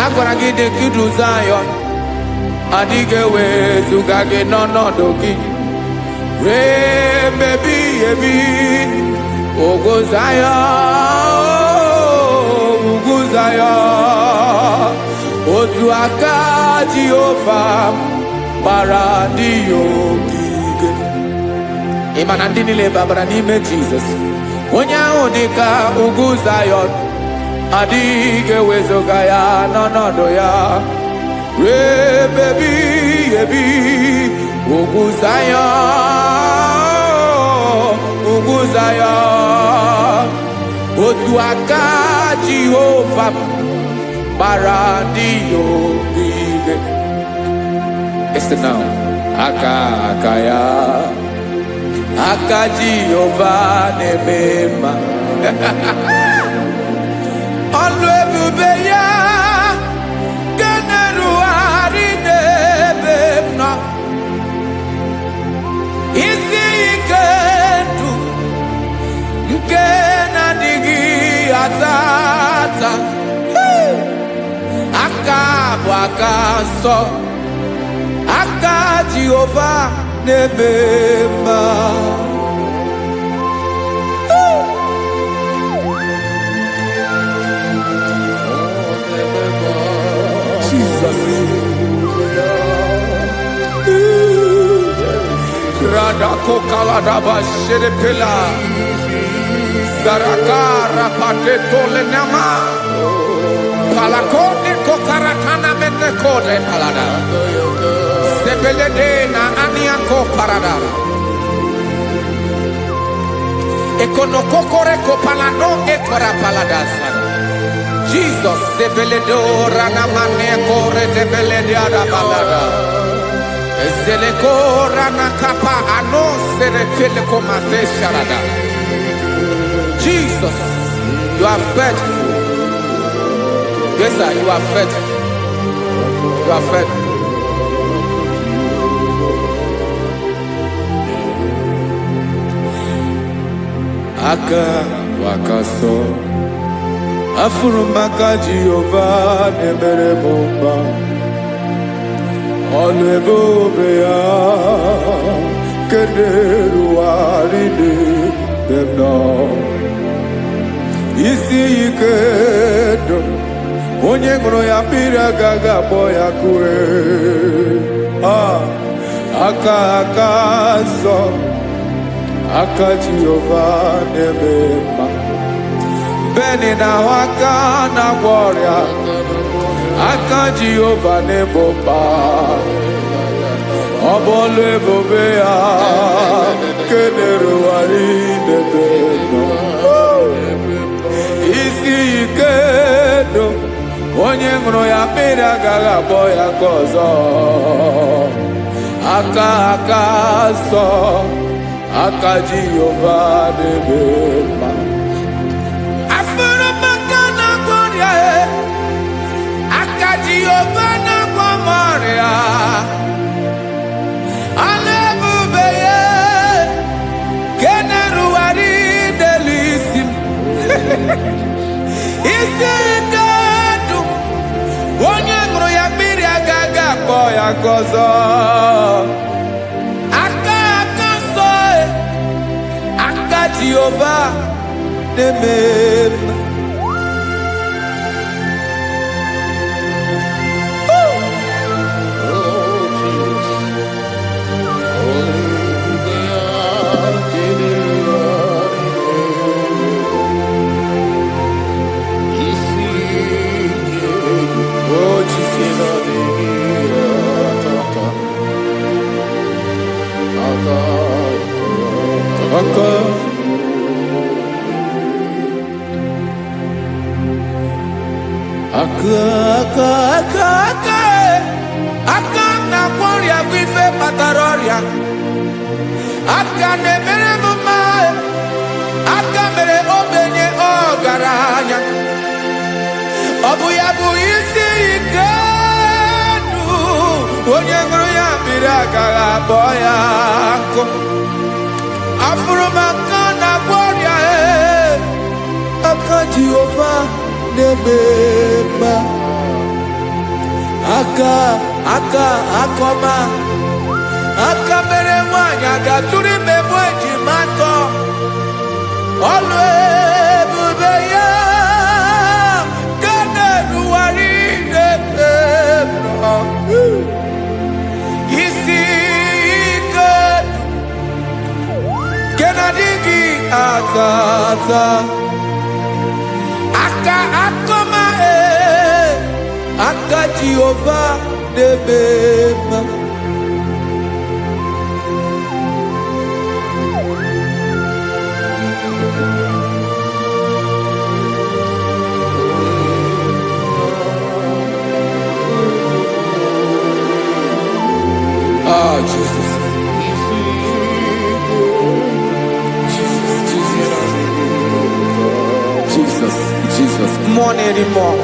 a gwara gị dị ka Zayọn adịghị ewezuga gị n'ọnọdụ gị ruo mgbe ebighị ebi ugwu Zayọn otu aka Jehova gbara ndị ya ogige. Ịma na ndị niile gbabara n'ime Jizọs onye ahụ dị ka ugwu Zayọn adịghị ewezuga ya n'ọnọdụ ya ruo mgbe ebighị ebi ugwu Zayọn otu aka Jehova gbara ndị ya ogige. Listen now, aka ya aka Jehova na-eme mma ọlụ ebube ya nke na-erugharị n'ebe m nọ isi ike ndụ nke na-adịghị ata ata aka bụ aka nsọ aka Jehova na-eme mma. Jesus Radako Kaladaba Sherepela Zarakara Pateto Lenama Palakone Kokaratana Menekode Palada Sebeledena Aniako Parada Ekonokokore Kopalano Ekora Paladasa Jesus Sebeledo Ranamane Kore de Belediada Balada Zeleko Ranakapa Ano Serepeleko Mate Sharada. Jesus, you are faithful. Yes, sir, you are faithful. You are faithful. Aka wakaso afurumaka Jehova nebere bomba ọlụ ebube ya kederu arịde demna isi ike do onye ṅụrụ ya mmiri agaghị agbọ ya kue aka nsọ aka Jehova na-eme mma beni na aka na-agwọ ọrịa aka Jehova na-ebo mba ọ bụ ọlụ ebube ya kenerugharị n'ebe ike ndụ onye ṅụrụ ya mmiri agaghị akpọ ya ka ọzọ aka nsọ aka Jehova na-eme mma afụrụ maka na-agwọ ọrịa aka Jehova na-agwọ m ọrịa ala ebube ya ke na-erugharị n'elu isi m isi ike ndụ onye ṅụrụ ya mmiri agaghị akpọ ya ka ọzọ aka nsọ aka Jehova na-eme mma aka na-agwọ ọrịa bụ ife kpatara ọrịa aka na-emere m mma aka mere ogbenye ọgaranya ọ bụ ya bụ isi ike ndụ onye ṅụrụ ya mmiri agaghị akpọ ya nkụ afụrụ m aka na-agwọ ọrịa aka Jehova na-eme mma aka ọma aka mere nwanyị ga-atụrụ ime bụ ejima atọ ọlụ ebube ya ka na-erugharị n'ebe isi ike ke na-adịghị ata aka ọma aka Jehova na-eme mma Jesus. More anymore.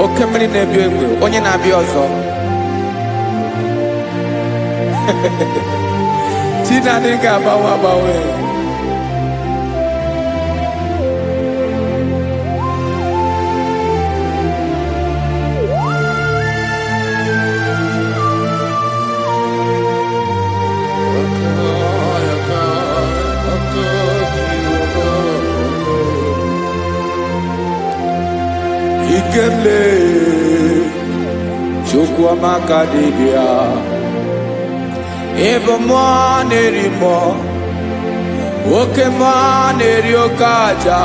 Oke mmiri na-ebi egbe onye na-abịa ọzọ Chinadị ga-agbanwe Ikemle Chukwuamaka dibịa ebe mmụọ na-eri mmụọ oke mmụọ na-eri oke aja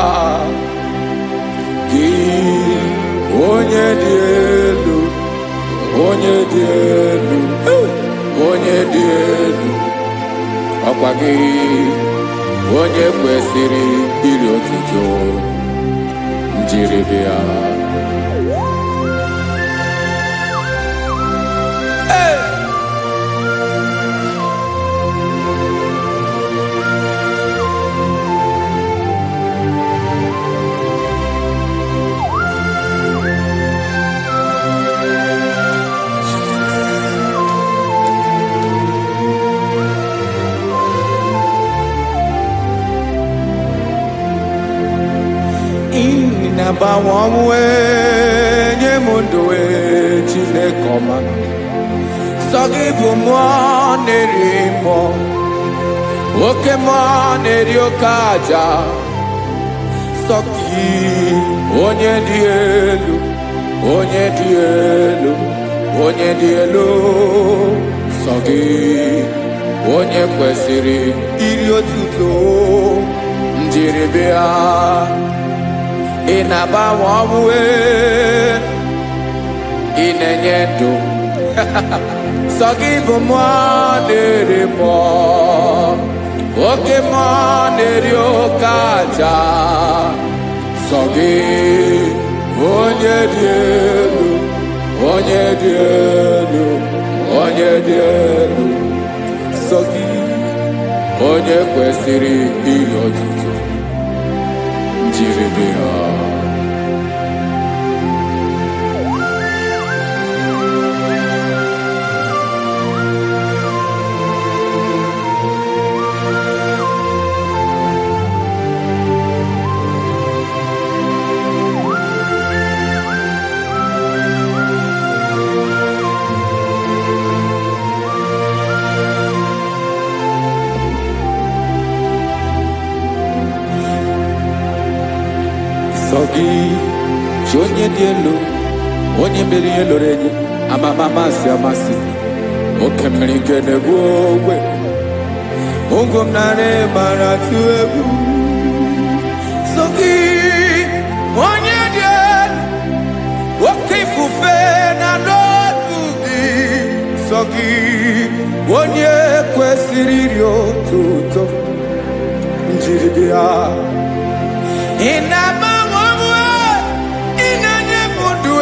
gị onye dị elu ọkwa gị onye kwesịrị iri otuto njiribịa na-agbanwe ọnwụ nye m ndụ Chineke ọma sọ gị bụ mmụọ na-eri mmụọ oke mmụọ na-eri oke aja sọ gị onye dị elu sọ gị onye kwesịrị iri otuto njiribịa ị na-agbanwe ọnwụ ị na-enye ndụ sọ gị bụ mmụọ na-eri mmụọ, oke mmụọ na-eri oke aja. Sọ gị onye dị elu, onye dị elu, onye dị elu. Sọ gị onye kwesịrị ihe otuto jiri bịa. Sọ gị chi onye dị elu, onye mere ihe lụrụ enyi, amama amasị amasị, oke mmiri nke na-egbu ogwe, ụgwọ m nara mara tụ egwu. Sọ gị onye dị elu, oke ifufe na n'ọdụ gị. Sọ gị onye kwesịrị iri otuto njiri bịa. Ị na-agbanwe onwe, ị na-enye m ndụ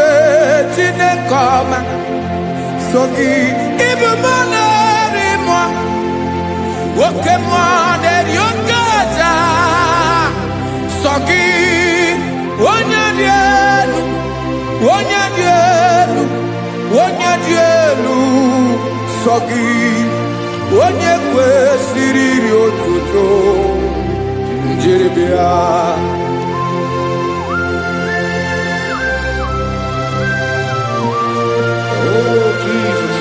Chineke ọma. Sọ gị ịbụ mmụọ na-eri mmụọ, oke mmụọ na-eri oke aja. Sọ gị onye dị elu, onye dị elu, onye dị elu. Sọ gị onye kwesịrị iri otuto njiri bịa. Oh, Jesus.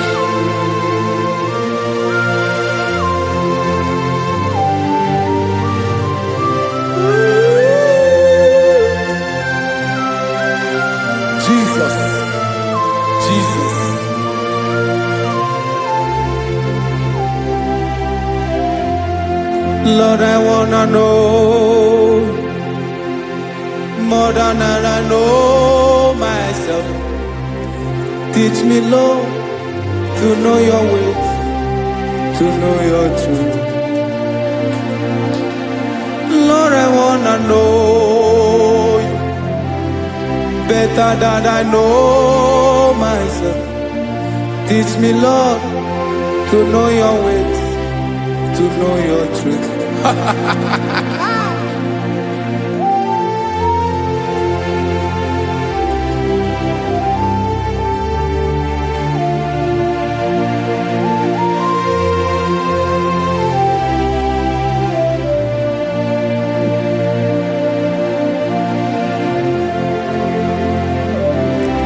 Jesus, Jesus. Lord, I wanna know more than I know myself. Teach me, Lord, to know your ways, to know your truth. Lord, I wanna know you better than I know myself. Teach me, Lord, to know your ways, to know your truth.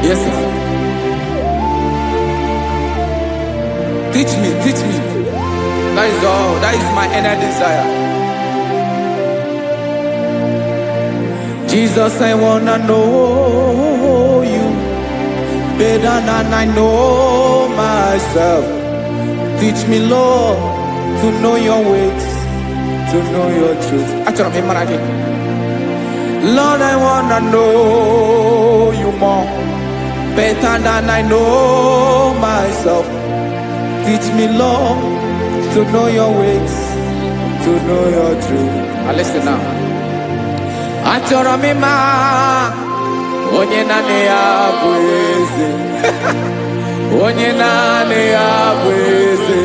Yes, sir. Teach me, teach me. That is all. That is my inner desire. Jesus, I wanna know you better than I know myself. Teach me, Lord, to know your ways, to know your truth. Lord, I wanna know you more, better than I know myself. Teach me, Lord, to know your ways, to know your truth. Listen now. Achọrọ m ịma onye naanị ya bụ eze, onye naanị ya bụ eze,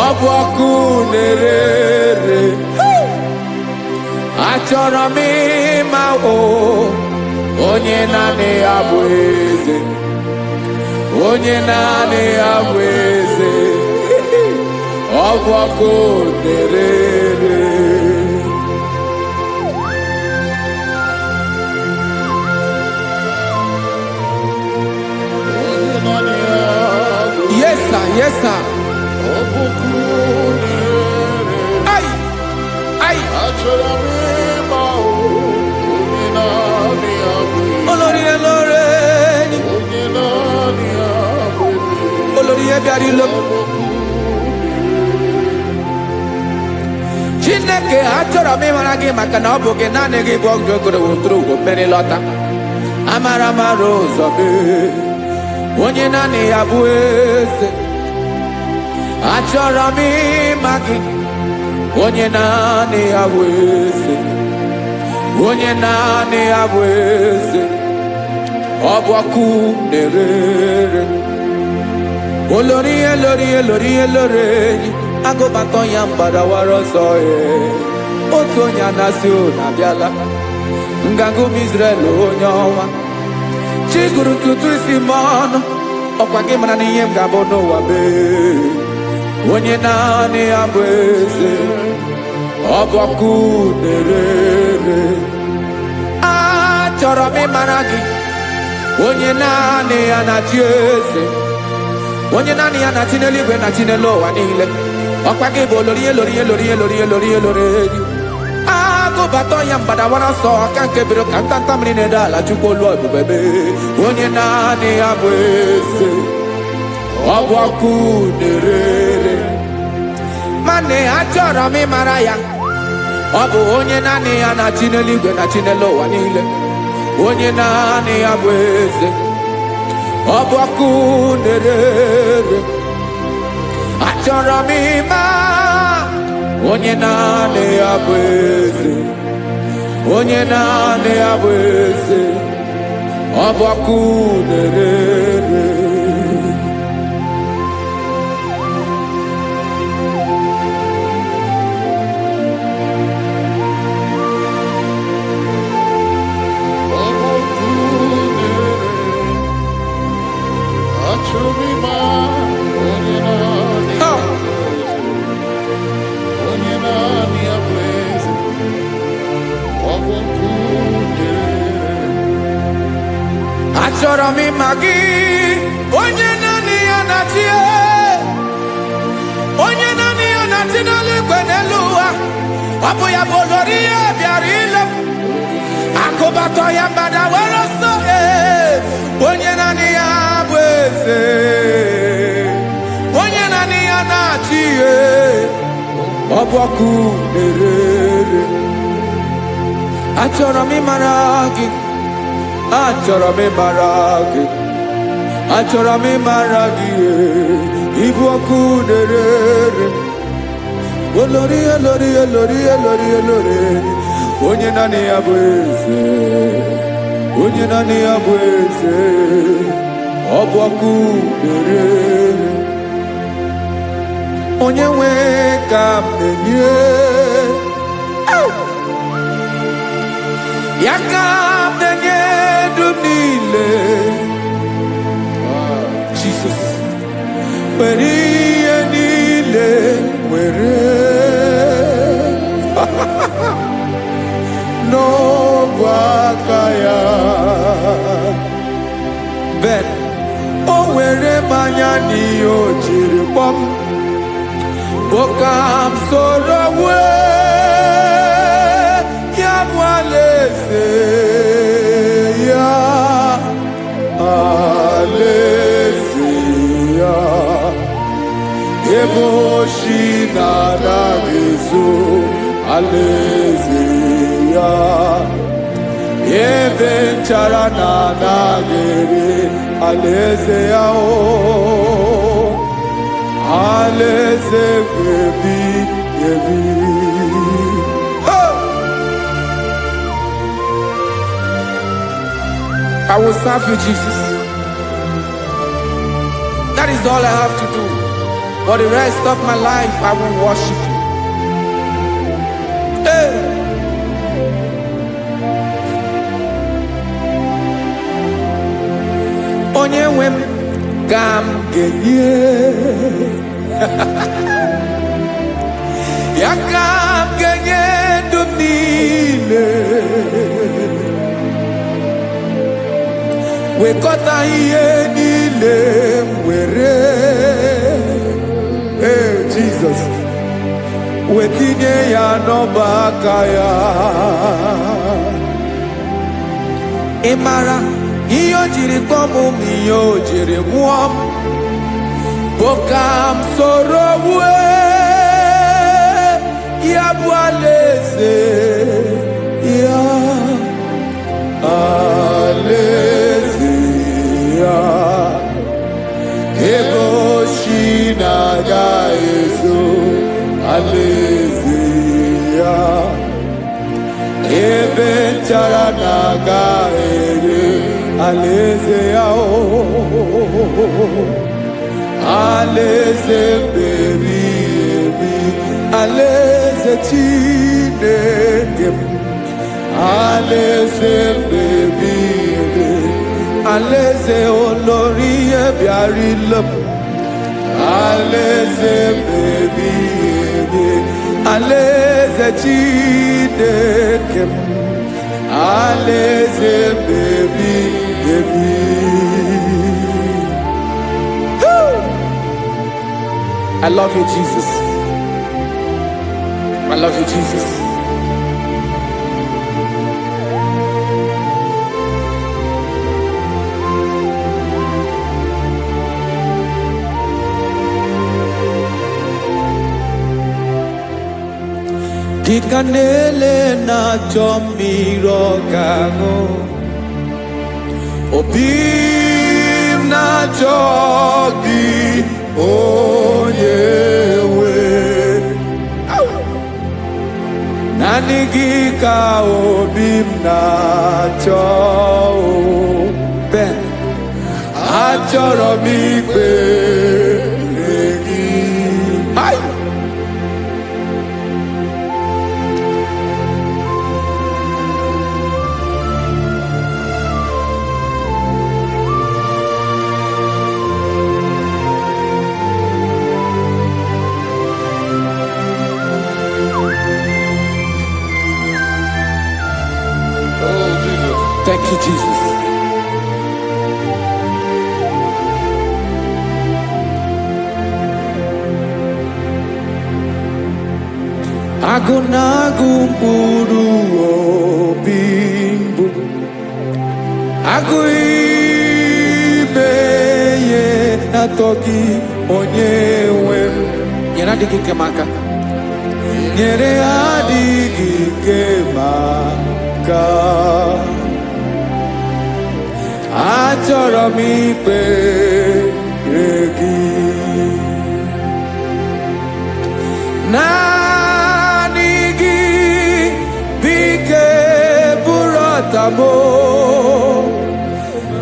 ọ bụ ọkụ na-ere. Achọrọ m ịma onye naanị ya bụ eze, onye naanị ya bụ eze, ọ bụ ọkụ na-ere. Yes, sir. Yes, sir. Ay, ay. Olórí Olórí, Olórí ebiari lo. Chineke achọrọ m ịmara gị maka na ọ bụ gị naanị gị bụ ọgụ ogologo tụrụ ụgwọ mmeri lọta. Amara mara ụzọ gị. onye naanị ya bụ eze. Achọrọ m ịma gị, onye naanị ya bụ eze, onye naanị ya bụ eze. Ọ bụ ọkụ na-erere, olori elori elori elori enyi, agụbatọ ya mgbadawara ọsọ ya. Otu onye anasị ụlọ abịala, nganga ụmụ Izrel onye ọnwa. Chi gụrụ ntutu isi m ọnụ, ọkwa gị mara na ihe m ga-abụ n'ụwa mee. Onye naanị ya bụ eze, ọ bụ ọkụ na-erere. Achọrọ m ịmara gị, onye naanị ya na-achị eze, onye naanị ya na-achị n'eluigwe na chi n'elu ụwa niile. Ọkwa gị bụ olori elori elori elori elori elori enyi, agụbatọ ya mgbadawara ọsọ aka nke biro ka ntanta mmiri na-ede ala Chukwu olu ebube mee. Onye naanị ya bụ eze, ọ bụ ọkụ na-erere. Mane achọrọ m ịmara ya, ọ bụ onye naanị ya na-achị n'eluigwe na chi n'elu ụwa niile. Onye naanị ya bụ eze, ọ bụ ọkụ na-erere. Achọrọ m ịma onye naanị ya bụ eze, onye naanị ya bụ eze, ọ bụ ọkụ na-erere. Achọrọ m ịma gị, onye naanị ya na-achị, onye naanị ya na-achị n'eluigwe n'elu ụwa. Ọ bụ ya bụ olori ya bịara ile, akụbatọ ya mgbadawara ọsọ. Onye naanị ya bụ eze, onye naanị ya na-achị, ọ bụ ọkụ na-erere. Achọrọ m ịmara gị, achọrọ m ịmara gị, achọrọ m ịmara gị, ịbụ ọkụ na-erere. Olori elori elori elori elori, onye naanị ya bụ eze, onye naanị ya bụ eze, ọ bụ ọkụ na-erere. Onye nwe ka m na-enye, ya ka m na-enye dum niile. Jesus, were ihe niile were n'ọbụ aka ya. Ben o were mmanya n'ihe o jiri kpọm, ka m soro wee ya bụ alaeze ya, alaeze ya. Ebe oshi na-anaghị ezo, alaeze ya. Ebe nchara na-anaghị ere, alaeze ya. Alaeze ebi ebi. I will serve you, Jesus. That is all I have to do. For the rest of my life, I will worship you. Hey. Onye nwe m ka m ga-enye, ya ka m ga-enye ndụ m niile. Wekọta ihe niile m were, Jesus, wetinye ya n'ọba aka ya. Ị mara ihe o jiri kpọọ m, ihe o jiri mụọ m, bụ ka m soro wee ya bụ alaeze ya, alaeze ya. alaeze ya ebe nchara na-aga ere alaeze ya alaeze mmebi ebi alaeze Chineke m alaeze mmebi ebi alaeze olórí ebiarila m alaeze mmebi ebi alaeze Chineke m alaeze mmebi ebi. I love you, Jesus. I love you, Jesus. Kikanele na chomiro kago Obim na chogi onyewe Nanigi ka obim na cho Ben achoro mi gbe egi Hai Thank you, Jesus. Agụnagụ mkpụrụ obi mbụ agụ ime ihe atọ gị onye nwe m nyere adịghị ike m aka nyere adịghị ike m aka achọrọ m ikpere gị naanị gị bike bụrụ ọtabo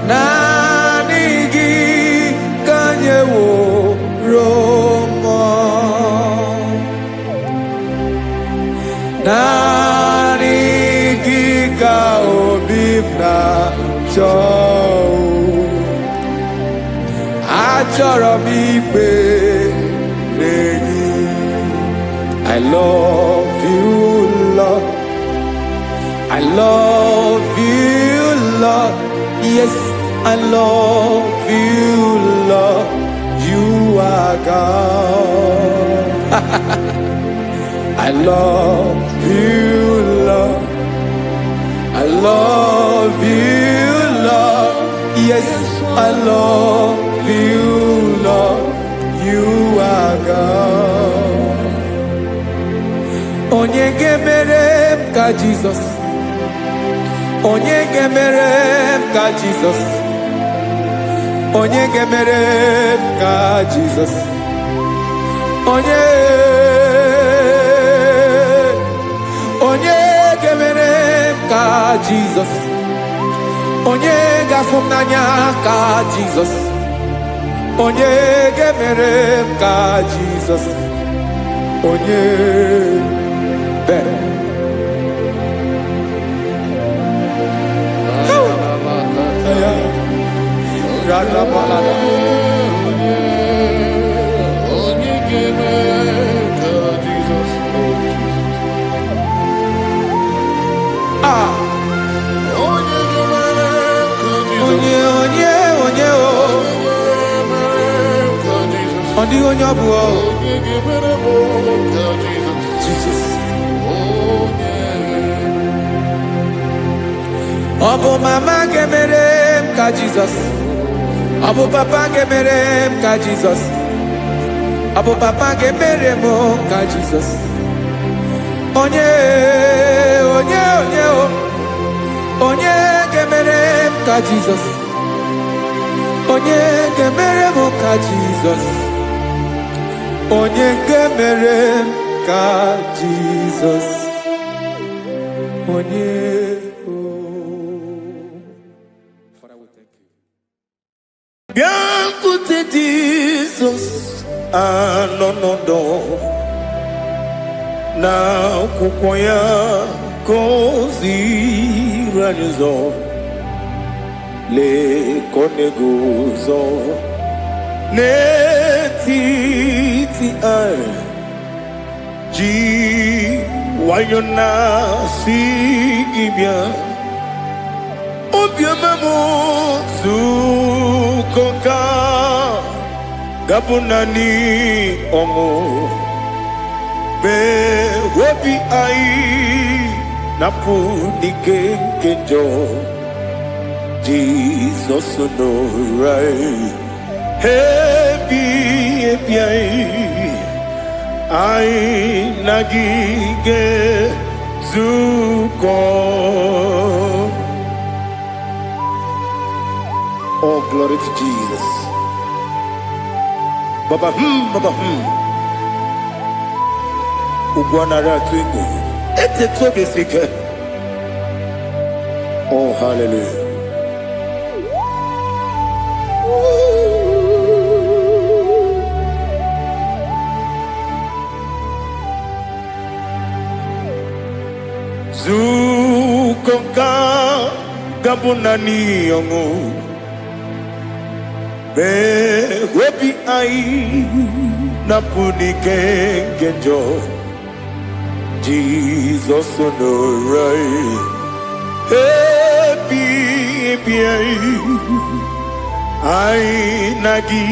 naanị gị ka nyeworo m naanị gị ka obi m na-achọ achọrọ m ikpere gị I love you, Lord. I love you, Lord. Yes, I love you, Lord. You are God. I love you, Lord. I love you, Lord. Yes, I love you, Lord. You are God. Onye gemere m ka Jesus. Onye gemere m ka Jesus. Onye gemere m ka Jesus. Onye gemere m ka Jesus. Onye gafum n'anya ka Jesus. Onye gemere m ka Jesus. Onye Jesus. Obu mama gemere m ka Jesus. Obu papa gemere m ka Jesus. Obu papa gemere m ka Jesus. Onye gemere m ka Jesus. Onye gemere m ka Jesus. Onye gemere m ka Jesus onye Father, we thank you. Bịakwute Jizọs anọnọdụ n'akwụkwọ ya ka o ziri anyị ụzọ, lee ka ọ na-eguzo n'etiti anyị, ji nwayọọ na-asị gị bịa. Obiọma m zukọ ka gabụ naanị ọṅụ, mee obi anyị napụ n'ike nke njọ. Jizọs nọrọ anyị ebi ebi anyị na gị ga-ezukọ. Oh, glory to Jesus. Baba, Baba, Ugwanara twingo. Ete tobe sike. Oh, hallelujah. Zukonka gabunani yongo. Webi ai napuni kenjo. Jesus onorai happy ai nagi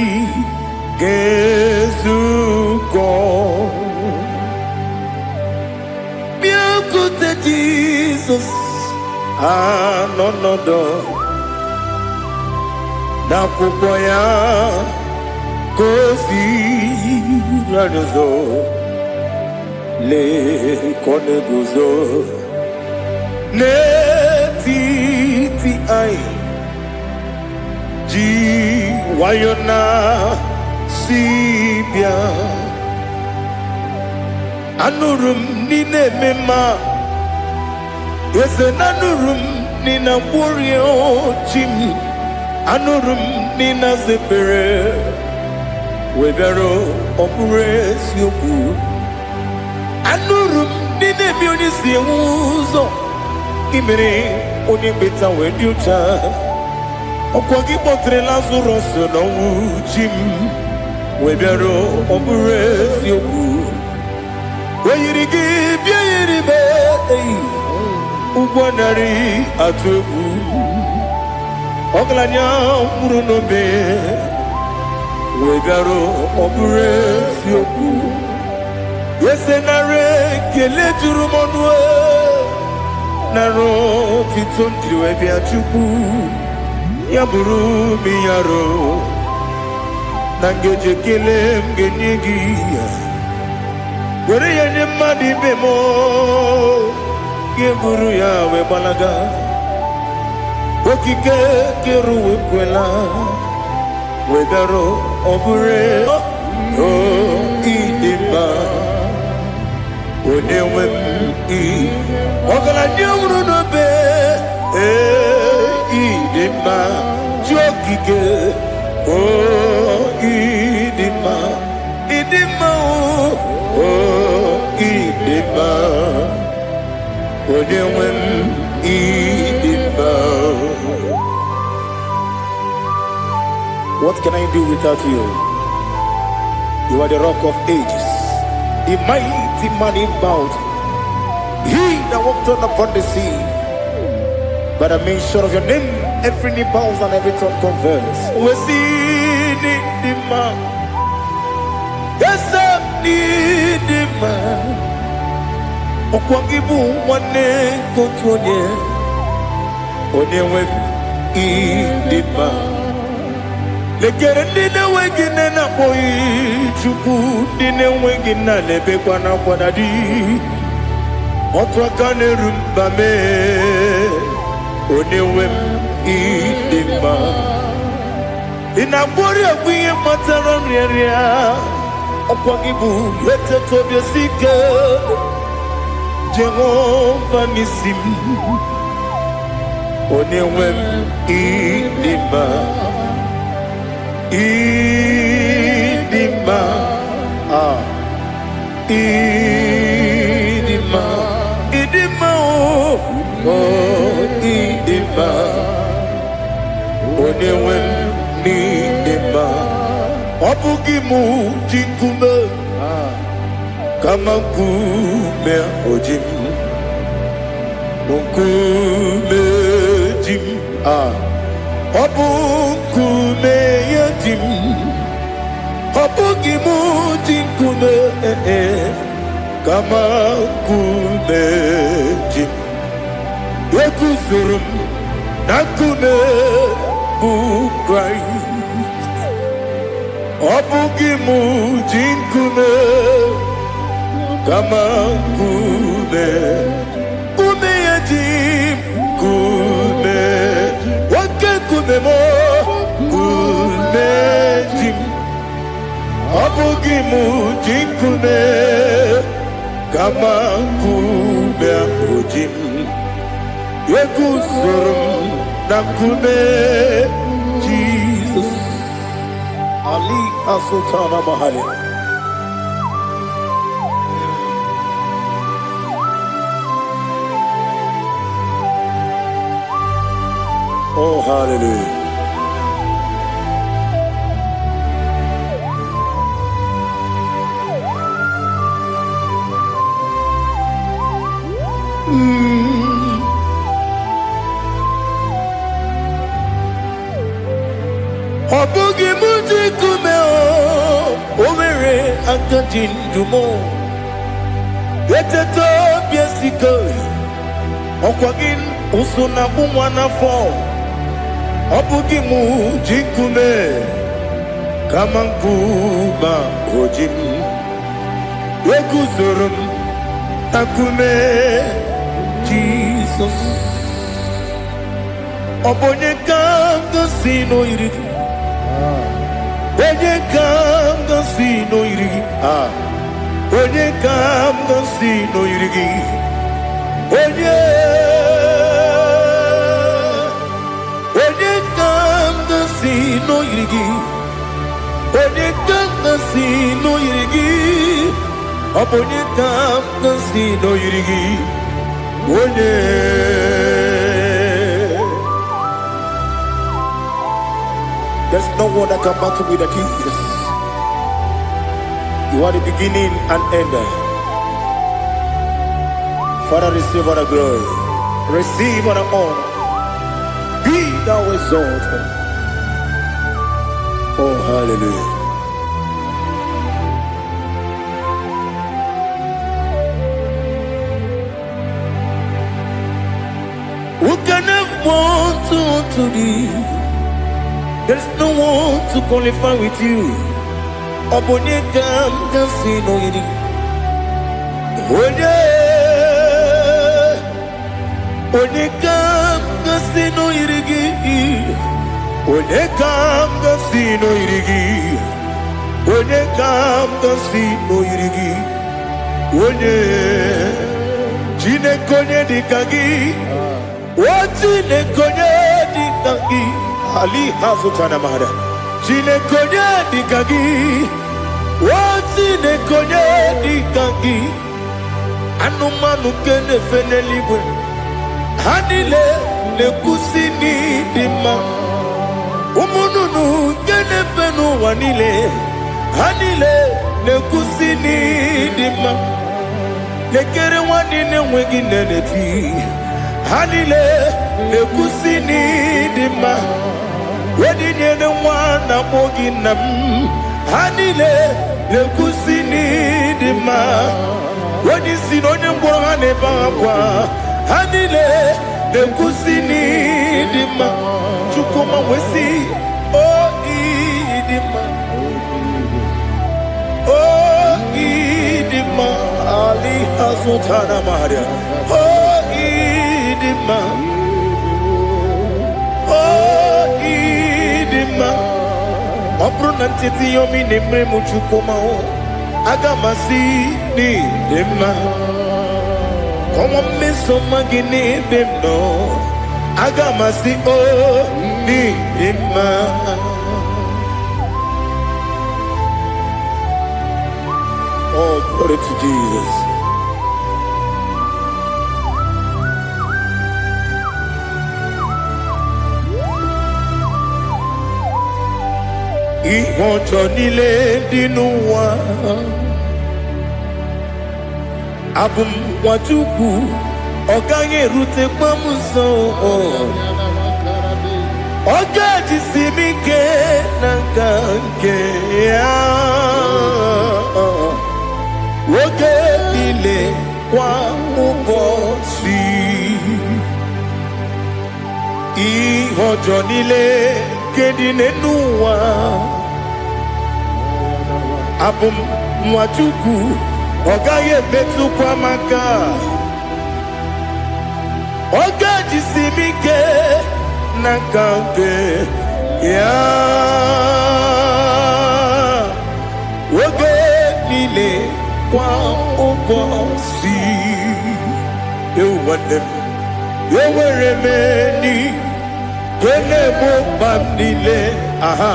gezuko. Biakute Jesus anonodo n'akwụkwọ ya ka o ziri anyị ụzọ, lee ka ọ na-eguzo n'etiti anyị, ji nwayọọ na-asị bịa. Anụrụ m n'i na-eme mma, eze na anụrụ m n'i na-agbụrị ochi m. Anụrụ m nina zepere webịara ọ bụrụ eziokwu. Anụrụ m nina ebi onye si enwe ụzọ, gị mere onye mkpeta wee dị ụcha. Ọkwa gị kpọtere Lazarọs n'ọnwụ, chi m webịara ọ bụrụ eziokwu. O yiri gị bịa yiri be ụgwọ narị atụ egwu. Ọgaranya mkpụrụ n'obe wegara ọ bụrụ eziokwu. Eze nara ekele juru m ọnụ, nara otito njiri wee bịa Chukwu. Ya bụrụ m ya ro na ngeji ekele m ga-enye gị, were ya nye mmadụ ibe m, ga-eburu ya wee gbalaga. Okike kere wekwela wegara ọ bụrụ ịdị mma. Onye nwe m ọgaranya nwụrụ n'obe, ịdị mma. Chi okike ịdị mma, ịdị mma, ịdị mma. Onye nwe m ịdị mma. What can I do without you? You are the rock of ages, the mighty man in battle, he that walked on upon the sea. By the mention of your name, every knee bows and every tongue confesses. We see the man, yes, the man. Okwangibu wane kotonye, onyewe the man. Lekere ndine wengine na boyi Chukwu, ndine wengine lebekwa na kwanadi. Otu aka na-erumba me, onyewe m ịdị mma. Ị na-agbori egwu ihe matara nrịarịa, Okwagibu yete tobye sike Jehovah Nisim Onewem idima idima idima idima oh idima Onewem idima Obugimu jikume kama kume ojim kume jim obukume yajim obugimu jikume kama kume jim yekuzurum nakume bukrai Obugimu jinkume kama kume kume yajim kume wake kume mo kume jim Obugimu jinkume kama kume ojim yekuzurum na kume Jesus Ali Asutana Mahali. Oh, hallelujah. Obugi muji kumeo Owere akajin dumo Yeteto biesiko Okwagin usuna bumwana fo Obugi muji kume Kamankuma ojim Wekuzurum akume Jesus Obonye kango sino irigi Onye kam gansi no irigi Onye kam gansi no irigi Onye kam gansi no irigi Onye kam gansi no irigi Onye kam gansi no irigi Onye There's no one that can battle with the Jesus. You are the beginning and end. Father, receive all the glory. Receive all the honor. Be thou exalted. Oh, hallelujah. Who can have one to thee? There's no one to qualify with you. Obonye kam gansi no yiri. Onye kam gansi no yiri. Onye kam gansi no yiri. Onye kam gansi no yiri. Onye jine konye dikagi. Wajine konye dikagi. Ali Hazutana Mahada. Jine konye dikagi. Wajine konye dikagi. Anumanu kene fene libwe. Hanile le kusini dima. Umununu kene fenu wanile. Hanile le kusini dima. Lekere wanine wegi neneti. Hanile le kusini dima. Wedi nyene wana mogi nam. Hanile le kusini dima. Wedi sinonye mbwangane bangwa. Hanile le kusini dima. Chukuma wesi oh idima. Oh idima. Ali Hazutana Maria. Oh idima. Oh idima. Obru nantiti yomi nemre muchukuma o. agamasi ni dema komo meso magini bemno agamasi o ni dema oh glory to Jesus. Ìwọ̀njọ́ nílé dínú wa abùmwàjúkù ọ̀gá yẹ̀rù ti pọ́nmù sàn ọ̀gá ti sì mí ké nàkà ké wọ́gẹ́ nílé kwa ụbọ̀ sí ìwọ̀njọ́ nílé kéde nínú wa. Abùmwàjúkù ọ̀gá yẹ bẹ́tù kwamaka ọ̀gá jìsì mi ké nàkàǹkè yá wọ́gẹ́ nílé kwa ụbọ̀ sí ewu nwanne m ewere m eni kele mo bam nílé aha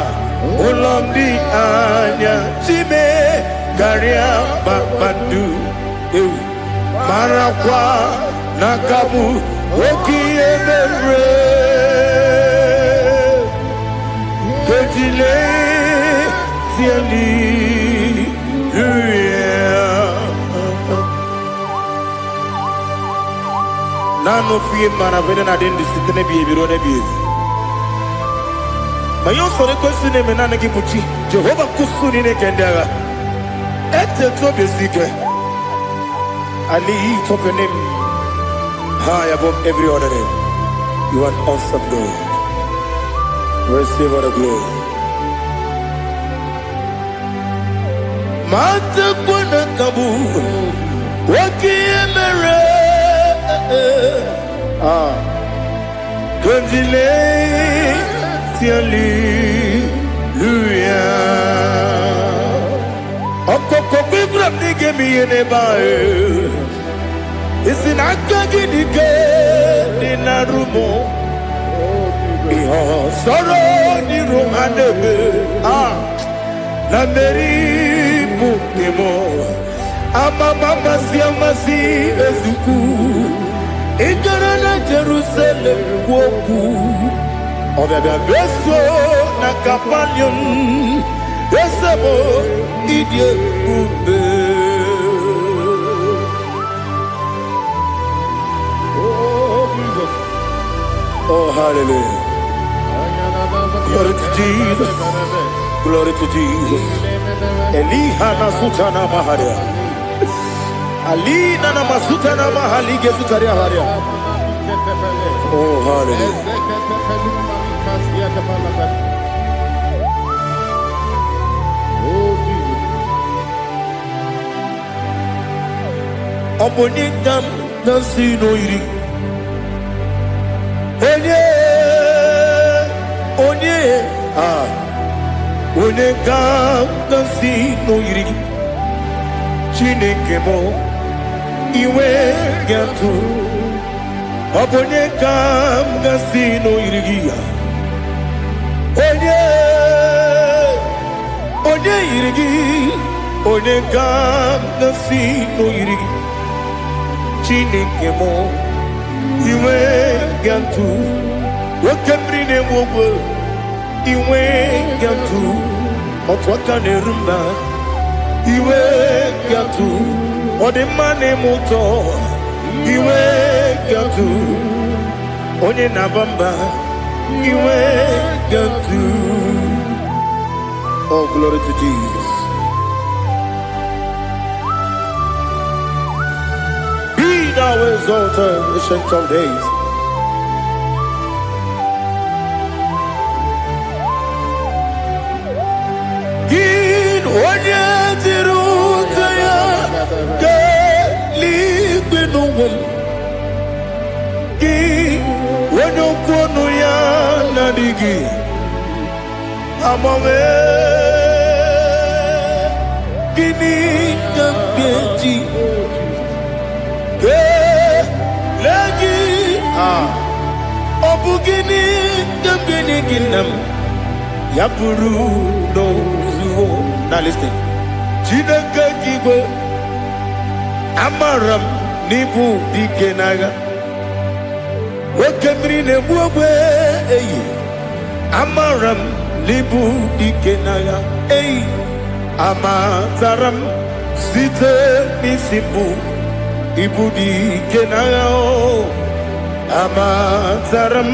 ụlọ ndị anya chime karịa kpakpando ewu marakwa n'akabu oke ihe mere kejile tieli nanu fie mana vene na den disitene bi ebiro ne bi mayo sore kwesi ne mena ne gibuchi Jehova kusuni ne kendaga ete to besike Ali top your name high above every other name. You are awesome God. Receive all the glory. Mata kuna kabu waki emere Kondile tiali luya Okoko bibram nige mi yenebae Isinaka gidike dinarumo Iho soro ni romanebe La meri bukemo Ama mama siamasi ezuku Igara na Jerusalem woku Obebe beso na kapanion Esebo idie ube Oh, hallelujah. Glory to Jesus. Glory to Jesus. Eliha na sutana maharia. Alina na masutana mahali gezutaria haria. Oh, hallelujah. Omonigam nasino iri. Onye ga-asị n'oyiri Chineke mụ iwe ga-atụ ọ bụ onye ga-asị n'oyiri gị ya onye yiri gị onye ga-asị n'oyiri gị Chineke mụ iwe ga-atụ nwoke mmiri na-enwe ogwe iwe ga-atụ otu aka na-eru mba iwe ga-atụ ọ dị mma na-eme ụtọ iwe ga-atụ onye na-aba mba iwe ga-atụ. Oh, glory to Jesus. Be thou exalted, ancient of days. Onye tiri ụzọ ya ka eluigwe n'ụwa gị onye okwu ọnụ ya na-adịghị agbanwe Obugini Gambeji Lagi Obugini Gambeni Ginam Yapuru no Zuo. Now listen. Chinaka Kigo Amaram Nibu Dikenaga Wakemri Nebuwe Amaram Nibu Dikenaga Amataram Site Nisibu Ibu Dikenaga Amataram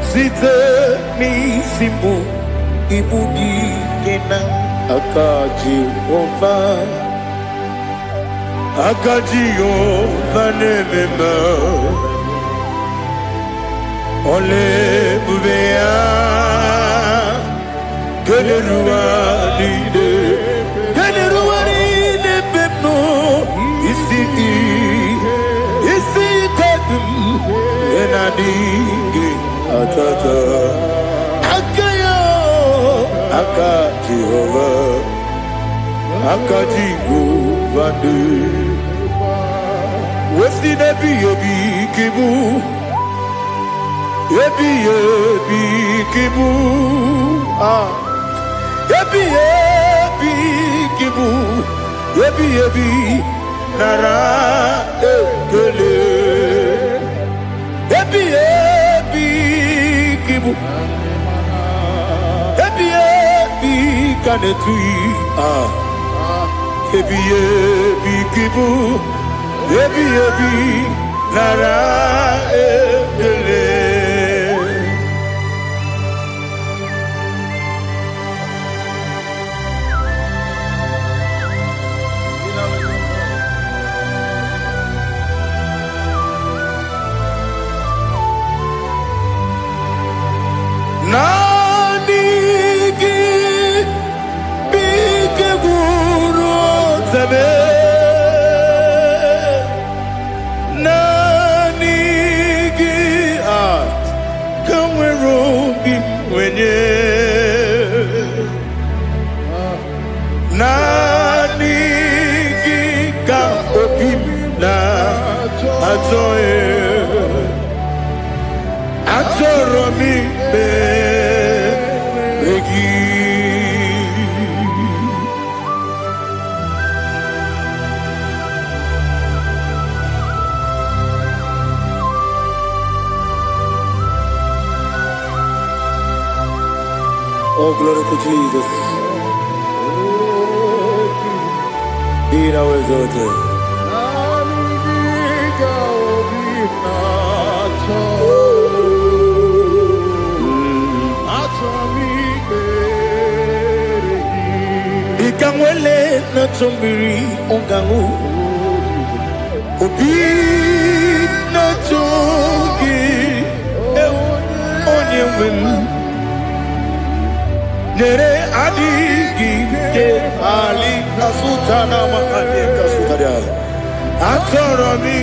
Site Nisibu Ibu Dikenaga Akaji Ova Nemema Ole Bubea Geleruwa Nide Pepno Isi Kadum Enadingi Atata Akayo Akaji Ova Wesi nebi yebi kibu Yebi kibu Yebi kibu Yebi nara ekele Yebi kibu Yebi kanetui Yebi kibu Yebi nara ekele Nanigi bike guru zabe Nanigi ka opim na atoe Atoromi begi Oh, glory to Jesus. Be thou exalted. Ikamwele na chombiri ongangu Obi na chogi onye wim Nere adigi ke ali kasutana mahali kasutaria Atoromi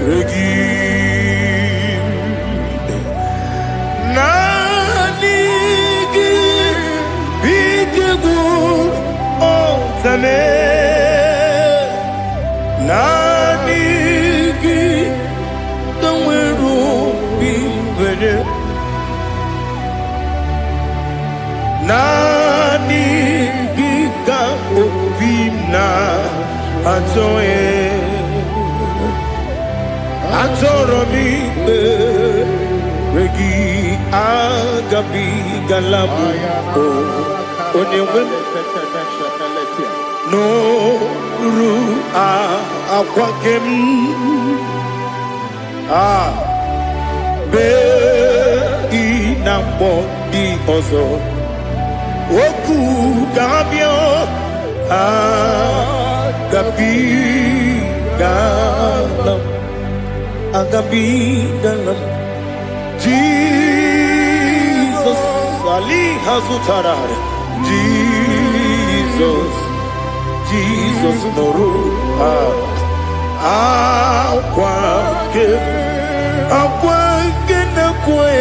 regi Nanigi bitigu ontame Nanigi kamweru bimvene Nanigi ka opimna atoe Atoromi regi agabi galabu onyewe no ru akwakem be inambo di ozo oku gabio agabi galam Jesus Ali Hazutarad Jesus Noru Akwake na kwe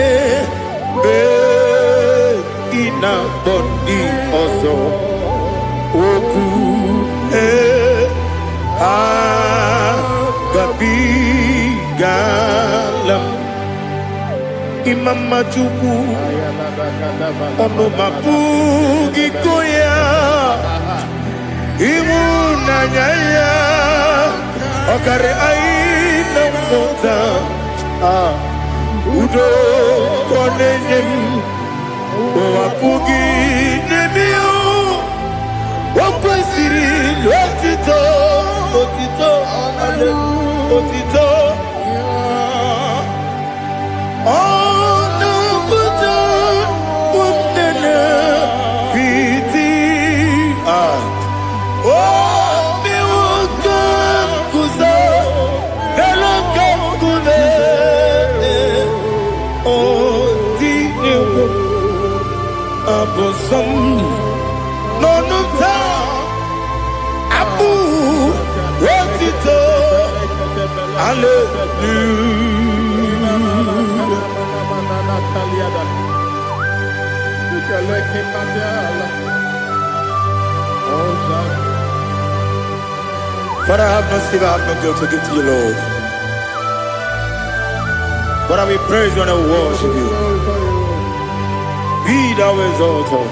be ina body ozo oku agabigalam imama chukwu ọnụ mapugi koya ịhụnanya ya ọkara anyị na mmụta udo ọ na-enye m apụghị n'ebe o kwesịrị otito otito otito ọ na-apụta ụmụnne piti o mewo ka nkụza elu ka nkụze o dị egwu abụsọm n'ọnụ taa abụ otito Father, I have no silver, I have no gold to give to you, Lord. But I will praise you and I will worship you. Be thou exalted.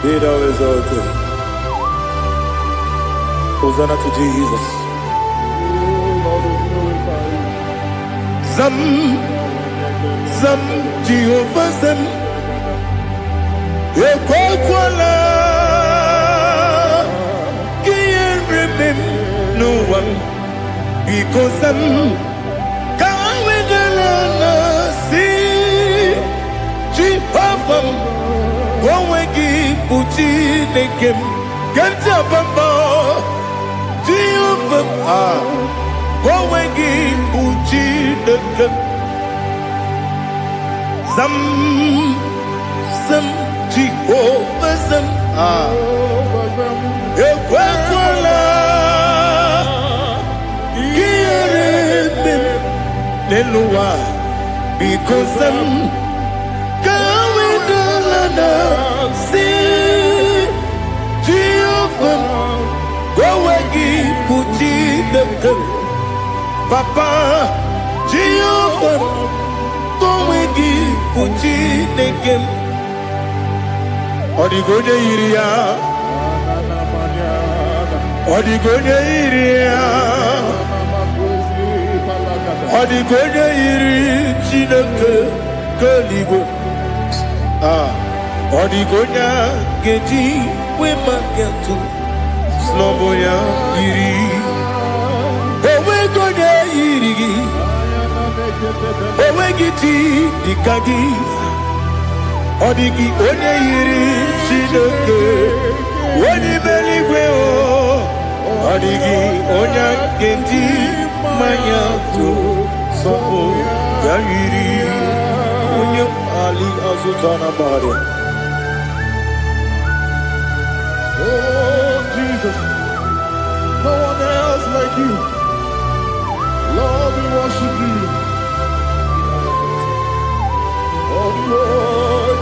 Be thou exalted. Hosanna to Jesus. Zam, Zam, Jehovah Zam. Ekwakwala. Can't remember no one. Because I'm Jehovah, Wawegi Puchi Nekem, Ganja Bamba, Jehovah, Wawegi Puchi Nekem, Zam, Jehovah Zam, Ekwakwala, Kieremem, Nenua, because I'm see Jehovah, go away, put in the Papa, Jehovah, go away, put in the game. Odigonya iria, Odigonya iria, Odigonya iri, Chineke, Kaligo. Odigonya geji we magetu sloboya iri owe gonya iri owe giti dikagi odigi onye iri Chineke woni beligwe o odigi onya geji manya tu sobo ya iri onye ali azutana bare. Oh, Jesus, no one else like you. Lord, we worship you. Oh, Lord,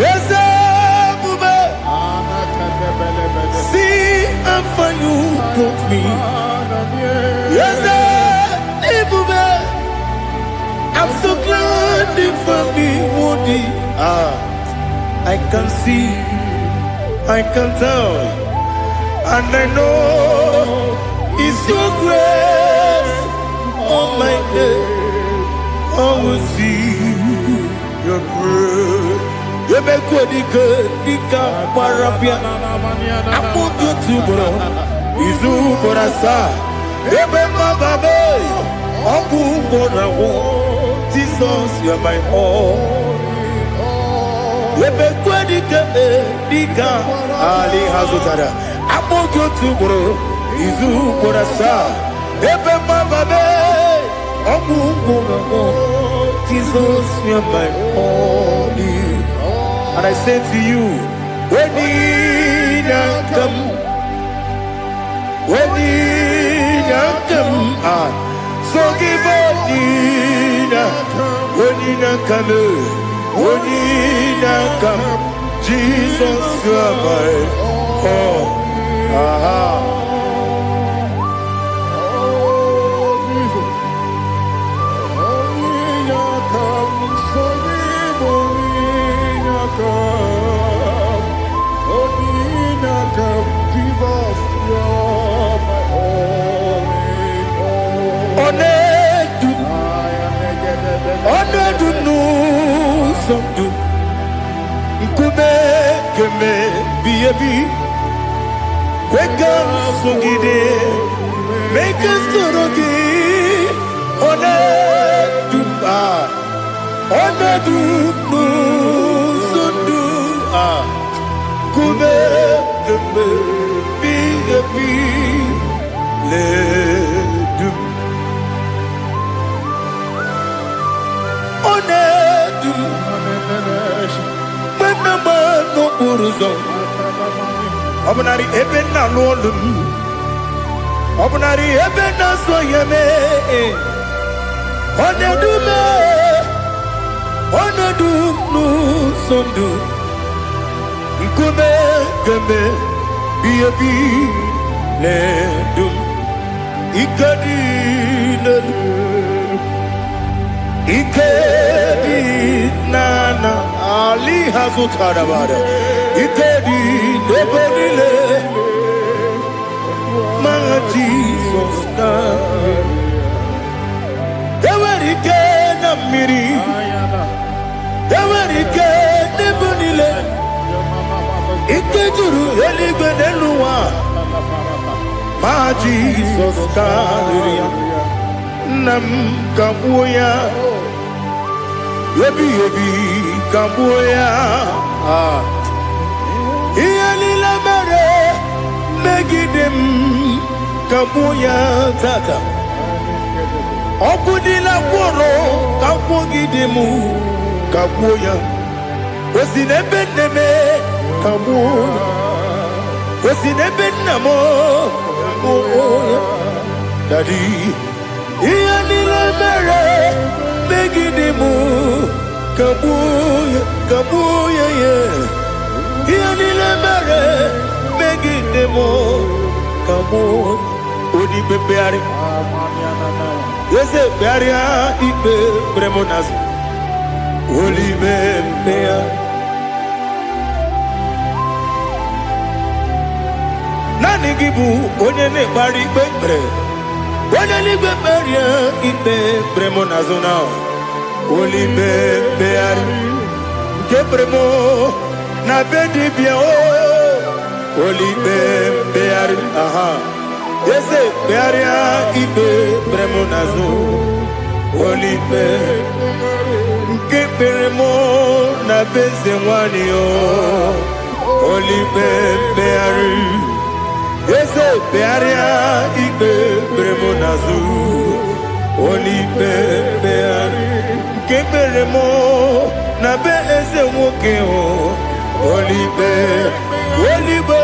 yes, see how far you took me. Yes, I'm so glad for me, Woody. I can see, I can tell, and I know it's your grace. Oh my God, I will see your grace. You make what you could, you can't parapia. I put you to bro, Izu Borasa, Ebema Babe, Oku Borawo, Jesus, you're my all. You make what you could, you can't, Ali Hazutara. I put you to bro, Izu Borasa, Ebema Babe, Oku Borawo, Jesus, you're my all. And I say to you, when did I come? When did I come? Sogibonina, Onina Kame, Onina Kam, Jesus, you are my all. Aha. Onedu nu sondu Nkume keme biyebi Kweka sungide Meke sorogi Onedu Onedu nu sondu Nkume keme biyebi Ledu Onedu Menama no buruzo Obunari ebe na lolum Obunari ebe na soyeme Onedu me Onedu no sondu Nkume keme biyebi ledum Ikadi ledu Ikedi nana Ali hazutarabada Ikedi nebonile Ma Jesus na Ewerike na miri Ewerike nebonile Ikejuru eligwe neluwa Ma Jesus na Nam kabuya Yebi kabuya Iyali la mere Megidem kabuya tata Okudila kworo kabugidemu kabuya Osinebe kabuya Osinebe namo kabuya Daddy Iyali la mere Megidemu kabuya kabuya yeah Iyali la mere Megidemu kabuya Odi bebeari Yese bearia ibe bremonas Oli bebea Nani gibu onye ne bari bebre Onye ligbe beria ibe bremonazona Oli bebeari Nke bremo na bedi bien o Oli bebeari aha Yese bearia ibe bremonazo Olipe Nke bremo na beze wani o Olipe beari Yese bearia ibe bremonazo Olipe beari Nke bremo na beze woke o Olipe Olipe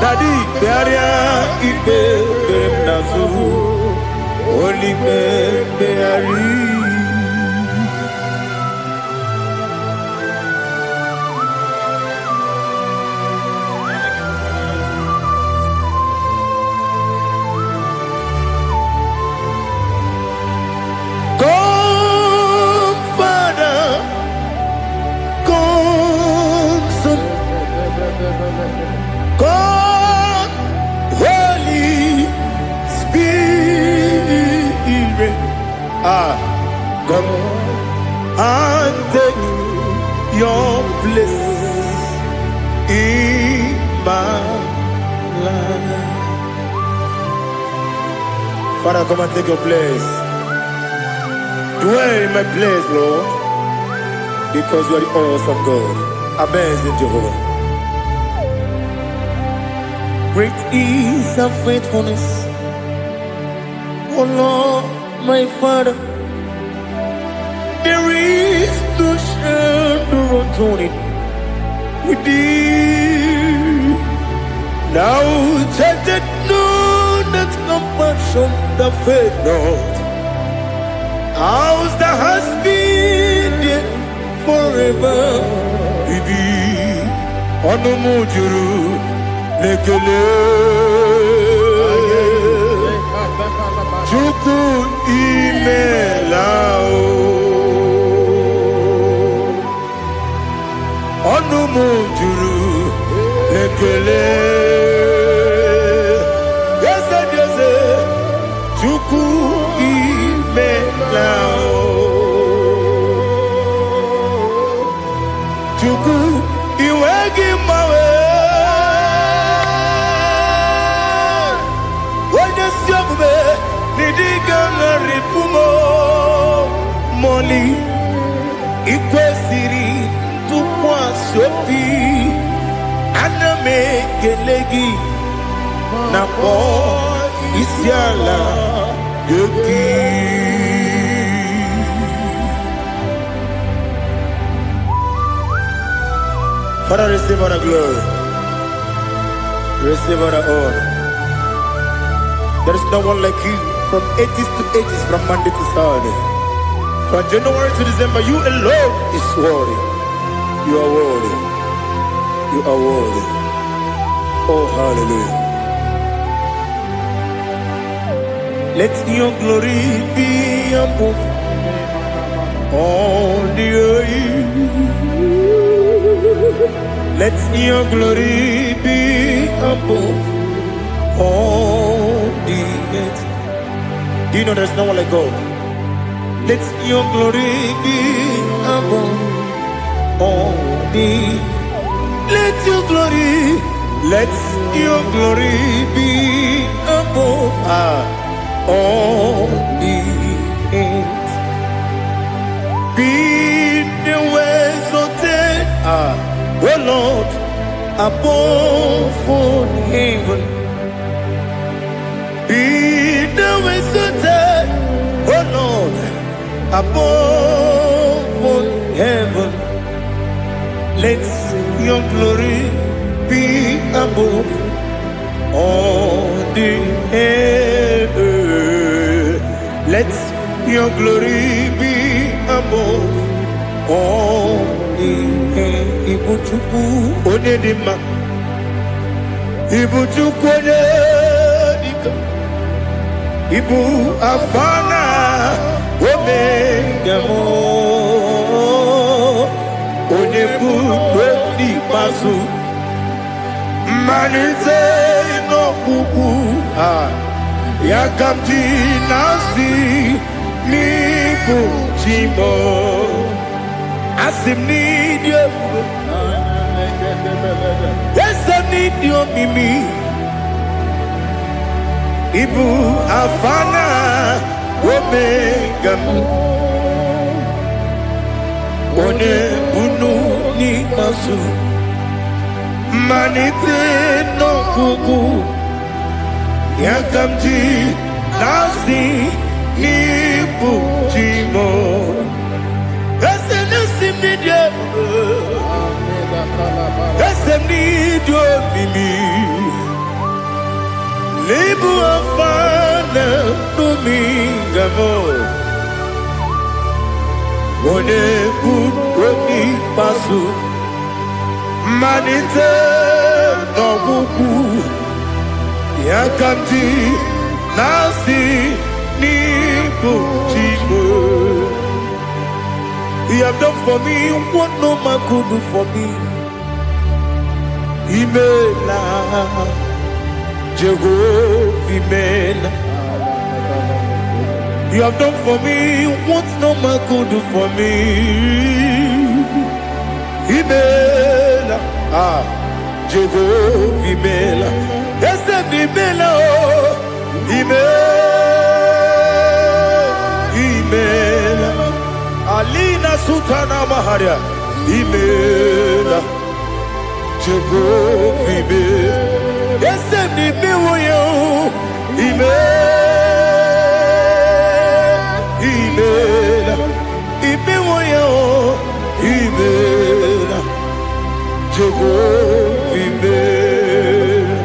Daddy, bearia ibe berem nazu, oli beari. Come, Father, come, Son, come. Come and take your place in my life. Father, come and take your place. Dwell in my place, Lord, because you are the awesome God. Amazing Jehovah. Great is our faithfulness, oh Lord, my Father. There is no shadow of turning with thee. Now judged know that compassion that faith not. house that has been there forever. Ibi onumujuru lekele. Chuku imelao. Onumujuru lekele. Chuku imelao. Chuku iwegi mawe. Wanya siogbe nidiga ngaripumo. Moli ikwesiri tukwa sopi. Aname kelegi na po isiala yoki. Father, receive all the glory. Receive all the honor. There is no one like you from ages to ages, from Monday to Saturday. From January to December, you alone is worthy. You are worthy. You are worthy. Oh, hallelujah. Let your glory be above all the earth. Let your glory be above all the earth. Do you know there's no one like God? Let your glory be above all the. Let your glory be above all the earth. Be the ways of death, oh Lord, above all heaven. Be the ways of death, oh Lord, above all heaven. Let your glory be above all the earth. Let your glory be above all the earth. Ibuchuku onedima, Ibuchuku onedika, Ibu afana omega mo, onebu odi pasu, manize no kuku yakamti nasi mibu chimo asim need you. Yes, I need you, Mimi. Ibu afana omega one bunu ni masu manite no kuku yakamji nasi ibu chimo. Yes, I need you. Yes, I need you, Mimi. Libu afana dominga mo. One buni pasu. Manite no buku. Yakamji nasi nibu chimo. You have done for me what no man could do for me. Imela, Jehovah, Imela. You have done for me what no man could do for me. Imela, Jehovah, Imela. Yes, Imela, Imela. Alina Sutana Maharia, Imela, Jehovah, Imela. Yes, Imela, Imela, Imela, Imela, Jehovah, Imela.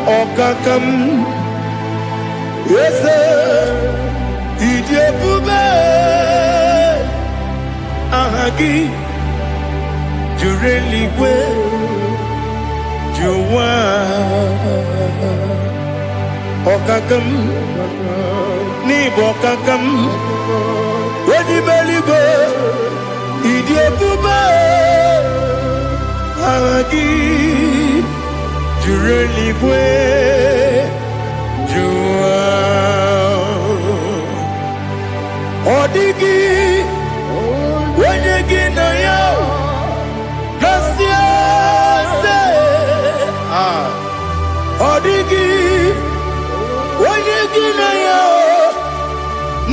Okakam, yes, Idiabube, Ahagi, Jureligwe, Juwa, Okakam, Nibokakam, Wadibeligo, Idiabube, Ahagi. Jureligwe, Jua, Odigi, Wenegi na ya, Nasia se, Odigi, Wenegi na ya,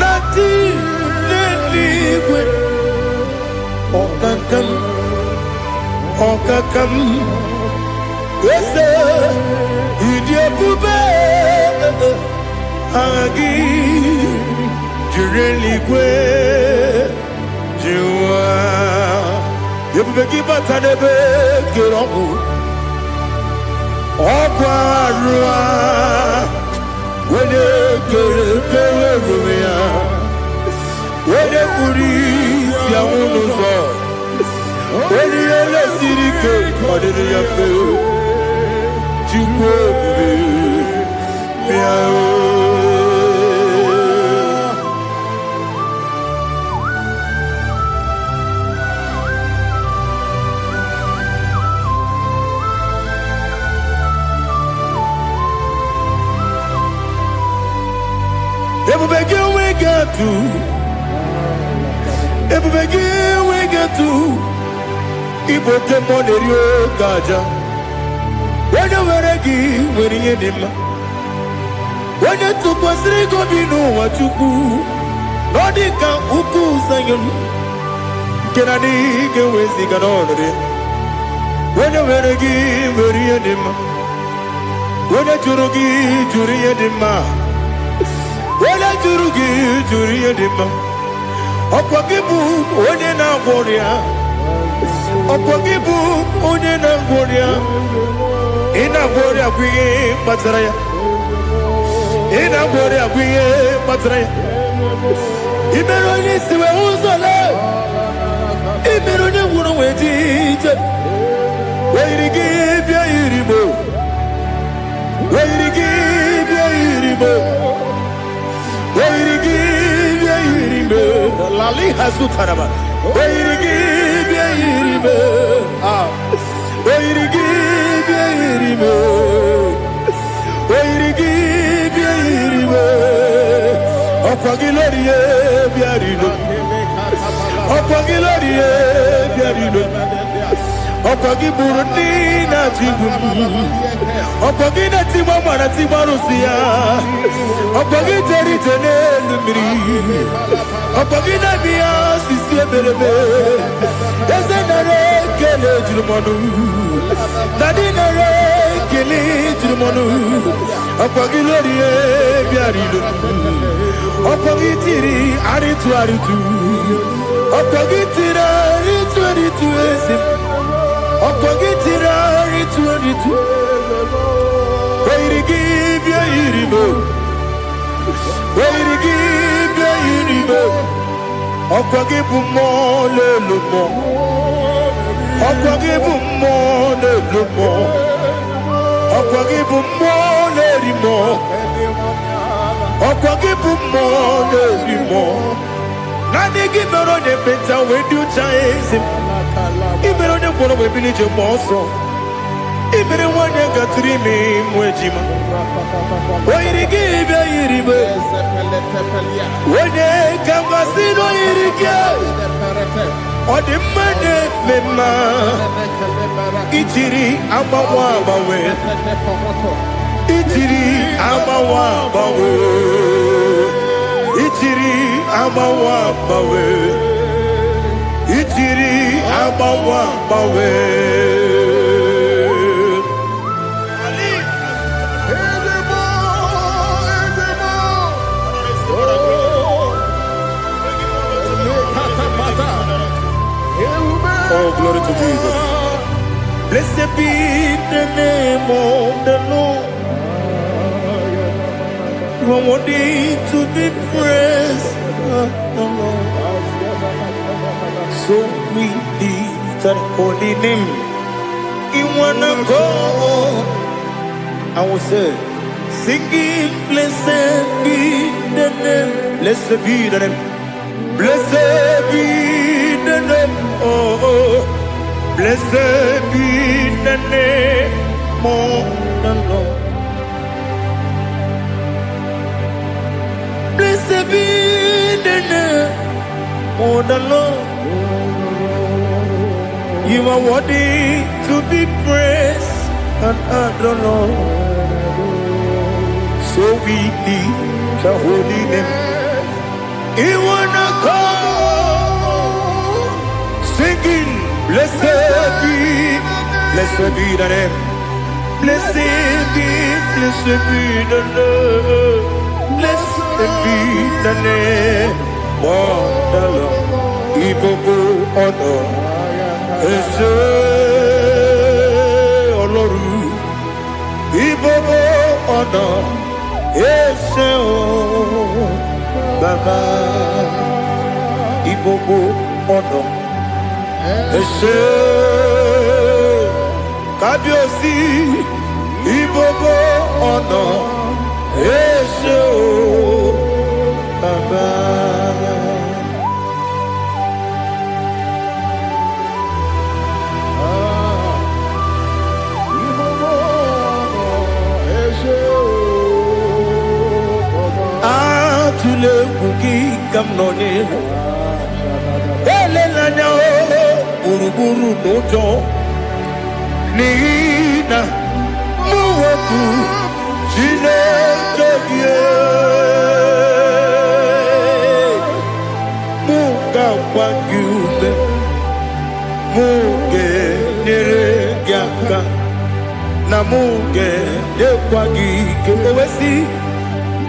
Nati Neligwe, Okakam, Okakam. Yes, Idiabube, Agi, Jureligwe, Jua, Yabeki Batanebe, Kiroku, Oparua, when you when you police, Yamuno, when you let it when you were a gay, when you did when you took was Rigo, you know what you do. Nodika, Uku, Sayon, Kennedy, get with the Ganori. When you were a gay, when you did when you Jurugi, Juria Dima, when you Jurugi, Juria Dima, Opakibu, when you're not warrior, Opakibu, when you're not warrior. Ina bori akwiye patraya. Ina bori akwiye patraya. Imeroni siwe uzole. Imeroni wuro wejije. Weirigi bia iribo. Weirigi bia iribo. Weirigi bia iribo. Lali hasutaraba. Weirigi bia iribo. Weirigi Weirigi biarimo, Opagilorie biarino, Opagilorie biarino, Opagiburundi na jibum, Opagina timamana timarusia, Opagiteri tenelumri, Opagina bia sisiebelebe, Ezenare kele jumanu, Nadinare kele jumanu, Opagilorie biarino, Opagitiri aritu aritu, Opagitira aritu aritu esim, Opagitira aritu aritu. Weirigi biarimo, Weirigi biarimo, Opagibumo lelumo, Opagibumo lelumo, Opagibumo lerimo, Opagibumo lerimo. Nani gibero ne benta wedu chaizim, Ibero ne kono we bilije moso. Ibere wane gatrimi mwejima. Weirigi biarimo, Wene kamasino irige. Odimane mema. Ichiri amawa bawe. Ichiri amawa bawe. Ichiri amawa bawe. Ichiri amawa bawe. Glory to Jesus. Blessed be the name of the Lord. You are worthy to be praised. So we lift that holy name. You wanna go? I will say, singing, blessed be the name. Blessed be the name. Blessed be the name. Oh, blessed be the name of the Lord. Blessed be the name of the Lord. You are worthy to be praised and adored. So we lift the holy name. You wanna come singing, blessed be the name. Blessed be the Lord. Blessed be the name of the Lord. Ibobo honor, Ese Oloru. Ibobo honor, Ese Baba. Ibobo honor, Ese Kabiosi. Ibobo honor, Ese Baba. Tule kuki kamnoni ele lanya buruburu nojo nina muwaku jine kagie muka wagyume muge nere gyaka na muge dekwagi kewesi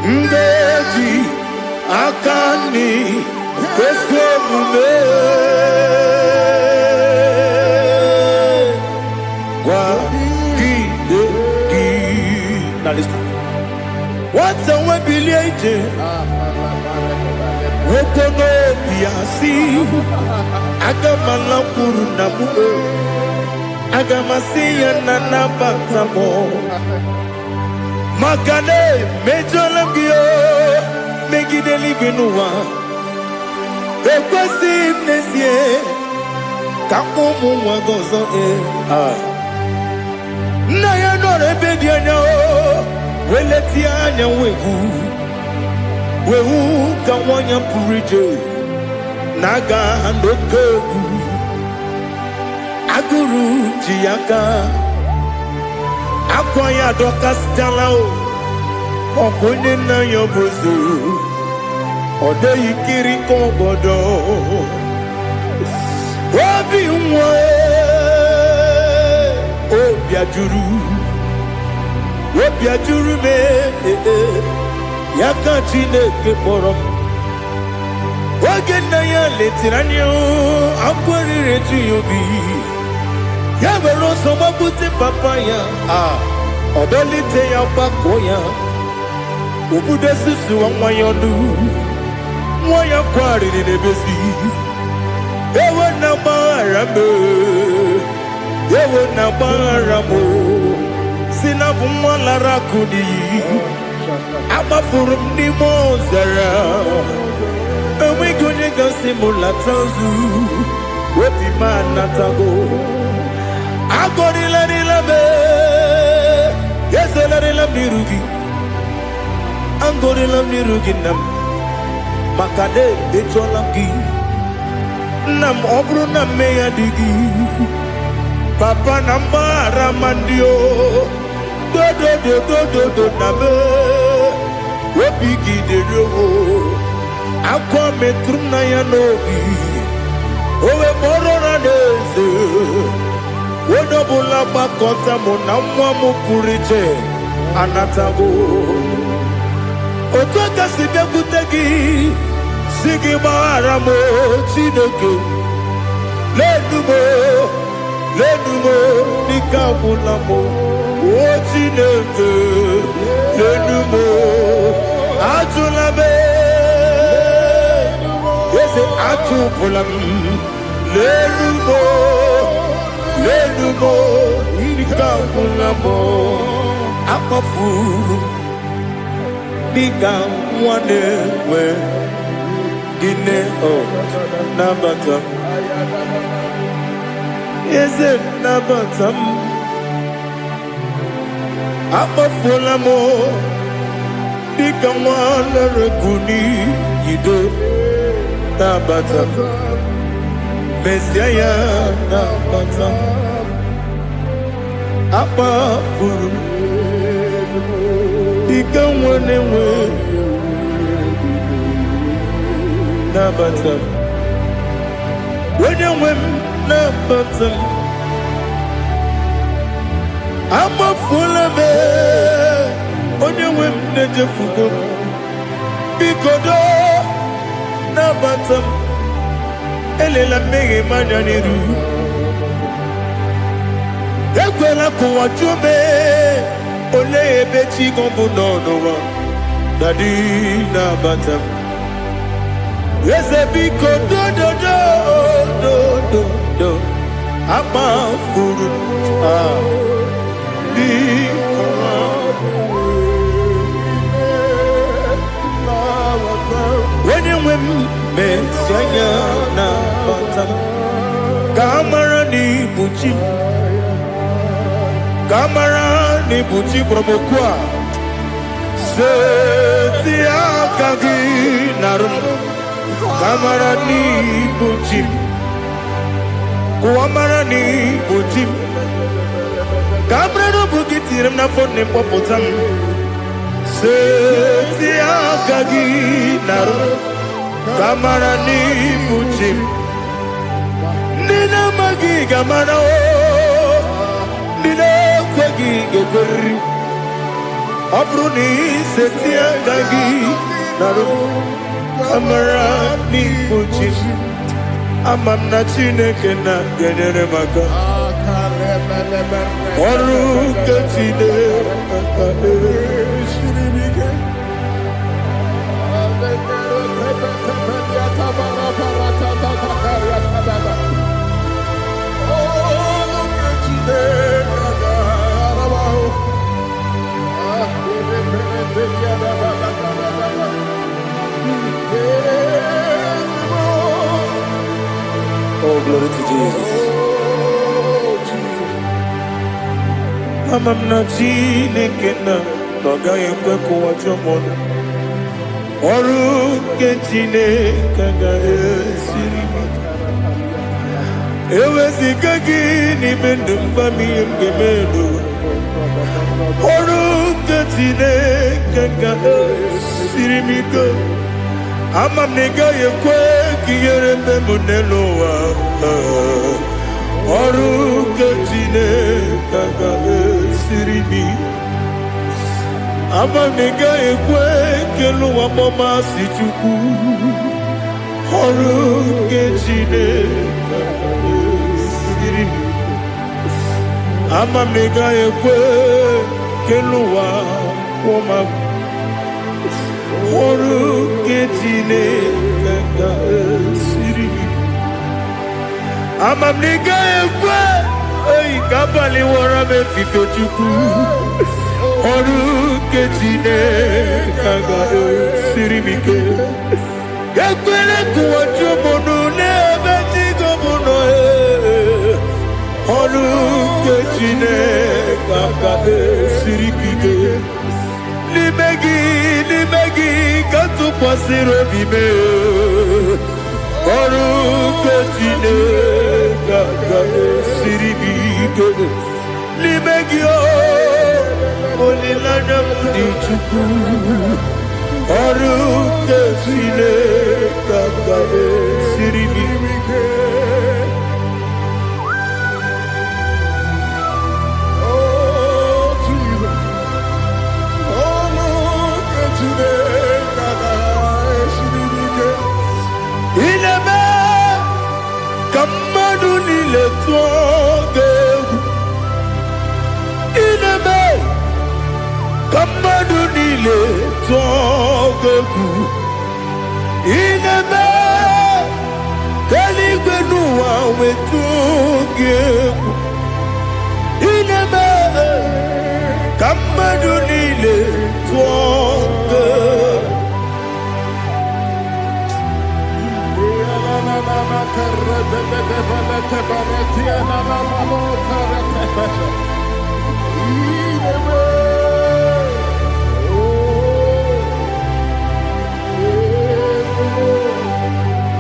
ngeji akani kwesomume kwa kideki. Now listen. What's a webiliate? Wokono biasi agamala kuru namu agamasiya nanabatamo Makane mejolamgio megideli genua ekwesi nesie kamumu wagozo na ya nore bedi anya weleti anya wehu kawanya purije naga ndokogu aguru jiyaka akwanya dokas jalao okunye na yobozo ode yikiri kogodo obi nwa obi ajuru me yaka Chineke kpọrọ oge na ya letiranyo akwarire tuyobi ya were ọsọ gbapute papa ya ọdọlite ya gbakọ ya obodo susu nwa ya ọnụ nwa ya kwariri n'ebezi ewe na gbaghara m si na bụ nwa lara akụ n'iyi agbafuru m n'ime ọzara enweghị onye gasị m lata ozu obi m anatago agọrịlarịla m ezelarịla m n'iru gị agọrịla m n'iru gị nna m maka na echọla m gị nna m ọ bụrụ na mmehie adịghị papa na mgbaghara ma ndị o dodododododo na me obi gị dere owo akwa metụrụ m na ya n'obi owe kpọrọ na n'eze onye ọbụla gbakọta mụ na nwa m pụrụ iche anatago otu aka si bịakwute gị si gị gbaghara m Chineke lenumo nikabulamo o Chineke lenumo atulabe ese atupulam lenumo nikabulamo akafuru Bika mwane we gine o nabatam Eze nabatam Abafola mo Bika mwane rekuni yido nabatam Mesiaya nabatam Abafuru Bika mwane we nabatam When you win nabatam I'm a full of it When you win nejefugo Bikodo nabatam Elela mege manyaniru Ekwela kuwa chume Ole ebechi gombu nono Dadi nabatam Yes, a big do. I'm a fool. When you win, Messiah, Kamara ni buchi promokwa. Setia kagi narum. Kamara ni buchim Kuamara ni buchim Kamara no bukitirim na fone popotam Setia kagi naru Kamara ni buchim Nina magi kamara o Nina kwagi gekori Abruni setia kagi naru Kamara ni buchim Amam na Chineke na genere maka Oru ke Chineke shiribike Oh, glory to Jesus. Amam na Chineke na noga ekwe kuwa chomono. Oru ke Chineke ga esiri. Ewezika gini mendumba miyemgemelo. Oru ke Chineke ga esiri miko. Amam nega yekwe kiyere memunelo wa Oru ketine kaga siribi Amam nega yekwe kelu wa mama sichuku Oru ketine kaga siribi Amam nega yekwe kelu wa mama Oru ketine kaga siribi Amam nega ekwe Ey kabali wara me fito chuku Oru ketine kaga siribi ke Ekwele kuwa chumono nebe tigo mono Oru ketine kaga siribi ke Limegi kantu pasiro bime Oru ketine kaga siribi ke Limegi o olilana mudi chuku Oru ketine kaga siribi ke Ineme kamadu egwu ineme keligwe n'ụwa wetu gị egwu ineme ka mmadụ niile tụọ gị.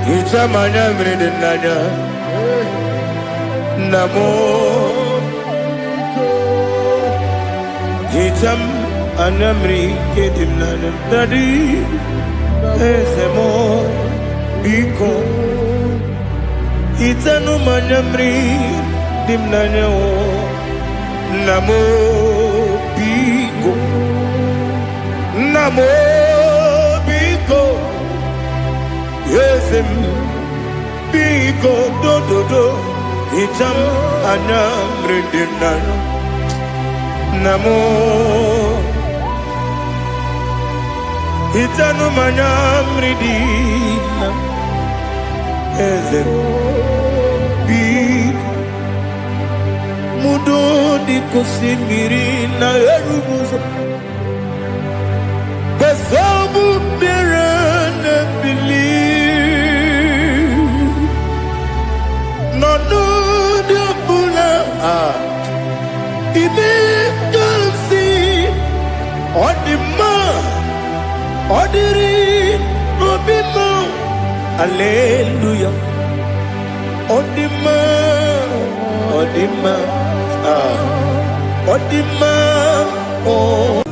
Itamanya mridinanya namo Itam anamri kedimnanya tadi esemo biko Itanu manyamri dimnanya o namo biko namo biko Yesem biko do do do Itam anamri dimnanya namo Itanu manyamri dimnanya Yesem biko mudo di kusimiri na erumuzo besobu birana believe no no de bula ibe kansi odima odiri obimo hallelujah odima odima odima oh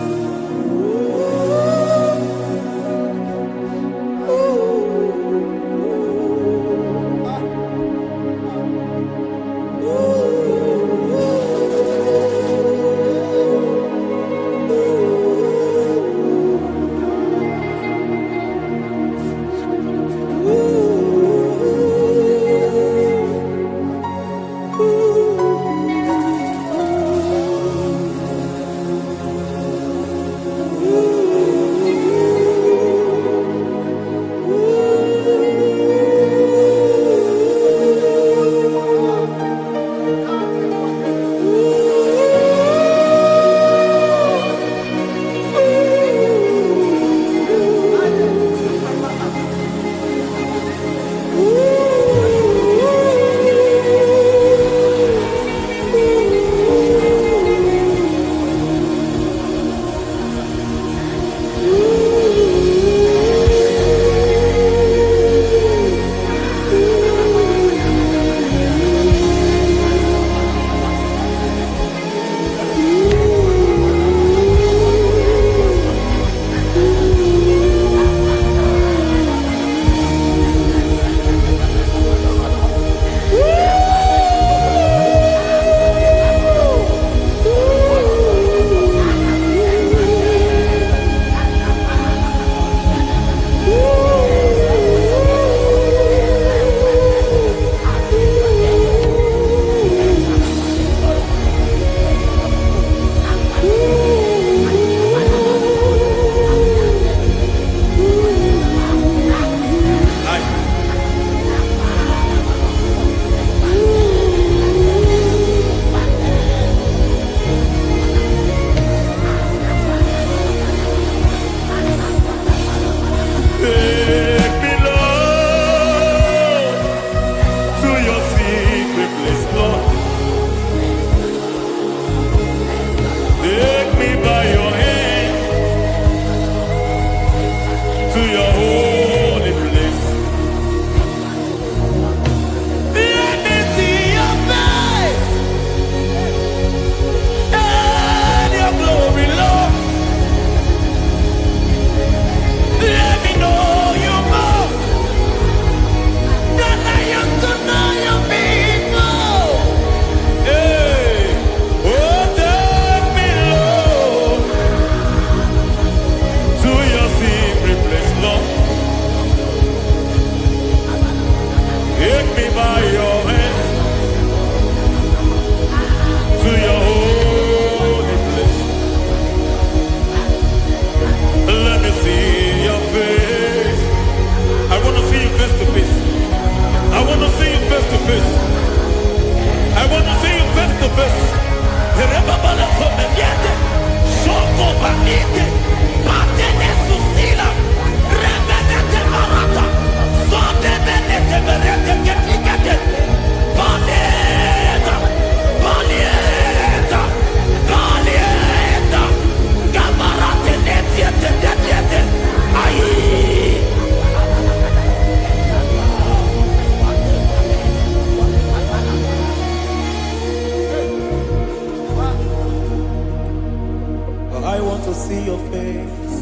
see your face.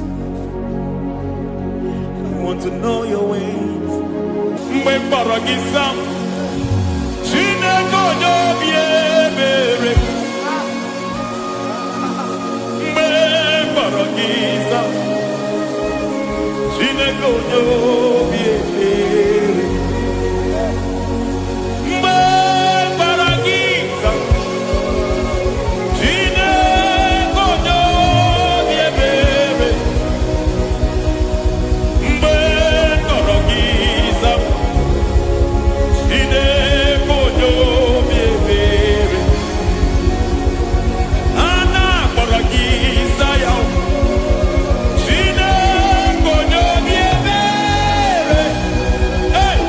I want to know your ways. Mgbe mkpọrọ gị zam, Chineke onye obi ebere. Mgbe mkpọrọ gị zam, Chineke onye obi ebere. Mgbe mkpọrọ gị zam, Chineke onye obi ebere. Mgbe mkpọrọ gị zam, Chineke onye obi ebere. A na-akpọrọ gị Zion, Chineke onye obi ebere. Hey!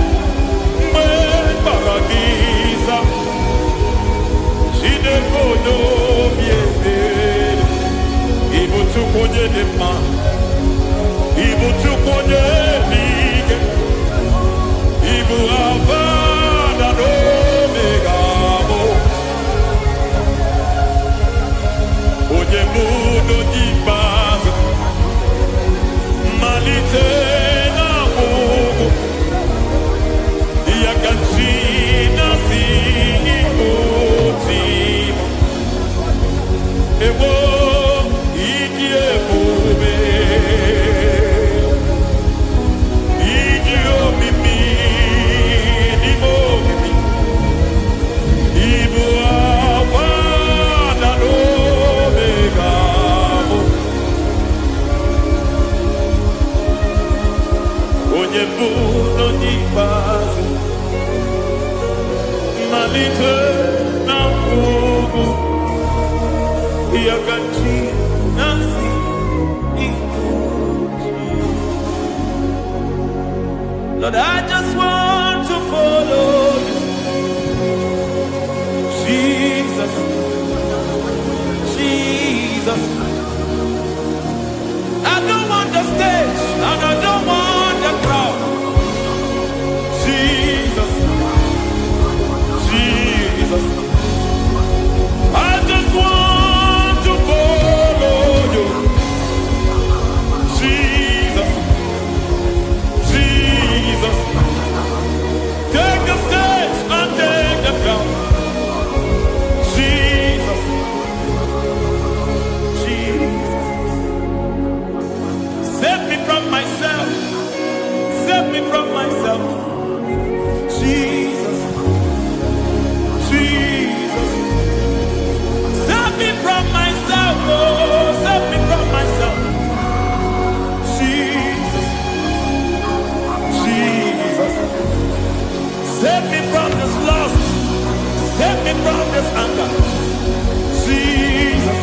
Mgbe mkpọrọ gị zam, Chineke onye obi ebere. Ị bụ Chukwu onye dị mma, ị bụ Chukwu onye dị ike, ị bụ Alfa na Omega bụ onye mbụ n'onye ikpeazụ, mmalite na ọgwụgwụ, ya ka chi na-asị Igbo timọ. Ewo ịdị ebube, ịdị omimi n'ime omimi, ịbụ Alfa na Omega bụ onye mbụ n'onye ikpeazụ, mmalite na ọgwụgwụ, ya ka chi na-asị Igbo timọ. Lord, I just want to follow you, Jesus, Jesus. I don't want the stage and I don't want the crowd. Jesus, Jesus. I just want to follow you, Jesus, Jesus. Take the stage and take the crown. Jesus, Jesus. Save me from myself. Save me from myself. Jesus, Jesus. Save me from myself. Oh, save me from myself. Jesus, Jesus. Save me from this lust. Save me from this anger. Jesus,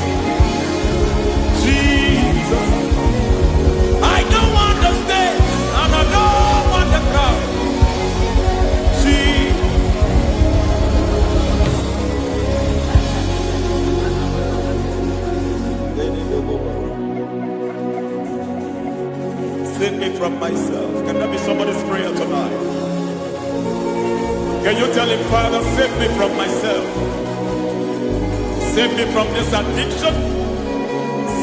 Jesus. I don't want the stage and I don't want the crowd. Jesus. Save me from myself. Can that be somebody's prayer tonight? Can you tell him, Father, save me from myself? Save me from this addiction.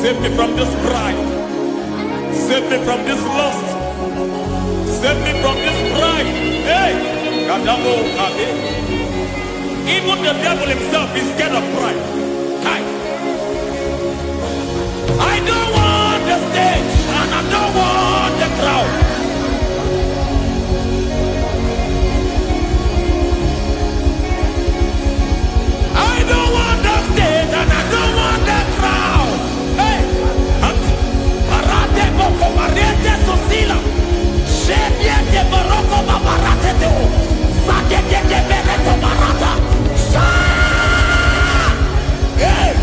Save me from this pride. Save me from this lust. Save me from this pride. Hey! Kadabo Kabe. Even the devil himself is scared of pride. Hi. I don't want the stage and I don't want the crowd. I don't want the stage and I don't want the crowd. Hey, Parate boko barete sosila. Shebiete baroko babarate teo. Sakete bereto barata. Hey.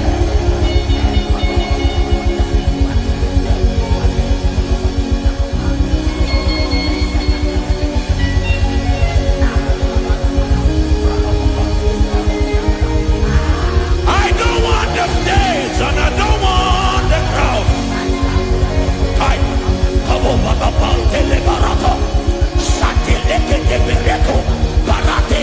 Barate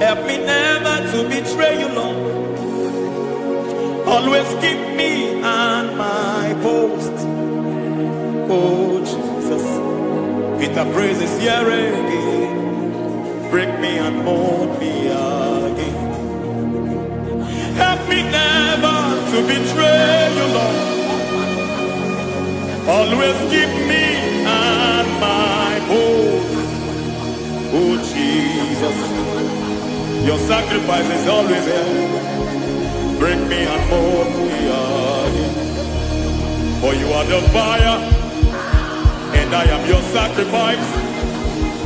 Help me never to betray you, Lord. Always keep me on my post. Oh Jesus, with the praises here again, break me and mold me again. Help me never to betray you, Lord. Always keep me on my post. Oh Jesus, your sacrifice is always there. Break me and mold me again. For you are the fire, and I am your sacrifice.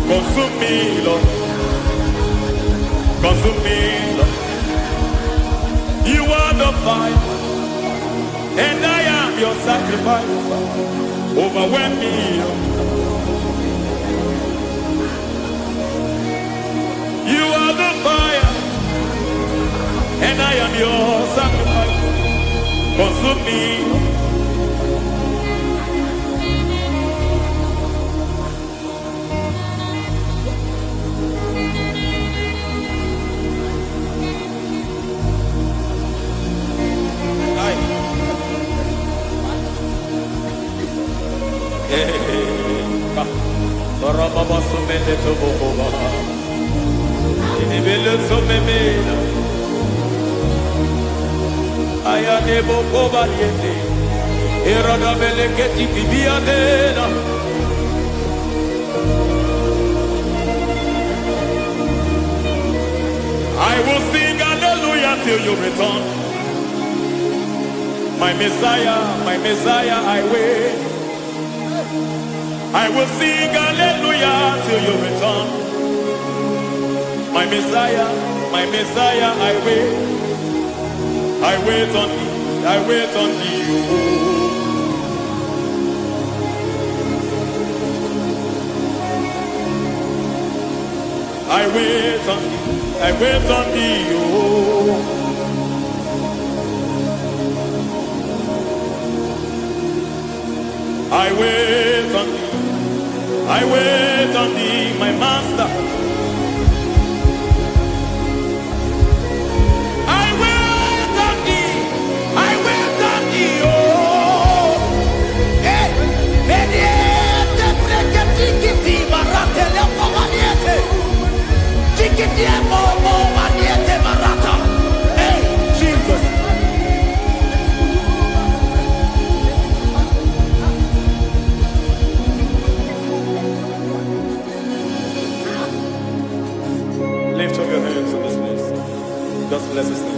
Consume me, Lord. Consume me, Lord. You are the fire, and I am your sacrifice. Overwhelm me, Lord. You are the fire, and I am your sacrifice. Consume me. I will sing hallelujah till you return. My Messiah, I wait. I will sing hallelujah till you return. My Messiah, I wait. I wait on thee, I wait on thee. I wait on thee, I wait on thee. I wait on thee, I wait on thee, my master. I wait on thee, I wait on thee, oh. Hey, vediete, pregati, marate, lepo maniete. Tikiti, momo, maniete, marata. Hey, Jesus. Lift up your hands in this place. Just bless his name.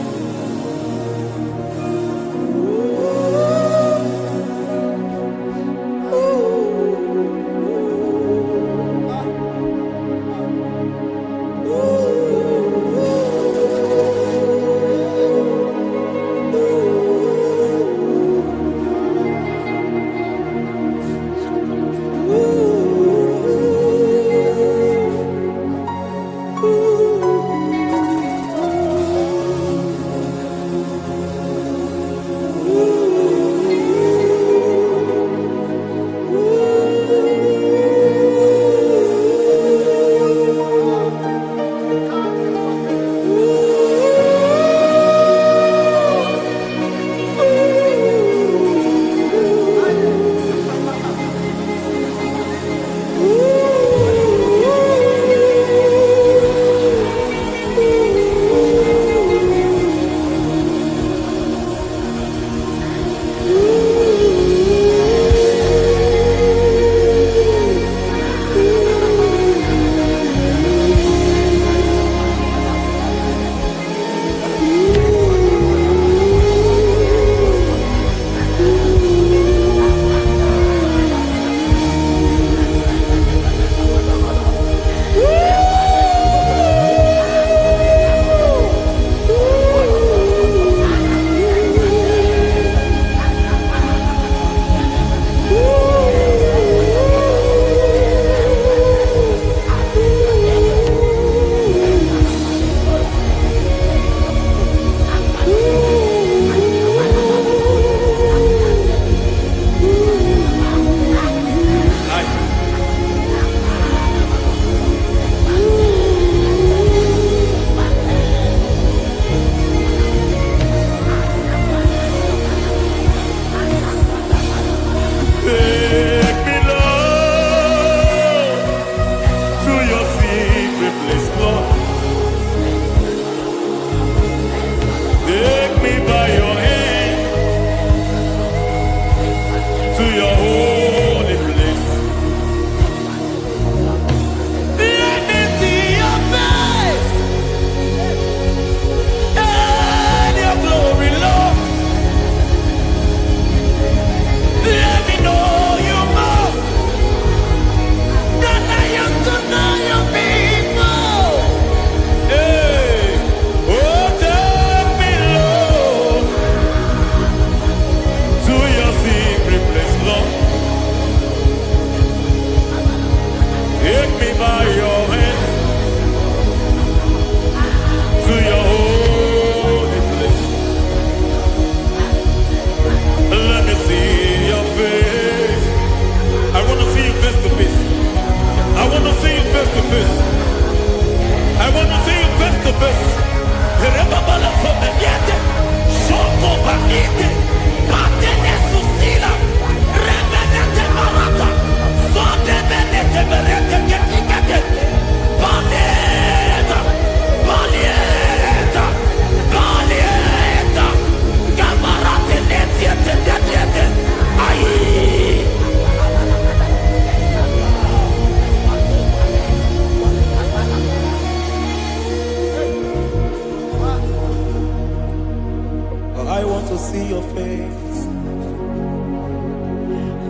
see your face.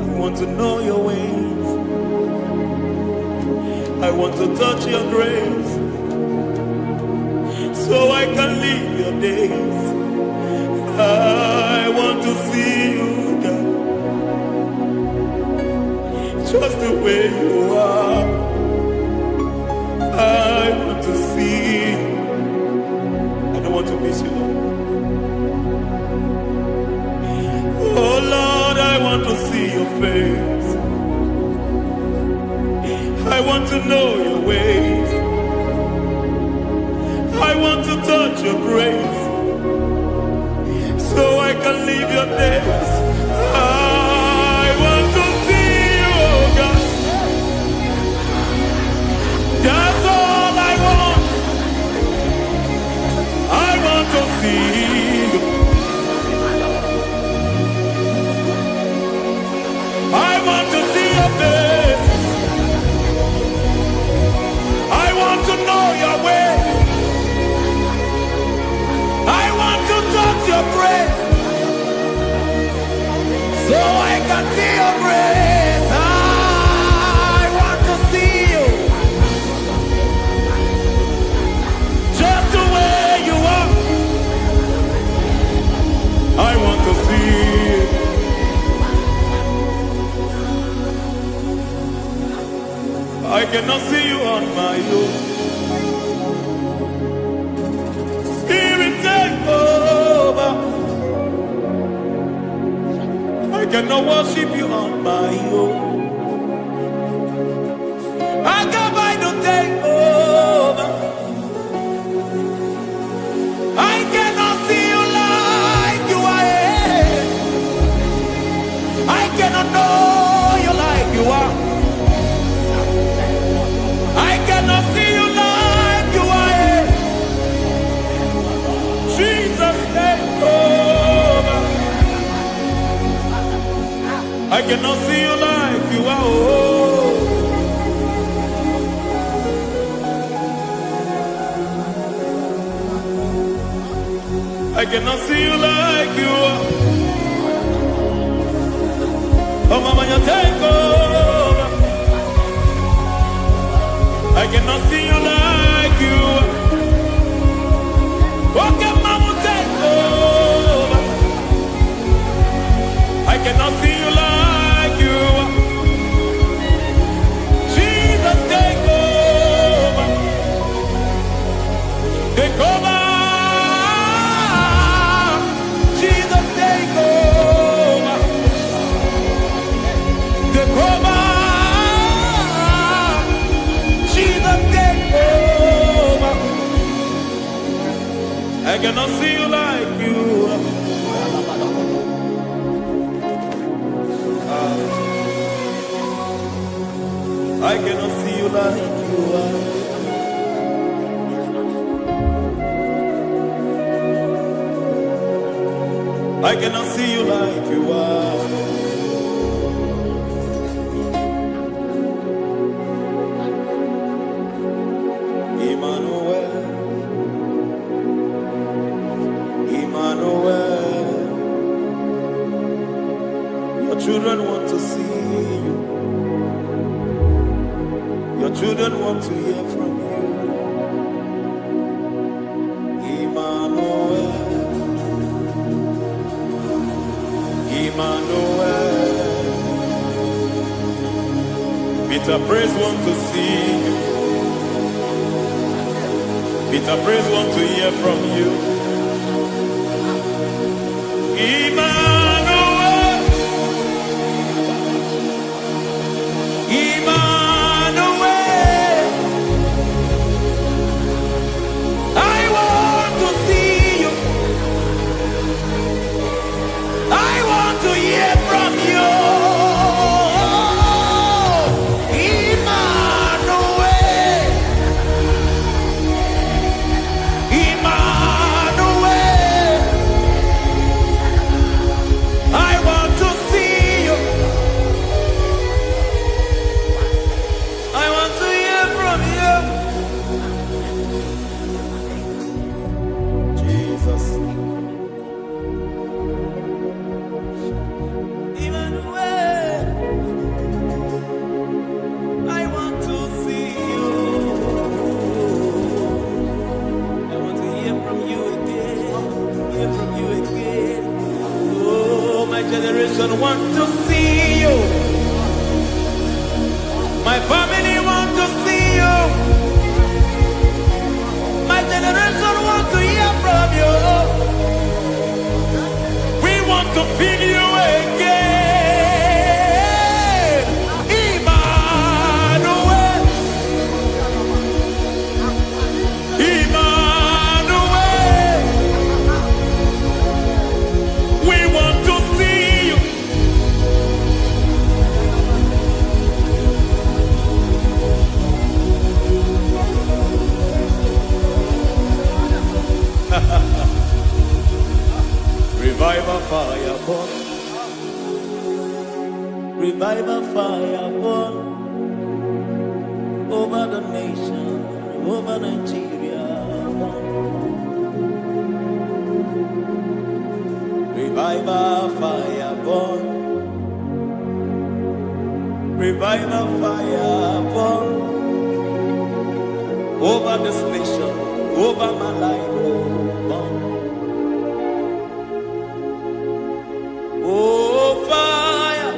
I want to know your ways. I want to touch your grace, so I can live your days. I want to see you, God, just the way you are. I want to see you. I don't want to miss you, Lord. Oh Lord, I want to see your face. I want to know your ways. I want to touch your grace, so I can live your days. I want to see you, oh God. That's all I want. I want to see you. I want to see your face. I want to know your way. I want to touch your grace, so I can see your grace. I want to see you, just the way you are. I want to see you. I cannot see you on my own. Spirit, take over. I cannot worship you on my own. I come by to take over. I cannot see you like you are. I cannot know you like you are. I cannot see you like you are. Jesus, take over. I cannot see you like you are. Oh. I cannot see you like you are. Oh, Mama, you take over. I cannot see you like you are. Okay, Mama, take over. I cannot see you like you are. Jesus, take over. Take over. Jesus, take over. Take over. Jesus, take over. I cannot see you like you are. I cannot see you like you are. I cannot see you like you are. Emmanuel, Emmanuel, your children want to see you. Your children want to hear from you. Emmanuel, Emmanuel. Peter Praise want to see you. Peter Praise want to hear from you. Emmanuel, Emmanuel. I want to see you. I want to hear from you. Emmanuel, Emmanuel. to see you. My family want to see you. My generation want to hear from you. We want to feel you again. Emmanuel. Emmanuel. We want to see you. Revival fire burn. Revival fire burn over the nation, over Nigeria. Revival fire burn. Revival fire burn over this nation, over my life. Burn. Oh, fire,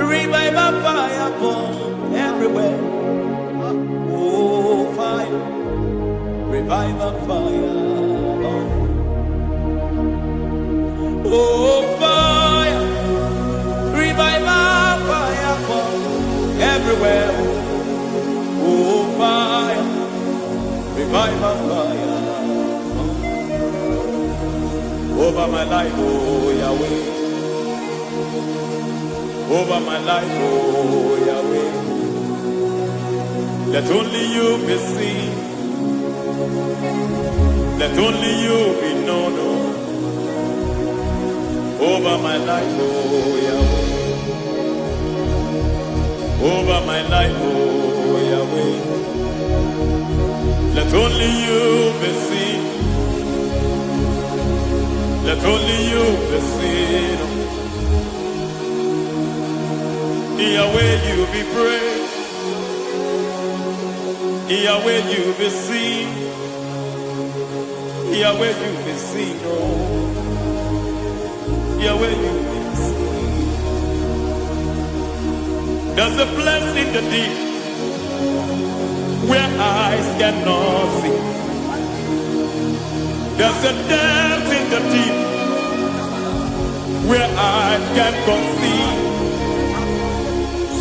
revival fire burn everywhere. Oh, fire, revival fire burn. Oh, fire, revival fire burn everywhere. Oh, fire, revival fire burn over my life, oh Yahweh. Over my life, oh Yahweh. Let only you be seen. Let only you be known. Over my life, oh Yahweh. Over my life, oh Yahweh. Let only you be seen. Let only you be seen. Yahweh, you be praised. Yahweh, you be seen. Yahweh, you be seen. Oh, Yahweh, you be seen. There's a place in the deep where eyes cannot see. There's a depth in the deep where I can conceive.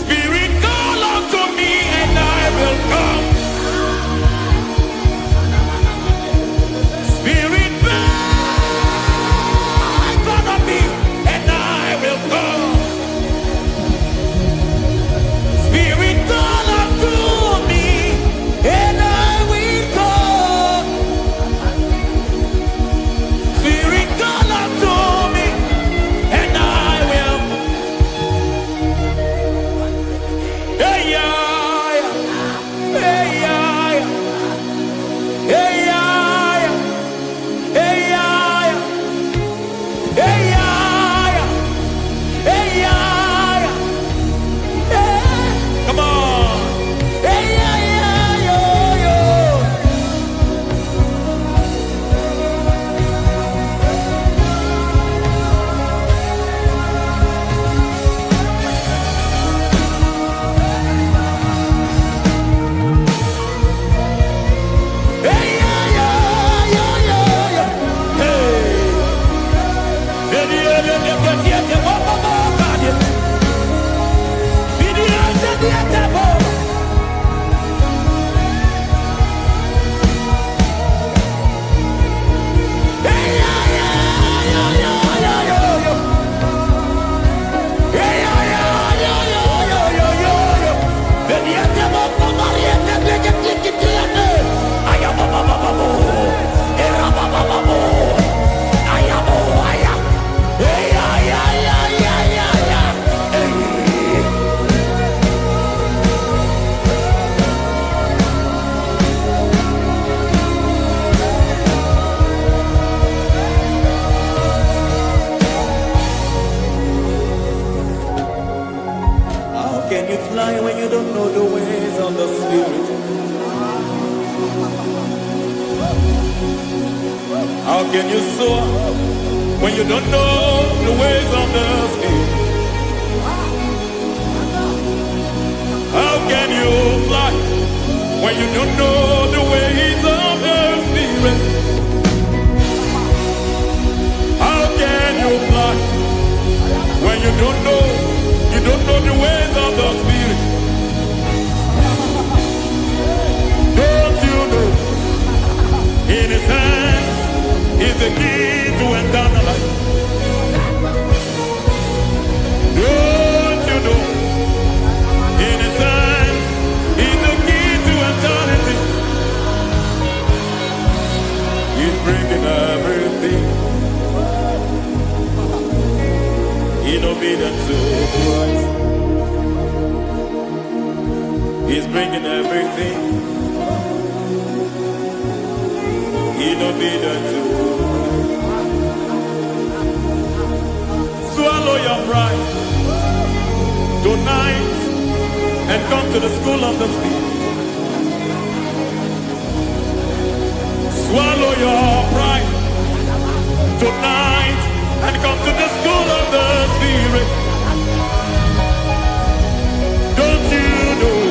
Spirit, call unto me and I will come. Spirit, burn on me and I will come. Spirit, call unto me and I will come. Spirit, call unto me and I will. Hey, yeah, hey, yeah, hey, yeah, hey, yeah, hey, yeah, hey, yeah, hey. Come on. Hey, yeah, yo, yo. Hey, yeah, yo, yo, yo. Hey. How can you fly when you don't know the ways of the Spirit? How can you soar when you don't know the ways of the Spirit? when you don't know the ways of the Spirit? How can you fly when you don't know the ways of the Spirit? Don't you know in His hands is the key to eternal life? Don't you know in His hands is the key to eternity? He's bringing everything in obedience to Christ. He's bringing everything in obedience to Christ. Swallow your pride tonight and come to the school of the Spirit. Swallow your pride tonight and come to the school of the Spirit. Don't you know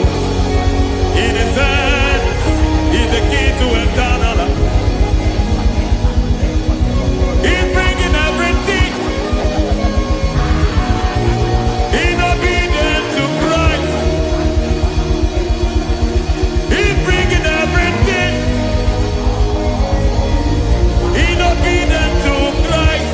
in His hands is the key to eternal life? He's bringing everything in obedience to Christ. He's bringing everything in obedience to Christ.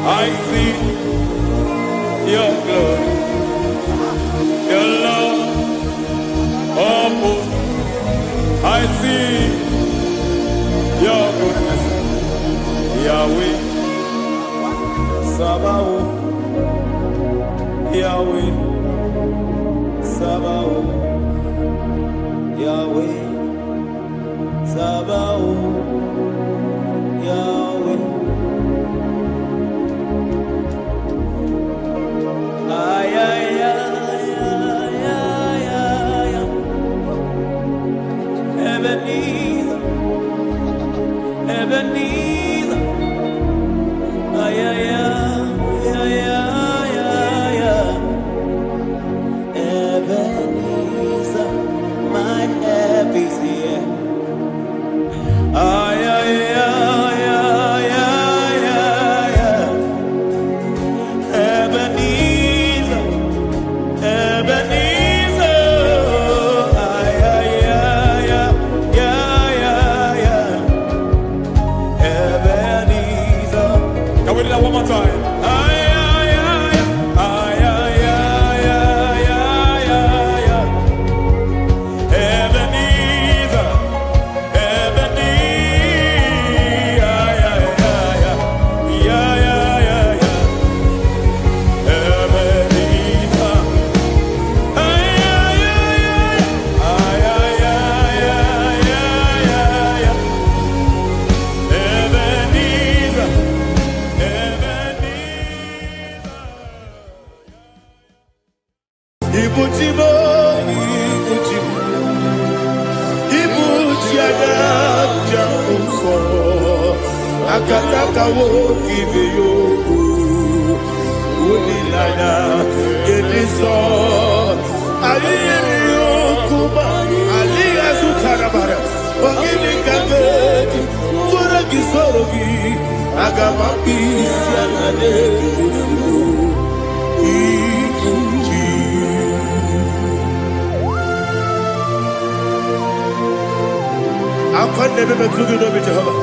I see your glory, your love, oh host. I see your goodness, Yahweh, Sabaoth, Yahweh, Sabaoth, Yahweh, Sabaoth, Yahweh. Ebenezer, Ebenezer, Ebenezer, my help is here. Ebenezer, Ebenezer, Ebenezer. Can we do that one more time? Ebenezer, Ibuchibo, Ibuchiada, Akataka wo kibe yoku, Unilana, Geliso. Ayiriyokuba, Aliya Sutarabara, Ogini Kageti, Furagi Sorogi, Agamapi, Sianade, Ikuji. I'm never to do with Jehovah.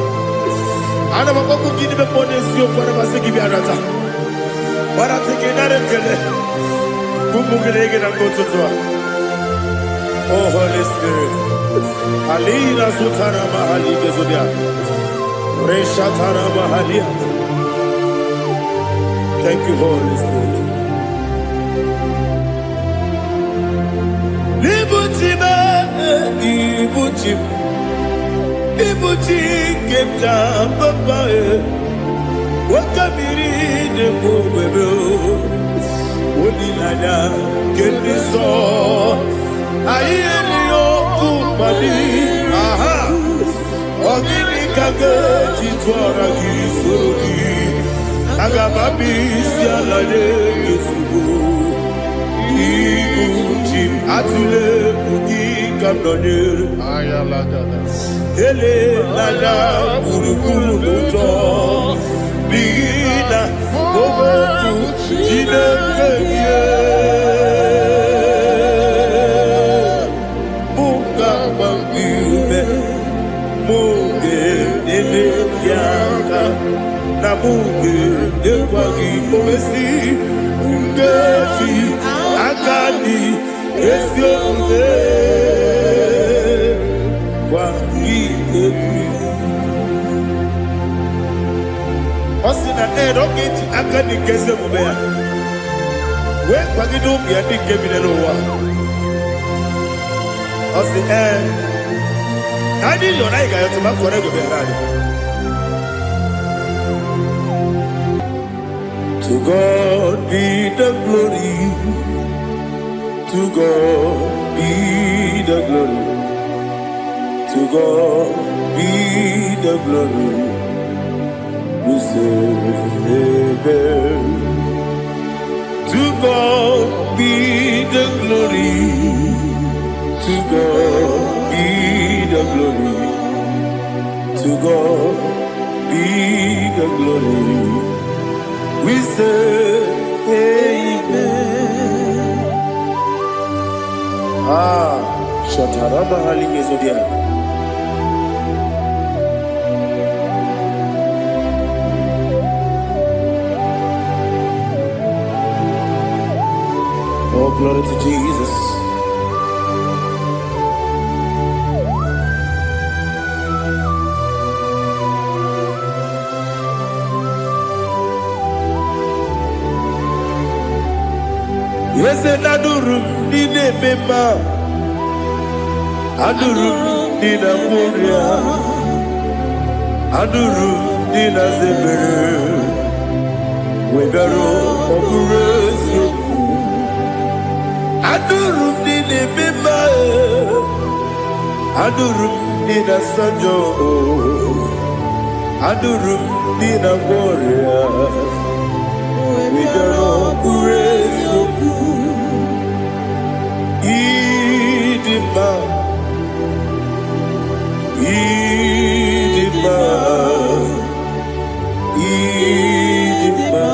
I never go to give him a bonus for whatever I give you a rata. But I think another killer. Kumugregin and go to Tua. Oh, Holy Spirit. Alina Sutana Mahali Gezudia. Reshatana Mahalia. Thank you, Holy Spirit. Libutime, Ibuchim. Ibuchi kemta papa wakabiri de bobebe onilada kendiso ayeni okupali aha ogini kage titwara gisuri agababi sialade yesugo Ibuchi atule ugi kamdonere ayalada ele lada kurukuru luto bigina oboku jinekeye buka bangibe muge ele yaka na muge ekwagi omesi ngeti akani esioge Osina don't get akani kese mubea. We kwagido bia di kebinelo wa. Osi nani lo na igayo tuma kore go berani. To God be the glory. To God be the glory. To God be the glory. We say amen. To God be the glory. To God be the glory. To God be the glory. We say amen. Shatarama Halingezodia. Oh, glory to Jesus. Yes, and Adurum did a member. Adurum did a warrior. Adurum did a zebra. We got operation. Adurum did a member. Adurum did a sanjo. Adurum did a warrior. We got operation. Idima. Idima. Idima.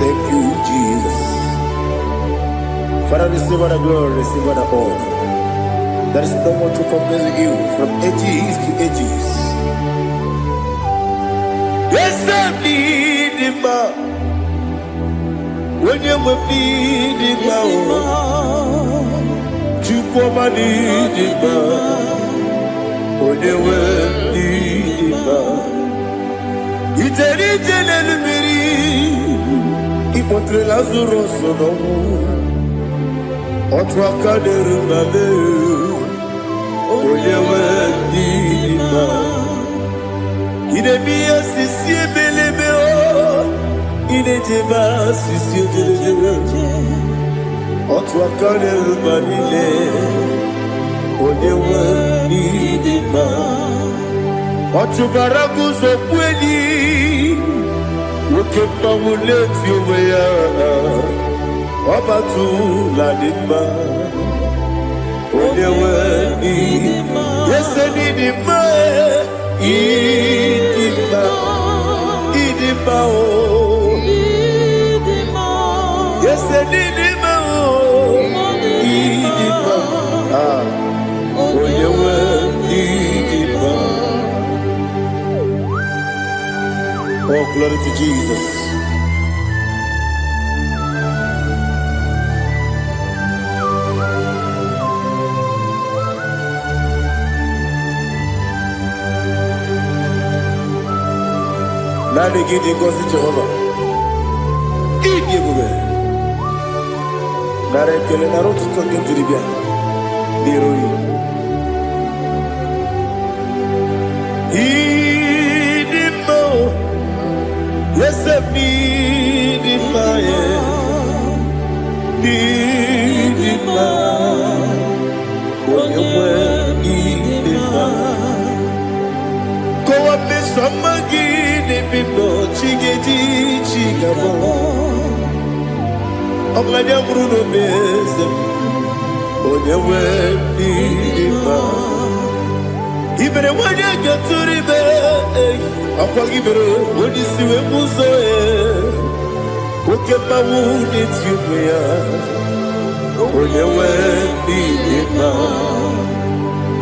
Thank you, Jesus. Father, receive all the glory, receive all the honor. There is no one to compare with you from ages to ages. Yes, I need him. When you will need him, you come and need him. When you will need him, it's a region enemy. He put the Lazarus on. Otwa kaderu nale, oye we dima. Idemia sisi belebe o. Idejeba sisi ojelejebe. Otwa kane rubanile. Odewa idima. Otubaragu zokweni. Ukemba muleti uweya. Wabatu ladima. Odewa idima. Yese nidima. Idima. Idima o. Yese nidima o. Idima. Odewa idima. Oh, glory to Jesus. Nani gidi ngozi Jehova. Idi ebube. Nara ekele nara otuto nke njiri bịa. N'iroyi. Idi mma o. Yese idi mma ye. Idi mma. Onye nwe idi mma. Kowa mesama gị. Bibo chigeji chigabo Oglanya Bruno Beze Onewe Nidima Ibere wanya gaturibe Akwa gibere Wadi siwe muzoe Ukema wuni tiumya Onewe Nidima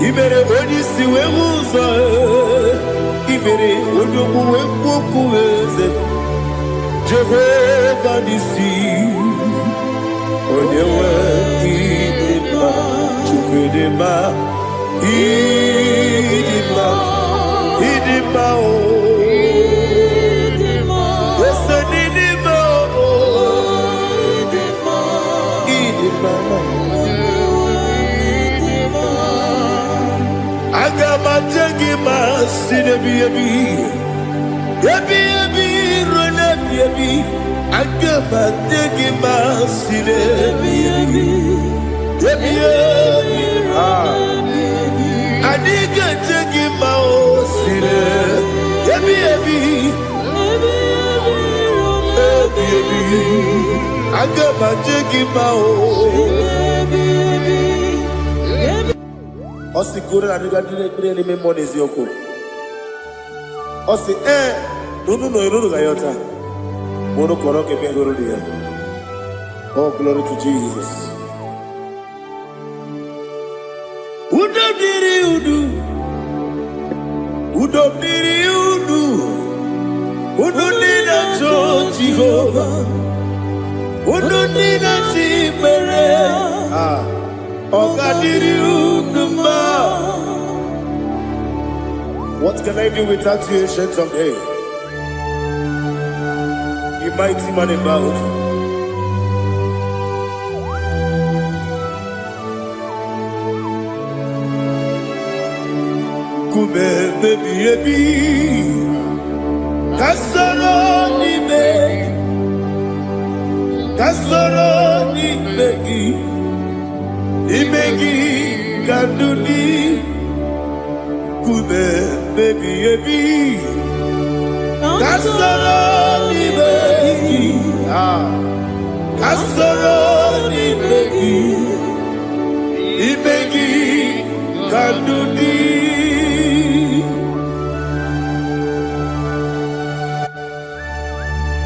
Ibere wadi siwe muzoe Ibere odogu wekuku eze Jehovah nisi Onewe idima Chukwedema Idima Idima o Idima Ese nidima o Idima Idima Agama jengima sinebi ebi rona ebi agama jengima sinebi ebi adiga jengima o sine ebi agama jengima o Osi kure na niga dire ni memoni ziyoko. Osi nunu gayota. Mono koroke bengoro dia. Oh, glory to Jesus. Udo diri udu. Udo diri udu. Udo nina cho Jehovah. Udo nina chibere. What can I do without you, ancient of days? You mighty man in battle. Kube baby ebi, kasoro ni begi. Imegi kanduni kube baby ebi kasoro ni begi kasoro ni begi imegi kanduni.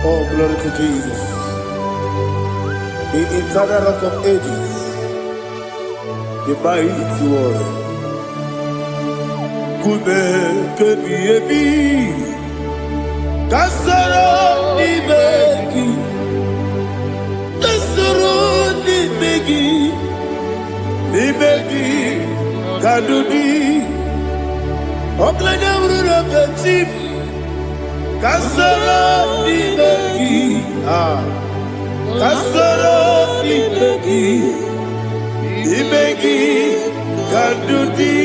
Oh, glory to Jesus, the eternal rock of ages, the mighty one. Kube kebi ebi, kasoro ni begi, ni begi, kadudi, oklanya urura kachim, kasoro ni begi, kasoro ni begi. Imegi Kadudi.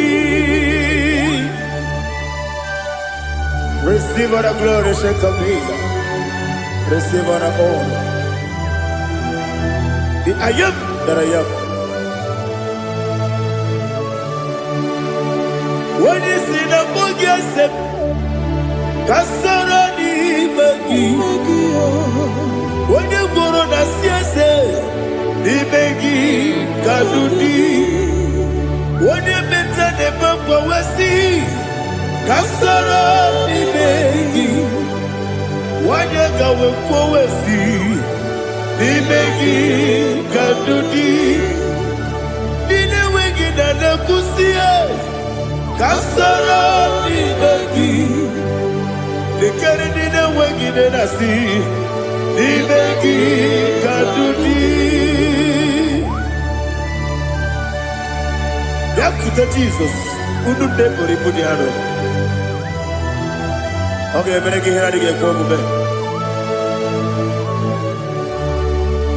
Receive all the glory, shake of me. Receive all the honor. The I am that I am. When you see the book, you say, Kasarani Magi. When you go on the siasa, the Magi Kadudi. When you mention the Papa Wasi, Kasarani Magi. When you go with Wasi, the Magi Kadudi. Dine Wagi Nana Kusia. Kasarani Magi. The Canadian Wagi Nasi. The Magi Kadudi. Yakuta Jesus. Udu Debori Pudiano. Okay, I'm going to get a go.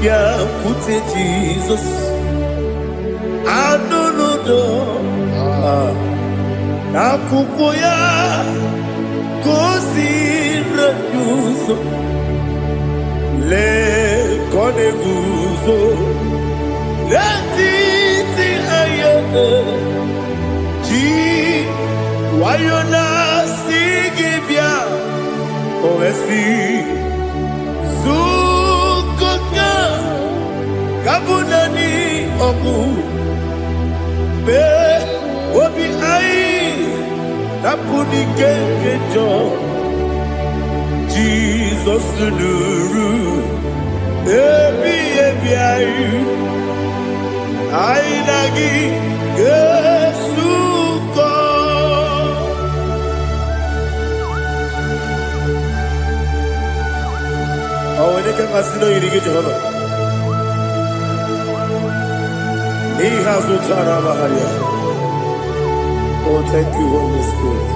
Yakuta Jesus. I don't know. Nakukoya Kosira Yuso Le Koneguso Le Titi Ayane Ji Wayona Sigibia Oesi Sukoka Kabunani Ogu Be Obi Ai Napuni Kenkejo Jesus Nuru Ebi Ai Ainagi Yesuko Oh, when they can Masino Yirigi Jehovah He has Utara Maharia. Oh, thank you, Holy Spirit.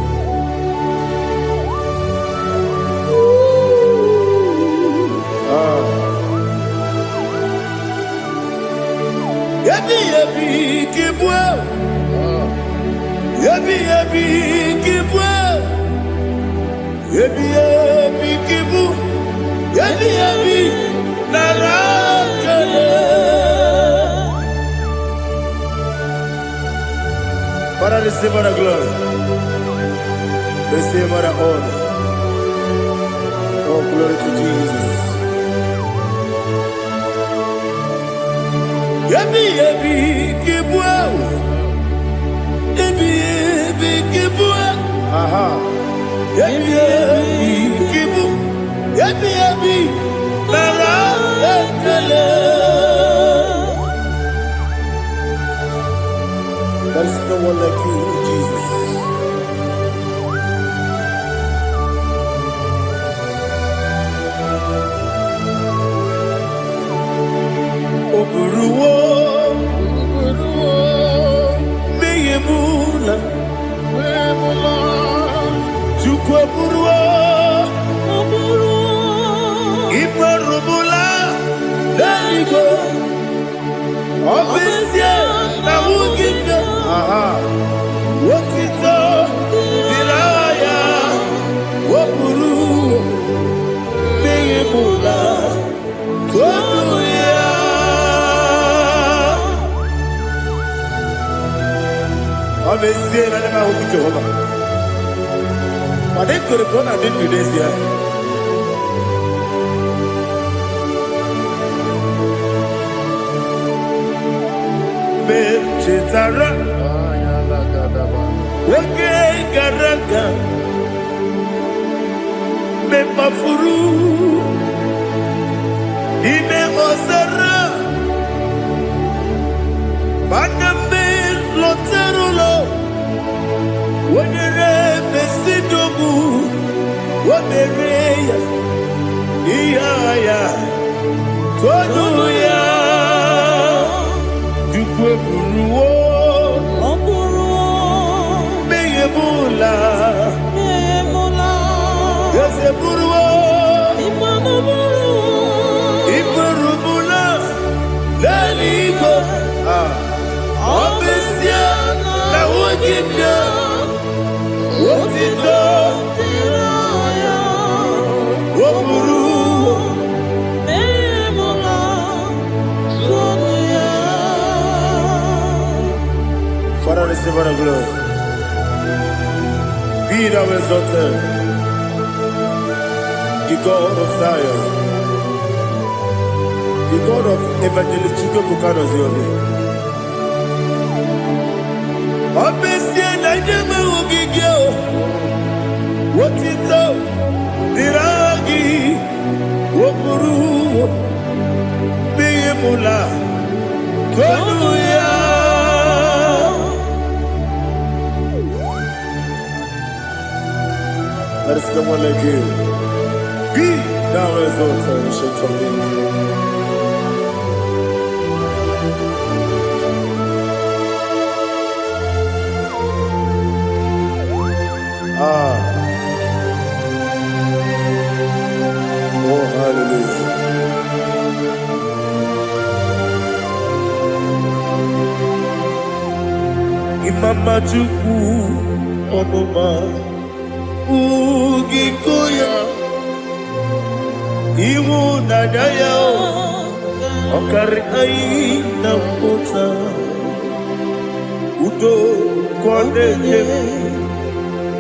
Yabi yabi kibwa. Yabi yabi kibwa. Yabi yabi kibu. Yabi yabi narakale. Father, receive all the glory. Receive all the honor. Oh, glory to Jesus. Yabi yabi kibwa. Yabi yabi kibwa. Aha. Yabi yabi kibu. Yabi yabi nara ekele. There is no one like you, Jesus. Oburuwo, Meyemula, Chukwu Oburuwo, Imarubula, Leligo, Obesia, Nawugida. Wotito Bilaya Wopuru Meyemula Toduya Obesia na nema huku Jehovah Wade kore bona dindu desia Chetara Wake Garaka Me Mafuru Ime Ozara Banambe Loterulo Wenere Mesidogu Wamereya Iyaya Toduya Dukwe Buruwo Meyemula Yeseburuwo Iburubula Leligo Obesia Nawugida Wotito Receive all the glory. Be thou exalted, the God of Zion, the God of Evangelist Chike Bukanos Yobe. Obesia na jeme ugigio, wotito, diragi, wokuru, biyemula, Hallelujah. There is no one like you. Be thou exalted, ancient of days. Oh, hallelujah. Imama Chukwu Ọmụma Ugikoya Ịhụnanya ya ọkarị anyị na mpụta udo ka ọ na-enye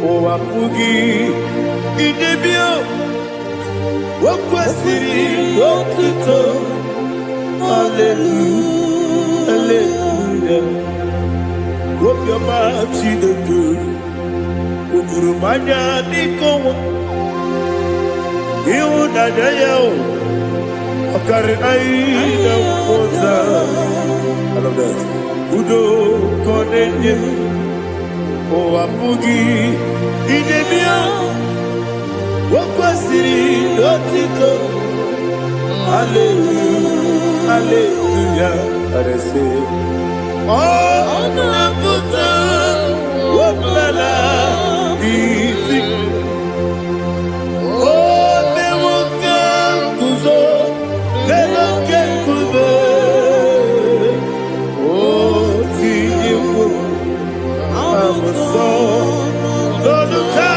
ụwa pụghị idebie o kwesịrị otuto. Hallelujah, hallelujah. Obiọma Chineke o juru m anya n'ike ọnwa ịhụnanya ya ọ karịrị anyị na mpụta. I love that. Udo ka ọ na-enye ụwa pụghị idebe ya o kwesịrị otuto. Hallelujah, hallelujah. And I say, oh, Nabuta, what Bala, Biti, oh, Nemoka, Kuzo, Nemoka, Kuzo, oh, Tibu, I'm a son, Doduta,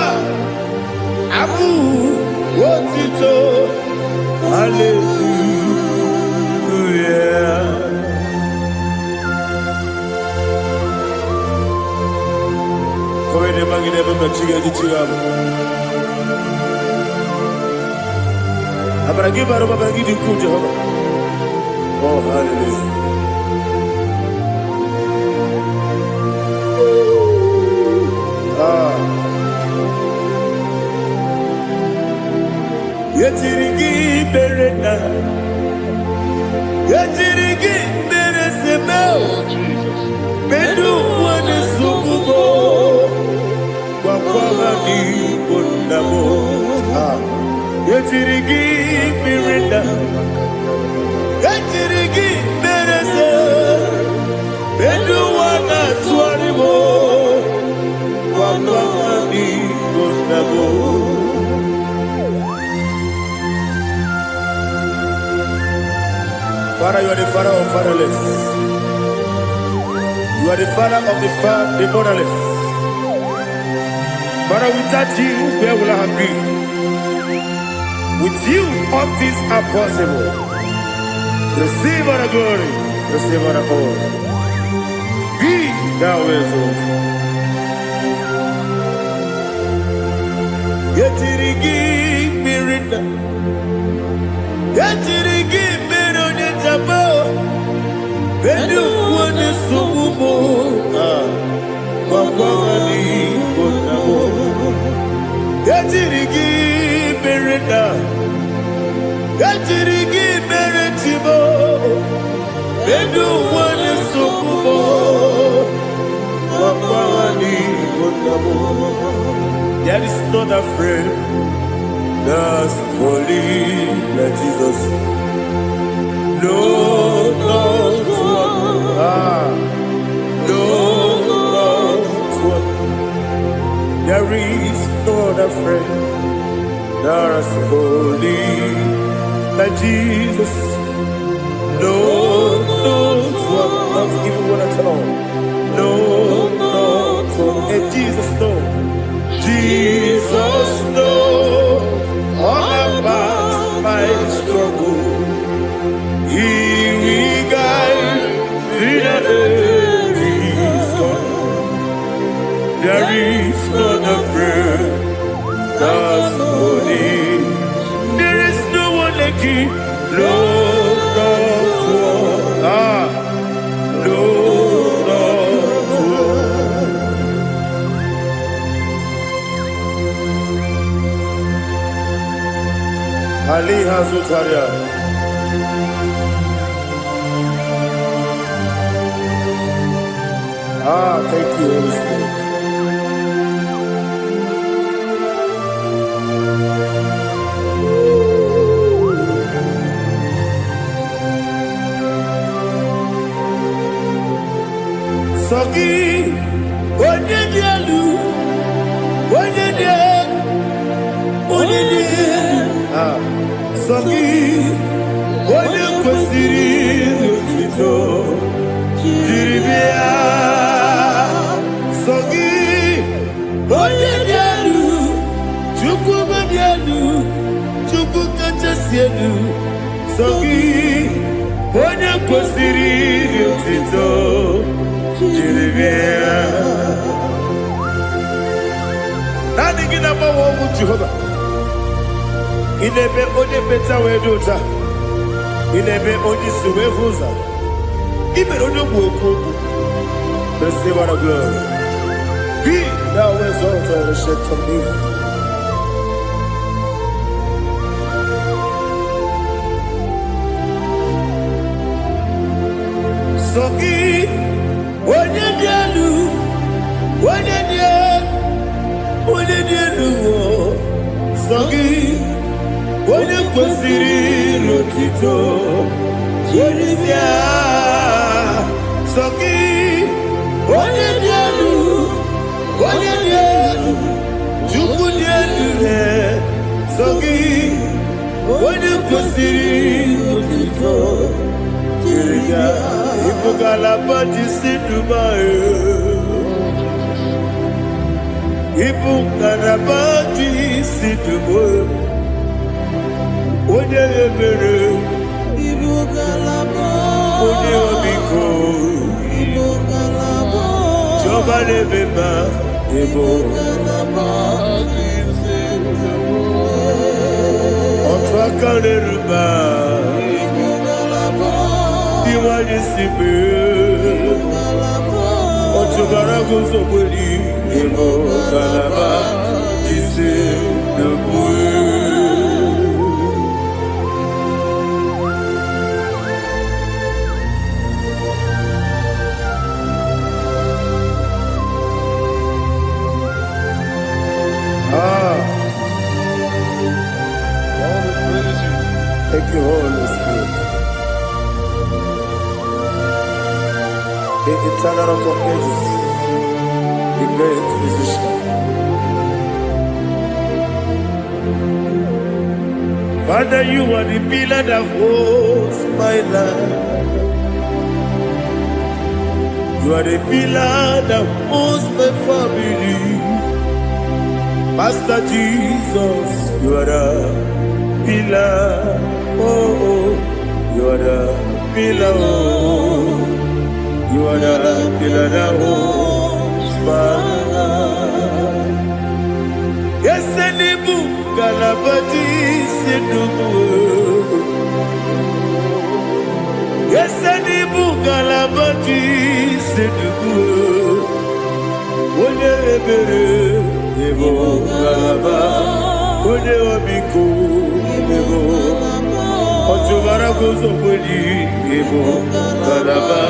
Abu, what it all, hallelujah. Oh, hallelujah. Yetirigi berena, yetirigi beresemeo, bedu wane sukubo. Wakwamani kundamo, yetirigi mirenda, yetirigi merese, beduwana tuaribo. Wakwamani kundamo. Father, you are the father of fatherless. You are the father of the motherless. Father, without you, where will I have been? With you, all things are possible. Receive all the glory, receive all the honor. Be thou exalted. Yetirigi mirina, yetirigi mironye jabo, bedu wane subumo, wakwamani konamo. Yetirigi mirina, yetirigi meretibo, bedu wane subumo, wakwamani konamo. There is not a friend that's holy like Jesus. No, not one. No, not one. There is no other friend that's holy like Jesus. No, not one. Not even one at all. No, not one. And Jesus, no. Jesus knows all about my struggle. He will guide through the days. Holy. There is no one like you, Lord of all. Lord of all. Ali Hazutaria. Thank you, Holy Spirit. Sogi, onye dielu, Sogi, onye kwesịrị otito, jiri bịa. Sogi, onye dielu, Chukwu dielu, Chukwu kachasị elu. Sogi, onye kwesịrị otito. Nani gina mawa omu Jehovah. Inebe onye beta wedota. Inebe onye suwe vuza. Ibe onye woku. Receive our glory. Be thou exalted and shed from me. Sogi. Onye dielu, Sogi, onye kwesịrị otito, jiri bịa. Sogi, onye dielu, Chukwu dielu. Sogi, onye kwesịrị otito, jiri bịa. Ibugalaba jisi Dubai. Ibugalaba jisi Dubai. Onye ebere. Ibugalaba. Onye obiko. Ibugalaba. Jọba lebeba. Ibugalaba jisi Dubai. Ọtụ aka n'eruba. Iwájú sí pé ọ̀túnbára kò sọ pé ní ìmọ̀ kàlàbà ti ṣe dògbò. Thank you, Holy Spirit. The eternal rock of ages, the great physician. Father, you are the pillar that holds my life. You are the pillar that holds my family. Master Jesus, you are the pillar. Oh, you are the pillar. Oh. You are the pillar that holds my life. Yes, Enibu Galabati Sidubu. Yes, Enibu Galabati Sidubu. One ebere, Ebo Galaba. One obiku, Ebo. Otubara gozo kweli, Ebo Galaba.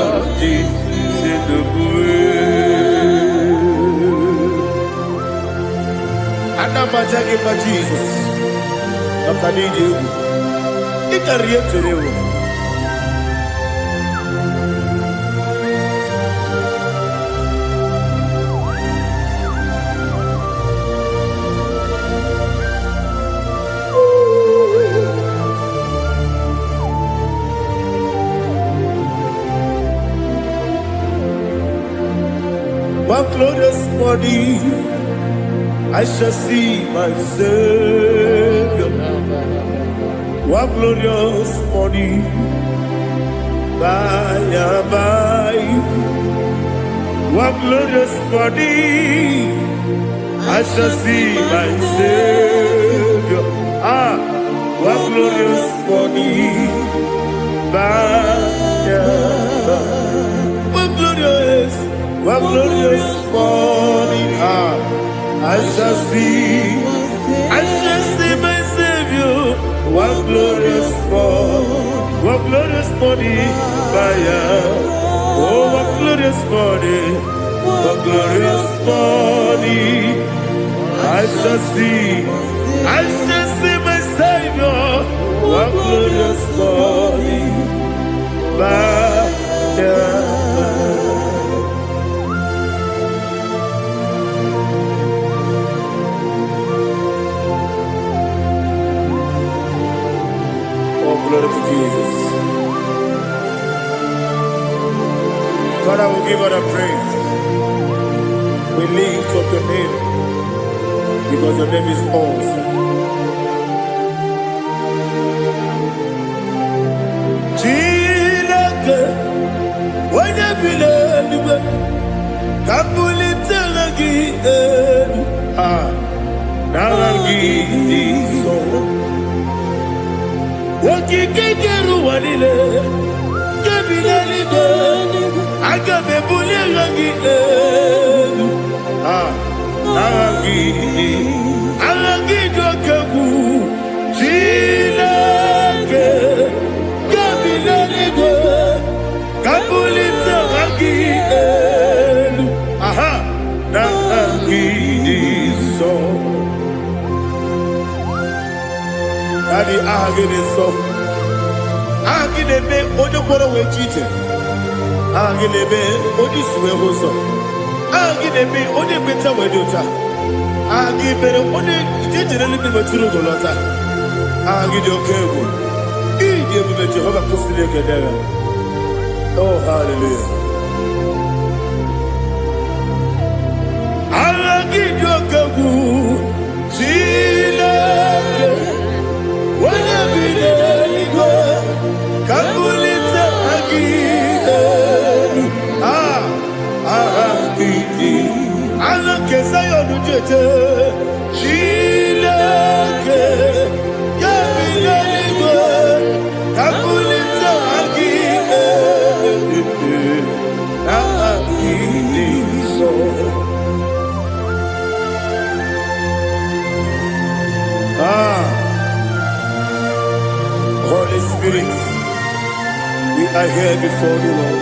Anamajagi ma Jesus, Nakanidi, Ikariyetere. One glorious morning, I shall see my Savior. One glorious morning, by and by. One glorious morning, I I shall see my Savior. What glorious morning. What glorious morning. I shall see my Savior. What glorious morning. Oh, what glorious morning. What glorious morning. I shall see my Savior. What glorious morning. Oh, glory to Jesus. Father, we give her the praise. We lift up your name because your name is awesome. Chilake, when you believe, Kabuli Telagi, Naragi, so. Waki Kekeru Wanile, Kabili, Agabe Bulagi, Alagi Jokabu, Chilake, Kabilanigo, Kabulita Ragi, Nagi, so. Daddy, Agin so. Agin ebe, Odoboro we cheated. Agin ebe, Odiswe Hoso. Agidebe onye beta wedota. Agibere onye jejere libi beturu golota. Agide okego. Ije bube Jehova kusile kedera. Oh hallelujah. Agide okego. Chilake. Wanya bide ligo. Kabulita agide. Alake Zion Jete, Chilake, Kabilanigo, Kabulita Agi, so. Holy Spirit, we are here before you, Lord.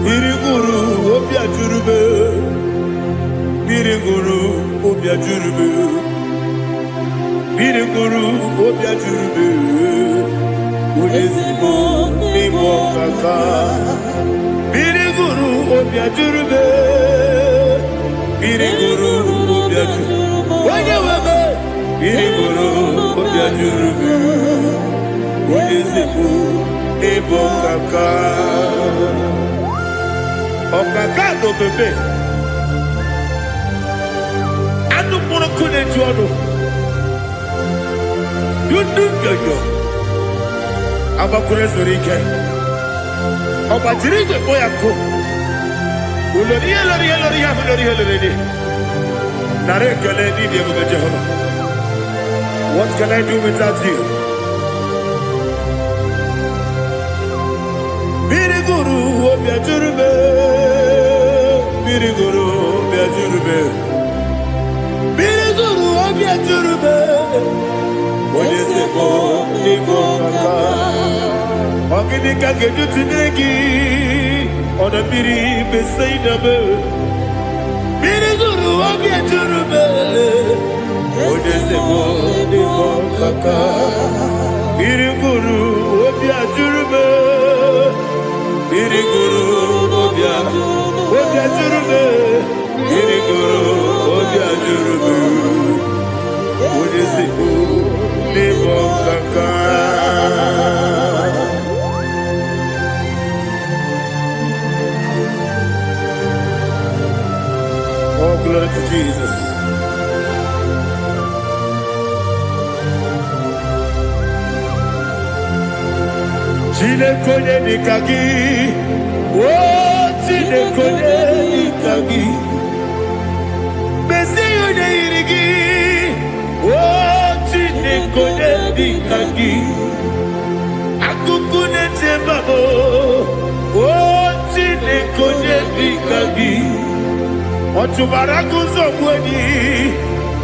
Biriguru obia jurube, Biriguru obia jurube, Biriguru obia jurube, Ulezimo nibo kaka, Biriguru obia jurube, Biriguru obia jurube, Wanyawebe, Biriguru obia jurube, Ulezimo nibo kaka. Okakado bebe anu pono kune juono yundu yoyo abakure zorike obajirige boyako uloriye nare kele ni de buga Jehovah. What can I do without you? Biriguru obia jurube, Biriguru obia jurube, Biriguru obia jurube. Olesebo nibo kaka, ogini kageju tinegi, oda biri besaidabe. Biriguru obia jurube, olesebo nibo kaka, Biriguru obia jurube. Biriguru obia jurube, Biriguru obia jurube, Olesibu nibo kaka. Oh, glory to Jesus. Chile konye nikagi, oh chile konye nikagi. kagi. Besi yone irigi. Oh, chine kone kagi. Akukune tebabo. Oh, chine kone kagi. Otubaraku zobweni.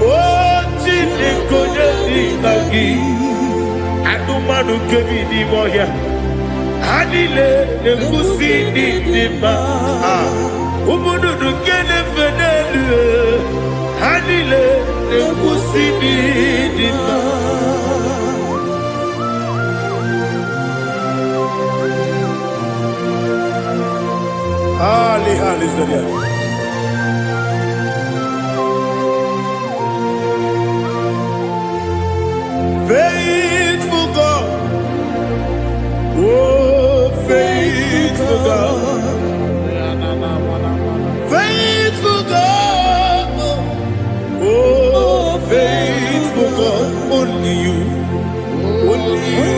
Oh, chine kone kagi. Adumanu kebi di moya. Adile ne kusini dima. Umudu kene fenelu. Adile ne kusini dima. Hallelujah. Faithful God. Oh, faithful God. Faithful God. Oh, faithful God. Only you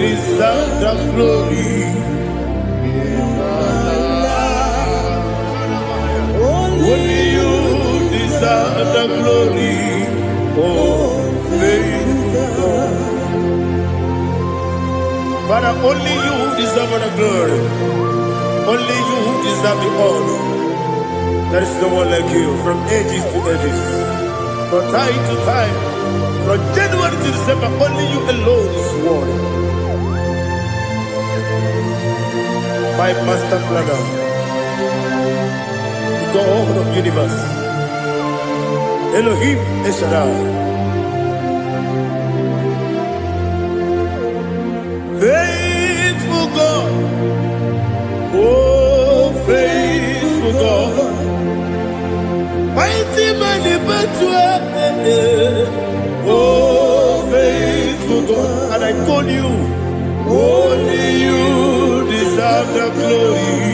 deserve the glory. Only you deserve the glory. Oh, faithful God. Father, only you deserve the glory. Only you deserve the honor. There is no one like you from ages to ages, from time to time, from January to December. Only you alone is worthy. My master planner, the God of the universe, Elohim Eshadai. Faithful God, oh faithful God, mighty man in battle, oh faithful God, and I call you, only you deserve the glory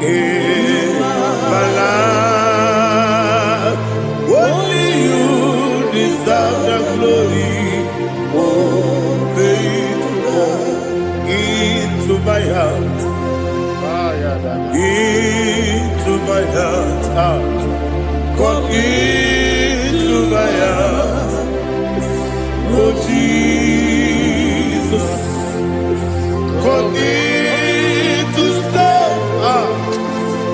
in my life, only you deserve the glory, oh faithful God. Into my heart, into my heart, come into my heart, oh Jesus, come in to stay,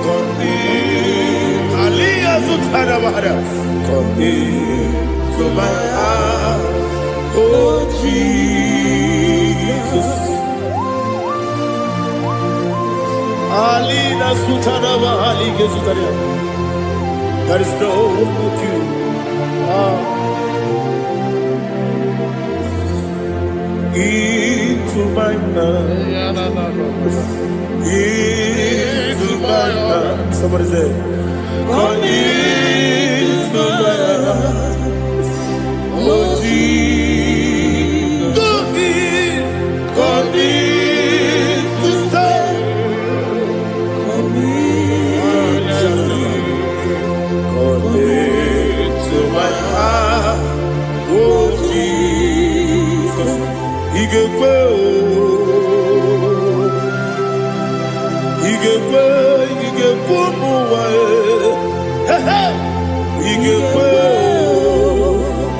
come in, Aliyah Zutadabara, come into my heart, oh Jesus. Alina Sutanaba Ali Gesutaria. There is no one like you. Into my heart. Into my heart. Somebody say, come into my heart. Oh Jesus. Come in to stay. To my heart, oh Jesus, Igekwe, muwae, Igekwe,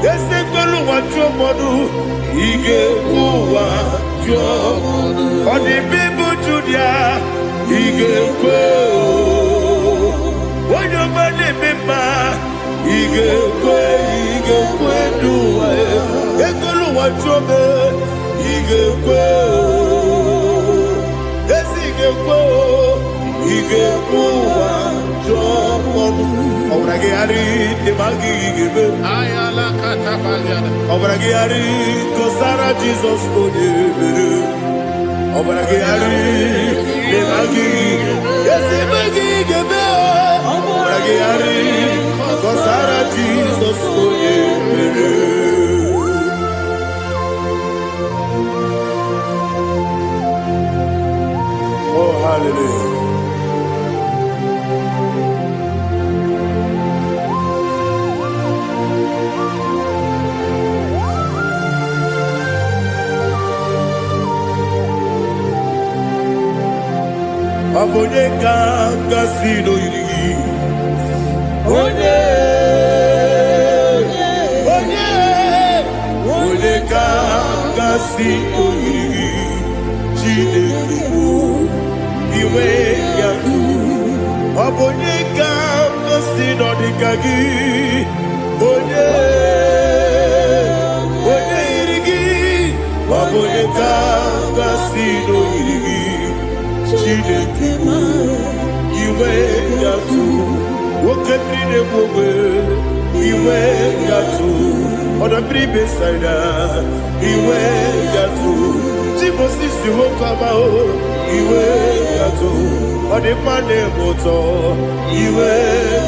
Yesekelu wachomodu, Igekwe wachomodu, Odi bibu Judia, Igekwe, Wanyomane bimba. Igekwe duwa Ekolu wachobe Igekwe Esigekwe Igekwe wachobe Obrage ari Demagi igebe Ayala katapaliana Obrage ari Kosara Jesus Odebere Obrage ari Demagi Esimagi igebe Obrage ari Kosara Jesus Odebere. Oh, hallelujah. Abonye kanga sino yiri ngasi oyiri Chineke iwe yatu Obonye ka ngasi nodika gi Onye irigi Obonye ka ngasi oyiri Chineke iwe yatu Woke bride mwe iwe yatu Oda bribe saida iwe yatu Timosisi wokama o iwe yatu Ode mane moto iwe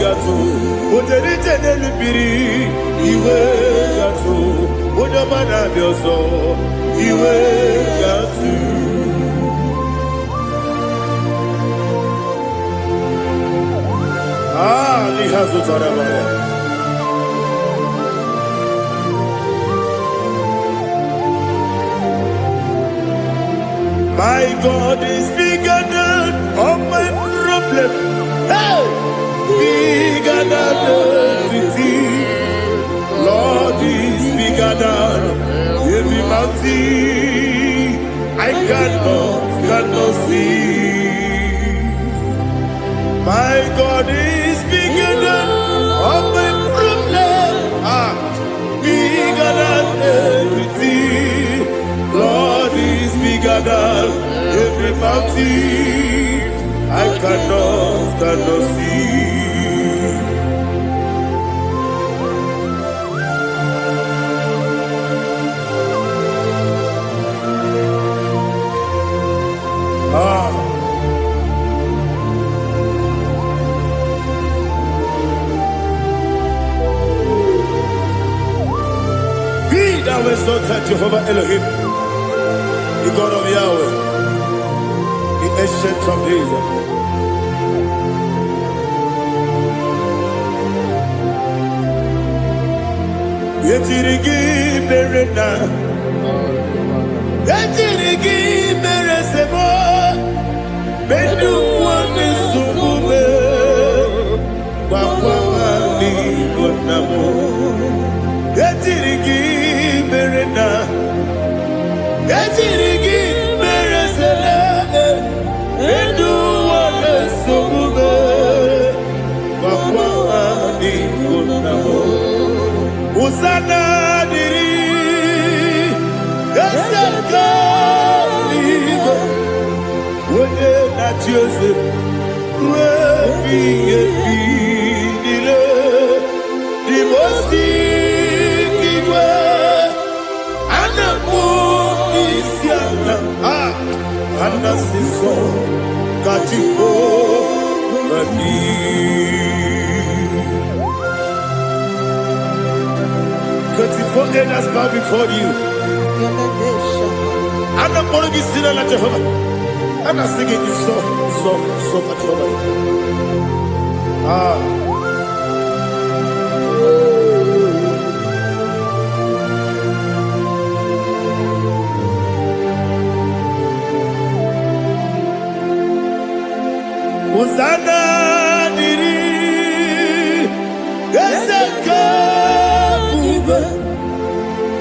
yatu Ode rijene lupiri iwe yatu Ode mana bioso iwe yatu Lihazu tarabaya My God is bigger than all my problem. Hey! Bigger than everything. Lord is bigger than every mountain. I cannot see. My God is bigger than all my problem. Bigger than everything. Lord is bigger than every mountain. I cannot see. Be thou exalted, Jehovah Elohim, the God of Yahweh, the ancient of days. Yetirigi berena, yetirigi beresemo, bendu wane sumume, wakwamani gonamo. Yetirigi berena, yetirigi beresele, bendu wane sumume, wakwamani gonamo. Usana diri, esaka ligo, wone na Jose, wepi nile, dimosi kigwe, anamu isiana, anasiso, kachiko, vani. 24 elders bow before you. I'm not going to be singing like Jehovah. I'm not singing this song like Jehovah. Hosanna diri, Ezeka.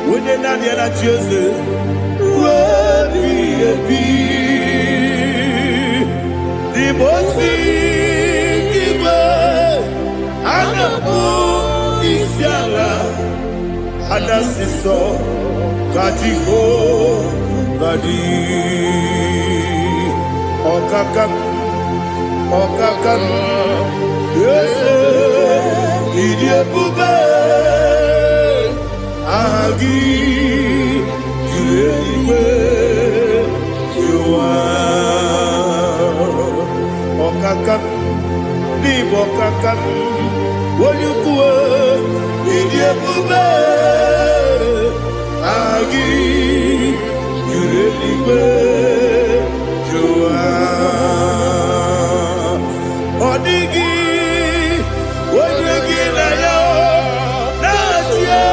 When you're not yet at Jose, the most big Anabu is Yala, Anasiso, Katiho, Badi, Okakam, yes, Idia Bube. Agi, Juliwe, Jua, Okakam, Nibokakam, Woyukue, Idiabube, Agi, Juliwe, Jua, Odigi, Woyugi na yo, Natia.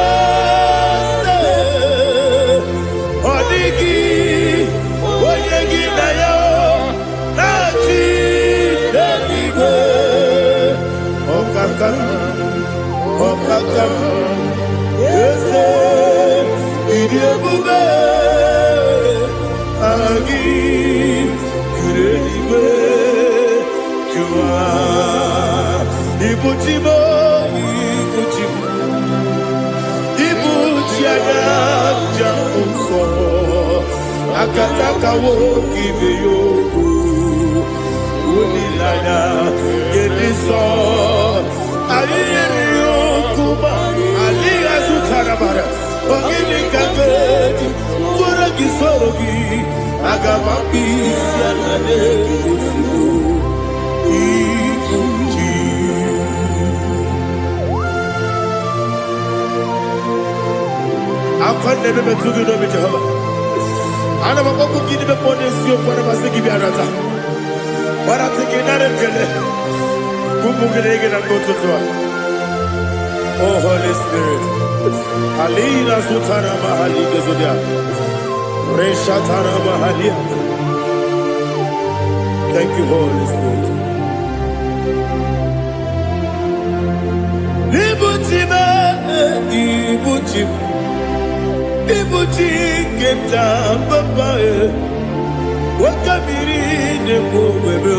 Okakam, yes, Idiabube. Ibuchimo, Ibuchimo, Ibuchiana, Jamuso, Akataka woki beyoku, Unilana, Gediso, Aliyokuba, Aliya Sutarabara, Ogini Kagedi, Furagi Sorogi, Agamapi, Sianade, I never met to do with Jehovah. I never want to give the bonus you for the Masiki Biarata. But I'm thinking that I'm going to go. Oh, Holy Spirit. Alina Sutana Mahali Gezodia. Reshatana Mahalia. Thank you, Holy Spirit. Ibuchima, Ibuchima. Ibuchi keta papa wakamiri ne mwebe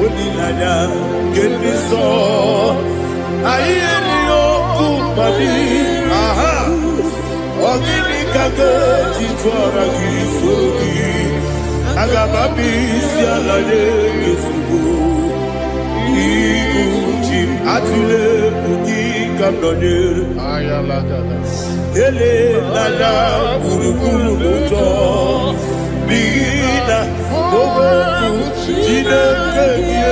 onilanya keniso ayeri okupani aha ogini kage jitwara gisogi agababi sialane yesugo Ibuchi atule ugi kamdone ayalada ele lada buruburu moto bina bobo jide keye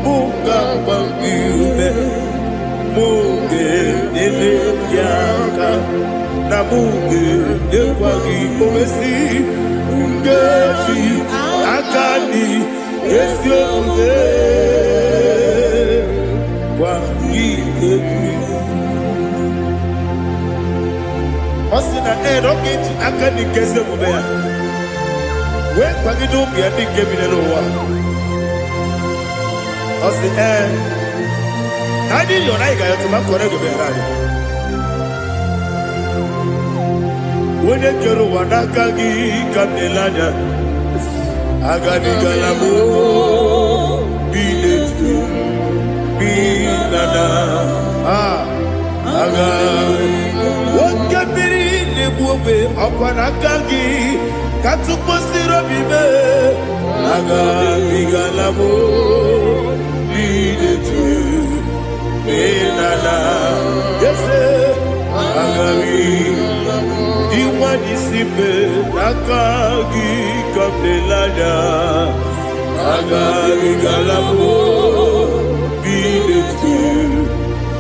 munga bangiume munge ele yaka na munge ekwagi omesi ungeji akani esioge Osina rocket akani kese mubea. We kwagido bia dike binelo wa. Osi nadi yona iga yotu makore go behari. Wene kero wanaka gi kanelanya. Agani galamo biletu. Binana aga wakabiri nebuobe akwanakagi katuposiro bibe aga bigalamo bidetu binana yese aga iwani sibe akagi kabelanya aga bigalamo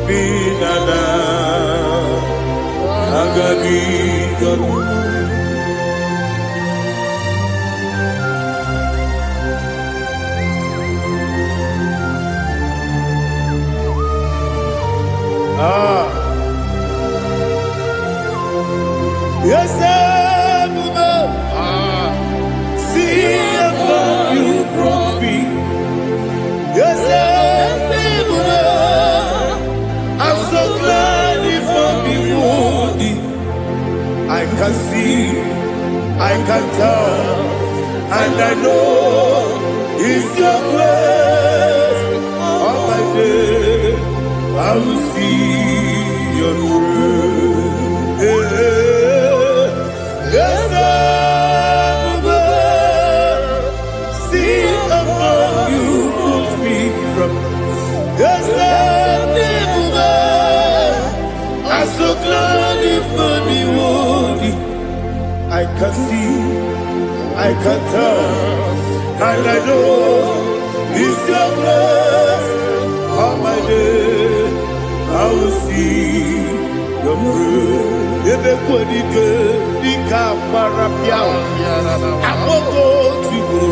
Binana Agabi Yes, see how you brought me. Yes, I'm so glad if I'm worthy. I can see, I can tell, and I know it's your grace. All my day, I will see your grace. Yes, see how you put me from. Yes, I'm so glad if me worthy. I can see, I can tell, and I know it's your grace. All my day, I will see your grace. Everybody good, the camera piao. I'm going to go,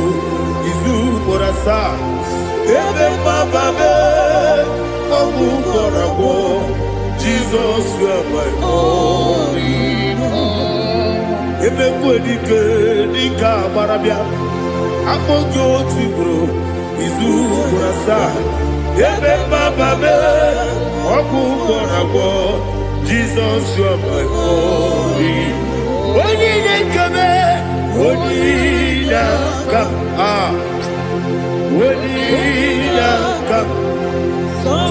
Izu Morasa. Everybody, I'm going to go. Jesus, you are my only home. Everybody good, the camera piao. I'm going to go, Izu Morasa. Everybody, I'm going to go. Jesus, you are my only. When you come, when you come, Onyinaka,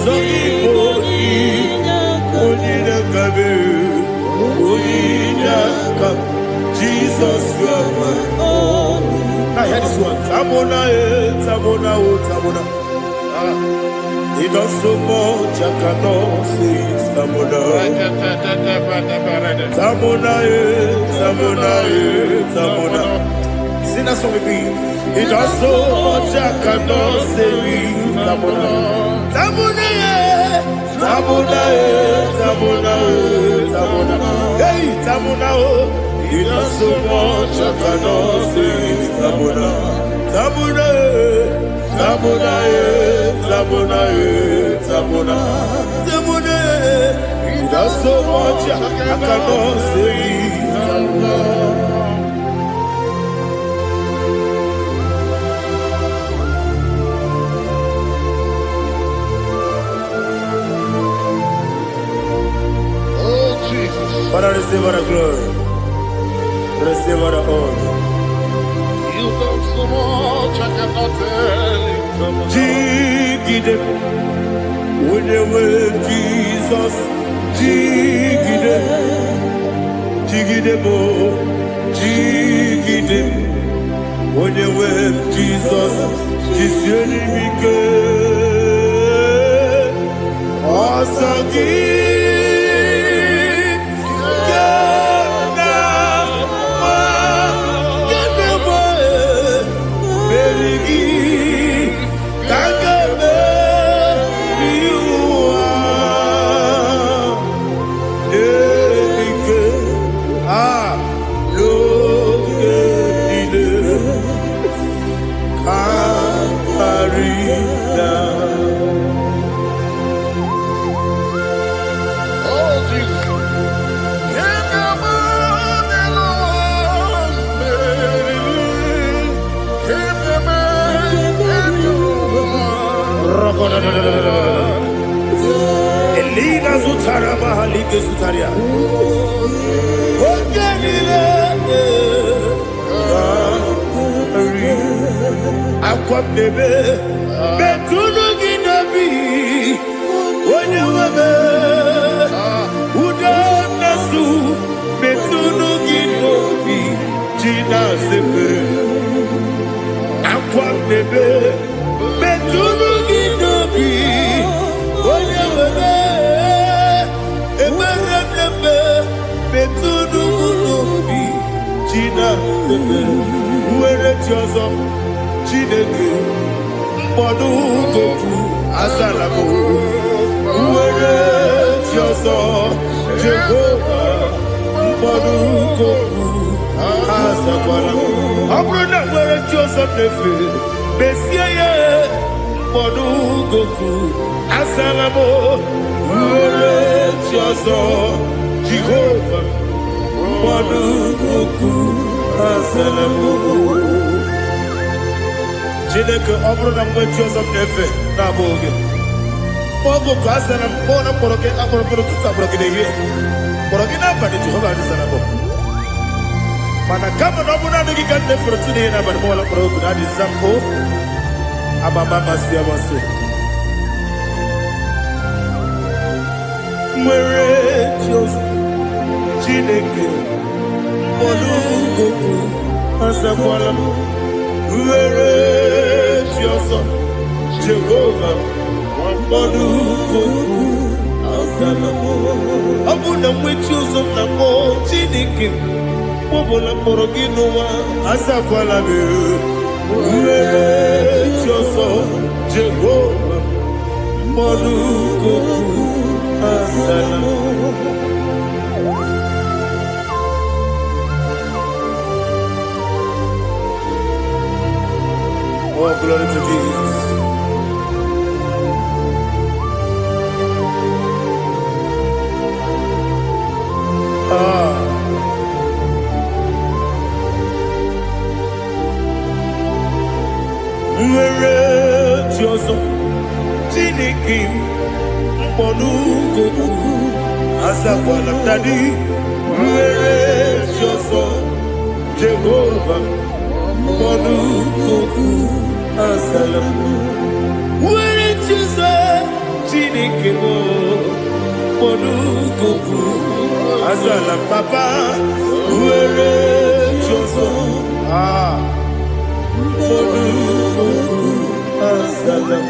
Sogibo, Onyinaka, Onyinaka, Jesus, you are my own. I hear this one. Tamona, Tamona, Tamona. He does so much, I cannot say it. Tamona, Tamona, Tamona, Tamona. Sing that song with me. He does so much, I cannot say it. Tamona, Tamona, Tamona, Tamona, Tamona. Hey, Tamona, he does so much, I cannot say it. Tamona, Tamona, Tamona, Tamona, Tamona, Tamona. He does so much, I cannot say it. Tamona. Father, receive all the glory. Receive all the honor. You done so much, I cannot tell it. Jigide, when they were Jesus, Jigide, Jigide mo, Jigide, when they were Jesus, Jisyenimike, Osagi. Elina Zutara Mahalike Zutaria. Aqua bebe, Betunu Ginabi, Wanyama, Uda Nasu, Betunu Ginobi, Gina Zebe, Aqua bebe, Betunu Ginobi, Wanyama, Emerebe, Betunu Ginobi, Gina Zebe, Where Jozo. Chineke mkpọdụ goku azalamo nwere chi ọzọ Jehova mkpọdụ goku azakwala ọ bụrụ na nwere chi ọzọ na-efe mesie ya mkpọdụ goku azalamo nwere chi ọzọ Jehova mkpọdụ goku azalamo Chineke ọ bụrụ na mgbe chi ọzọ m na-efe na-abụ oge ọgụ ka a zara m kpọọ na mkpọrọ gị akpọrọ mkpọrọ tutu akpọrọ gị n'ehihie mkpọrọ gị n'abalị Jehova adịzara m mana kama na ọ bụ naanị gị ka m na-efere tụ n'ihe n'abalị m ọla mkpọrọ ogu na adịza m amama amasị amasị nwere chi ọzọ Chineke mkpọrọ ogu azakwala m nwere chi ọzọ Jehova mkpọdụ goku azala ọ bụ na nwe chi ọzọ na mkpọ Chineke mkpọbụla mkpọrọ gị n'ụwa azakwala m nwere chi ọzọ Jehova mkpọdụ goku azala Oh, glory to Jesus. Nwere chi ọzọ Chineke mkpọdụ goku azakwala dadi nwere chi ọzọ Jehova mkpọdụ goku asalam. Where it is a Chinikimo, Monukuku, asalam, Papa. Where it is Monukuku, asalam.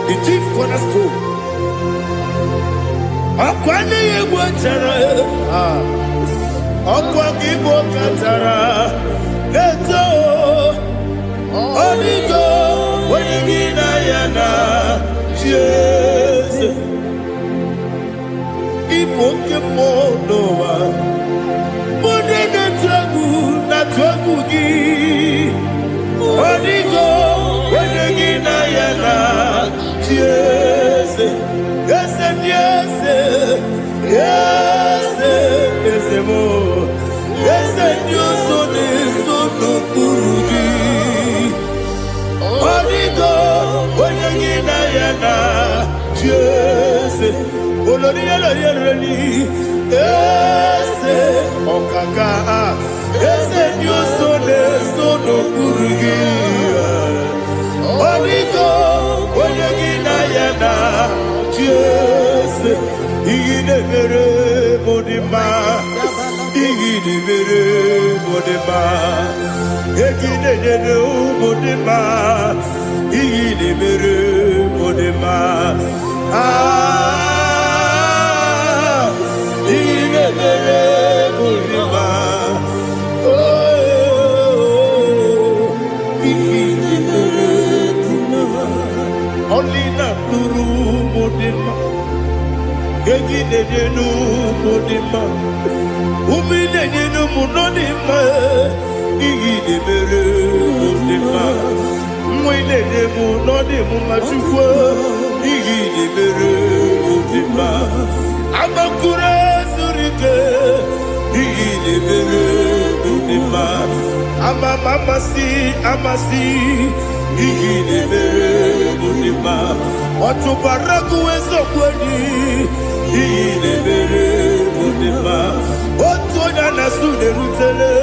The chief cornerstone. Akwani yebo chara, akwani yebo katara, neto, onigo, wenigina yana, Jesus. Ipo kemo noa, mone netagu gi, onigo, wenigina yana, Jesus. Yes, yes, yes, yes, more. Yes, you so no kurugi. Onigo, when you get ayana, yes, olori olori, yes, okaka, yes, you so no kurugi. Onigo, when you get ayana. Yes, igide mere modima, igide mere modima, igide mere modima, igide mere modima. Ah, igide mere modima. Oh, igide mere modima. Only not to modima, egide denu modima, umide denu munodima, igide mere modima, mwide demu nodimu machukwa, igide mere modima, amakure surike, igide mere modima, amasi, igide mere modima. Otubaraku ezo kwedi, igide mere modima. Otonya nasude rutele,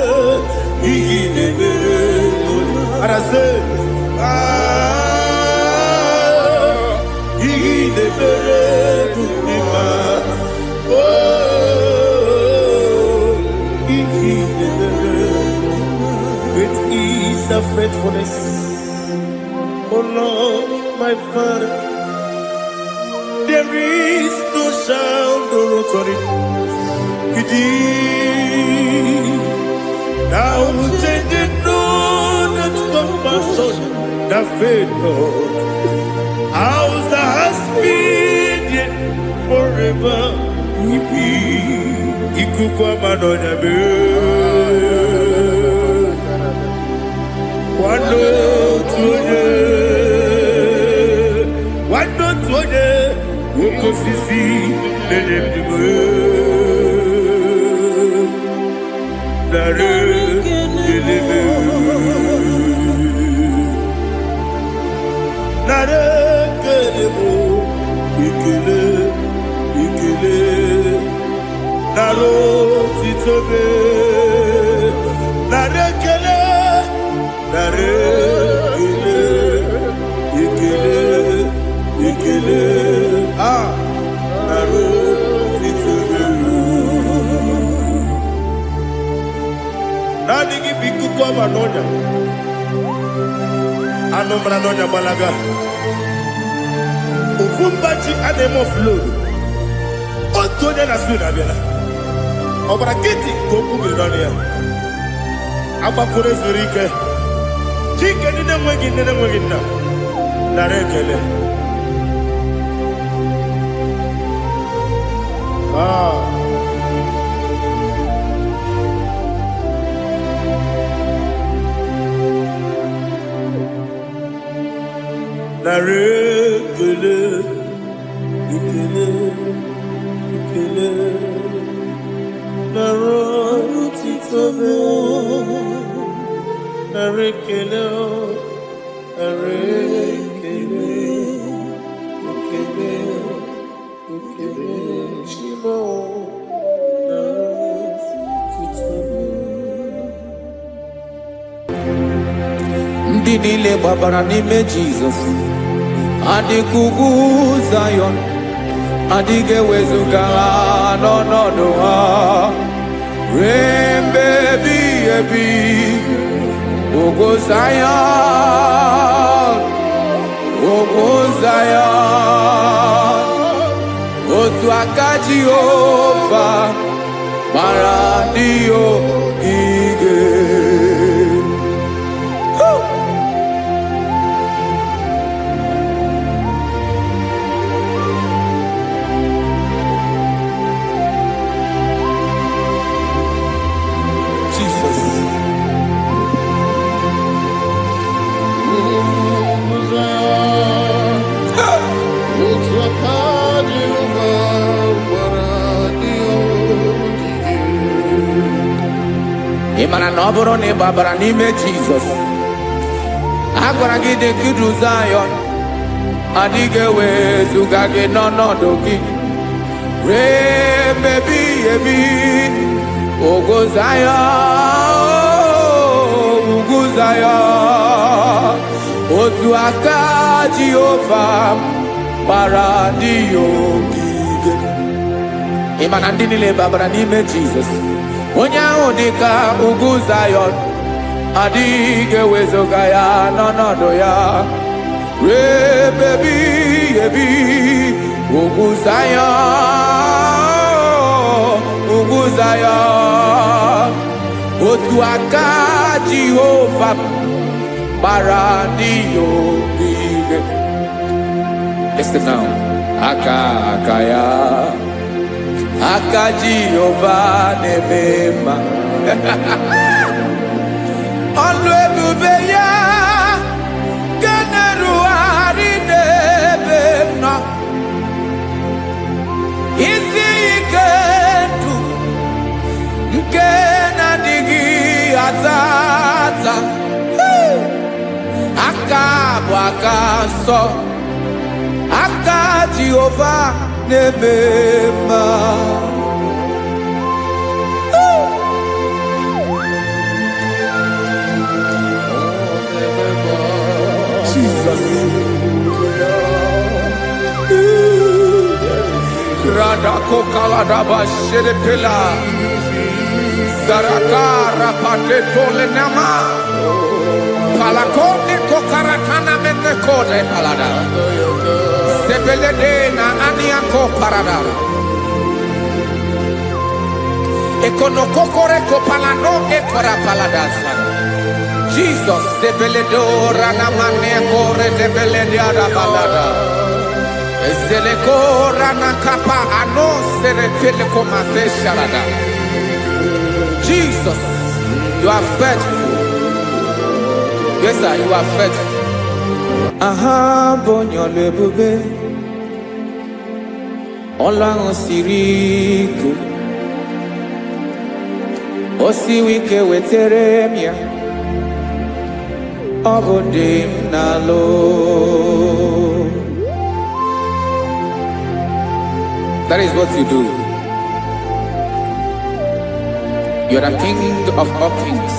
igide mere modima. Arase, igide mere modima. Oh, igide mere modima. Great is the faithfulness, oh Lord, my Father. There is no sound or authority. Now changing no that compassion, the faith, Lord. How's the husband yet forever? Ikukwa madonya be. Wando tuone, woko sisi, nedem diwe. Dare, delebe. nara ekele mo, ikele, ikele, nara otito me, nara ekele, nara ekele, ikele, ikele, nara otito me. Nani ki biku kwa manonya, anomra nonya balaga. Ufumbaji anemo flow. Otonya na suna bela. Obara kiti koku bilonia. Aba kure zurike. Chike nene mwegi na. Narekele. Narekele, ikele, ikele, narotitobe, narekele, narekele, ikele, ikele, shimo, narotitobe. Ndị niile gbabara n'ime Jizọs adịghị ugwu Zayọn, adịghị ewezuga ha n'ọnọdụ ha ruo mgbe ebighị ebi. Ugwu Zayọn, ugwu Zayọn, otu aka Jehova gbara ndị ogige. Ị mara na ọ bụrụ na ị gbabara n'ime Jizọs, a gwara gị dị ka Zayọn, adịghị ewezuga gị n'ọnọdụ gị ruo mgbe ebighị ebi. Ugwu Zayọn, ugwu Zayọn, otu aka Jehova gbara ndị ogige. Ị ma na ndị niile gbabara n'ime Jizọs, onye ahụ dị ka ugwu Zayọn, adịghị ewezuga ya n'ọnọdụ ya ruo mgbe ebighị ebi. Ugwu Zayọn, ugwu Zayọn, otu aka Jehova gbara ndị ogige. Listen now, aka ya, aka Jehova na-eme mma. Ọlụ ebube ya ga na-erugharị n'ebe m nọ. Isi ike ndụ nke na-adịghị ata ata. Aka bụ aka nsọ, aka Jehova na-eme mma. Radako kaladaba sherepela zarakara patole nama palakone kokaratana mene kode palada sebelede na aniako parada ekonokokore kopalano ekora paladasa. Jesus sebeledo rana mane kore debelede ada balada. Jesus, you are faithful. Yes, sir, you are faithful. Aha, bonyo lebube. Olang osirike. Osiwike weteremia. Obodim nalo. That is what you do. You are the King of all kings.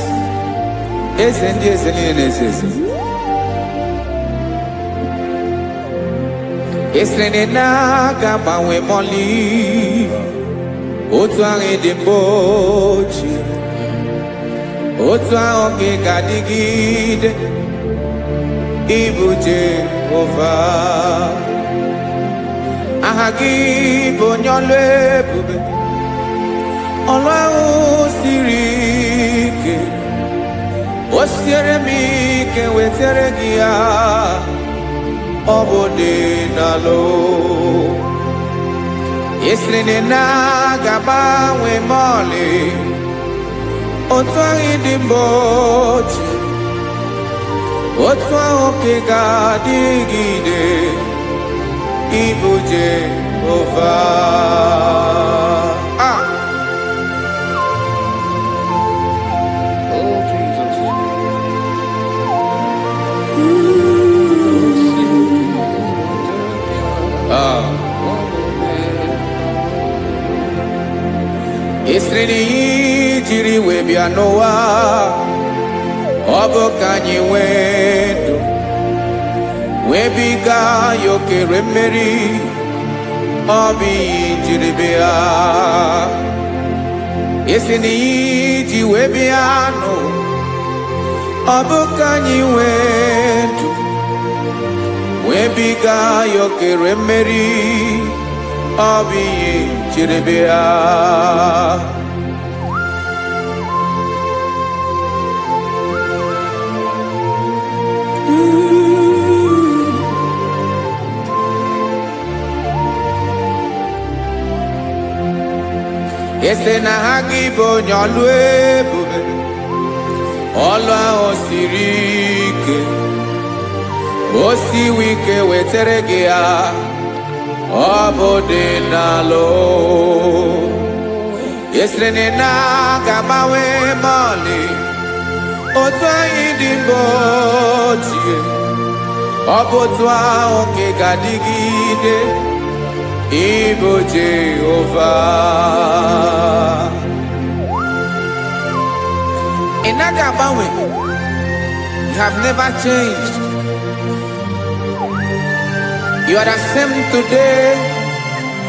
Esrene na gabawe moli. Otu ange dembochi. Otu ange gadigide. Ibu Jehovah. Ahagi bonyole bube. Olwa sirike. Osiere mi ke wetere gia. Obode nalo. Esrene na gabawe moli. Otu ange dembochi. Otu oke gadigide Ibu Jehovah. Oh, Jesus. Esreni jiri webia Noah Obo kanyi wedo Webiga yokere meri Obi jiribia Esini ji webiano Obo kanyi wedo Webiga yokere meri Obi jiribia Ese na hagi bonyolu ebube Olwa osirike Osiwike wetere gea Obode nalo Esrene na gabawe mali Otwa idimbochie Obotwa oke gadigide Ibo Jehovah. In Agabawe, you have never changed. You are the same today,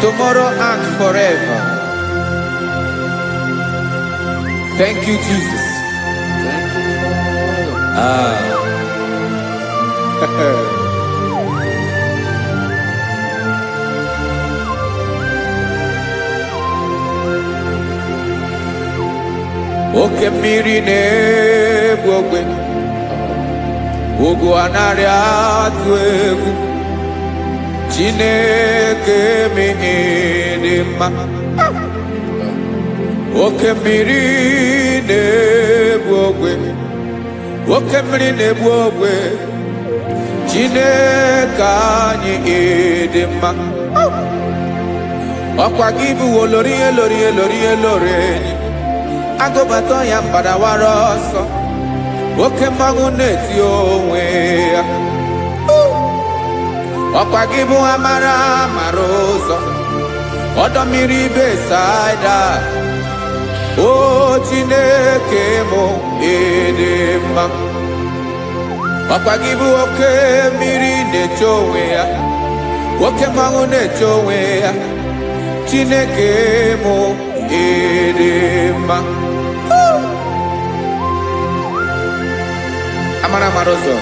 tomorrow, and forever. Thank you, Jesus. Thank you, Lord. Oke mmiri na-egbu ogwe ugwu anarị atụ egwu Chineke mi dị mma oke mmiri na-egbu ogwe oke mmiri na-egbu ogwe Chineke anyị dị mma ọkwa gị bụ olori Agobato ya mbadawara ọsọ oke mmanwụ na-eti onwe ya ọkwa gị bụ amara ụzọ ọdọ mmiri Besaida o Chineke mụ ịdị mma ọkwa gị bụ oke mmiri na-eche onwe ya oke mmanwụ na-eche onwe ya Chineke mụ ịdị mma Amara ụzọ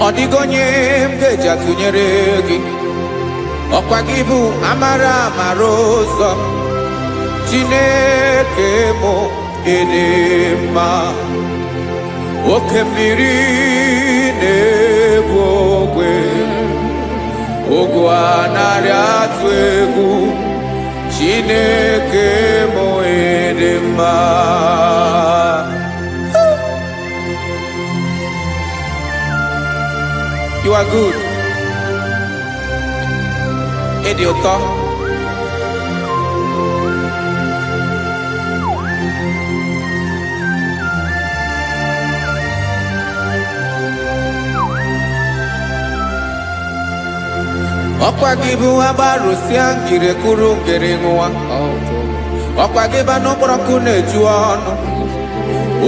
ọ dịghị onye m ga-eji atụnyere gị ọkwa gị bụ amara ụzọ Chineke mụ ịdị mma oke mmiri na-egbu ogwe ụgwọ anarị atụ egwu Chineke mụ ịdị mma. You are good. Ịdị ụtọ. Ọkwa gị bụ agbarụsịa ngire kụrụ ngere nwa. Ọkwa gị ba n'ụkpọrọkụ na-eju ọnụ.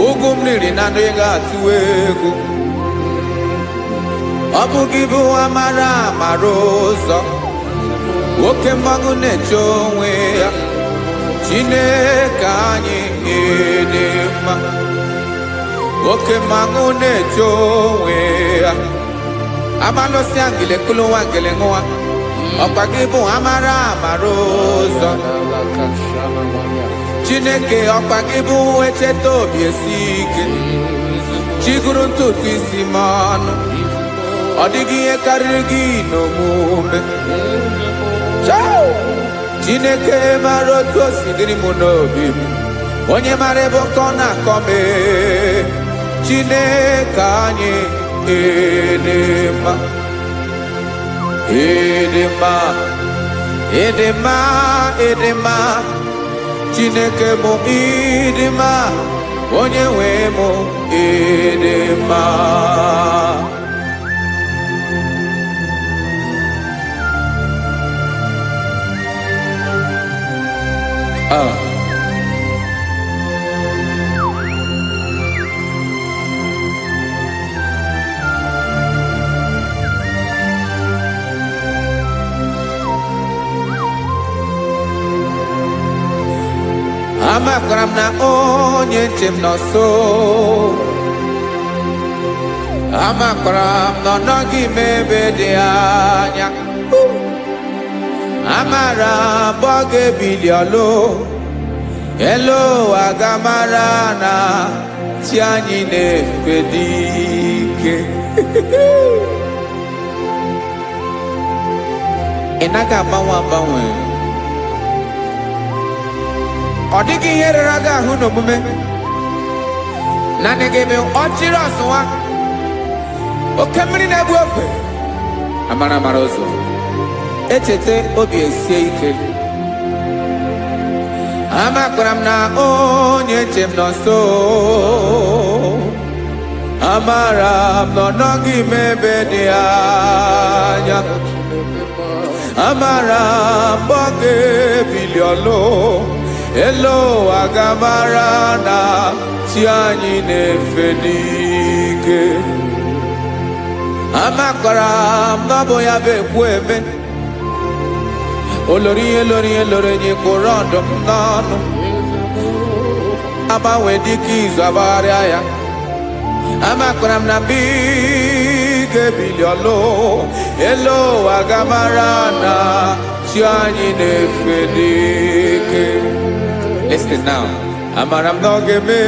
Ugwu mmiri na anụ ga atụ egwu. Ọ bụ gị bụ amara amara ụzọ. Nwoke mmanwụ na-eche onwe ya. Chineke anyị ịdị mma. Nwoke mmanwụ na-eche onwe ya. Abalụsị angele kụlụ nwa ngele nwa. Ọkwa gị bụ amara amara ụzọ. Chineke ọkwa gị bụ echeta obi esi ike. Chigụrụ ntutu isi m ọnụ. Ọ dịghị ihe karịrị gị n'omume. Chineke mara otu o si dịrị m n'obi m. Onye mara ebe ọkọ na-akọ m. Chineke anyị ịdị mma. Ịdị mma. Ịdị mma. Ịdị mma. Chineke mụ ịdị mma. Onye nwe mụ ịdị mma. Amakwara m na onye nche m nọ nso. Amakwara m na ọ nọghị m ebe dị anya. Amara m ọ ga-ebili ọlụ. Elu aga mara na chi anyị na-efe dị ike. Ị naghị agbanwe agbanwe. Ọ dịghị ihe rere gị ahụ n'omume. Naanị gị bụ ọchịrị ọzụwa. Oke mmiri na-egbu ogwe. Amara amara ụzọ. Echeta obi esie ike. Amakwara m na onye nche m nọ nso. Amara m na ọ nọghị m ebe dị anya. Amara m ọ ga-ebili ọlụ. Elu aga mara na chi anyị na-efe n'ike. Amakwara m na ọ bụ ya bụ ekwu eme. Olori ihe lori ihe lori enyi kwụrụ ọdụm n'ọnụ. Agbanwe dịka izu agbagharịa ya. Amakwara m na mgbe ị ga-ebili ọlụ. Elu aga mara na chi anyị na-efe n'ike. Listen now. Amara m na ọ ga-eme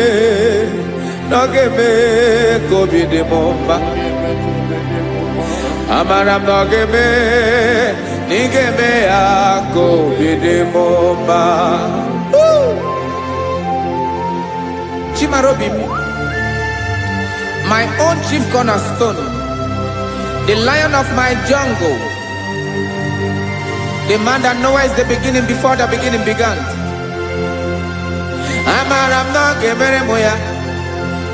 ka obi dị m mma. Amara m na ọ ga-eme na ị ga-eme ya ka obi dị m mma. Chimarobi m, my own chief cornerstone, the lion of my jungle, the man that knows the beginning before the beginning began. Amara m na ọ ga-emere m ya,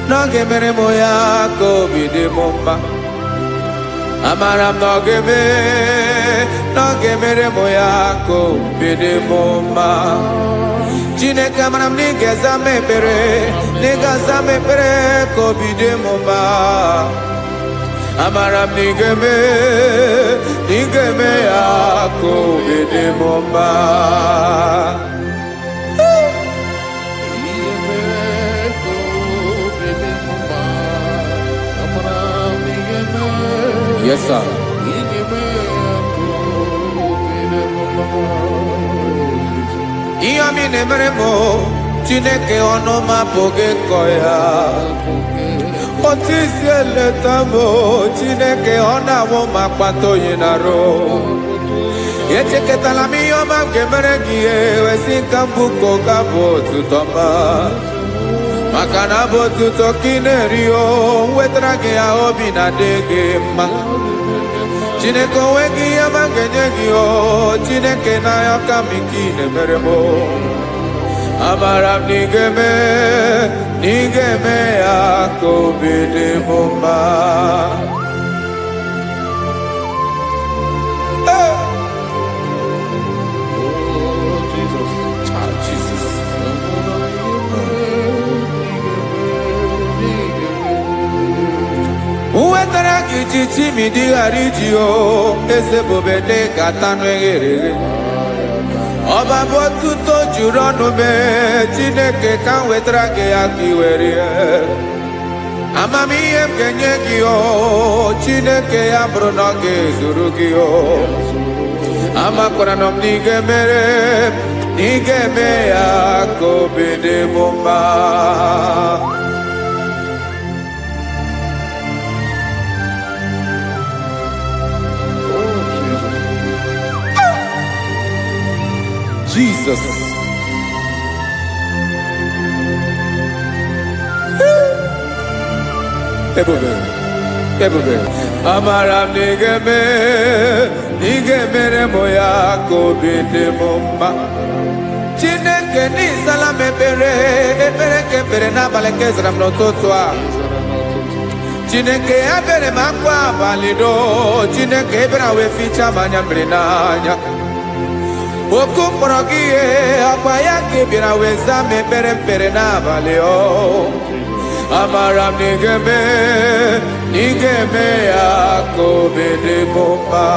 na ọ ga-emere m ya ka obi dị m mma. Amara m na ọ ga-emere m ya ka obi dị m mma. Chineke amara m na ị ga-aza m ekpere, na ị ga-aza m ekpere ka obi dị m mma. Amara m na ị ga-eme ya ka obi dị m mma. Yes, sir. Ihe mi na-emere m Chineke ọnụ m apụghị ịkọ ya. Otu isi eleta m Chineke ọ na-awụ m akpata oyi n'arụ. Echeketala m ihe ọma nke mere gị ewesi nka mbuko ka bụ otuto mma maka na bụ otuto ka ị na-eri o wetara gị ya obi na-adị gị mma Chineke onwe gị ihe ọma ga-enye gị o Chineke n'anya ka m ike ị na-emere m amara m na ị ga-eme ya ka obi dị m mma Uwetara gị ji chimidi ghara iji o eze bobede ka tanụ eghere eghe ọba bụ otuto juru ọnụ mee Chineke ka m wetara gị ya ka i were amamihe m ga-enye gị o Chineke ya bụrụ na ọ ga-ezuru gị o amakwara na m na ị ga-emere na ị ga-eme ya ka obi dị m mma Jesus. Ebube. Amara m n'ige mere m ya ka obi dị m mma. Chineke n'ịzala m ekpere nke ekpere n'abalị nke zara m n'ụtụtụ a. Chineke ya bere m akwa abalị do. Chineke ebere wee ficha m anya mmiri n'anya. Oku mkpọrọ gị ihe akwa ya ka ị bịara wee zaa m ekpere n'abalị o amara m na ị ga-eme ya ka obi dị m mma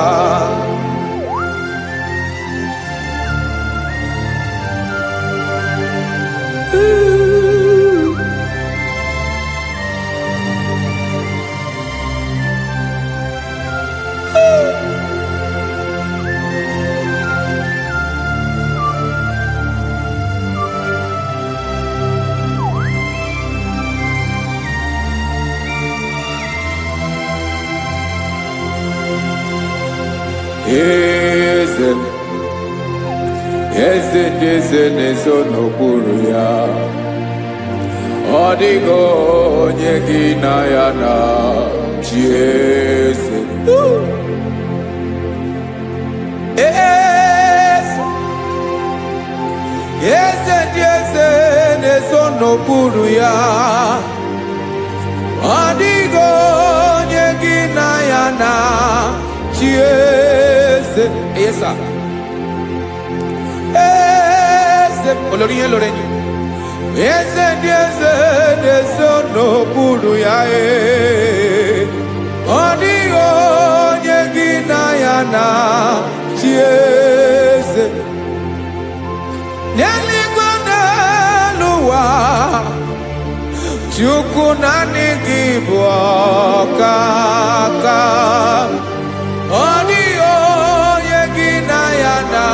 Eze na-eso n'okpuru ya ọ dịghị onye gị na ya na chi eze ndị eze na-eso n'okpuru ya ọ dịghị onye gị na ya na chi eze olórí yẹn lórí ẹ̀yìn eze ndị eze na-eso n'okpuru ya ọ dịghị onye gị na ya na chi eze n'eluigwe n'elu ụwa Chukwu naanị gị bụ ọkaka ọ dịghị onye gị na ya na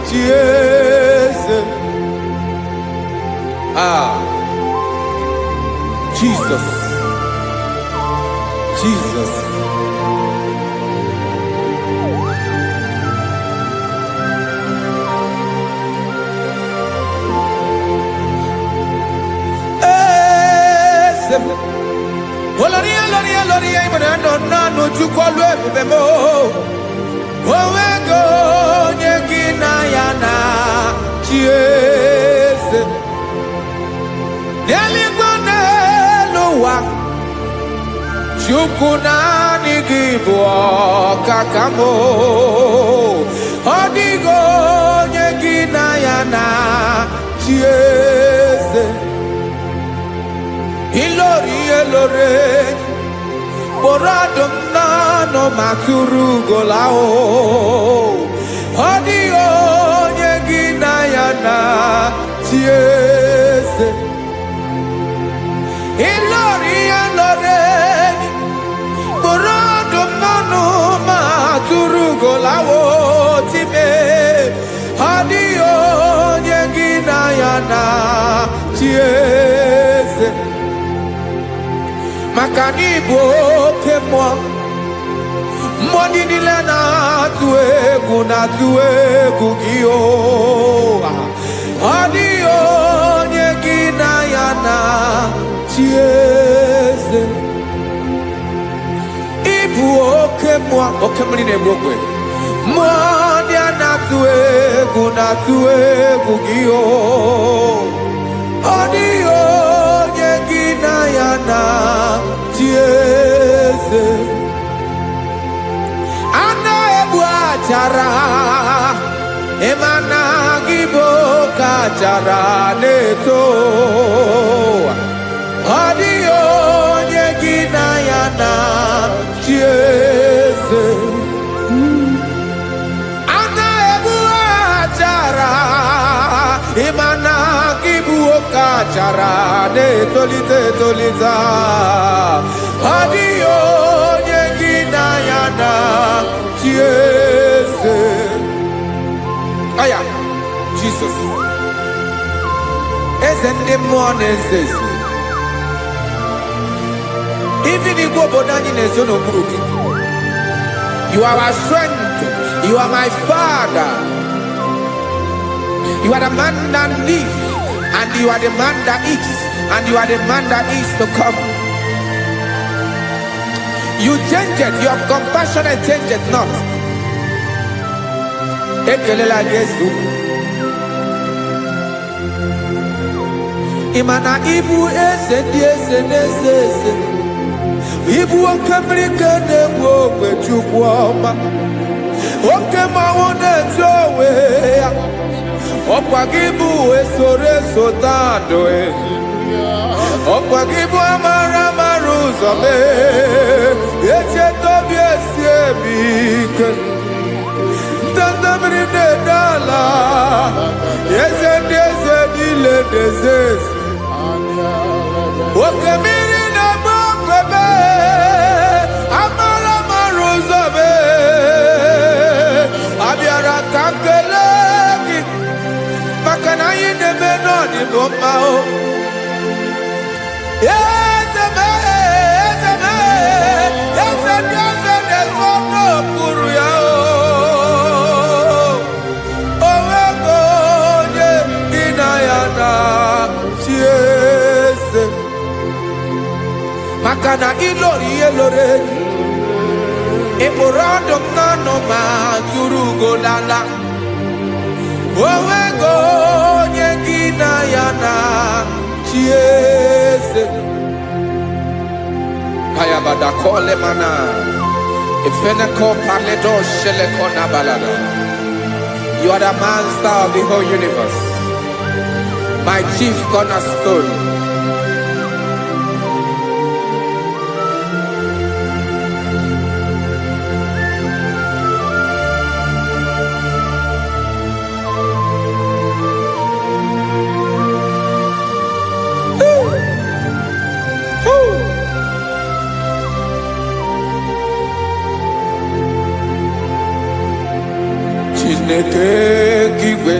chi eze Jesus Olórí ìbọn nánú Chukwu ọlụ ebube mo onwego onye gị na ya na chi eze n'eluigwe n'elu ụwa Chukwu naanị gị bụ ọkaka m ọ dịghị onye gị na ya na chi eze ilori kpọrọ ọdụm n'ọnụ ma tụrụ ugola ọ dịghị onye gị na ya na chi eze ilori kpọrọ ọdụm n'ọnụ ma tụrụ ugola time ọ dịghị onye gị na ya na chi eze maka na ịbụ oke mmụọ Mmụọ niile na-atụ egwu gị o. Ọ dịghị onye gị na ya na-achị eze. Ị bụ oke mmụọ, oke mmiri na-egbu ogwe. Mmụọ ndị a na-atụ egwu gị o. Ọ dịghị onye gị na ya na-achị eze. Ana ebu achara, emana gị bụ ka achara na-eto. Ọ dịghị onye gị na ya na-achị eze. Ana ebu achara, emana gị bụ ka achara na-etolite etolite. Ọ dịghị onye gị na ya na-achị eze. Aya, Jesus. Eze ndị mmụọ na-eze eze. Even if you go down in a zone of Buruki, you are our strength. You are my Father. You are the man that lives, and you are the man that is, and you are the man that is to come. You change it. Your compassion and change it not. Ekelela Yesu. Imana ibu eze di eze n'eze eze. Ibu oke mmiri ka na-egbu ogbe Chukwu ọma. Oke mmanwụ na-eto onwe ya. Ọkwa gị bụ esoro esota ndụ. Ọkwa gị bụ amara ụzọ mee. Echeta obi esi ebi ike. Ndanda mmiri na-ede ala. Eze ndị eze niile na-eze eze. Oke mmiri na-agba okwebe. Amara ụzọ mee. Abịara ka m kelee gị. Maka na anyị na-eme n'ọdịbụ mma o. Eze mee, eze mee. Eze ndị eze na-ezo n'okpuru ya o. Onwego onye gị na ya na-achị eze. Maka na ịlọrọ ihe lọrọ enyi. Ịkpụrụ ọdụm n'ọnụ ma tụrụ ugo n'ala. Onwego onye gị na ya na-achị eze. Kayabada kole mana. Ifeneko paledo sheleko na balada. You are the master of the whole universe. My chief cornerstone. Chineke kigwe,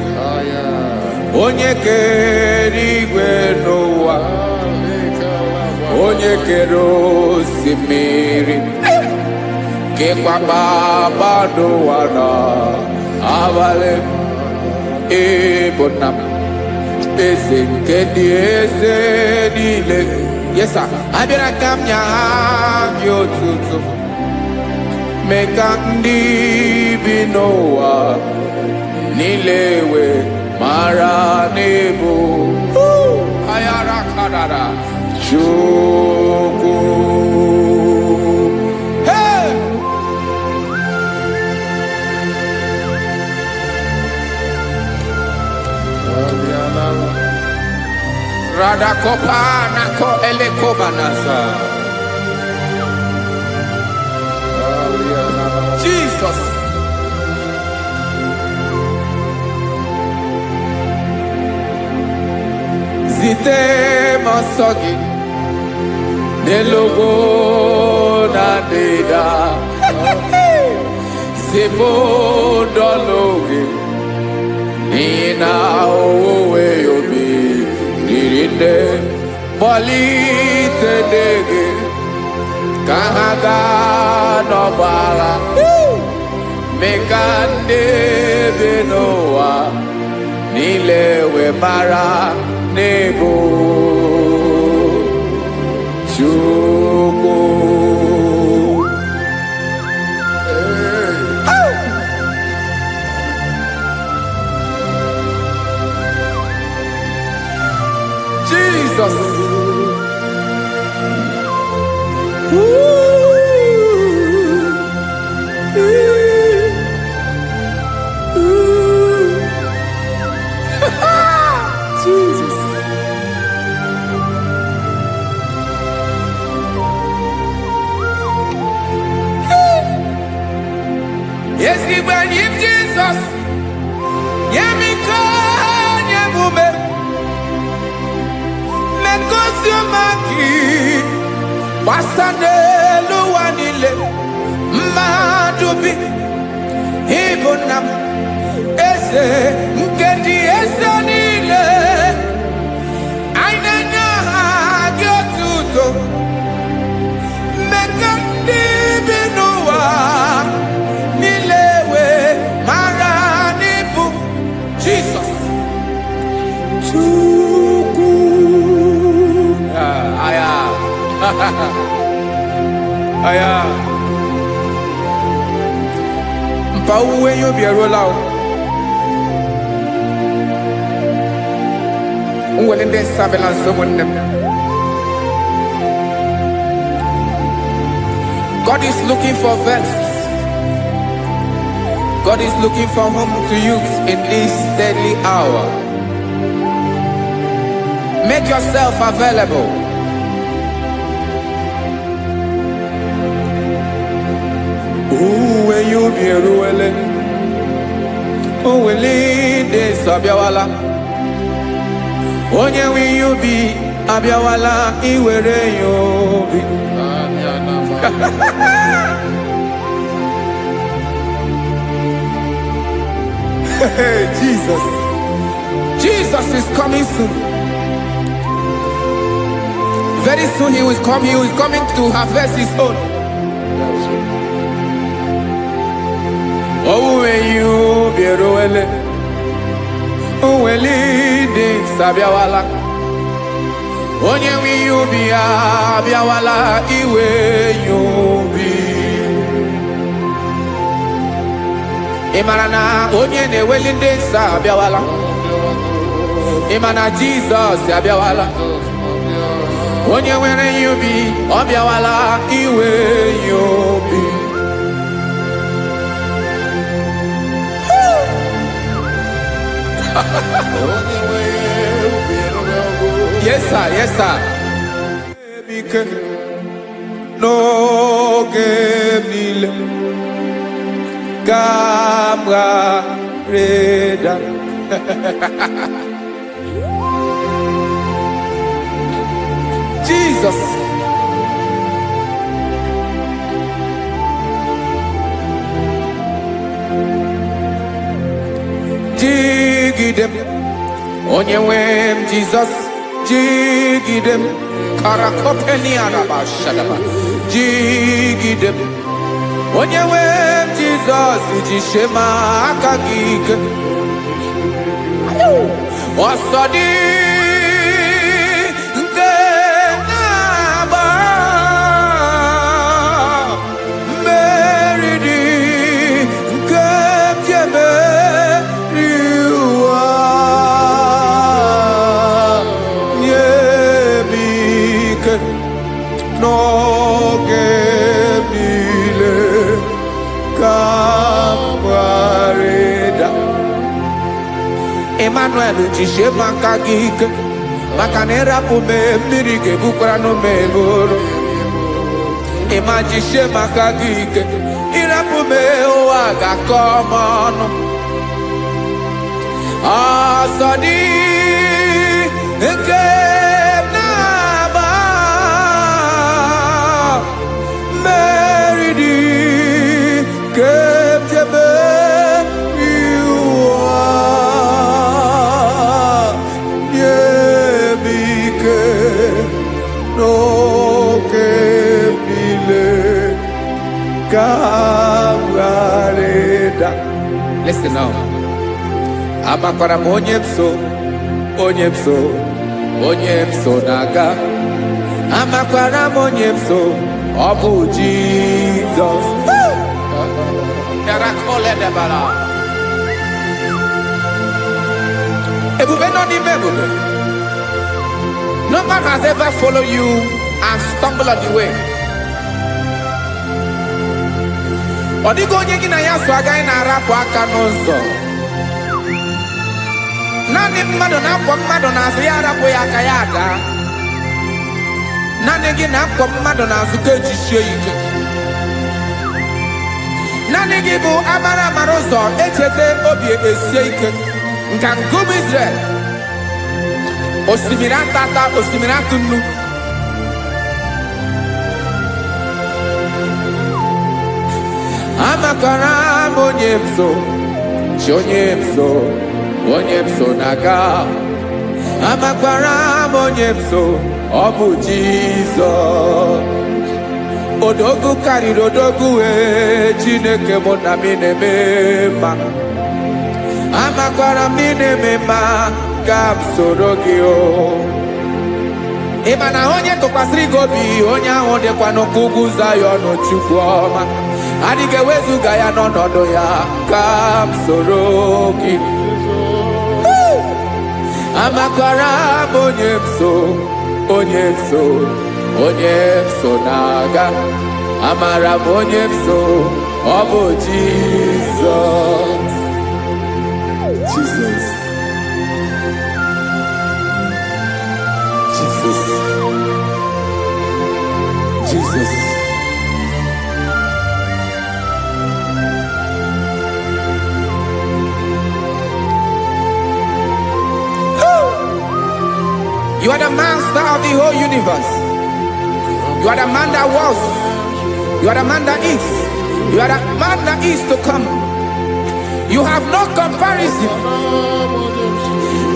onye kere igwe n'ụwa, onye kere osimiri, kekwa kpakpando ụwa n'abalị. Ịbụ nna m, eze nke ndị eze niile. Yes sir, abịara ka m nye gị otuto. Mee ka ndị bi n'ụwa niile wee mara n'ebu ayara kadara Chukwu. Hey! Radakopa nako elekobanasa. Jesus. Zite masogi nelogo na deda. Zibo dologe nina owe yobi nirinde bolite dege kahaga no bala. mekande benoa nilewe mara nebo chuko. Jesus. Jesus. Yes, he believe Jesus. Yemiko, yemume. Mekosumaki. Wasane luwanile. Madubi. Ibunam. Ese. Mkendi ese nile. Ainanya agyotuto. Mekandi binuwa. Nilewe maranibu. Jesus. Chuku. Aya. Aya. Mpa uwe yo bierola o. Unwelende sabelan someone. God is looking for vessels. God is looking for whom to use in this deadly hour. Make yourself available. When you be ruling, who will lead this Abiawala? Onye will you be Abiawala? Iwere you be. Jesus. Jesus is coming soon. Very soon he will come. He is coming to harvest his own. Oh, when you be ruele, oh, when leading Sabiawala, onye will you be Abiawala, iwe you be. Imarana, onye ne welinde Sabiawala, Imana Jesus Sabiawala, onye where you be, Abiawala, iwe you be. Yes, sir. Yes, sir. No game Camera Reda. Jesus. Jigidem, Onyewem Jesus, Jigidem, Karakopeni Arabashadaba, Jigidem, Onyewem Jesus, Jishema Akagig, Wasadi, Genaba, Meridi, Gemjebe. No gemile kamareda Emmanuel jishe makagike makanera pume mirike bukrano meboro Emajishe makagike irapume oaga komono Asadi eke Camera dareda. Listen now. Amakwara m onye m so naga. Amakwara m onye m so, ọ bụ Jesus. Yarakole debara. Ebube nọ n'ime ebube. No man has ever followed you and stumbled on the way. Ọ dịghị onye gị na ya so agaghị na-arapụ aka n'ụzọ. Naanị mmadụ na-akwọ mmadụ n'azụ ya arapụ ya aka ya ada. Naanị gị na-akwọ mmadụ n'azụ ka ejisie ike. Naanị gị bụ amara ụzọ echete obi esie ike. Nka ngụbụ Israel. Osimiri atata, osimiri atụ nnu. Amakwara m onye m so, onye m so naga. Amakwara m onye m so, ọ bụ Jizọs. Odogwu karịrị odogwu Chineke mụ na m na-eme mma. Amakwara m na-eme mma ka m soro gị o. Ị ma na onye tụkwasịrị gị obi, onye ahụ dịkwa n'ugwu Zayọn Chukwu ọma. Adịghị ewezuga ya n'ọnọdụ ya ka m soro gị. Amakwara m onye m so na-aga. Amara m onye m so, ọ bụ Jizọs. Jesus. You are the master of the whole universe. You are the man that was. You are the man that is. You are the man that is to come. You have no comparison.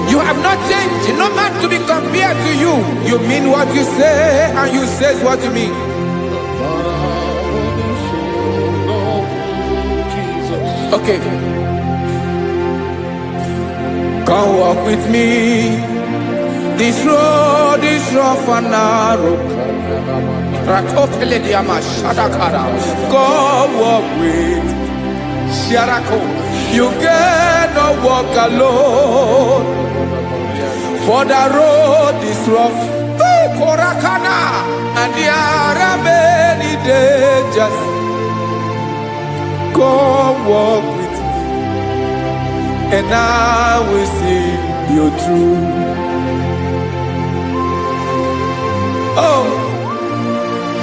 You have not changed. No man to be compared to you. You mean what you say, and you say what you mean. Okay. Come walk with me. This road is rough and narrow. Come walk with Sharako. You cannot walk alone. For the road is rough. Korakana. And there are many dangers. Come walk with me, and I will see you through. Oh,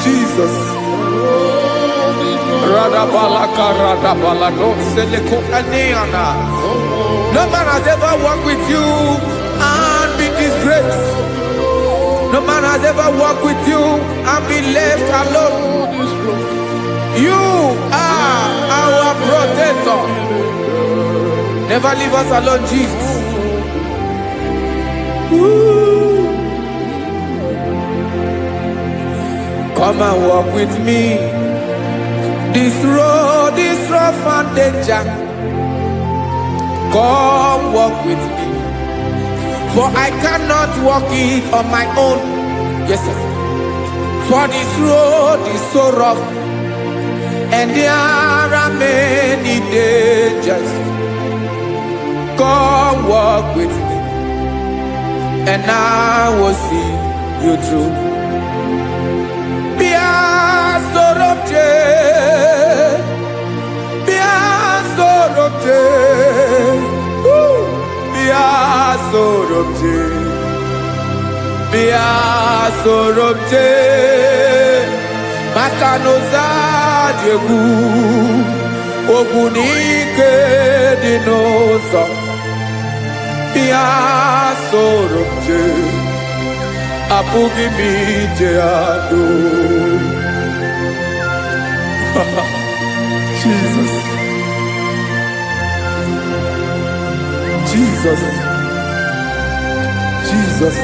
Jesus. No man has ever walked with you and been disgraced. No man has ever walked with you and been left alone. You are our protector. Never leave us alone, Jesus. Ooh. Come and walk with me. This road is rough and danger. Come walk with me. For I cannot walk it on my own. Yes, sir. For this road is so rough, and there are many dangers. Come walk with me, and I will see you through. Sorobje Makanoza Diegu Ogunike Dinosa Bia Sorobje Apugi Mijeado. Jesus. Jesus. Jesus.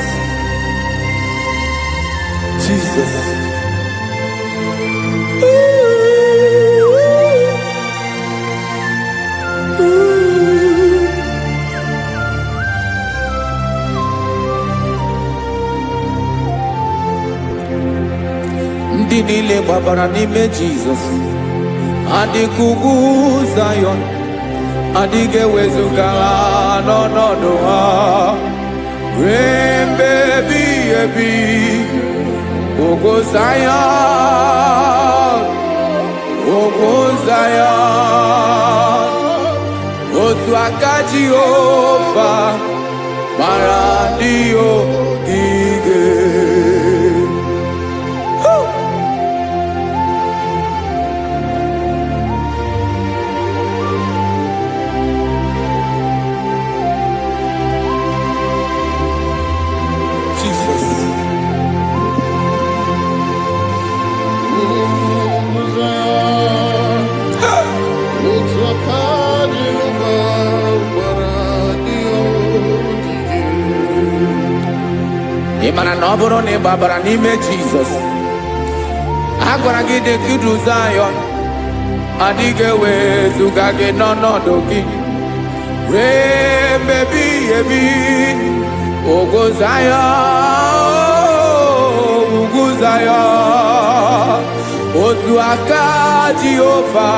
Jesus. ndị niile gbabara n'ime Jizọs adịghị ugwu Zayọn adịghị ewezuga ha n'ọnọdụ ha ruo mgbe ebighị ebi. Ugwu Zayọn, ugwu Zayọn, otu aka Jehova mara ndị ogige. Ị mara na ọ bụrụ na ị gbabara n'ime Jizọs, a gwara gị dị ka ugwu Zayọn adịghị ewezuga gị n'ọnọdụ gị ruo mgbe ebighị ebi. Ugwu Zayọn, ugwu Zayọn, otu aka Jehova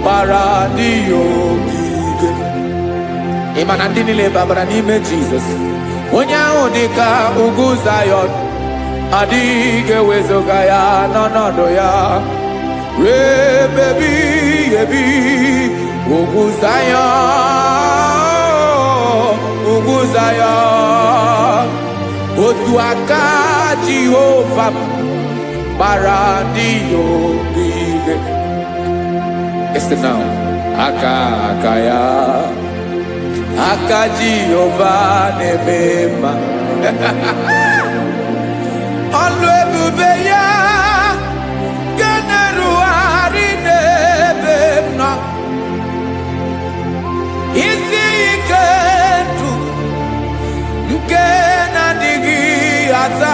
gbara ndị ogige. Ị ma na ndị niile gbabara n'ime Jizọs, onye ahụ dị ka ugwu Zayọn adịghị ewezuga ya n'ọnọdụ ya ruo mgbe ebighị ebi. Ugwu Zayọn, ugwu Zayọn, otu aka Jehova gbara ndị ogige. Listen now, aka ya, aka Jehova na-eme mma. Ọlụ ebube ya ga na-erugharị n'ebe m nọ. Isi ike ndụ nke na-adịghị ata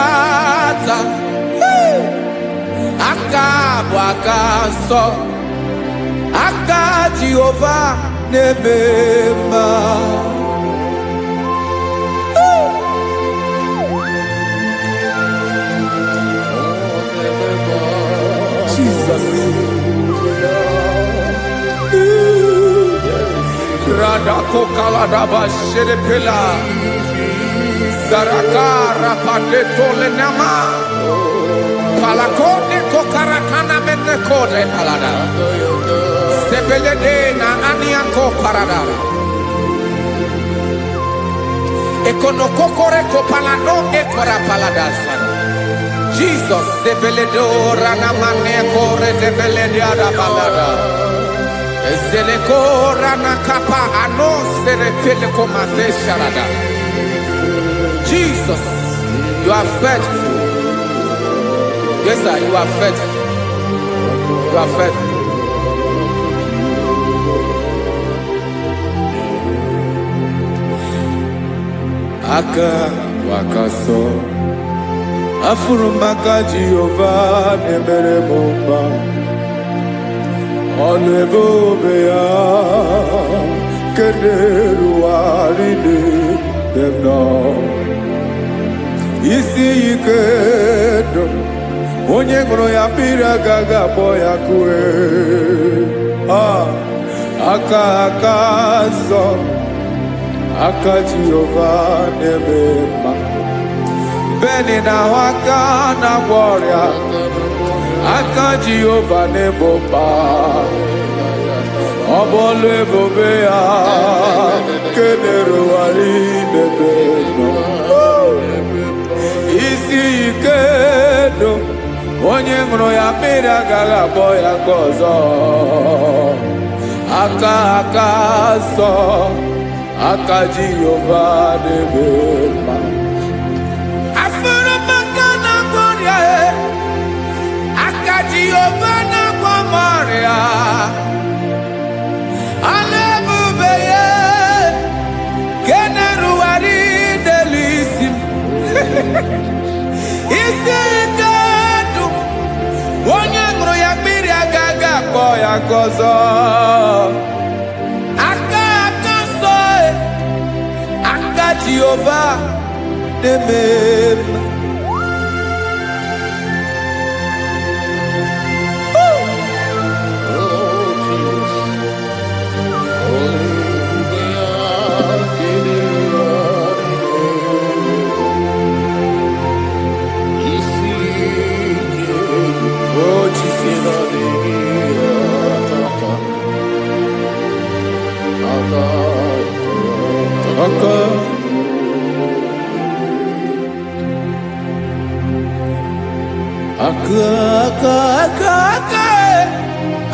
ata. Aka bụ aka nsọ, aka Jehova na-eme mma. Jesus. Radako kaladaba sherepela zarakara padeto lenama palakone kokarakana menekode palada sebelede na aniako paradara ekonokokore kopalano ekora paladasa. Jesus sebeledo rana manekore debelediada balada ezeleko rana kapa ano serepeleko mate sharada. Jesus, you are faithful. Yes sir, you are faithful. You are faithful. Aka wakaso afurumaka Jehova nebere mumba. Ọlụ ebube ya kederuarị dem nọ. Isi ike ndụ onye ṅụrụ ya mmiri agaghị akpọ ya kue. Aka nsọ, aka Jehova na-eme mma. Beni na aka na-agwọ ọrịa, aka Jehova na-ebo mma. Ọ bụ ọlụ ebube ya kederuarị n'ebe nọ. Isi ike ndụ onye ṅụrụ ya mmiri agaghị akpọ ya nke ọzọ. Aka nsọ, aka Jehova na-eme mma. Afụrụmaka na-agwọ ọrịa, aka Jehova na-agwọ ọrịa. Ọlụ ebube ya nke na-erugharị n'elu isi m. Isi ike ndụ onye ṅụrụ ya mmiri agaghị akpọ ya nke ọzọ. Aka nsọ, aka Jehova na-eme mma.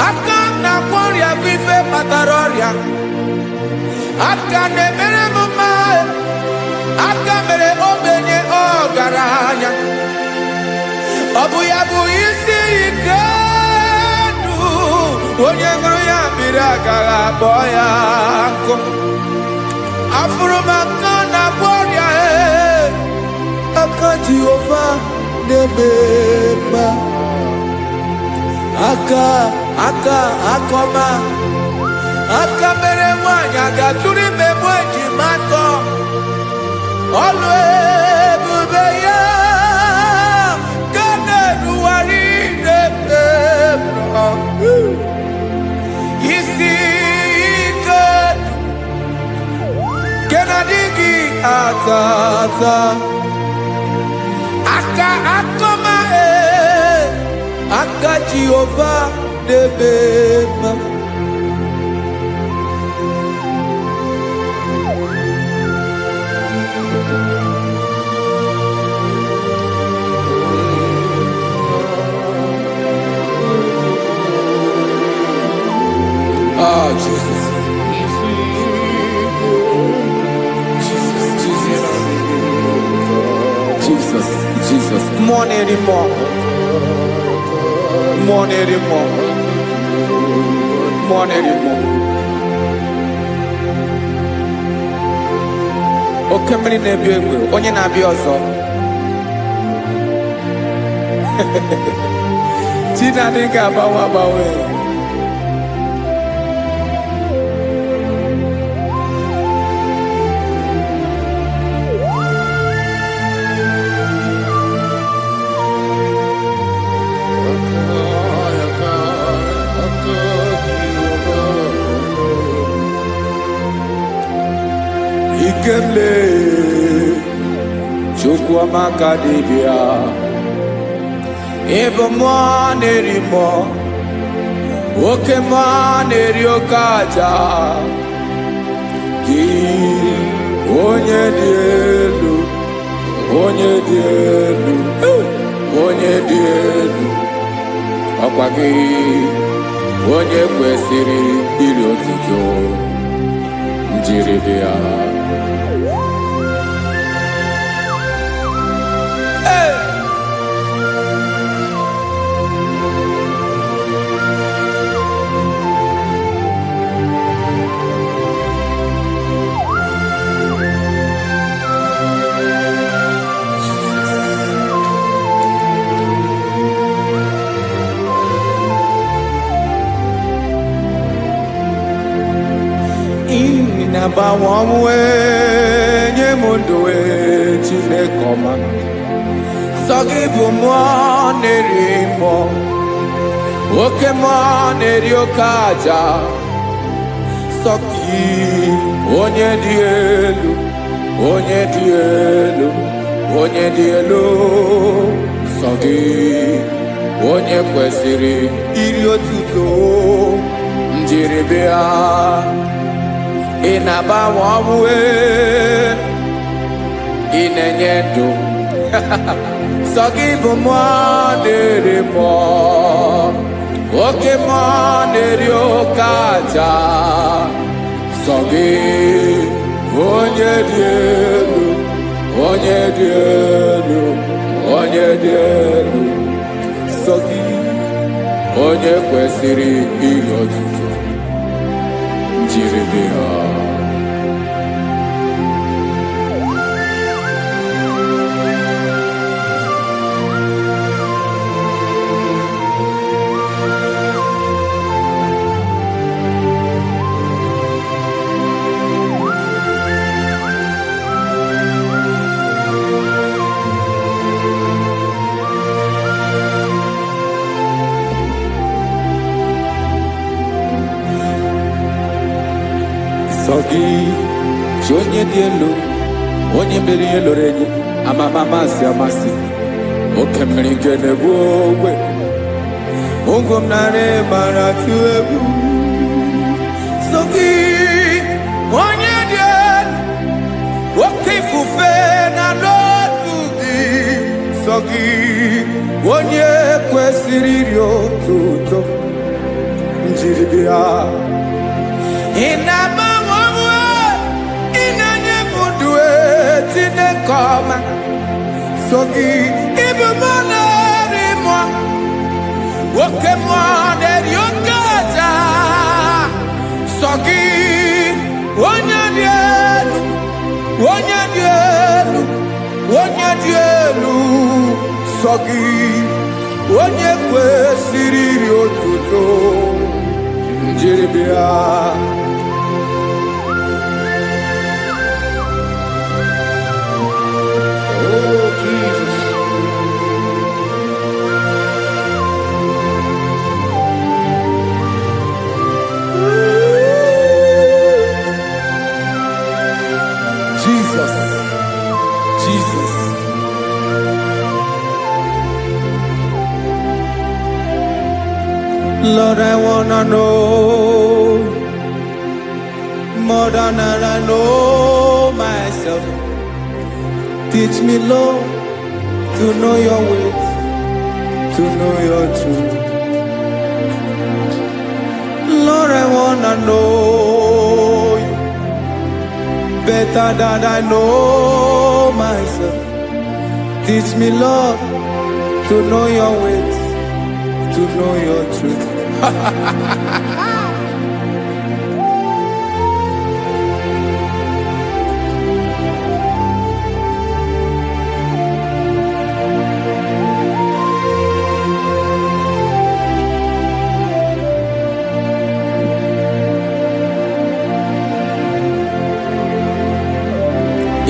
Aka na gloria vive pataroria. Aka ne mere mama. Aka mere obenye ogaranya. Obuya bu isi ikenu. Onye ngoro ya miraga boya ko. Afro maka na gloria Aka Jehovah nebema. Aka akoma. Aka mere mwanya gaturi mebwe jimato. Always be ya. Kane duwari nebema. Isi ikan. Kenadigi atata. Aka akoma Aka Jehovah nebema. Ah, Jesus. Jesus. More anymore. Okemri na-ebi egbe, onye na-abịa ọzọ. Chinadị ga-agbanwe. Ikemle Chukwamaka dibia Ebo nerimo Oke neriokaja Ki onye dielu Ọkwa gị onye kwesịrị iri otuto njiri bịa. Nabawamwe nyemunduwe Chinekoma Sogibu nerimo Oke neriokaja Soki onye dielu Sogi onye kwesịrị iri otuto njiribia Inabawamwe inenyedo Sogibu nerimo Oke neriokaja Sogi onye dielu Sogi onye kwesịrị iri otuto njiribia. Sogi onye dielu onye mere ihe loro enyi amasi oke mmiri nke na-egbu ogwe ongom nare maratu ebu sogi onye dien woke fufe na lotugi sogi onye kwesịrị iri otuto njiribia inamawawa inanye mudue tinekoma sogi ibumonarimo woke moneriokaja sogi onyadielu sogi onye kwesịrị iri otuto njiribia Oh, Jesus. Jesus, Jesus. Lord, I wanna know more than I know myself. Teach me, Lord, to know your ways, to know your truth. Lord, I wanna know you better than I know myself. Teach me, Lord, to know your ways, to know your truth.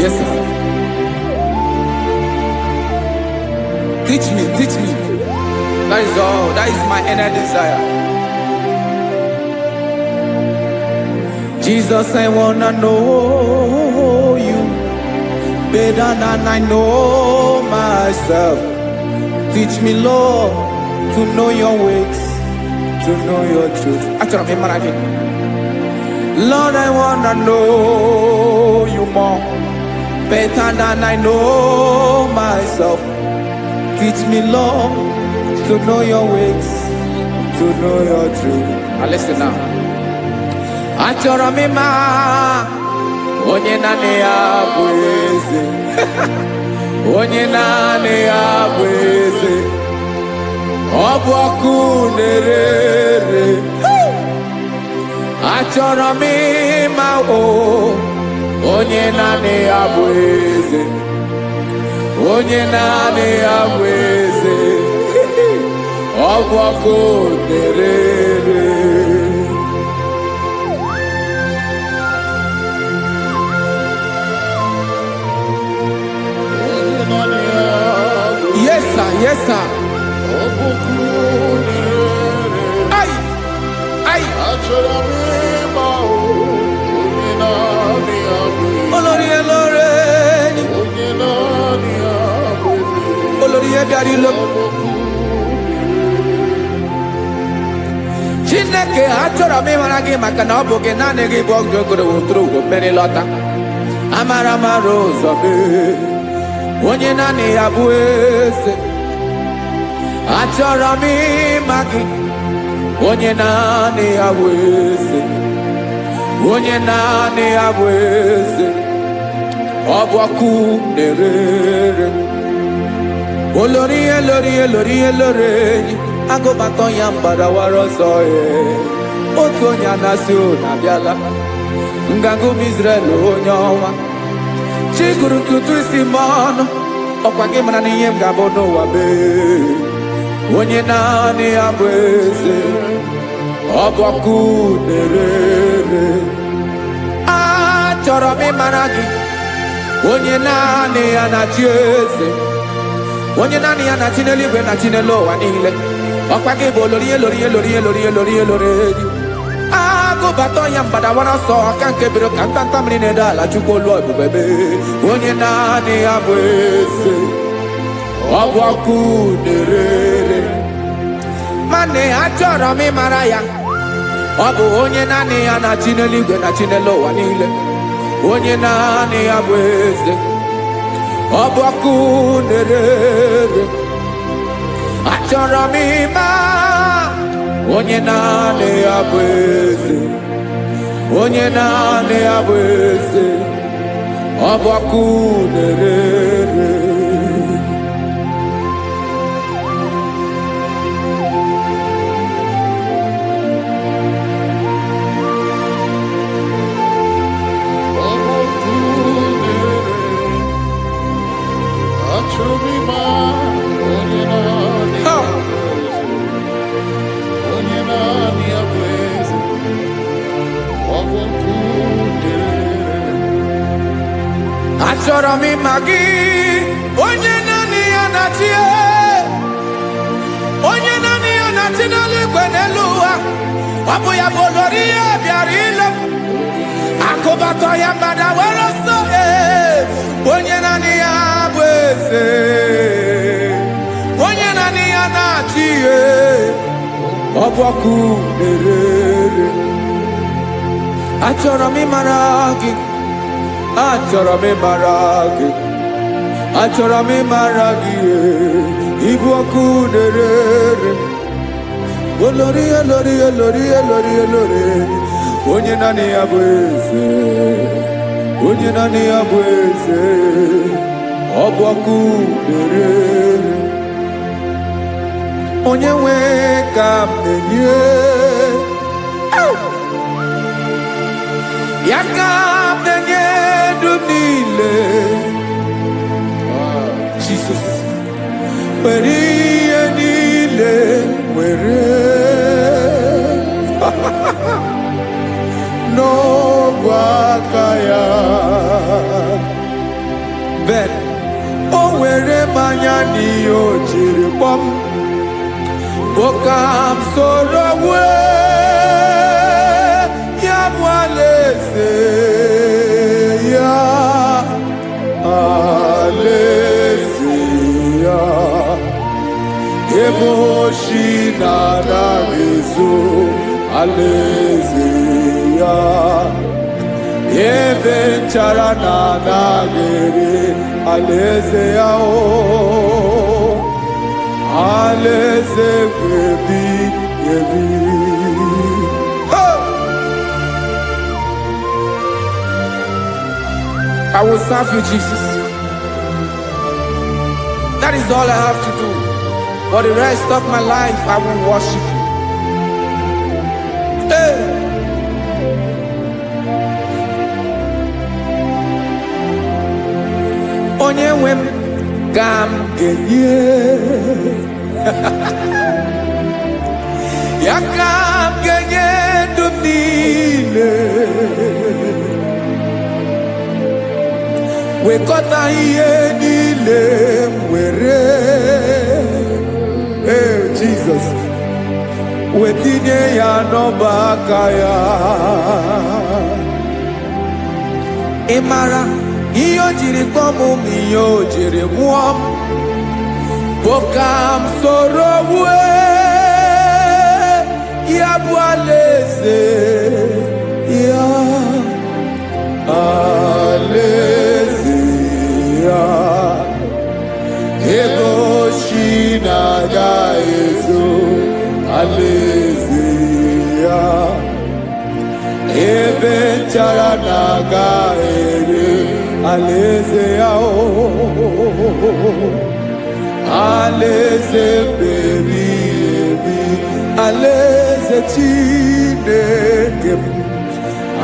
Yes, sir. Teach me, teach me. That is all. That is my inner desire. Jesus, I wanna know you better than I know myself. Teach me, Lord, to know your ways, to know your truth. Lord, I wanna know you more better than I know myself. Teach me, Lord, to know your ways, to know your truth. Now listen now. Achọrọ m ịma onye naanị ya bụ eze. Onye naanị ya bụ eze. Ọ bụ ọkụ na-ere. Achọrọ m ịma onye naanị ya bụ eze. Onye naanị ya bụ eze. Ọ bụ ọkụ na-ere. Yes, sir. Yes, sir. Ay, ay. Olórí elóore ni. Olórí ẹ̀dárí lọ. Chineke achọrọ m ịmara gị maka na ọ bụ gị naanị gị bụ ọgụ ogoro wotoro ugwo mmeri lọta. Amara mara ụzọ mee. Onye naanị ya bụ eze. Achọrọ m ịma gị. Onye naanị ya bụ eze. Onye naanị ya bụ eze. Ọ bụ ọkụ na-ere. Olórí elóore agụbatọ ya mgbadawara ọsọ ya. Otu onye anasị unu abịala. Nganga ụmụ Izrel onye ọnwa. Chi gụrụ ntutu isi m ọnụ. Ọkwa gị mara na ihe m ga-abụ n'ụwa bee. Onye naanị ya bụ eze. Ọ bụ ọkụ na-ere. Achọrọ m ịmara gị. Onye naanị ya na-achị eze. Onye naanị ya na-achị n'eluigwe na-achị n'elu ụwa niile. Ọkwa gị bụ olórí elóore. Agụbatọ ya mgbadawara ọsọ aka nke biro ka ntanta mmiri na-ede ala Chukwu olu ebube. Onye naanị ya bụ eze. Ọ bụ ọkụ na-ere. Ma nwanne achọrọ m ịmara ya. Ọ bụ onye naanị ya na-achị n'eluigwe na chi n'elu ụwa niile. Onye naanị ya bụ eze. Ọ bụ ọkụ na-ere. Achọrọ m ịma onye naanị ya bụ eze. Onye naanị ya bụ eze. Ọ bụ ọkụ na-ere. Achọrọ m ịma gị onye naanị ya na-achị, onye naanị ya na-achị n'eluigwe n'elu ụwa. Ọ bụ ya bụ olori ihe bịara ile akụbatọ ya mgbada were ọsọ. Onye naanị ya bụ eze, onye naanị ya na-achị ihe. Ọ bụ ọkụ na-ere. Achọrọ m ịmara gị, achọrọ m ịmara gị, achọrọ m ịmara gị. Ibu ọkụ na-ere. Olori olori olori olori olori. Onye naanị ya bụ eze, onye naanị ya bụ eze. Ọ bụ ọkụ na-ere. Onye nwe ka m na-enye ya, ka m na-enye ndụ niile. Jesus, were ihe niile were n'ọbụ aka ya. Ben o were mmanya n'ihe o jiri kpọm. Ka m soro wee ya bụ alaeze ya, alaeze ya. Ebe oshi na-anaghị ezo, alaeze ya. Ebe nchara na-anaghị ere, alaeze ya. Alaeze ebi ebi. I will serve you, Jesus. That is all I have to do. For the rest of my life, I will worship you. Hey. Onye nwe m ka m ga-enye ya, ka m ga-enye ndụ m niile. Wekọta ihe niile m were. Jesus, wetinye ya n'ọba aka ya. Ị mara ihe o jiri kpọọ m, ihe o jiri mụọ m. Bụ ka m soro wee ya bụ alaeze ya, alaeze ya. Ebe oshi na-agaghị ezo, alaeze ya. Ebe nchara na-agaghị ere, alaeze ya. Alaeze ebi ebi, alaeze Chineke m.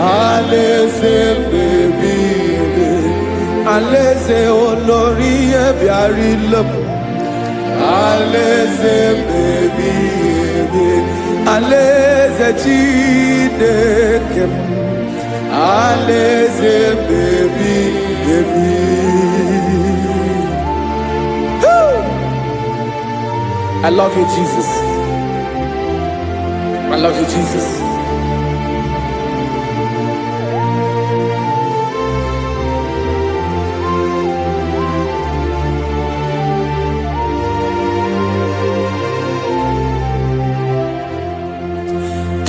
Alaeze ebi ebi, alaeze olori ihe bịara ile m. Alaeze ebi ebi, alaeze Chineke m. Alaeze ebi ebi. I love you, Jesus. I love you, Jesus.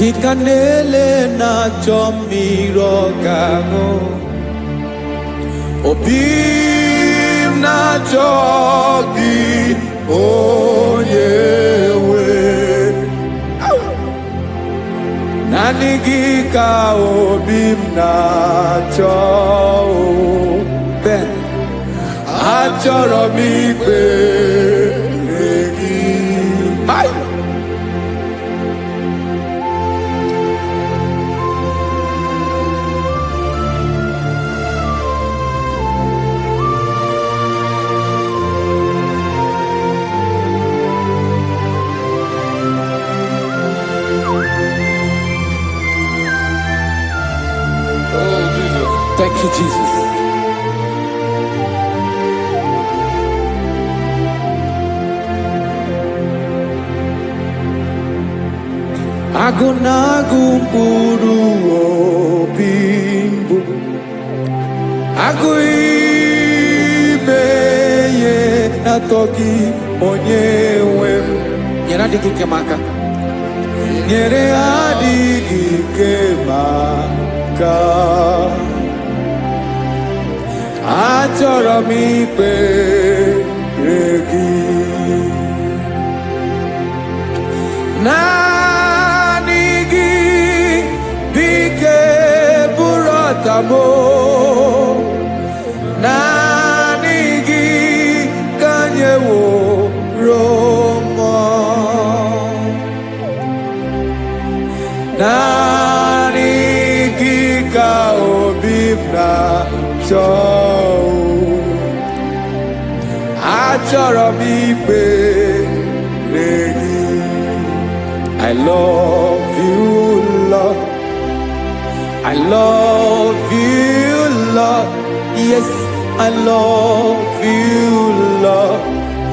Dikanele na chomiro gango Obim na chogi onyewe Nanigi ka obim na cho Ben Achoro mi pe Negi Mai Thank you, Jesus. Agunagu mpuru obimbu Aguibeye natoki onyewe Nyere adigi kemaka Nyere adigi kemaka Achọrọ m ikpere gị naanị gị bike bụrụ ọtabo naanị gị ka nyeworo mmụọ naanị gị ka obi m na-achọ Achọrọ m ikpere gị I love you, Lord. I love you, Lord. Yes, I love you, Lord.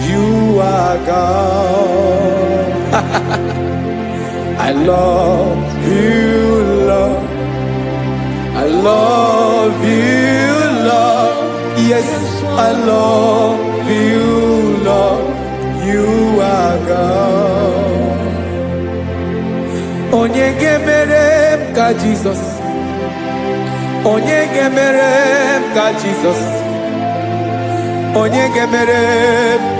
You are God. I love you, Lord. I love you, Lord. Yes, I love you, Lord. You are God. Onye gemere ka Jesus. Onye gemere ka Jesus. Onye gemere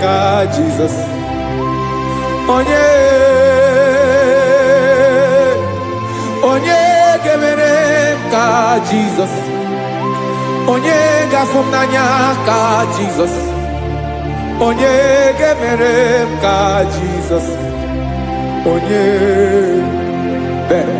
ka Jesus. Onye gemere ka Jesus. Onye gafum n'anya ka Jesus. Onye gemere ka Jesus. Onye Ben.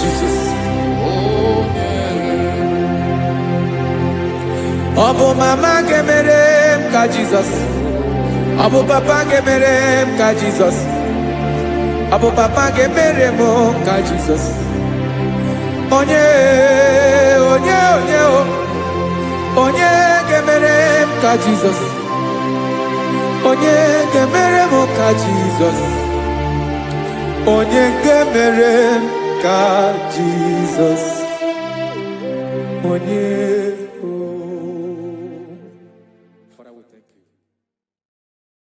Jesus. Obo mama gemere ka Jesus. Obo papa gemere ka Jesus. Obo papa gemere mo ka Jesus. Onye gemere ka Jesus. Onye gemere mo ka Jesus. Onye gemere ka Jesus. Onye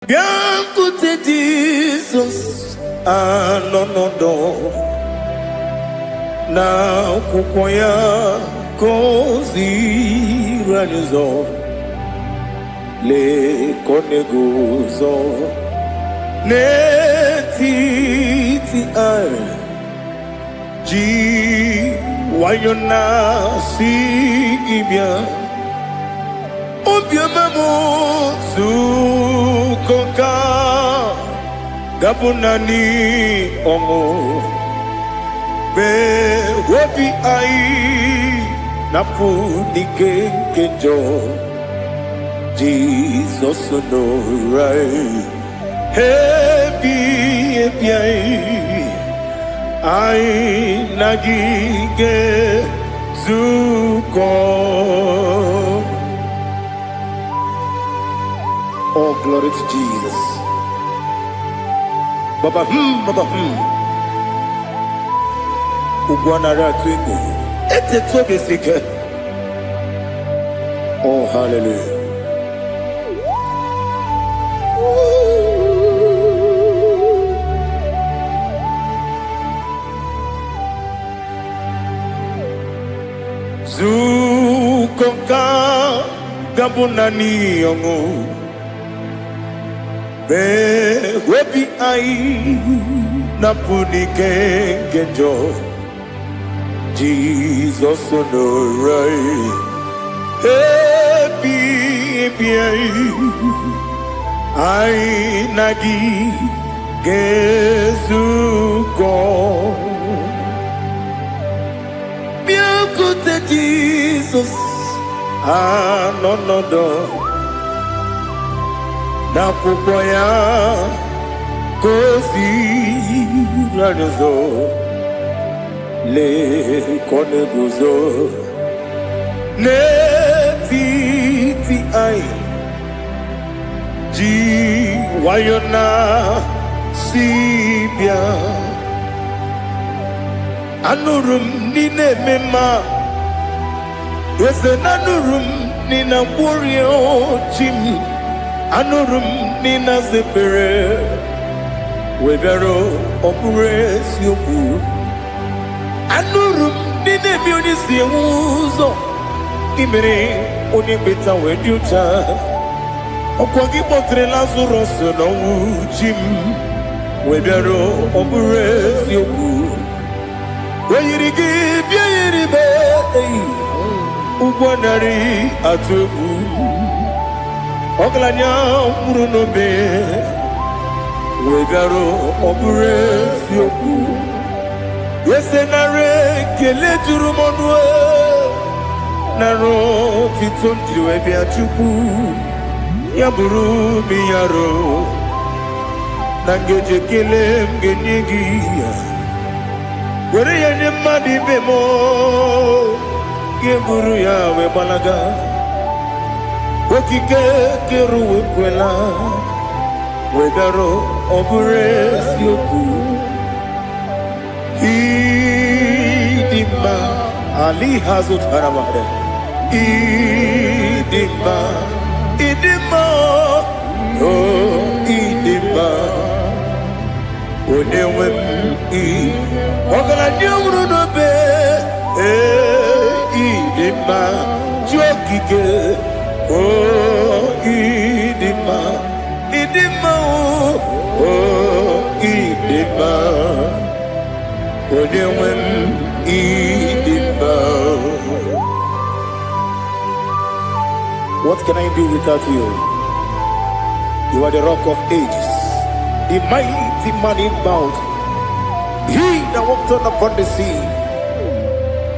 Biancote Jesus, no, na kukwaya kozi ranizo, le koneguzo, netiti ay, ji wayona si ibia. Obiamamo sukoka gabunani omo be wobi ai napuni kenjo Jesus no right happy ai anyị na gị ga-ezukọ. Oh, glory to Jesus. Baba, Baba, Ugwanara twingo. Ete toge sike. Oh, hallelujah. Zukonka gabunani yongo. Be webi ai na punike genjo. Jesus no right. Happy ai nagi gezuko. Biakute Jesus anonodo. Na kupoya kozi ranozo le koneguzo ne ti ai ji wayona sibia anurum ni ne mema wese nanurum ni na burio chim anurum ni na zepere webero opres yoku anurum ni ne bioni siuzo imere oni beta weducha okwagi potre Lazarus no uchim webero opres yoku weyirigi biiribe ugwanari atubu Oglanya murunobe wegaro opres yoku yesenare kele turumonwe naro titondri webi achuku yaburu miyaro nangeje kele mgenyigi were yene madi bemo yeburu ya webalaga Okike keru wekwela wegaro opres yoku idima ali hazut haramade idima oh idima onewem ogala nyumru no be idima jokike oh idima oh idima onewem idima. What can I do without you? You are the rock of ages, the mighty man in battle, he that walked on upon the sea.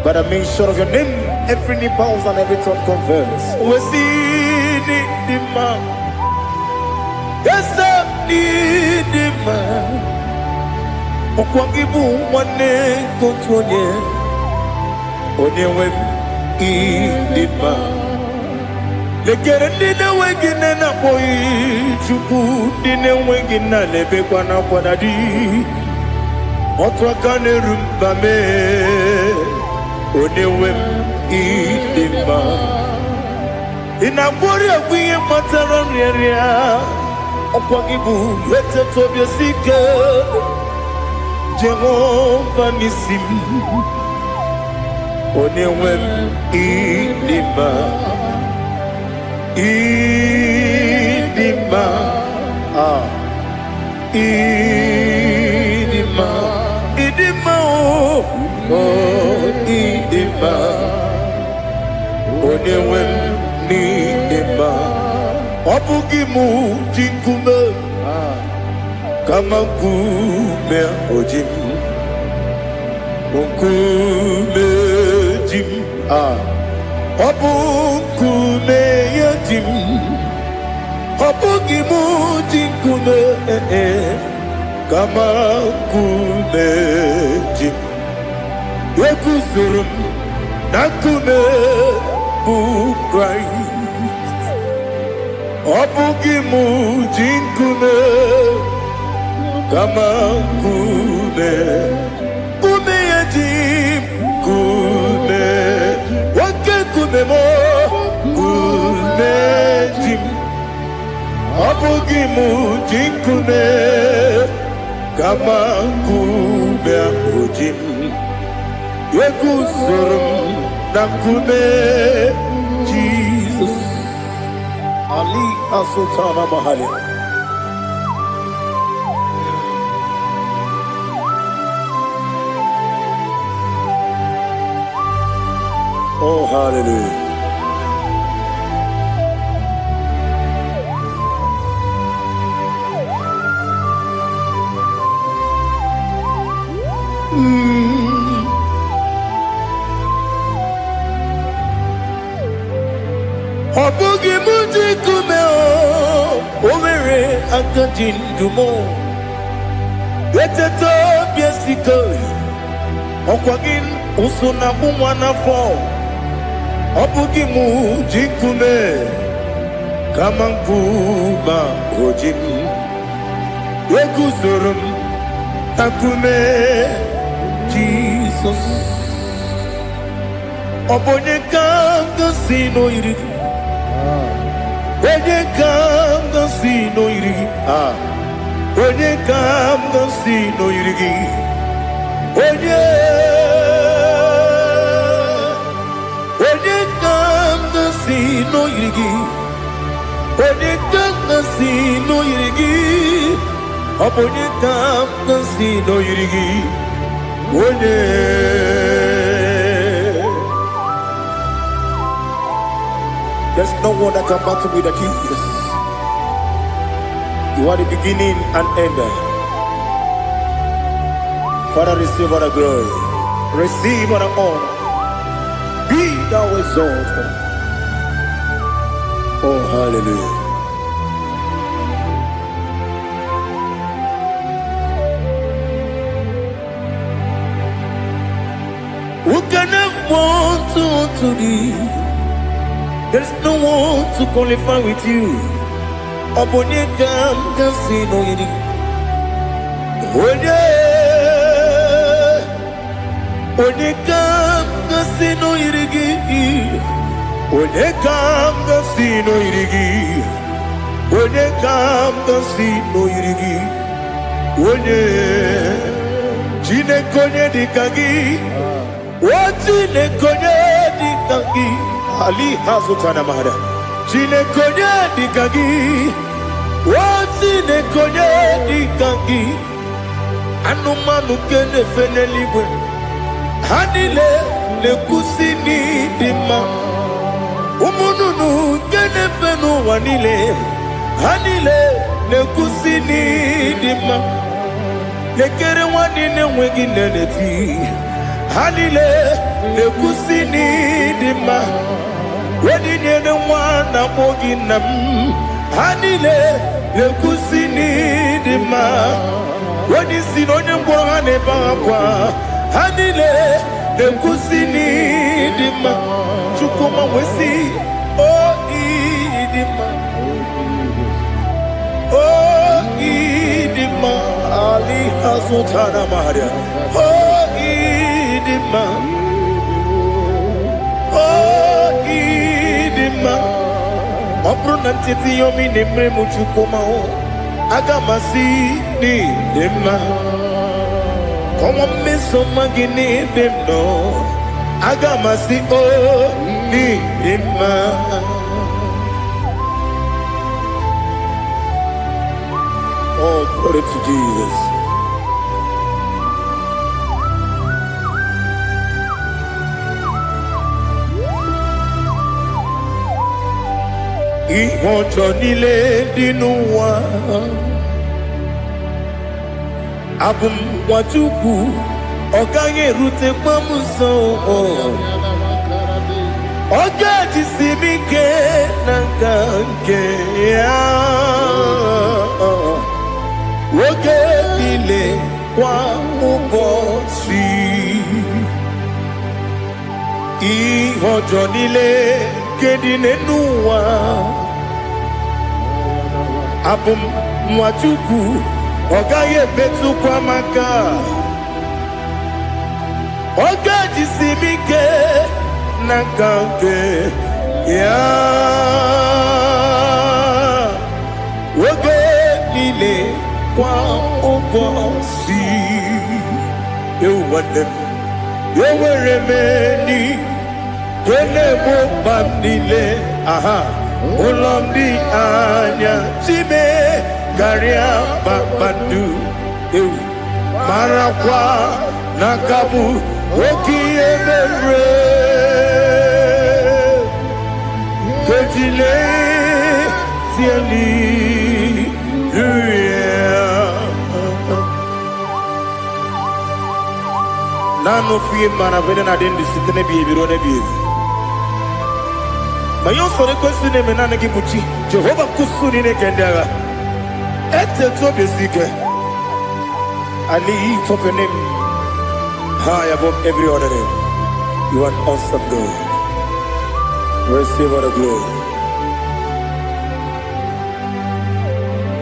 By the mention of your name, every knee bows and every tongue confess. We see the man. Yes, the man. Okwangibu wane kontonye. Onyewe idima. Lekere dine wengine na boy chuku dine wengine lebe kwa na kwa dadi. Otwakane rumbame. Onewem idima inabori agwiye matara nriya okwagibu yete tobye sike Jehova nisim onewem idima idima idima oh idima onewem idima obugimu jinkume kama kume ojim kume jim obukume yajim obugimu jinkume kama kume jim Ekuzurum nakume bu Christ. Obugi mu jinkume kama kume. Kume yajim kume. Wake kume mo kume jim. Obugi mu jinkume kama kume ujim. Yekuzurum nakume Jesus. Ali Asultana Mahali. Oh, hallelujah. Obugi muji kume overe akajin dumo. Weteto biesiko okwagin usuna bumwana fo. Obugi muji kume kamankuba ojim. Wekuzurum akume Jesus. Obonye kanga sino iri. Onye kam ga si no yiri onye kam ga si no yiri onye kam ga si no yiri onye kam ga si no yiri onye kam ga si no yiri onye. There's no one that can battle with Jesus. You are the beginning and end. Father, receive all the glory. Receive all the honor. Be thou exalted. Oh, hallelujah. Who can have one to thee? There's no one to qualify with you. Obonye kam kasino yiri. Onye kam kasino yiri. Onye kam kasino yiri. Onye kam kasino yiri. Onye Chinekonye dikagi. Chinekonye dikagi. Ali Hazutana Mahada. Chinekonye dikagi. Chinekonye dikagi. Anumanu kene fenelibwe. Hanile le kusini dima. Umununu kene fenu wanile. Hanile le kusini dima. Lekere wanine wengi neneti. Hanile le kusini dima. Wedi nyene wana mogi nam. Hanile le kusini dima. Wedi sinonye mbwangane bangakwa. Hanile le kusini dima. Chukuma wesi oh idima. Oh idima. Ali Hazutana Maharia. Oh idima. Oh idima. Opronantiti yomi nemre muchukoma o. Agamasi ni dema. Como me somagini demno. Agamasi o ni dema. Oh, glory to Jesus. Ìwọ̀njọ́ nílé nínú wa. Abumwachukwu ọ gaghị erute kpamuso. Ọ ga-ejisi m ike na nka nke ya. Oge niile kwa ụbọchị. Ihojo nile kedi n'ụwa abụ m Nwachukwu ọ gaghị emetụkwa m aka ọ ga-ejisi m ike n'aka nke ya oge niile kwa ụbọchị ewu nwanne m enwere m enyi kene bụ mkpa m niile aha ụlọ m dị anya chime karịa kpakpando ewu marakwa n'aka bụ oke ihe mere kejile tieli nanu fiye mana vene na den disitene bi ebiro ne bi mayo sore kwesi ne menana ki buchi Jehova kusuni ne kendaga ete to besike Ali top your name high above every other name. You are awesome God. Receive all the glory.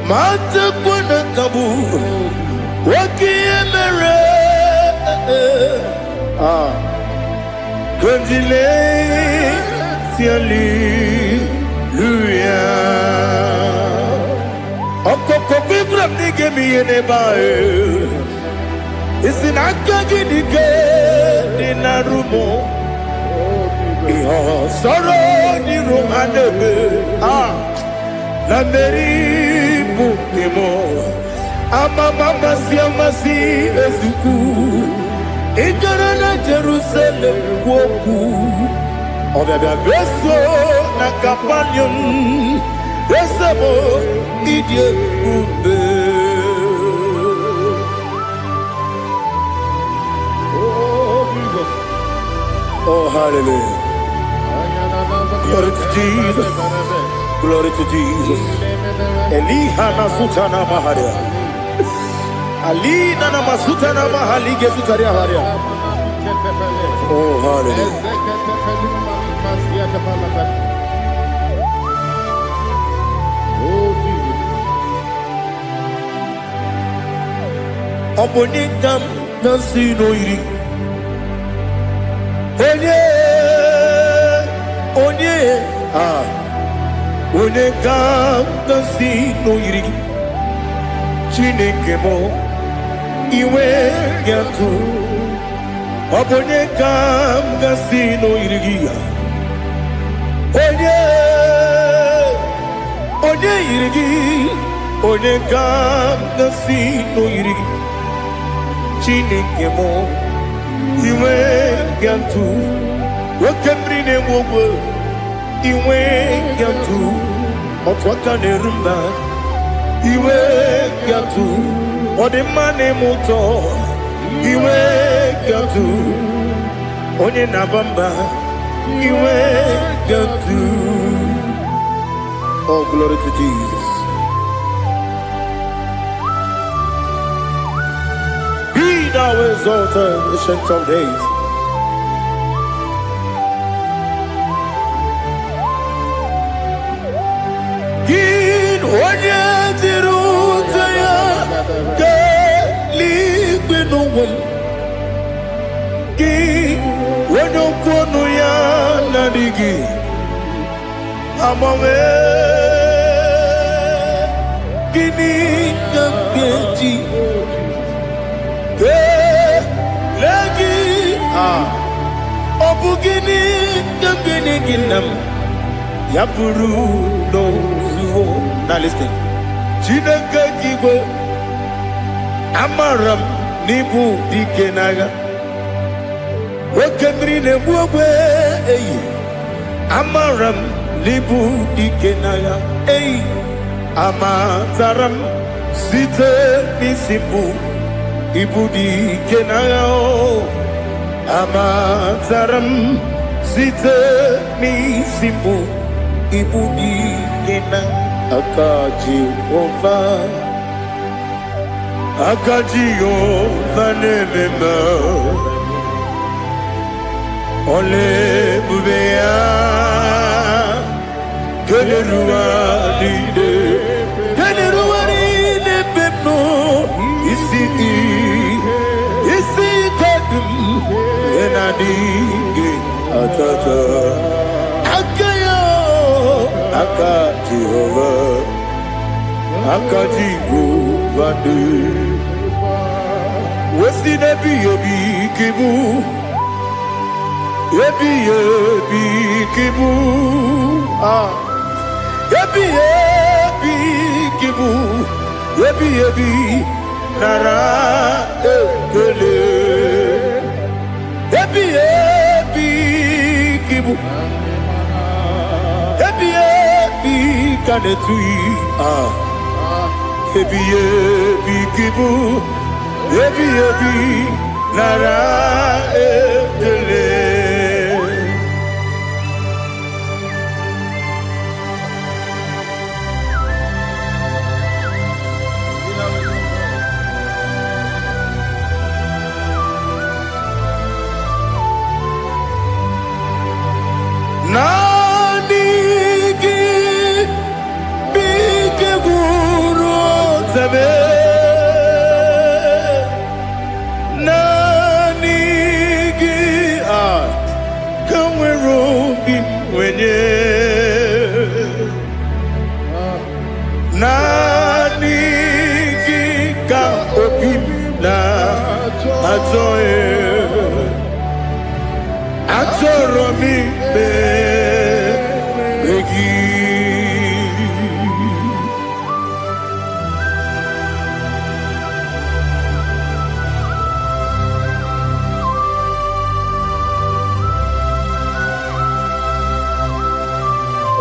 Mata kuna kabu wakiemere Kondile tiali luya Okoko bibra nige miyene bae Isinaka gidike dinarumo Iho soro ni rumanebe Na meri bukemo Ama mama siamasi ezuku Igara na Jerusalem kwoku Obebe beso na kapanion Besemo idye ube Oh, hallelujah. Glory to Jesus. Glory to Jesus. Eliha na sutana maharia. Alina na masutana mahali gesutaria haria. Oh, hallelujah. Obonikam nasino iri. Onye ga-agasi n'oyiri Chineke mo iwe ga-atụ ọ bụ onye ga-agasi n'oyiri gị onye yiri gị onye ga-agasi n'oyiri gị Chineke mo iwe ga-atụ nwoke mmiri na-enwe ogwe iwe ga-atụ otu aka na-eru mba iwe ga-atụ ọ dị mma na-eme ụtọ iwe ga-atụ onye na-aba mba iwe ga-atụ. Oh, glory to Jesus. Be thou exalted, ancient of days. Onye dịrị ụzọ ya ka eluigwe n'ụwa gị onye okwu ọnụ ya na-adịghị agbanwe gịnị ka m ga-eji kelee gị ọ bụ gịnị ka m ga-enye gị nna m ya bụrụ n'ozuo. Now listen. Chineke kigwe amaram n'ibu dike n'agha oke mmiri na-egbu ogwe eyi amaram n'ibu dike n'agha eyi amatara m site n'isi mbụ ibu dike n'agha amatara m site n'isi mbụ ibu dike n'agha aka Jehova na-ememe Ole bubea Kelerua dide Kelerua dide Pepno Isi Kedum Enadinge Atata Akayo Aka Jehovah Aka Jehovah Wesi nebi yebi kibu Yebi kibu Yebi kibu Yebi nara ekele Yebi kibu Yebi kanetui Yebi kibu Yebi nara ekele Nanigi bike guru zabe Nanigi kamweru bimwenye Nanigi ka opimna ajoe Atoro mi begi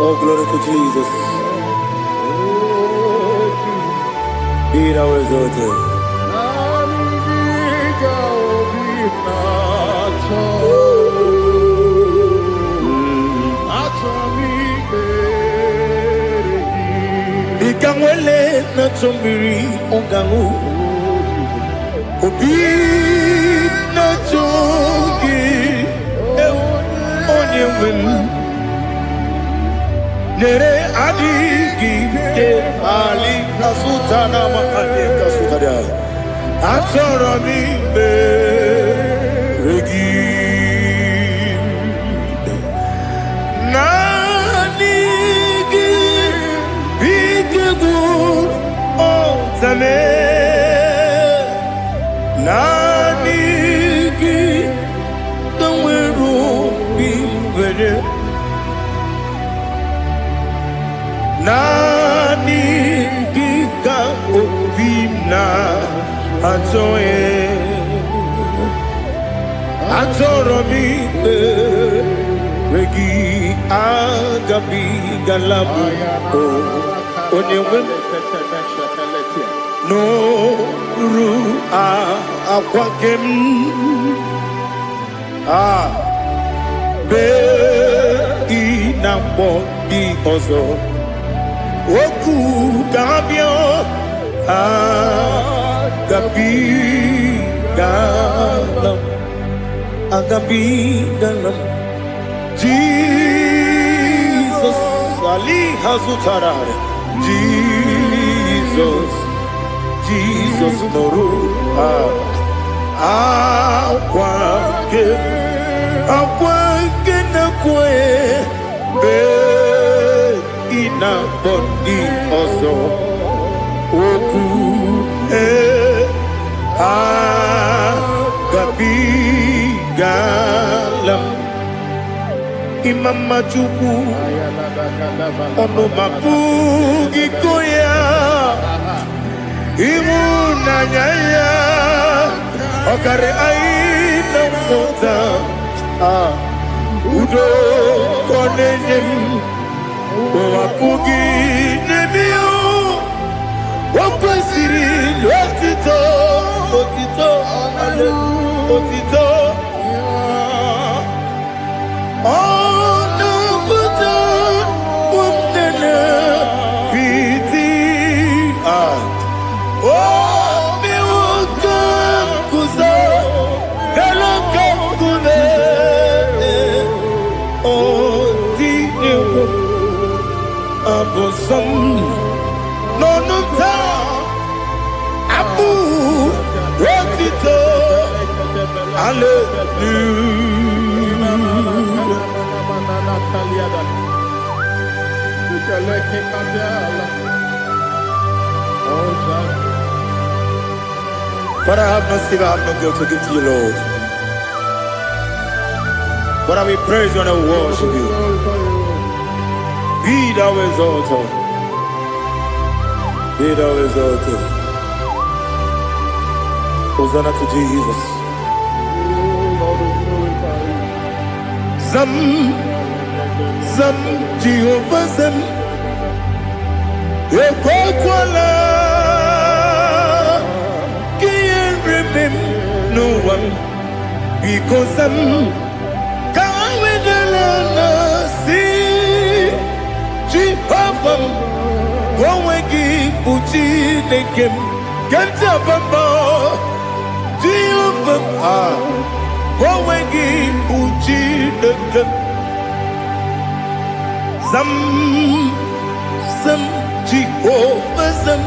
Oh, glory to Jesus. Be thou exalted. Ikangwele na chombiri ongangu Obi na chogi onye win Nere adigi ke ali asutana mahali kasutaria Atoro mi regi Nanigi bige gur ozame Nanigi kamweru bimvene Nanigi ka opimna atoe Atoro mi regi agabi galabu onyewe no ru akwakem be inambo di ozo oku gabio agabi galam Jesus Ali Hazutarare Jesus Noru Akwake na kwe be ina bondi ozo oku gabi galam Imam Majuku ono mapugi koya imunanyaya okare aina mota udo konenyem wapugi nebio wakwesiri otito otito ono buto umnene piti miwuka kuzo helokam kune some no ta abu retito Father, I have no sin, I have no guilt to give to you, Lord. But we praise you and I worship you. Be thou exalted. Be thou exalted. Hosanna to Jesus. Zam, Jehovah Zam. Ekwakwala. Can't remember no one. Because I'm Jehovah, Wawegi Puchi Nekem, Ganta Bamba, Jehovah, Wawegi Puchi Nekem, Zam, Jehovah Zam,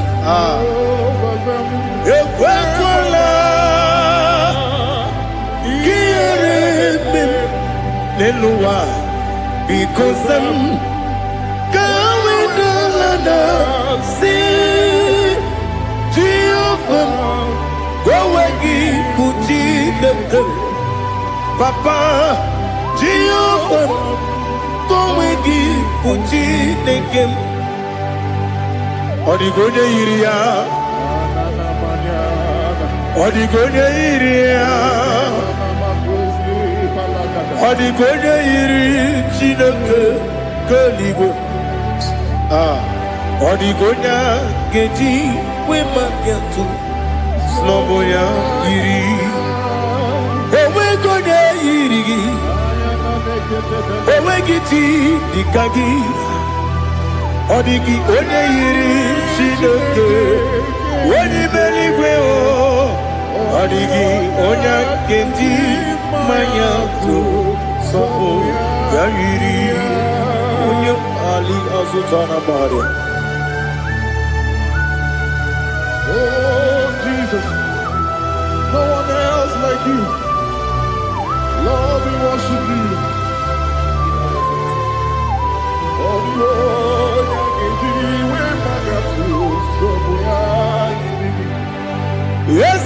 Ekwakwala, Kieremim, Nenua, because I'm see Jehovah, Wawagi Puchi Nekem, Papa Jehovah, Wawagi Puchi Nekem, Odigonya Iria, Odigonya Iria, Odigonya Iri Chineke Kaligo. Odigonya Geji Wemagetu Sloboya Iri Owegonya Iri Owegiti Dikagi Odigi Onya Iri Shinoke Wani Meligwe Odigi Onya Geji Mayatu Sloboya Iri Onya Ali Azutana Bari. Oh, Jesus, no one else like you. Lord, we worship you. Oh, Lord, yes,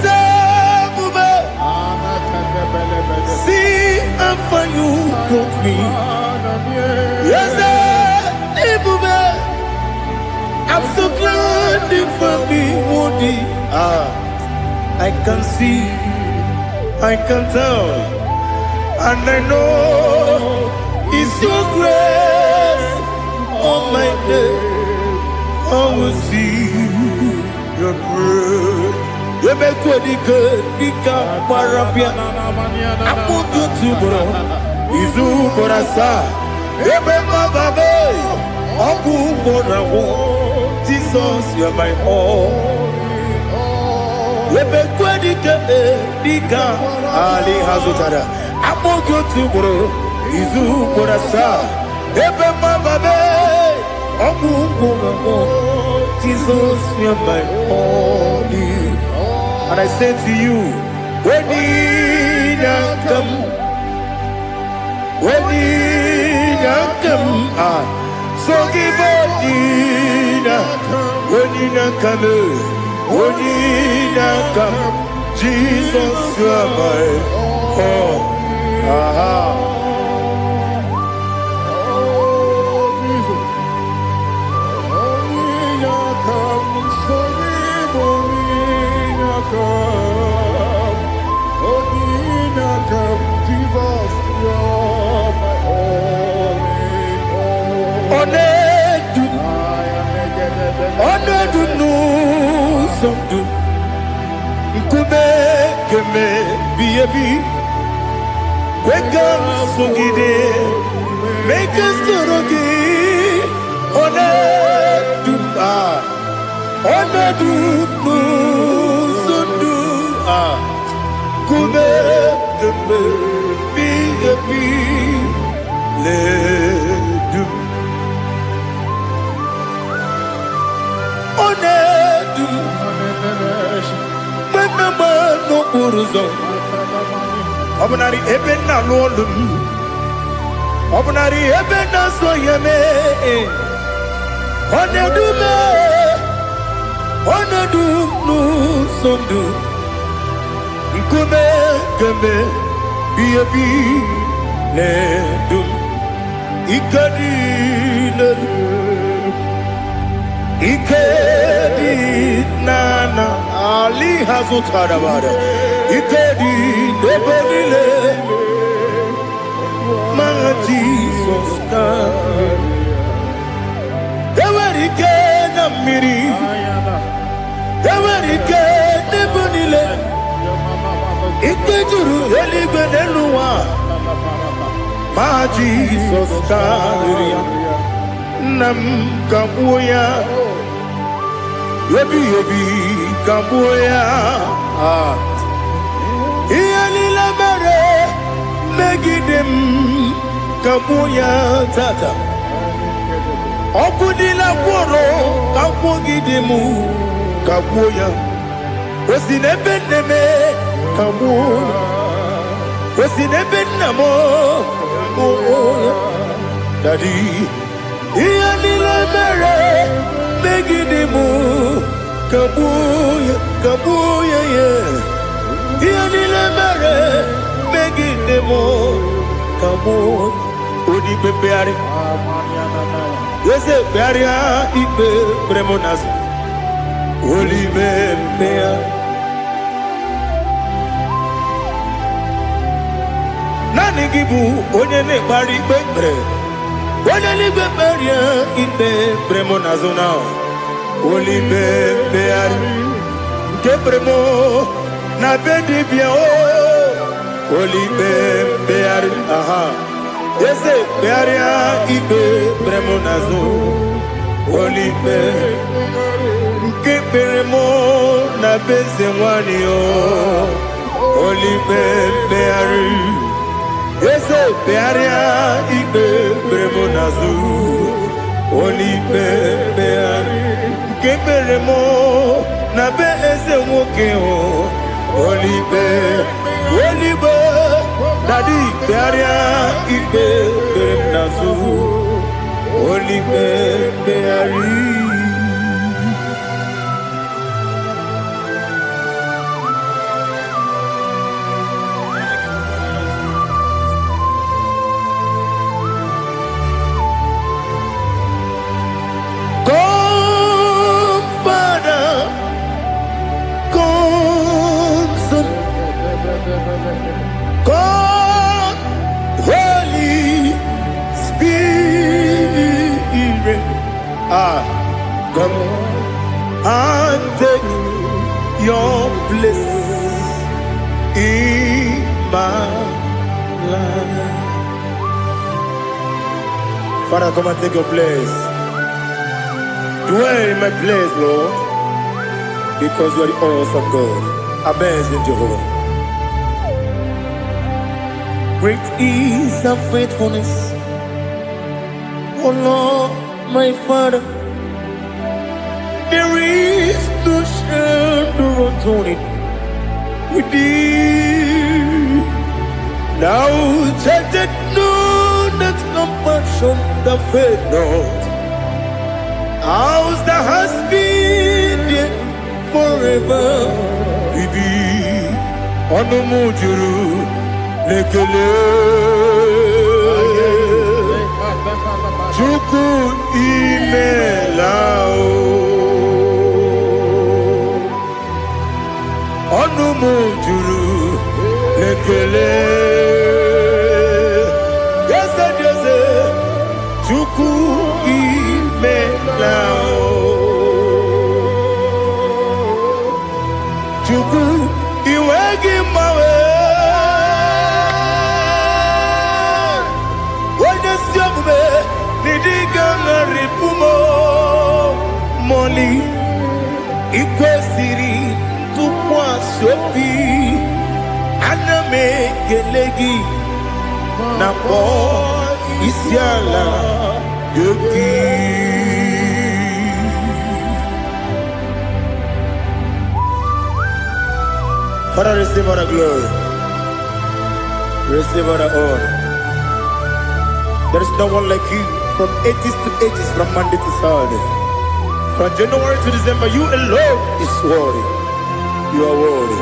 see how far you brought me. Yes, I'm so glad you found me, Woody. I can see, I can tell, and I know it's your grace on my day. I will see your grace. You make what you could, Nika Parapia. I put you to bro. Izu Borasa. Remember, baby. Abu Borawo. Jesus, you're my all. You make what you could, Nika Ali Hazutara. I put you to bro. Izu Borasa. Remember, baby. Abu Borawo. Jesus, you're my all. And I say to you, when did I come? When did I come? So give up, when did I come? When did I come? Jesus, you are my all. Make us nama n'okporo ụzọ ọ bụ narị ebe nna alụ ọlụ m ọ bụ narị ebe nna so ya mee ọ na-edu n'ụzọ ndụ nkume kemgbe biye bi na-edu ike dị n'elu ike dị n'ana ali ha zụtara mara ike dị n'ebe niile ma Jizọs na enwere ike na mmiri enwere ike n'ebe niile ike juru eluigwe n'elu ụwa ma Jizọs karịrị ya nna m ka gbuo ya ebighị ebi ka gbuo ya ihe niile mere megide m ka gbuo ya tata ọkụ niile gwọrọ ka gwọgide m ka gbuo ya o si n'ebe nne m ka gbuo o si n'ebe nna m gbuo ya dadi ihe niile mere megide m ka gbuo ya ya ihe niile mere megide m ka gbuo odi kpekpegharị eze kpegharịa ikpe kpere m n'azụ olibe mmegharị naanị gị bụ onye na-ekpegharị ikpe kpere onye n'igwe kperie ikpe kpere m n'azụ na olibe mmegharị nke kpere m na be dibịa olibe mmegharị aha eze kpegharịa ikpe kpere m n'azụ olibe nke kpere m na be eze nwanyị olibe mmegharị eze kpegharịa ikpe kpere m n'azụ olibe mmegharị nke kpere m na be eze nwoke olibe dadi kpegharịa ikpe kpere m n'azụ olibe mmegharị God, Holy Spirit, come and take your place in my life. Father, come and take your place. Dwell in my place, Lord, because you are the awesome God. Amazing Jehovah. Great is thy faithfulness, O Lord, my Father. There is no shadow upon it with thee. Now judgeth none that compassion that faith not. Ours thou hast been there forever. Bibi Onumujuru Lekele Chuku Imelao Onumujuru Lekele Yes, Chuku Imelao Chuku Iwegi Mawe Nidigangaripumo Moli Ikwesiri Tukwa Sopi Aname Gelegi Napo Isiala Yogi Father, receive all the glory. Receive all the honor. There is no one like you from ages to ages, from Monday to Saturday. From January to December, you alone is worthy. You are worthy.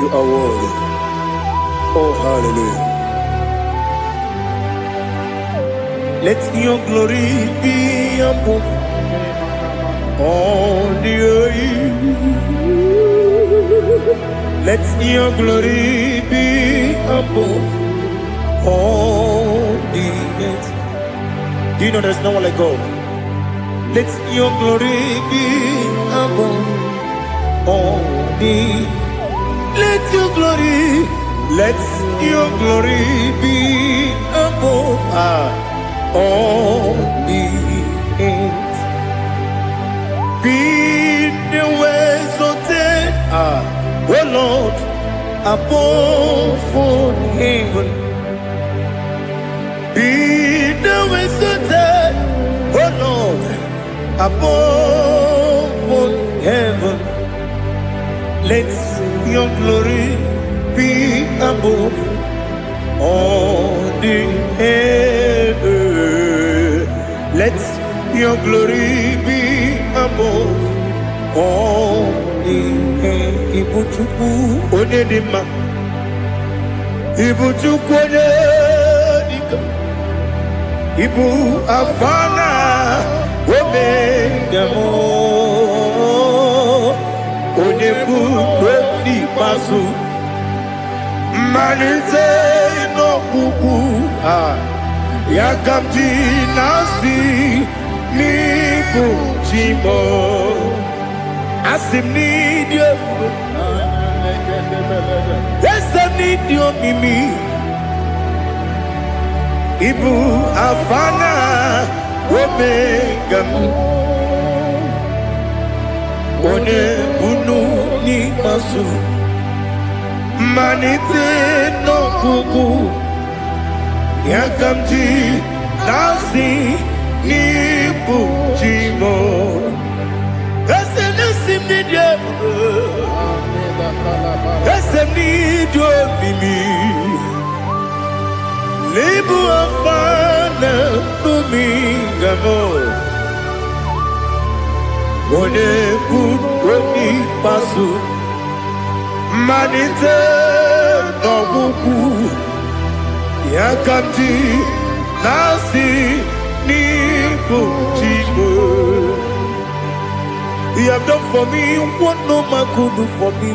You are worthy. Oh, hallelujah. Let your glory be above all the earth. Let your glory be above all the earth. Do you know there's no one like God? Let your glory be above all the. Let your glory be above all the earth. Be the ways of death, oh Lord, above all heaven. Be the ways of death, oh Lord, above all heaven. Let your glory be above all the heaven. Let your glory be above all the heaven. Ibuchuku onedima, Ibuchuku onedika, Ibu afana omega mo, onebu odi pasu, manite no kuku yakamti nasi ni bujimo asim ni dio asim ni dio mimi ibu afana omega one bunu ni masu manite no kuku yakamti nasi ni bujimo asim ni dio asim ni dio mimi lebu afana dominga mo one bunu pasu manite no kuku yakamti nasi ni bujimo. You have done for me what no man could do for me.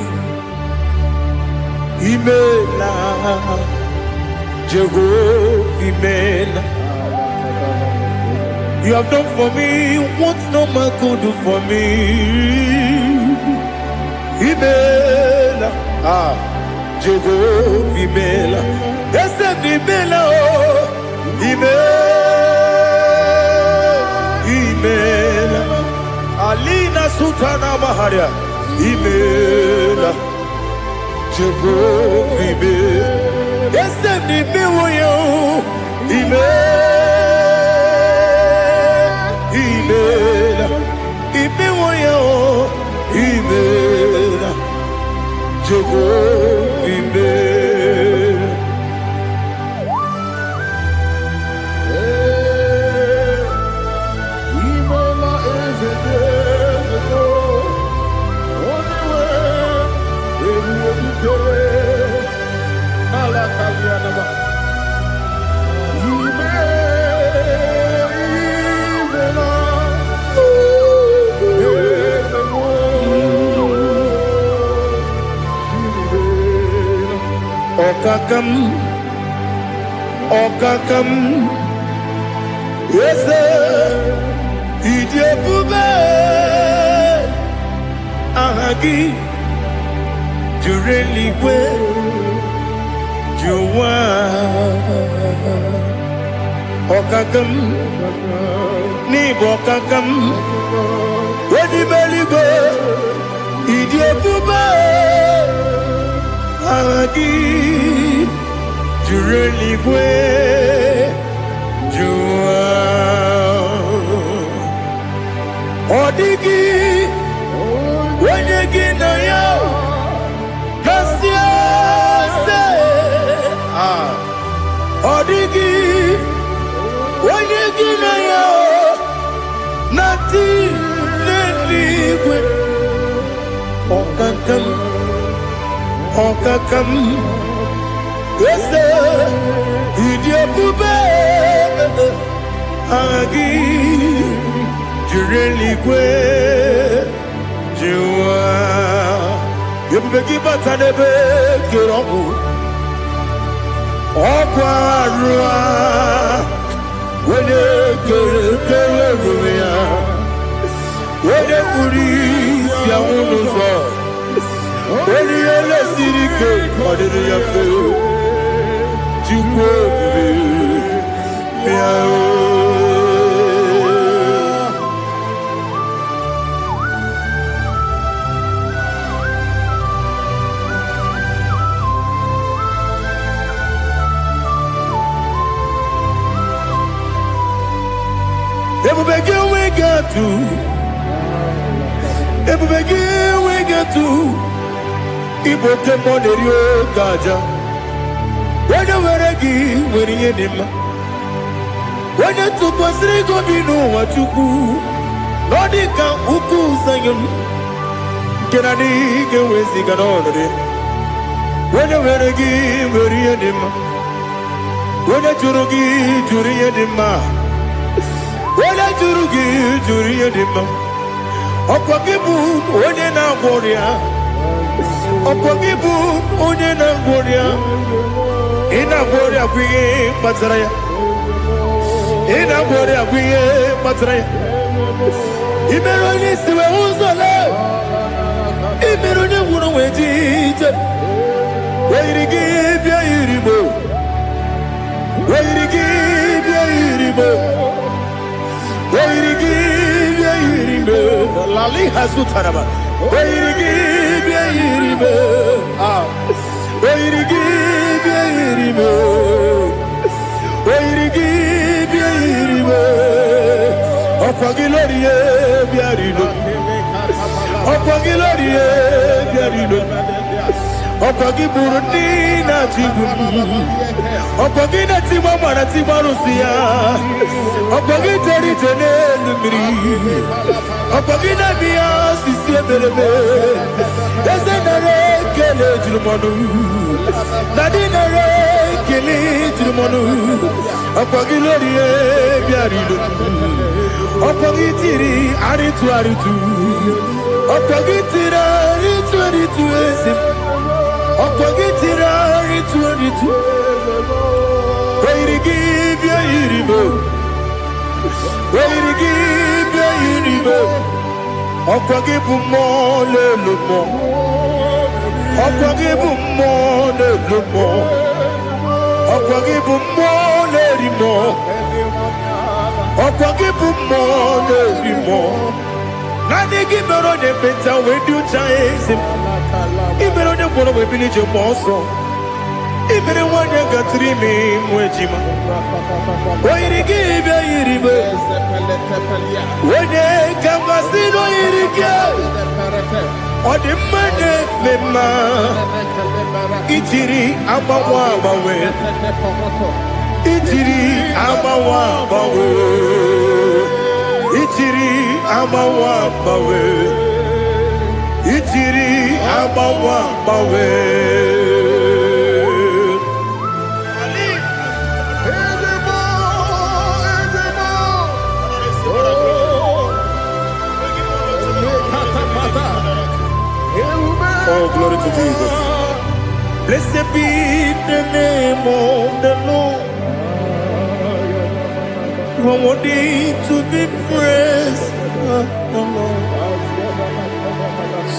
Imela, Jehovah, Imela. You have done for me what no man could do for me. Imela, Jehovah, Imela. Yes, Imela, oh, Imela. Alina Sultana Maharia, Imela, Jehovah, Imela. Yes, Imela, Imela, Imela, Jehovah, Imela. Okakam, yes, Idiopube, Ahagi, Jureliwe, Juwa, Okakam, Nibokakam, Wedibeligo, Idiopube, Ahagi. Jureliwe, Jua, Odigi, Wenegi na yo, Odigi, Wanyagi na ya, Nati Neligwe, Okakam, Yese, Idiopube, Agi, Jureligwe, Jua, Yubeki Batanebe, Kirobu, Okwarua, Wene Kereya, Wene Puris, Yamunuzo, Wene Yele Sirike, Madere Yafe, Jukwe, Miao. Ebubege we get to Ibo Kemonerio Gaja. When you were a gay, when you did him. When you took us, they go be no what you do. Nodika Uku Sayum. Can I dig away Siganone? When you were a gay, when you did him. When you Jurugi, Juria Dima. When I Juria Dima. Okwagibu onye na-agwọrịa Okwagibu onye na-agwọrịa Ị na-agwọrịa kwa ihe kpatara ya Ị na-agwọrịa kwa ihe kpatara ya I mere onye isi wee ụzọ lee I mere onye nwụrụ wee ji ije Weyiri gị bịa irigbo Weyiri gị bịa irigbo Weyiri gị bịa irigbo Lali Hazutaraba. Weyirigi biyirime. Weyirigi biyirime. Weyirigi biyirime. Okwagiloriye biyarino. Okwagiloriye biyarino. Okwagiburundi na jibum. Okwagina timama na timarusiya. Okwagiteri tenelu miri. Okwagina biya sisi eberebe. Eze nare kele jirumonu. Nadi nare kele jirumonu. Okwagiloriye biyarino. Okwagitiri aritu aritu. Okwagitiri aritu aritu ezim. Okwagitiri aritu aritu. Weyirigi biyirime. Weyirigi biyirime. Okwagibu mo lelumo. Okwagibu mo lelumo. Okwagibu mo lerimo. Okwagibu mo lerimo. Nani gibero ne beta wedu chaizim. Ibero ne bolo we bilije moso. Ibere wanya gatrimi mwejima. Weyirigi biyirime. Wene kamasino yirige. Odi mene mema. Itiri amawa bawe. Itiri amawa bawe. Itiri amawa bawe. Itiri amawa bawe. Oh, glory to Jesus. Blessed be the name of the Lord. You are worthy to be praised.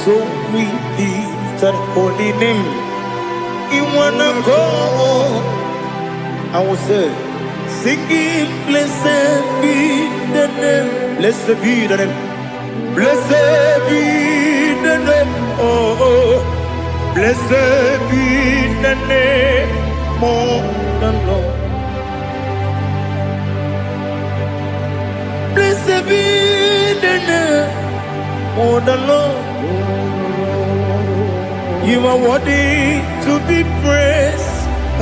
So we lift that holy name. You wanna go? I will say, singing, blessed be the name. Blessed be the name. Blessed be the name. Oh, blessed be the name of the Lord. Blessed be the name of the Lord. You are worthy to be praised.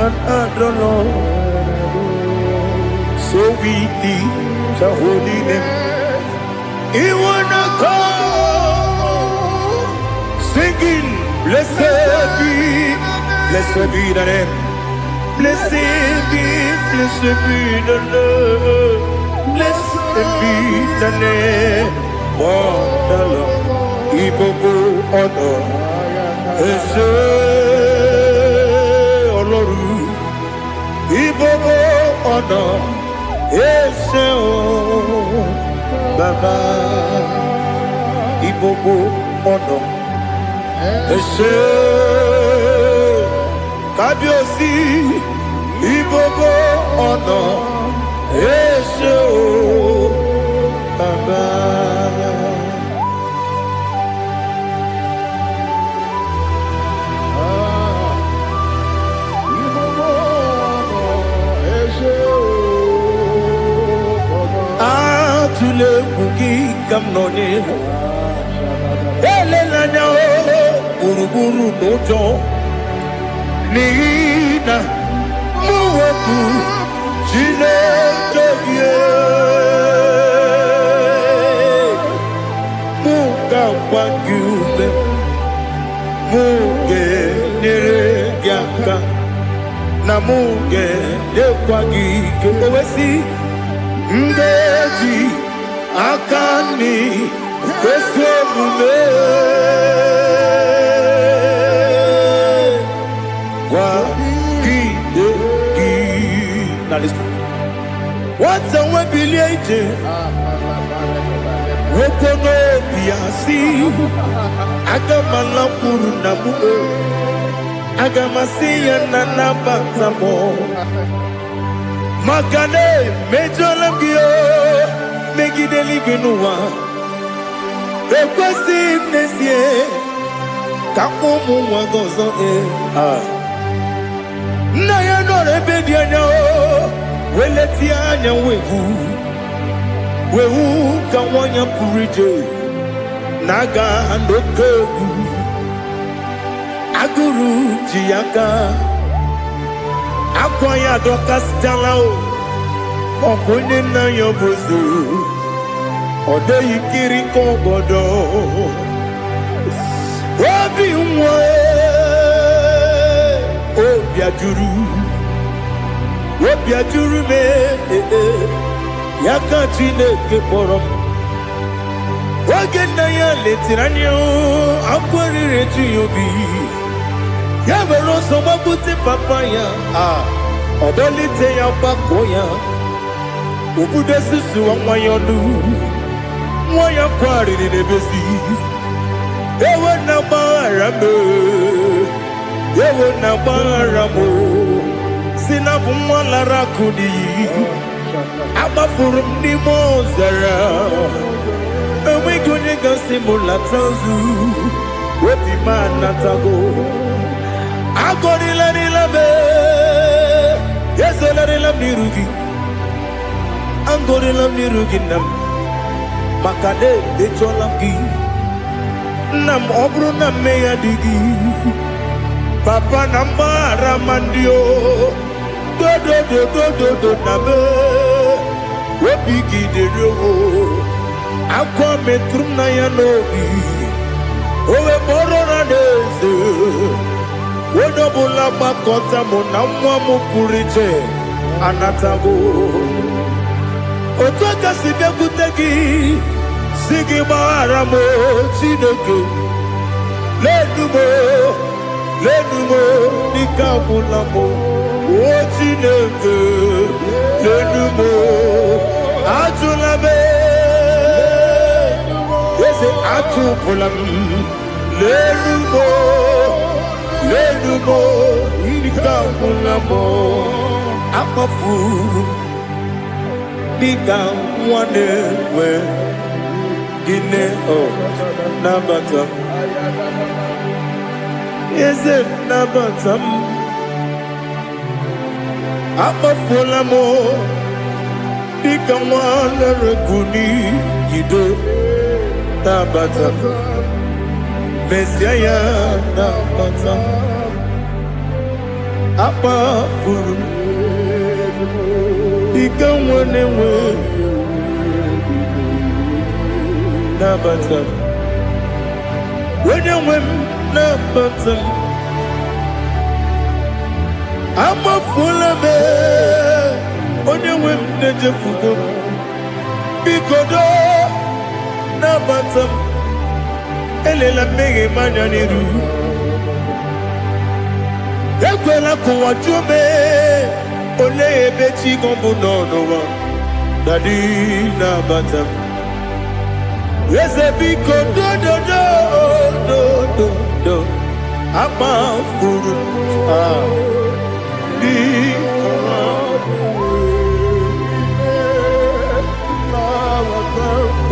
and Adonai. So we lift your holy name. He wanna come singing, blessed be the name. Blessed be the name. Blessed be the name of the Lord. Ibobo honor, Ese Oloru. Ibobo honor, Ese Baba. Ibobo honor, Ese Kabiosi. Ibobo honor, Ese Baba. Tule kuki kamnoni ele nanya buruburu nojo nina muweku chile togie muka kwangule muge nere gyaka na muge dekwagi kewesi ngeji akani kwesemume wa kideki. Now listen. What's a webiliate? Wokono biasi agamala kurunamu agamasiya nanabatamo Makane mejolamgio megideli genua rekwesi nesie kakomu wagozo na ya no rebedi anya weleti anya wehu kawanya purije naga ndokebu aguru jiyaka Akwaya dokas jalao Okunye na yobuzu Ode yikiri kogodo Obi umwe Obi ajuru me Yaka chineke porom Oge na ya letiranyo Akwari retu yobi Yabero so mabute papaya Odolite ya bakoya Ubude susu wa mwayonu Mwaya kwari ni nebesi Ewe na barame Ewe na baramo Sinabu mwala kudi Abafurum ni mozara Ewe gunye gasi mula tanzu Wepi manatago Agorila nilabe Yesola nilam nirugi Angorila nirugi nam Makade decholamgi Nam obru nam meya digi Papa namara mandio Do nabe Wepigi de rogo Akwa metrum na yanogi Owe borona deze Wodobula bakota mona mwamu purije anatago Otoka sibe kutegi Sigi maharamo chineke Lenumo nikabulamo O chineke Lenumo Ajulabe Yese atupulam Lenumo Lenumo nikabulamo Akafu Nikamwanewe Gine o nabatam Yese nabatam Akafulamo Nikamwanewe Guni Yido nabatam Messiah nabatam apa furu ike nwere nabata onye nwe m nabata amafula m onye nwe m na-ejefugo biko do nabata elela mmehie m anya n'iru ekwela ka ụwa jụọ m olee ebe chi gọbụ nọ n'ụwa dadi nabata m eze biko do amafuru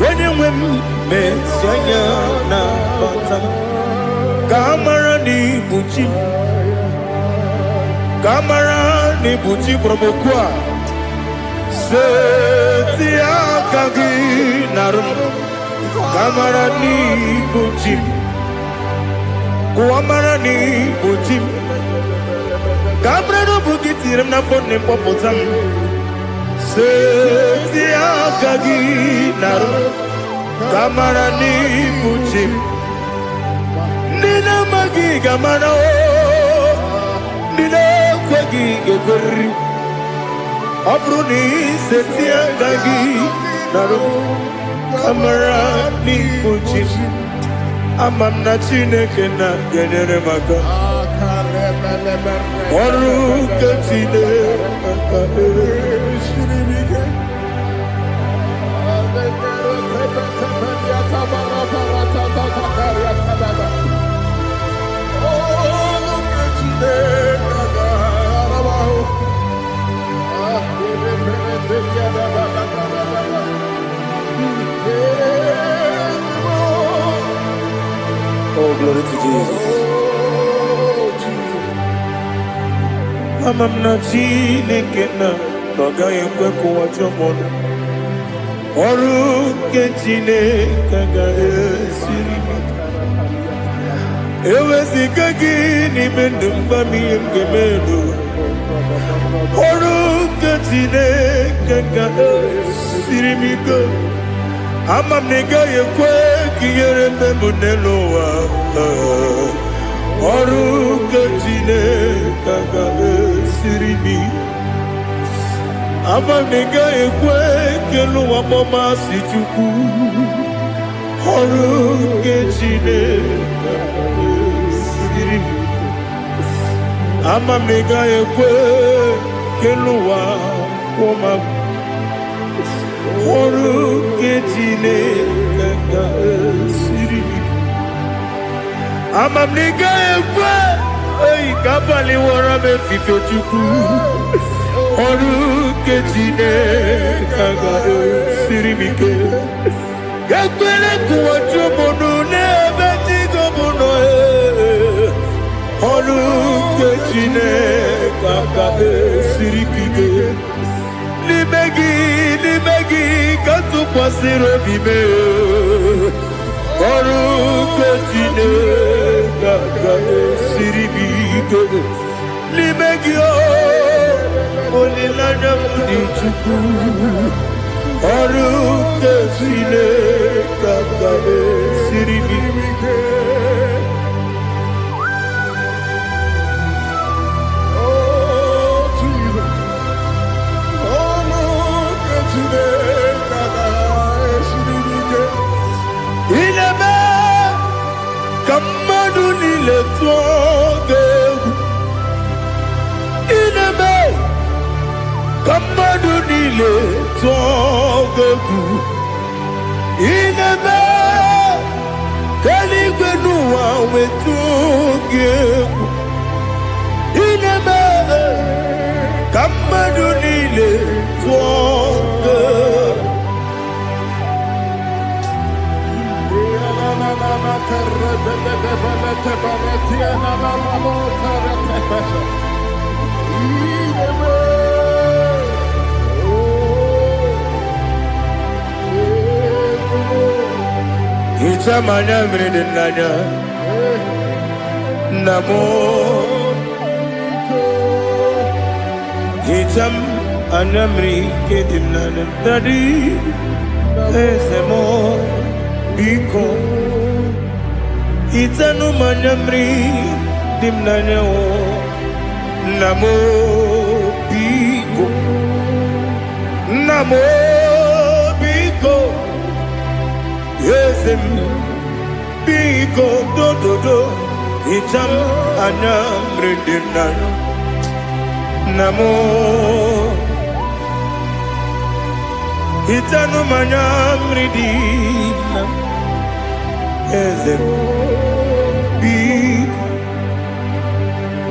onye nwe m mesi anya nabata m ka amara n'ibu chi ka amara n'ibu chi kpọrọmokwu a seti aka gị narụ m ka amara n'ibu chi ka amara n'ibu chi ka amara n'obu gị tiri m n'afọ na mkpọpụta m seti aka gị narụ ka amara n'ibu chi ndị na-amaghị ga-amara ndị na-ekweghị ga-ekweriri ọ bụrụ na iseti aka gị narụ amara n'ibu chi ama m na Chineke na-enyere m aka ọrụ nke Chineke Oh, glory to Jesus. Ama m na Chineke na ọ gaghị ekwe ka ụwa jụọ m ọnụ ọrụ nke Chineke ga-esiri m eweziga gị n'ime ndụ mgba m ihe m ga-eme n'ụwa ọrụ nke Chineke ga-esiri m ike ama m na ị gaghị ekwe ka ihere mbe m n'elu ụwa ọrụ nke Chineke ga-esiri m ama m na ị gaghị ekwe ka elu ụwa gbamasị Chukwu ọrụ nke Chineke ga-esiri m ama m na ị gaghị ekwe ka elu ụwa kwụma m ọrụ nke Chineke ga-esiri m ama m na ị gaghị ekwe ka abalị wara m efife Chukwu ọrụ nke Chineke ga-esiri m ike ekwela ka ụwa jụọ m ọnụ n'ebe chi gọbụ nọ ọrụ nke Chineke ga-esiri m ike n'ime gị ka tụkwasịrị obi m ọrụ nke Chineke ga-esiri m ike n'ime gị olileanya m dị Chukwu ọrụ nke Chineke ga-esiri m ike ka mmadụ niile tụọ gị egwu ineme ka mmadụ niile tụọ gị egwu ineme ka eluigwe n'ụwa wee tụọ gị egwu ineme ka mmadụ niile tụọ gị egwu Ichamanya mmiri n'anya nna m Itam anamri kedimnana dadi esemo biko itanu manamri dimnana o namo biko esem biko do itam anamri dimnana namo itanu manamri dimna ezem biko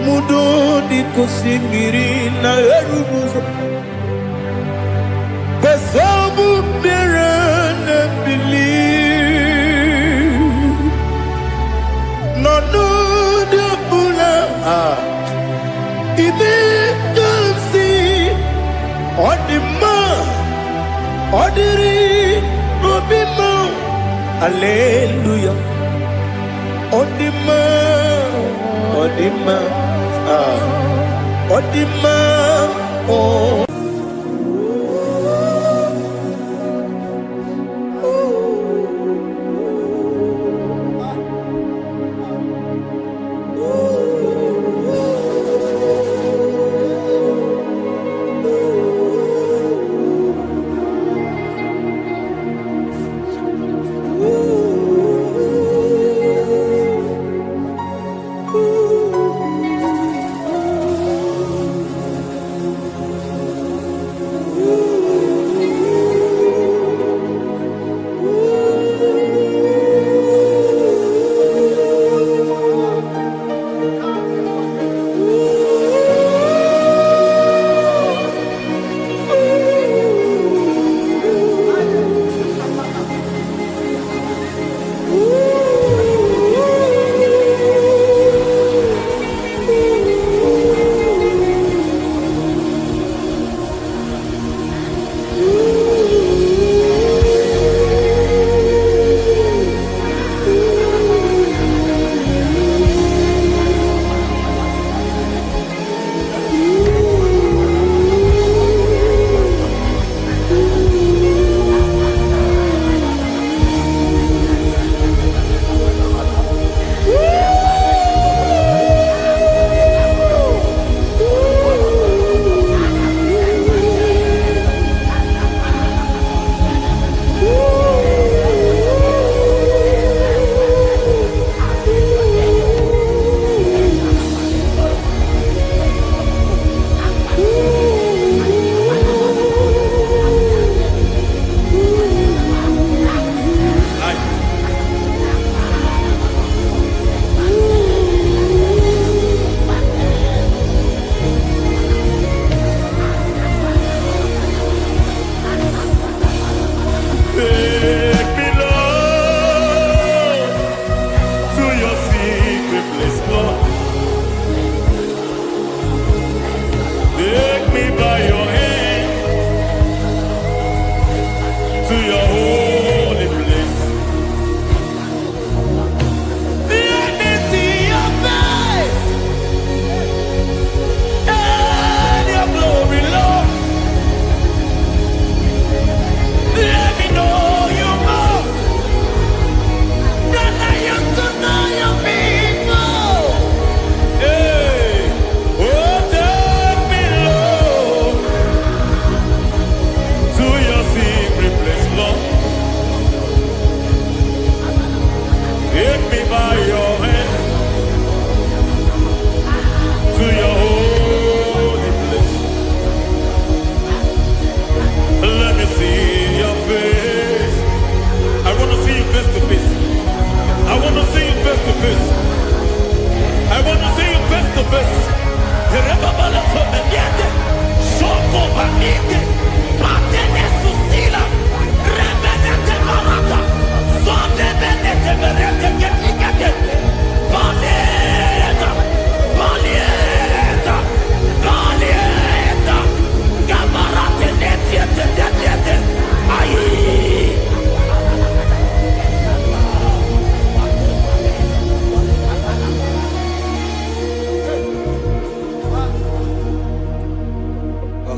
mudo di kusingiri na erubuzo besobu birana believe no de bula ibe kansi odima odiri obima hallelujah odima oh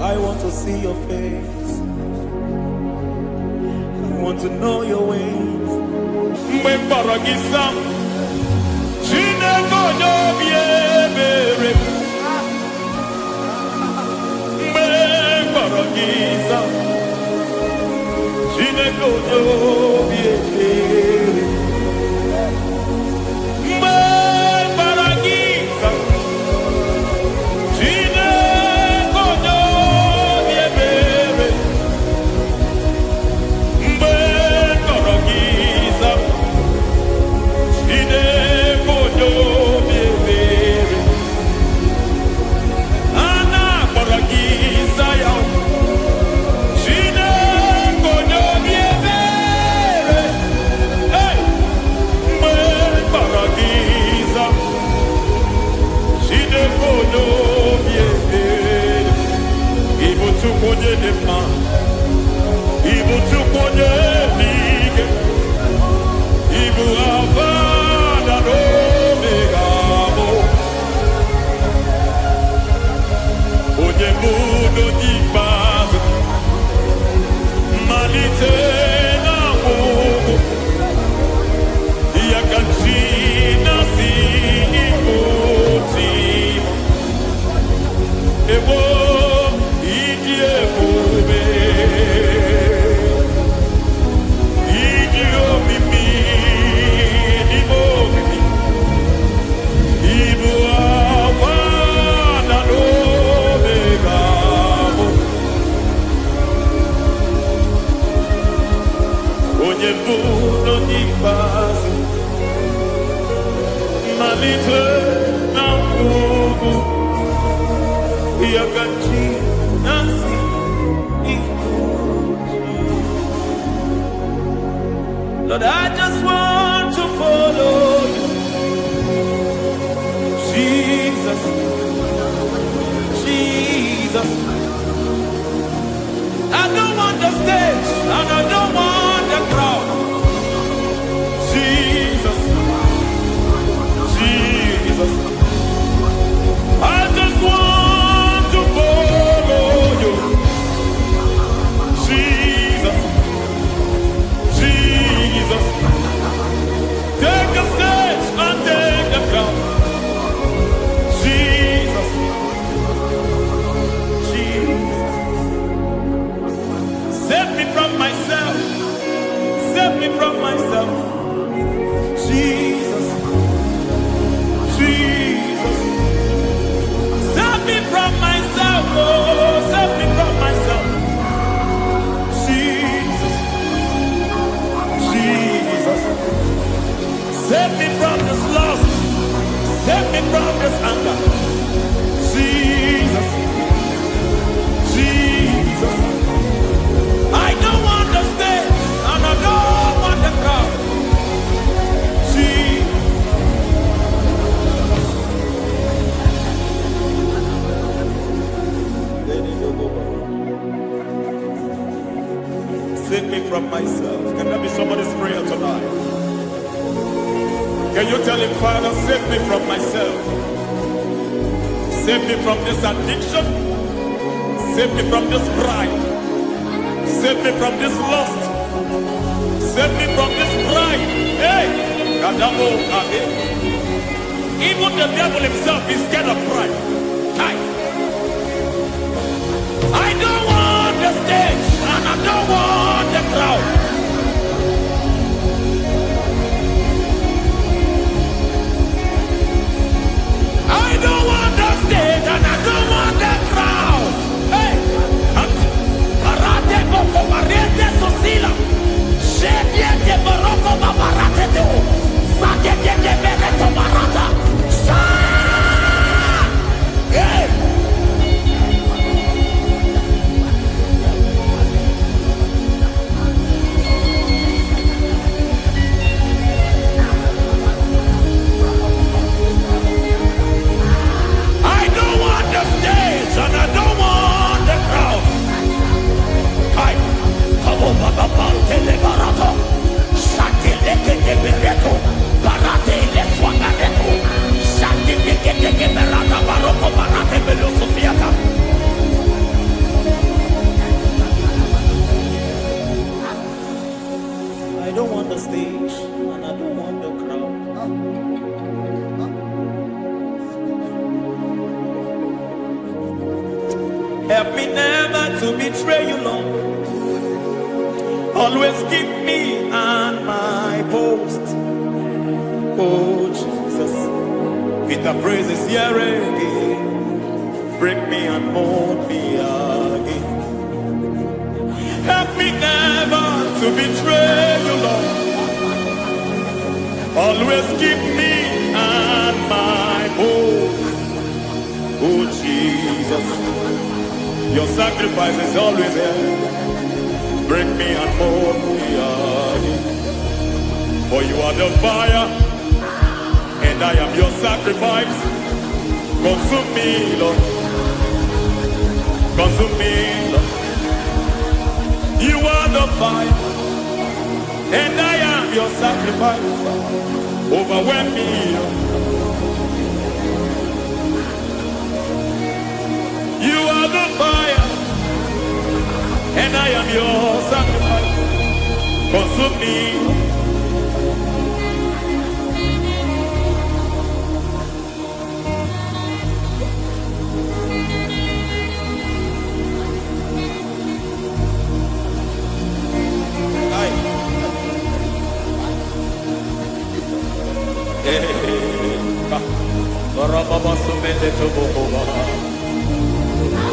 I want to see your face. I want to know your ways. Mgbe mkpọrọ gị sam, Chineke onye obi ebere. Mgbe mkpọrọ gị sam, Chineke onye obi ebere. Mgbe mkpọrọ gị sam, Chineke onye obi ebere. Mgbe mkpọrọ gị sam, Chineke onye obi ebere. A na-akpọrọ gị Zion, Chineke onye obi ebere. Hey! Mgbe mkpọrọ gị Zion, Chineke onye obi ebere. Ị bụ Chukwu onye dị mma, ị bụ Chukwu onye dị ike, ị bụ Alfa na Omega bụ onye bụ n'ikpeazụ, mmalite na ọgwụgwụ, ya ka chi na-asị ịbụ Tim. Ewo ịdị ebube, ịdị omimi n'ime omimi, ịbụ Alfa na Omega bụ onye mbụ n'onye ikpeazụ, mmalite na ọgwụgwụ, ya ka chi na-asị ịbụ Tim. Lord, I just want to follow you, Jesus, Jesus. I don't want the stage and I don't want the crowd. Jesus, Jesus. I just want to follow you, Jesus, Jesus. Take the stage and take the crown. Jesus, Jesus. Save me from myself. Save me from myself. Jesus, Jesus. Save me from myself. Oh, save me from myself. Jesus, Jesus. Save me from this lust. Save me from this anger. Jesus, Jesus. I don't want the stage and I don't want the crowd. Jesus. Save me from myself. Can that be somebody's prayer tonight? Can you tell him, Father, save me from myself. Save me from this addiction. Save me from this pride. Save me from this lust. Save me from this pride. Hey! Kadamo Kabe. Even the devil himself is scared of pride. Hi. I don't want the stage and I don't want the crowd. I don't want the stage and I don't want the crowd. Hey! Barate boko barete sosila. Shediete baroko babarate to. Sakete bereto barata. Hey! never to betray you, Lord. Always keep me on my post. Oh, Jesus. With the praises here again. Break me and mold me again. Help me never to betray you, Lord. Always keep me on my post. Oh, Jesus. Your sacrifice is always there. Break me and mold me again. For you are the fire, and I am your sacrifice. Consume me, Lord. Consume me, Lord. You are the fire, and I am your sacrifice. Overwhelm me, Lord. You are the fire, and I am your sacrifice. Consume me. Baba sumende to boba.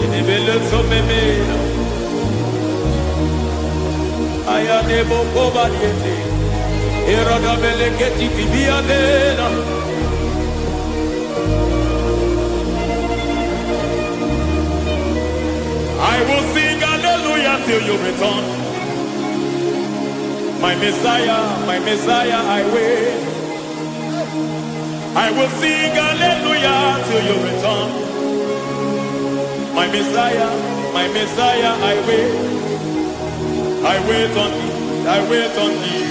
Ini bele sumeme. Aya ne boba diete. Era da bele keti bibia dela. I will sing hallelujah till you return. My Messiah, I wait. I will sing hallelujah till you return. My Messiah, I wait. I wait on thee, I wait on thee.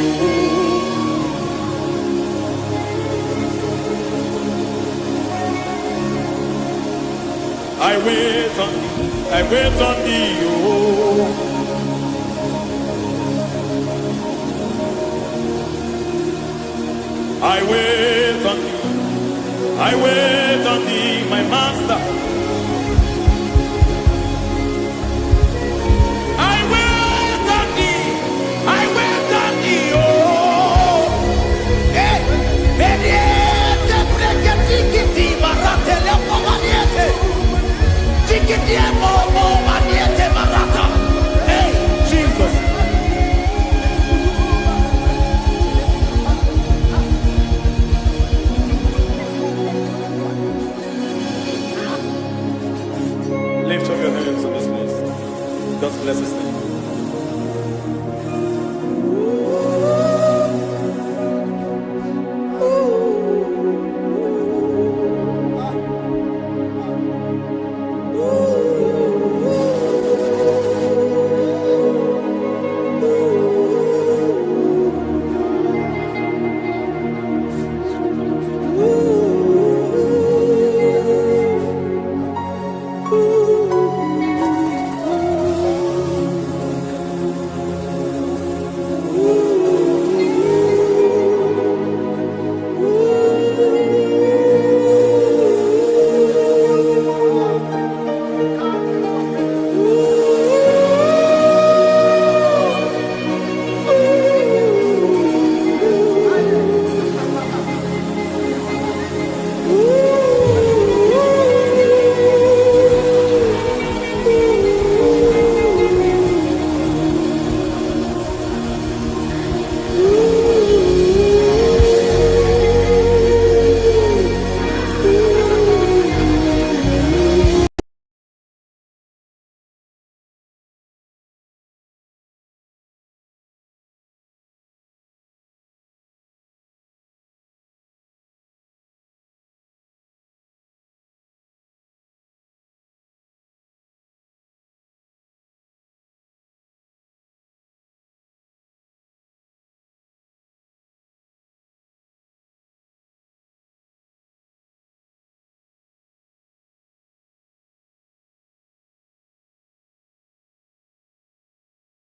I wait on thee, I wait on thee. I wait on thee. I wait on thee, my master. I wait on thee. I wait on thee, oh. Hey, mediete, breke tikiti, marate lepo maniete. Tikiti momo maniete marata. Hey, Jesus. Lift up your hands in this place. God bless us.